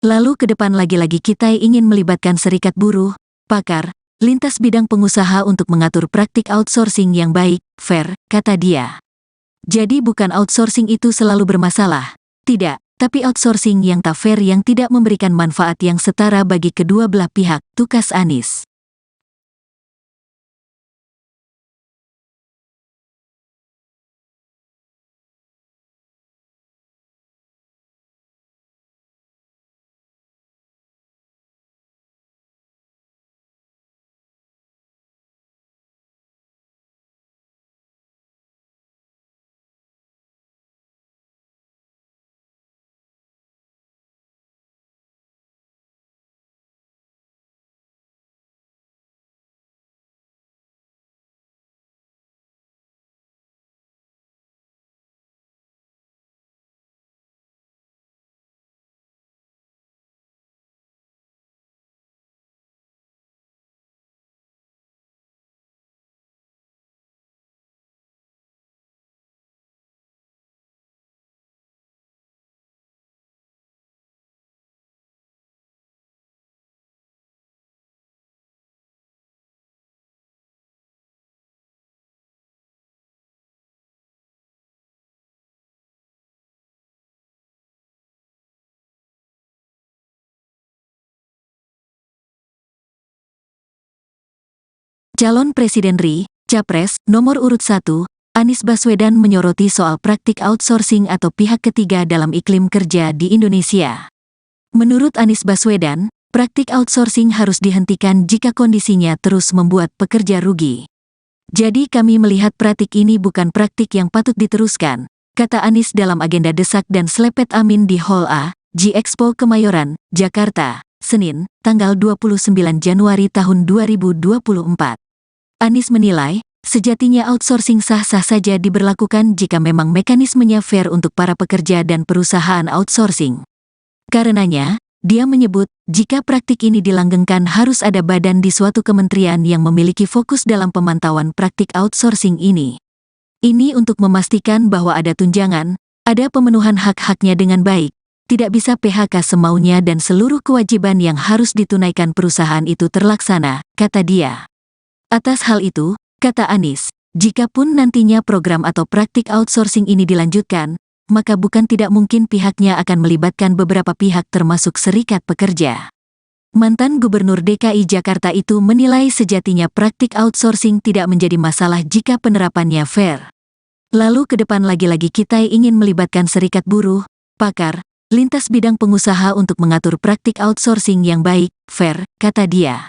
Lalu ke depan lagi-lagi kita ingin melibatkan serikat buruh, pakar, lintas bidang pengusaha untuk mengatur praktik outsourcing yang baik, fair, kata dia. Jadi bukan outsourcing itu selalu bermasalah, tidak, tapi outsourcing yang tak fair yang tidak memberikan manfaat yang setara bagi kedua belah pihak, tukas Anies. Calon Presiden RI, Capres, nomor urut 1, Anies Baswedan menyoroti soal praktik outsourcing atau pihak ketiga dalam iklim kerja di Indonesia. Menurut Anies Baswedan, praktik outsourcing harus dihentikan jika kondisinya terus membuat pekerja rugi. Jadi kami melihat praktik ini bukan praktik yang patut diteruskan, kata Anies dalam agenda desak dan selepet amin di Hall A, G-Expo Kemayoran, Jakarta, Senin, tanggal 29 Januari tahun 2024. Anies menilai, sejatinya outsourcing sah-sah saja diberlakukan jika memang mekanismenya fair untuk para pekerja dan perusahaan outsourcing. Karenanya, dia menyebut, jika praktik ini dilanggengkan harus ada badan di suatu kementerian yang memiliki fokus dalam pemantauan praktik outsourcing ini. Ini untuk memastikan bahwa ada tunjangan, ada pemenuhan hak-haknya dengan baik, tidak bisa PHK semaunya dan seluruh kewajiban yang harus ditunaikan perusahaan itu terlaksana, kata dia. Atas hal itu, kata Anies, jikapun nantinya program atau praktik outsourcing ini dilanjutkan, maka bukan tidak mungkin pihaknya akan melibatkan beberapa pihak termasuk serikat pekerja. Mantan Gubernur DKI Jakarta itu menilai sejatinya praktik outsourcing tidak menjadi masalah jika penerapannya fair. Lalu ke depan lagi-lagi kita ingin melibatkan serikat buruh, pakar, lintas bidang pengusaha untuk mengatur praktik outsourcing yang baik, fair, kata dia.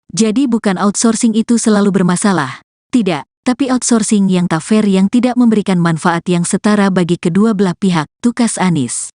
Jadi bukan outsourcing itu selalu bermasalah, tidak. Tapi outsourcing yang tak fair yang tidak memberikan manfaat yang setara bagi kedua belah pihak, tukas Anies.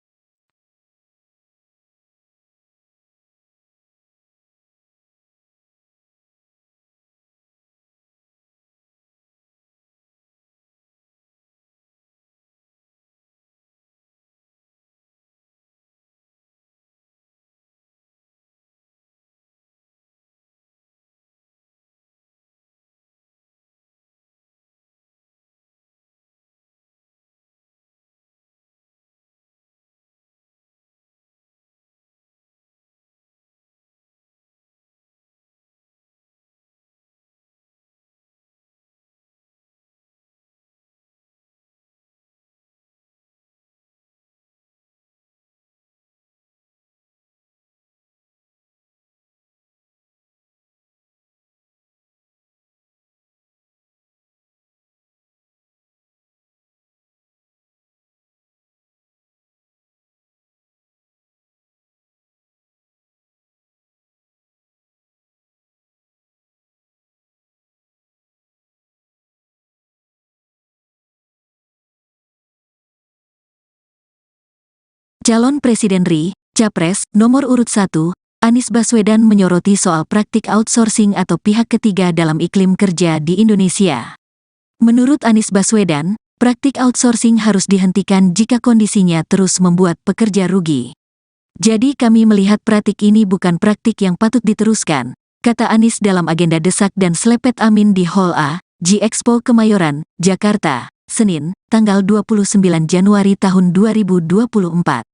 Calon Presiden RI, Capres, nomor urut 1, Anies Baswedan menyoroti soal praktik outsourcing atau pihak ketiga dalam iklim kerja di Indonesia. Menurut Anies Baswedan, praktik outsourcing harus dihentikan jika kondisinya terus membuat pekerja rugi. Jadi kami melihat praktik ini bukan praktik yang patut diteruskan, kata Anies dalam agenda desak dan selepet amin di Hall A, G-Expo Kemayoran, Jakarta, Senin, tanggal 29 Januari tahun 2024.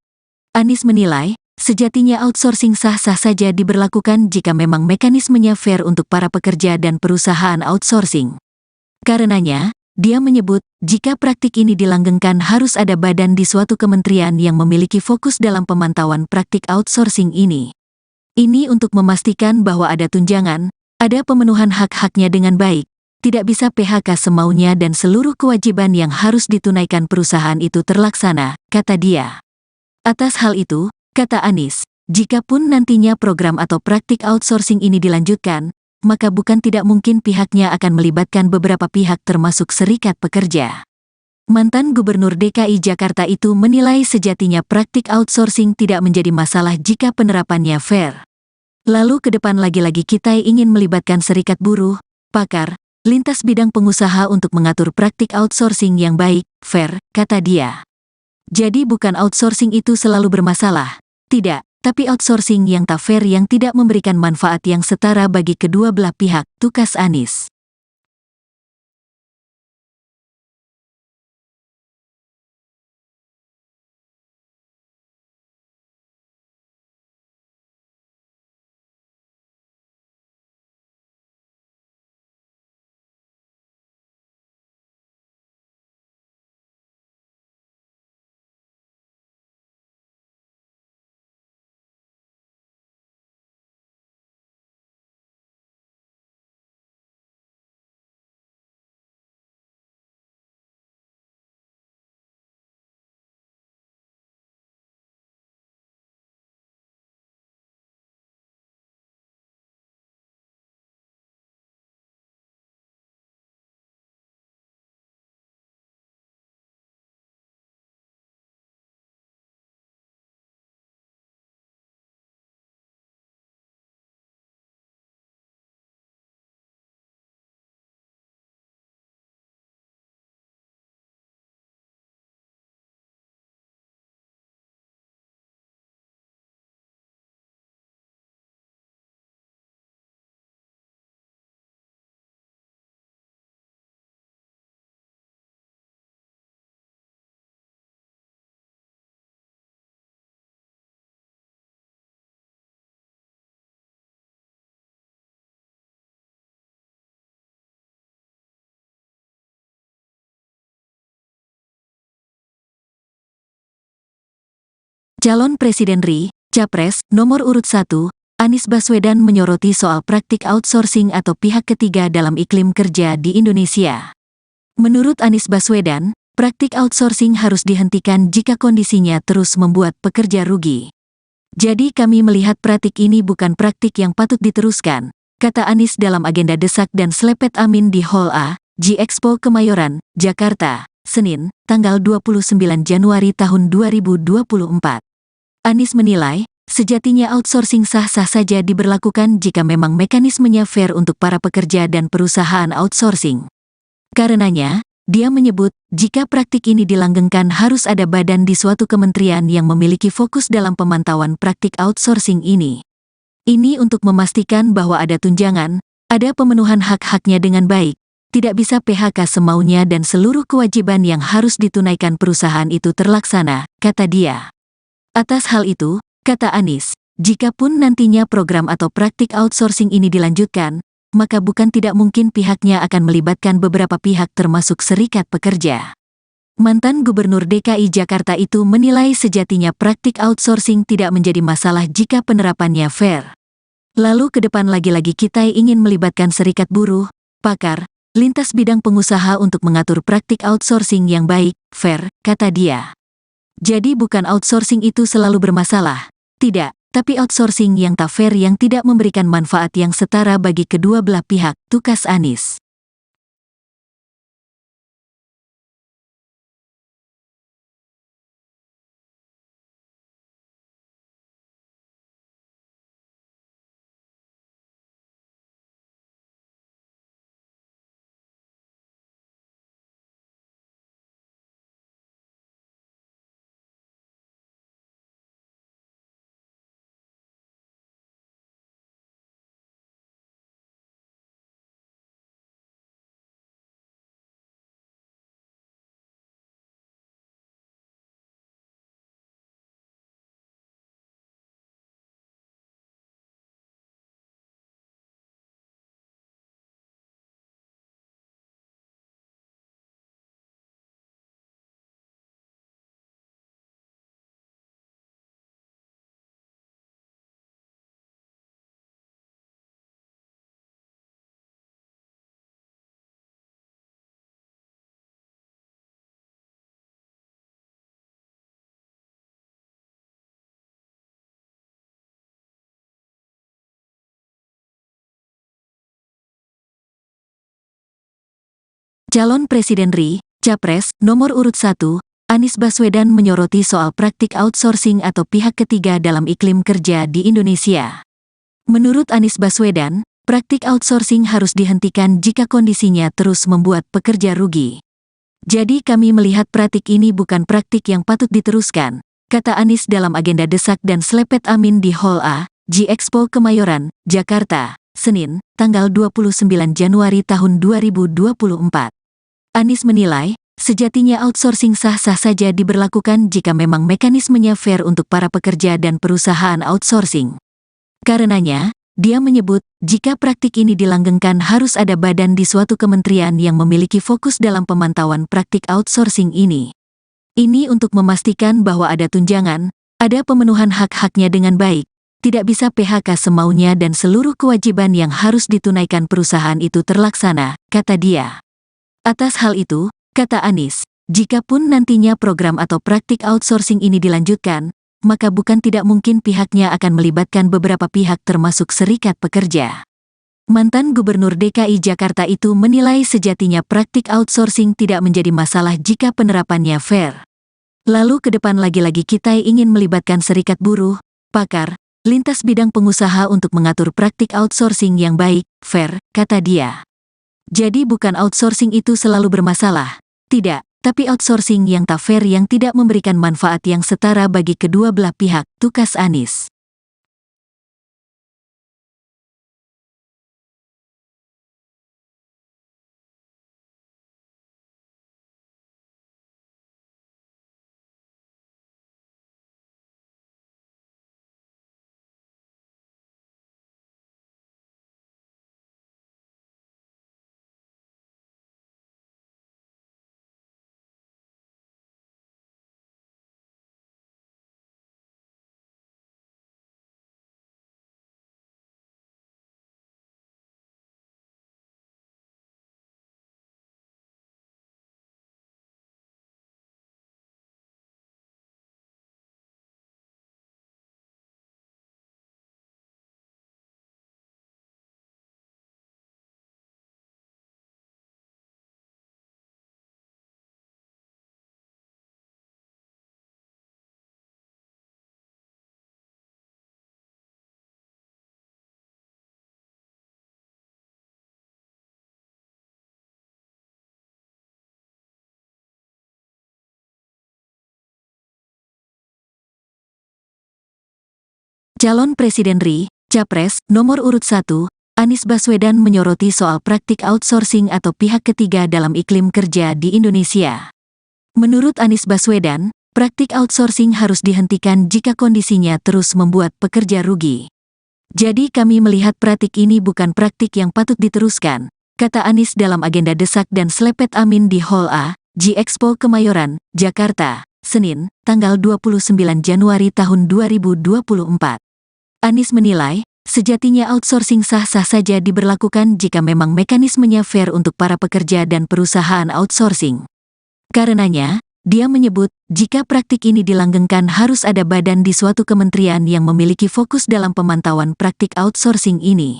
Anies menilai, sejatinya outsourcing sah-sah saja diberlakukan jika memang mekanismenya fair untuk para pekerja dan perusahaan outsourcing. Karenanya, dia menyebut, jika praktik ini dilanggengkan harus ada badan di suatu kementerian yang memiliki fokus dalam pemantauan praktik outsourcing ini. Ini untuk memastikan bahwa ada tunjangan, ada pemenuhan hak-haknya dengan baik, tidak bisa PHK semaunya dan seluruh kewajiban yang harus ditunaikan perusahaan itu terlaksana, kata dia. Atas hal itu, kata Anies, jikapun nantinya program atau praktik outsourcing ini dilanjutkan, maka bukan tidak mungkin pihaknya akan melibatkan beberapa pihak termasuk serikat pekerja. Mantan Gubernur DKI Jakarta itu menilai sejatinya praktik outsourcing tidak menjadi masalah jika penerapannya fair. Lalu ke depan lagi-lagi kita ingin melibatkan serikat buruh, pakar, lintas bidang pengusaha untuk mengatur praktik outsourcing yang baik, fair, kata dia. Jadi bukan outsourcing itu selalu bermasalah, tidak, tapi outsourcing yang tak fair yang tidak memberikan manfaat yang setara bagi kedua belah pihak, tukas Anies. Calon Presiden RI, Capres, nomor urut 1, Anies Baswedan menyoroti soal praktik outsourcing atau pihak ketiga dalam iklim kerja di Indonesia. Menurut Anies Baswedan, praktik outsourcing harus dihentikan jika kondisinya terus membuat pekerja rugi. Jadi kami melihat praktik ini bukan praktik yang patut diteruskan, kata Anies dalam agenda desak dan selepet Amin di Hall A, G-Expo Kemayoran, Jakarta, Senin, tanggal 29 Januari tahun 2024. Anies menilai, sejatinya outsourcing sah-sah saja diberlakukan jika memang mekanismenya fair untuk para pekerja dan perusahaan outsourcing. Karenanya, dia menyebut, jika praktik ini dilanggengkan harus ada badan di suatu kementerian yang memiliki fokus dalam pemantauan praktik outsourcing ini. Ini untuk memastikan bahwa ada tunjangan, ada pemenuhan hak-haknya dengan baik, tidak bisa PHK semaunya dan seluruh kewajiban yang harus ditunaikan perusahaan itu terlaksana, kata dia. Atas hal itu, kata Anies, jikapun nantinya program atau praktik outsourcing ini dilanjutkan, maka bukan tidak mungkin pihaknya akan melibatkan beberapa pihak termasuk serikat pekerja. Mantan Gubernur DKI Jakarta itu menilai sejatinya praktik outsourcing tidak menjadi masalah jika penerapannya fair. Lalu ke depan lagi-lagi kita ingin melibatkan serikat buruh, pakar, lintas bidang pengusaha untuk mengatur praktik outsourcing yang baik, fair, kata dia. Jadi bukan outsourcing itu selalu bermasalah, tidak, tapi outsourcing yang tak fair yang tidak memberikan manfaat yang setara bagi kedua belah pihak, tukas Anies. Calon Presiden RI, Capres, nomor urut 1, Anies Baswedan menyoroti soal praktik outsourcing atau pihak ketiga dalam iklim kerja di Indonesia. Menurut Anies Baswedan, praktik outsourcing harus dihentikan jika kondisinya terus membuat pekerja rugi. Jadi kami melihat praktik ini bukan praktik yang patut diteruskan, kata Anies dalam agenda desak dan selepet Amin di Hall A, G-Expo Kemayoran, Jakarta, Senin, tanggal 29 Januari tahun 2024. Anies menilai, sejatinya outsourcing sah-sah saja diberlakukan jika memang mekanismenya fair untuk para pekerja dan perusahaan outsourcing. Karenanya, dia menyebut, jika praktik ini dilanggengkan harus ada badan di suatu kementerian yang memiliki fokus dalam pemantauan praktik outsourcing ini. Ini untuk memastikan bahwa ada tunjangan, ada pemenuhan hak-haknya dengan baik, tidak bisa PHK semaunya dan seluruh kewajiban yang harus ditunaikan perusahaan itu terlaksana, kata dia. Atas hal itu, kata Anies, jikapun nantinya program atau praktik outsourcing ini dilanjutkan, maka bukan tidak mungkin pihaknya akan melibatkan beberapa pihak termasuk serikat pekerja. Mantan Gubernur DKI Jakarta itu menilai sejatinya praktik outsourcing tidak menjadi masalah jika penerapannya fair. Lalu ke depan lagi-lagi kita ingin melibatkan serikat buruh, pakar, lintas bidang pengusaha untuk mengatur praktik outsourcing yang baik, fair, kata dia. Jadi bukan outsourcing itu selalu bermasalah, tidak, tapi outsourcing yang tak fair yang tidak memberikan manfaat yang setara bagi kedua belah pihak, tukas Anies. Calon Presiden RI, Capres, nomor urut 1, Anies Baswedan menyoroti soal praktik outsourcing atau pihak ketiga dalam iklim kerja di Indonesia. Menurut Anies Baswedan, praktik outsourcing harus dihentikan jika kondisinya terus membuat pekerja rugi. Jadi kami melihat praktik ini bukan praktik yang patut diteruskan, kata Anies dalam agenda desak dan selepet Amin di Hall A, G-Expo Kemayoran, Jakarta, Senin, tanggal 29 Januari tahun 2024. Anies menilai, sejatinya outsourcing sah-sah saja diberlakukan jika memang mekanismenya fair untuk para pekerja dan perusahaan outsourcing. Karenanya, dia menyebut, jika praktik ini dilanggengkan harus ada badan di suatu kementerian yang memiliki fokus dalam pemantauan praktik outsourcing ini.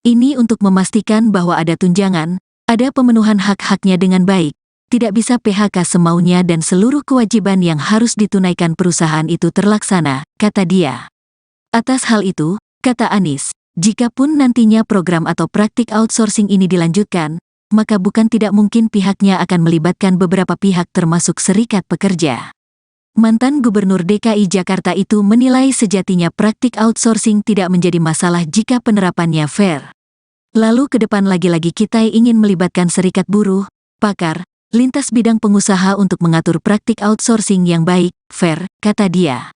Ini untuk memastikan bahwa ada tunjangan, ada pemenuhan hak-haknya dengan baik, tidak bisa PHK semaunya dan seluruh kewajiban yang harus ditunaikan perusahaan itu terlaksana, kata dia. Atas hal itu, kata Anies, jikapun nantinya program atau praktik outsourcing ini dilanjutkan, maka bukan tidak mungkin pihaknya akan melibatkan beberapa pihak termasuk serikat pekerja. Mantan Gubernur DKI Jakarta itu menilai sejatinya praktik outsourcing tidak menjadi masalah jika penerapannya fair. Lalu ke depan lagi-lagi kita ingin melibatkan serikat buruh, pakar, lintas bidang pengusaha untuk mengatur praktik outsourcing yang baik, fair, kata dia.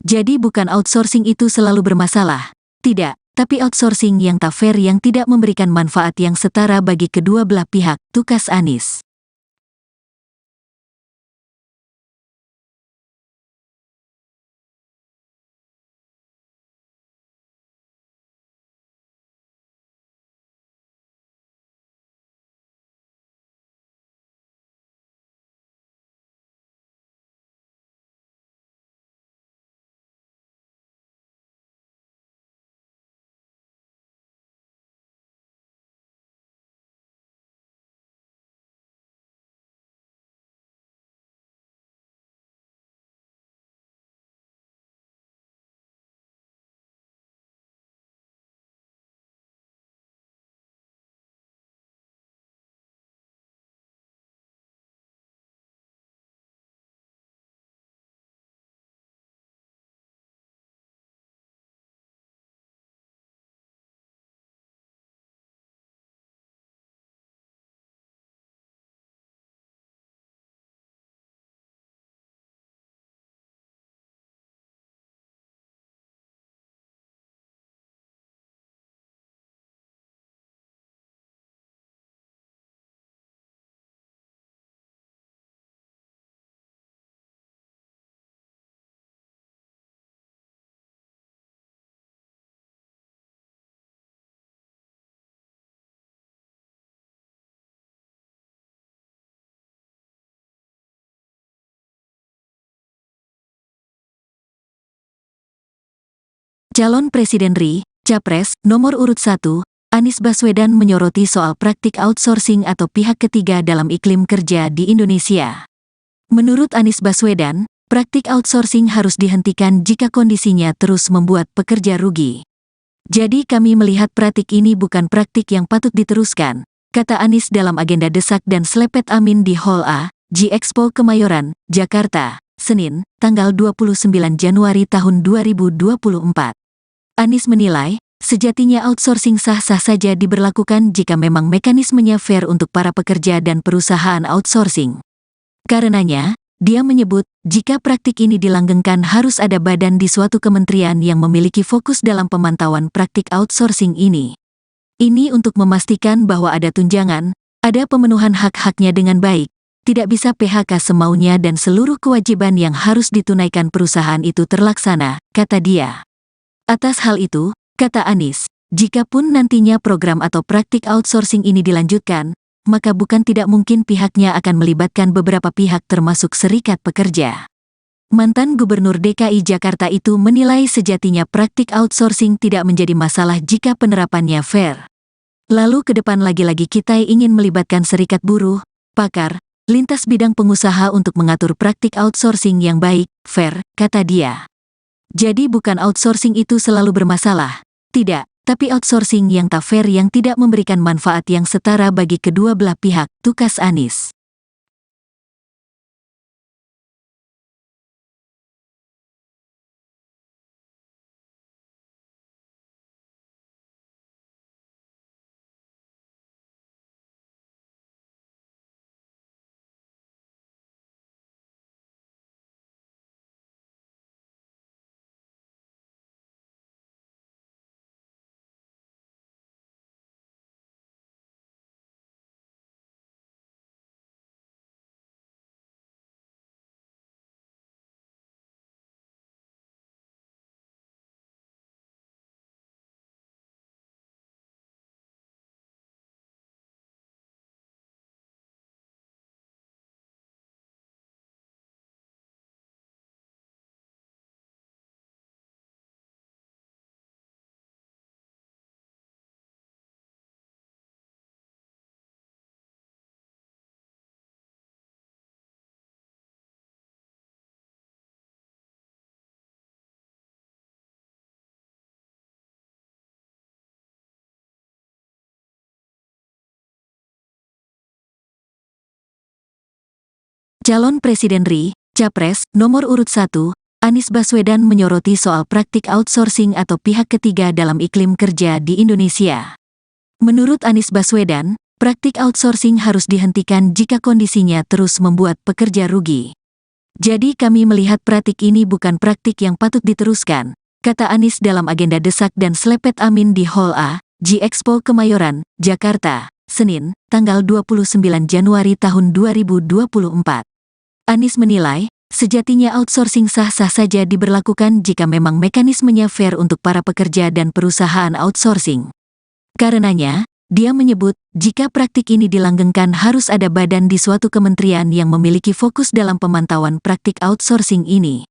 Jadi bukan outsourcing itu selalu bermasalah, tidak, tapi outsourcing yang tak fair yang tidak memberikan manfaat yang setara bagi kedua belah pihak, tukas Anies. Calon Presiden RI, Capres, nomor urut 1, Anies Baswedan menyoroti soal praktik outsourcing atau pihak ketiga dalam iklim kerja di Indonesia. Menurut Anies Baswedan, praktik outsourcing harus dihentikan jika kondisinya terus membuat pekerja rugi. Jadi kami melihat praktik ini bukan praktik yang patut diteruskan, kata Anies dalam agenda desak dan selepet Amin di Hall A, G-Expo Kemayoran, Jakarta, Senin, tanggal 29 Januari tahun 2024. Anies menilai, sejatinya outsourcing sah-sah saja diberlakukan jika memang mekanismenya fair untuk para pekerja dan perusahaan outsourcing. Karenanya, dia menyebut, jika praktik ini dilanggengkan harus ada badan di suatu kementerian yang memiliki fokus dalam pemantauan praktik outsourcing ini. Ini untuk memastikan bahwa ada tunjangan, ada pemenuhan hak-haknya dengan baik, tidak bisa PHK semaunya dan seluruh kewajiban yang harus ditunaikan perusahaan itu terlaksana, kata dia. Atas hal itu, kata Anies, jikapun nantinya program atau praktik outsourcing ini dilanjutkan, maka bukan tidak mungkin pihaknya akan melibatkan beberapa pihak termasuk serikat pekerja. Mantan Gubernur DKI Jakarta itu menilai sejatinya praktik outsourcing tidak menjadi masalah jika penerapannya fair. Lalu ke depan lagi-lagi kita ingin melibatkan serikat buruh, pakar, lintas bidang pengusaha untuk mengatur praktik outsourcing yang baik, fair, kata dia. Jadi bukan outsourcing itu selalu bermasalah, tidak, tapi outsourcing yang tak fair yang tidak memberikan manfaat yang setara bagi kedua belah pihak, tukas Anies. Calon Presiden RI, Capres, nomor urut 1, Anies Baswedan menyoroti soal praktik outsourcing atau pihak ketiga dalam iklim kerja di Indonesia. Menurut Anies Baswedan, praktik outsourcing harus dihentikan jika kondisinya terus membuat pekerja rugi. Jadi kami melihat praktik ini bukan praktik yang patut diteruskan, kata Anies dalam agenda desak dan selepet Amin di Hall A, G-Expo Kemayoran, Jakarta, Senin, tanggal 29 Januari tahun 2024. Anies menilai, sejatinya outsourcing sah-sah saja diberlakukan jika memang mekanismenya fair untuk para pekerja dan perusahaan outsourcing. Karenanya, dia menyebut, jika praktik ini dilanggengkan harus ada badan di suatu kementerian yang memiliki fokus dalam pemantauan praktik outsourcing ini.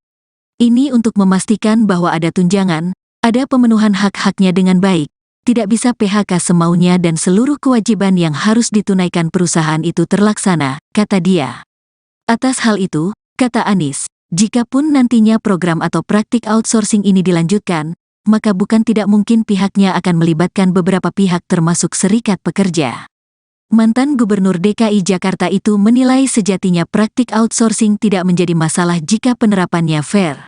Ini untuk memastikan bahwa ada tunjangan, ada pemenuhan hak-haknya dengan baik, tidak bisa PHK semaunya dan seluruh kewajiban yang harus ditunaikan perusahaan itu terlaksana, kata dia. Atas hal itu, kata Anies, jikapun nantinya program atau praktik outsourcing ini dilanjutkan, maka bukan tidak mungkin pihaknya akan melibatkan beberapa pihak termasuk serikat pekerja. Mantan Gubernur DKI Jakarta itu menilai sejatinya praktik outsourcing tidak menjadi masalah jika penerapannya fair.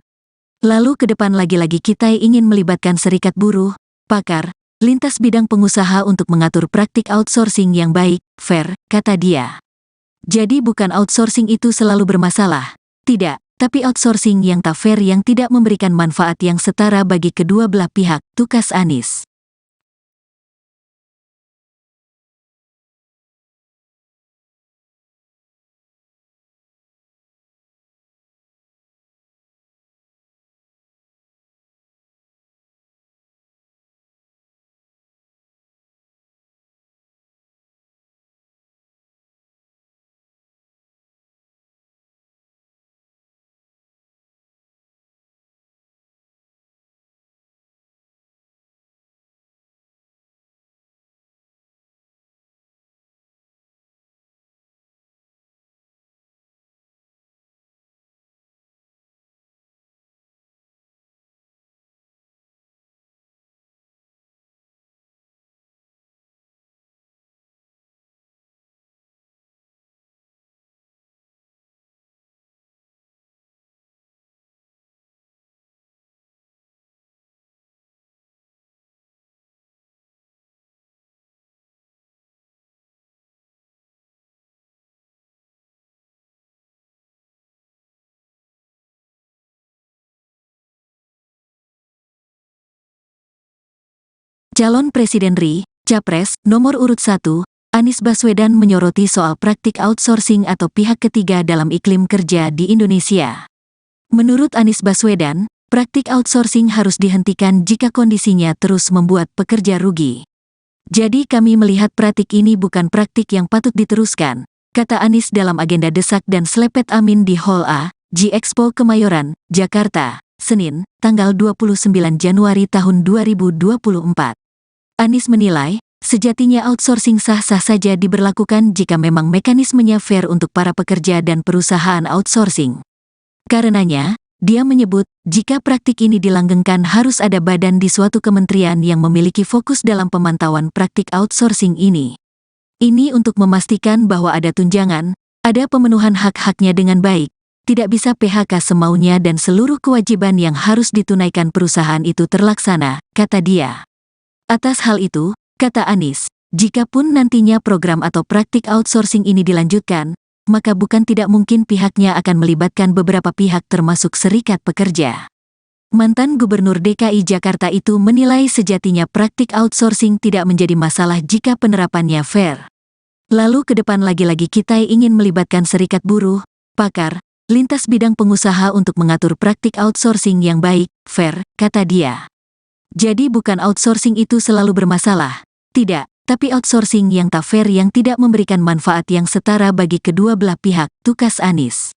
Lalu ke depan lagi-lagi kita ingin melibatkan serikat buruh, pakar, lintas bidang pengusaha untuk mengatur praktik outsourcing yang baik, fair, kata dia. Jadi bukan outsourcing itu selalu bermasalah, tidak, tapi outsourcing yang tak fair yang tidak memberikan manfaat yang setara bagi kedua belah pihak, tukas Anies. Calon Presiden RI, Capres, nomor urut 1, Anies Baswedan menyoroti soal praktik outsourcing atau pihak ketiga dalam iklim kerja di Indonesia. Menurut Anies Baswedan, praktik outsourcing harus dihentikan jika kondisinya terus membuat pekerja rugi. Jadi kami melihat praktik ini bukan praktik yang patut diteruskan, kata Anies dalam agenda desak dan selepet Amin di Hall A, G-Expo Kemayoran, Jakarta, Senin, tanggal 29 Januari tahun 2024. Anies menilai, sejatinya outsourcing sah-sah saja diberlakukan jika memang mekanismenya fair untuk para pekerja dan perusahaan outsourcing. Karenanya, dia menyebut, jika praktik ini dilanggengkan harus ada badan di suatu kementerian yang memiliki fokus dalam pemantauan praktik outsourcing ini. Ini untuk memastikan bahwa ada tunjangan, ada pemenuhan hak-haknya dengan baik, tidak bisa PHK semaunya dan seluruh kewajiban yang harus ditunaikan perusahaan itu terlaksana, kata dia. Atas hal itu, kata Anies, jikapun nantinya program atau praktik outsourcing ini dilanjutkan, maka bukan tidak mungkin pihaknya akan melibatkan beberapa pihak termasuk serikat pekerja. Mantan Gubernur DKI Jakarta itu menilai sejatinya praktik outsourcing tidak menjadi masalah jika penerapannya fair. Lalu ke depan lagi-lagi kita ingin melibatkan serikat buruh, pakar, lintas bidang pengusaha untuk mengatur praktik outsourcing yang baik, fair, kata dia. Jadi bukan outsourcing itu selalu bermasalah, tidak, tapi outsourcing yang tak fair yang tidak memberikan manfaat yang setara bagi kedua belah pihak, tukas Anies.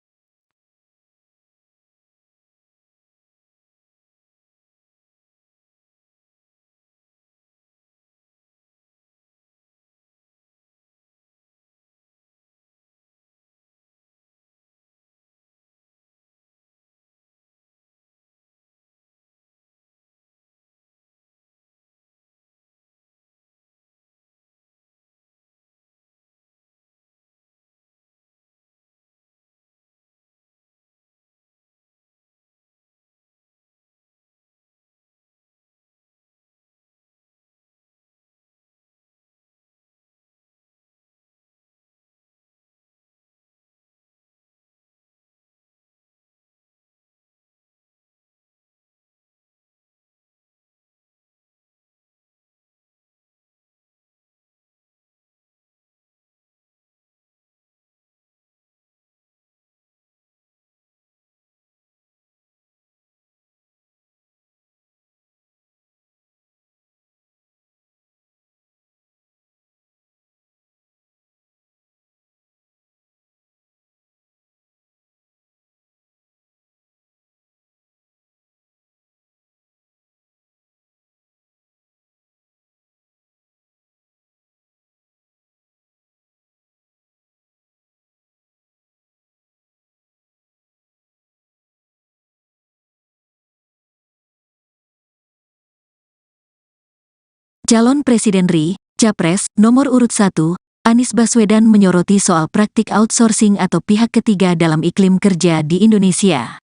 Calon Presiden RI, Capres, nomor urut 1, Anies Baswedan menyoroti soal praktik outsourcing atau pihak ketiga dalam iklim kerja di Indonesia.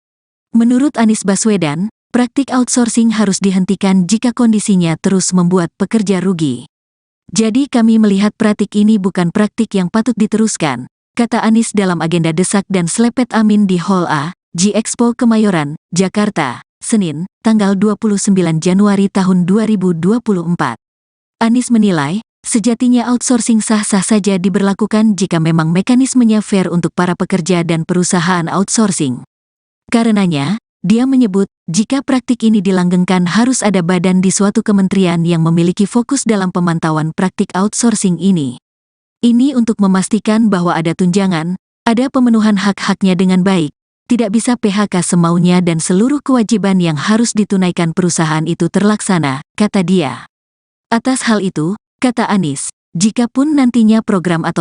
Menurut Anies Baswedan, praktik outsourcing harus dihentikan jika kondisinya terus membuat pekerja rugi. Jadi kami melihat praktik ini bukan praktik yang patut diteruskan, kata Anies dalam agenda desak dan selepet amin di Hall A, G-Expo Kemayoran, Jakarta, Senin, tanggal 29 Januari tahun 2024. Anies menilai, sejatinya outsourcing sah-sah saja diberlakukan jika memang mekanismenya fair untuk para pekerja dan perusahaan outsourcing. Karenanya, dia menyebut, jika praktik ini dilanggengkan harus ada badan di suatu kementerian yang memiliki fokus dalam pemantauan praktik outsourcing ini. Ini untuk memastikan bahwa ada tunjangan, ada pemenuhan hak-haknya dengan baik, tidak bisa PHK semaunya dan seluruh kewajiban yang harus ditunaikan perusahaan itu terlaksana, kata dia. Atas hal itu, kata Anies, jikapun nantinya program atau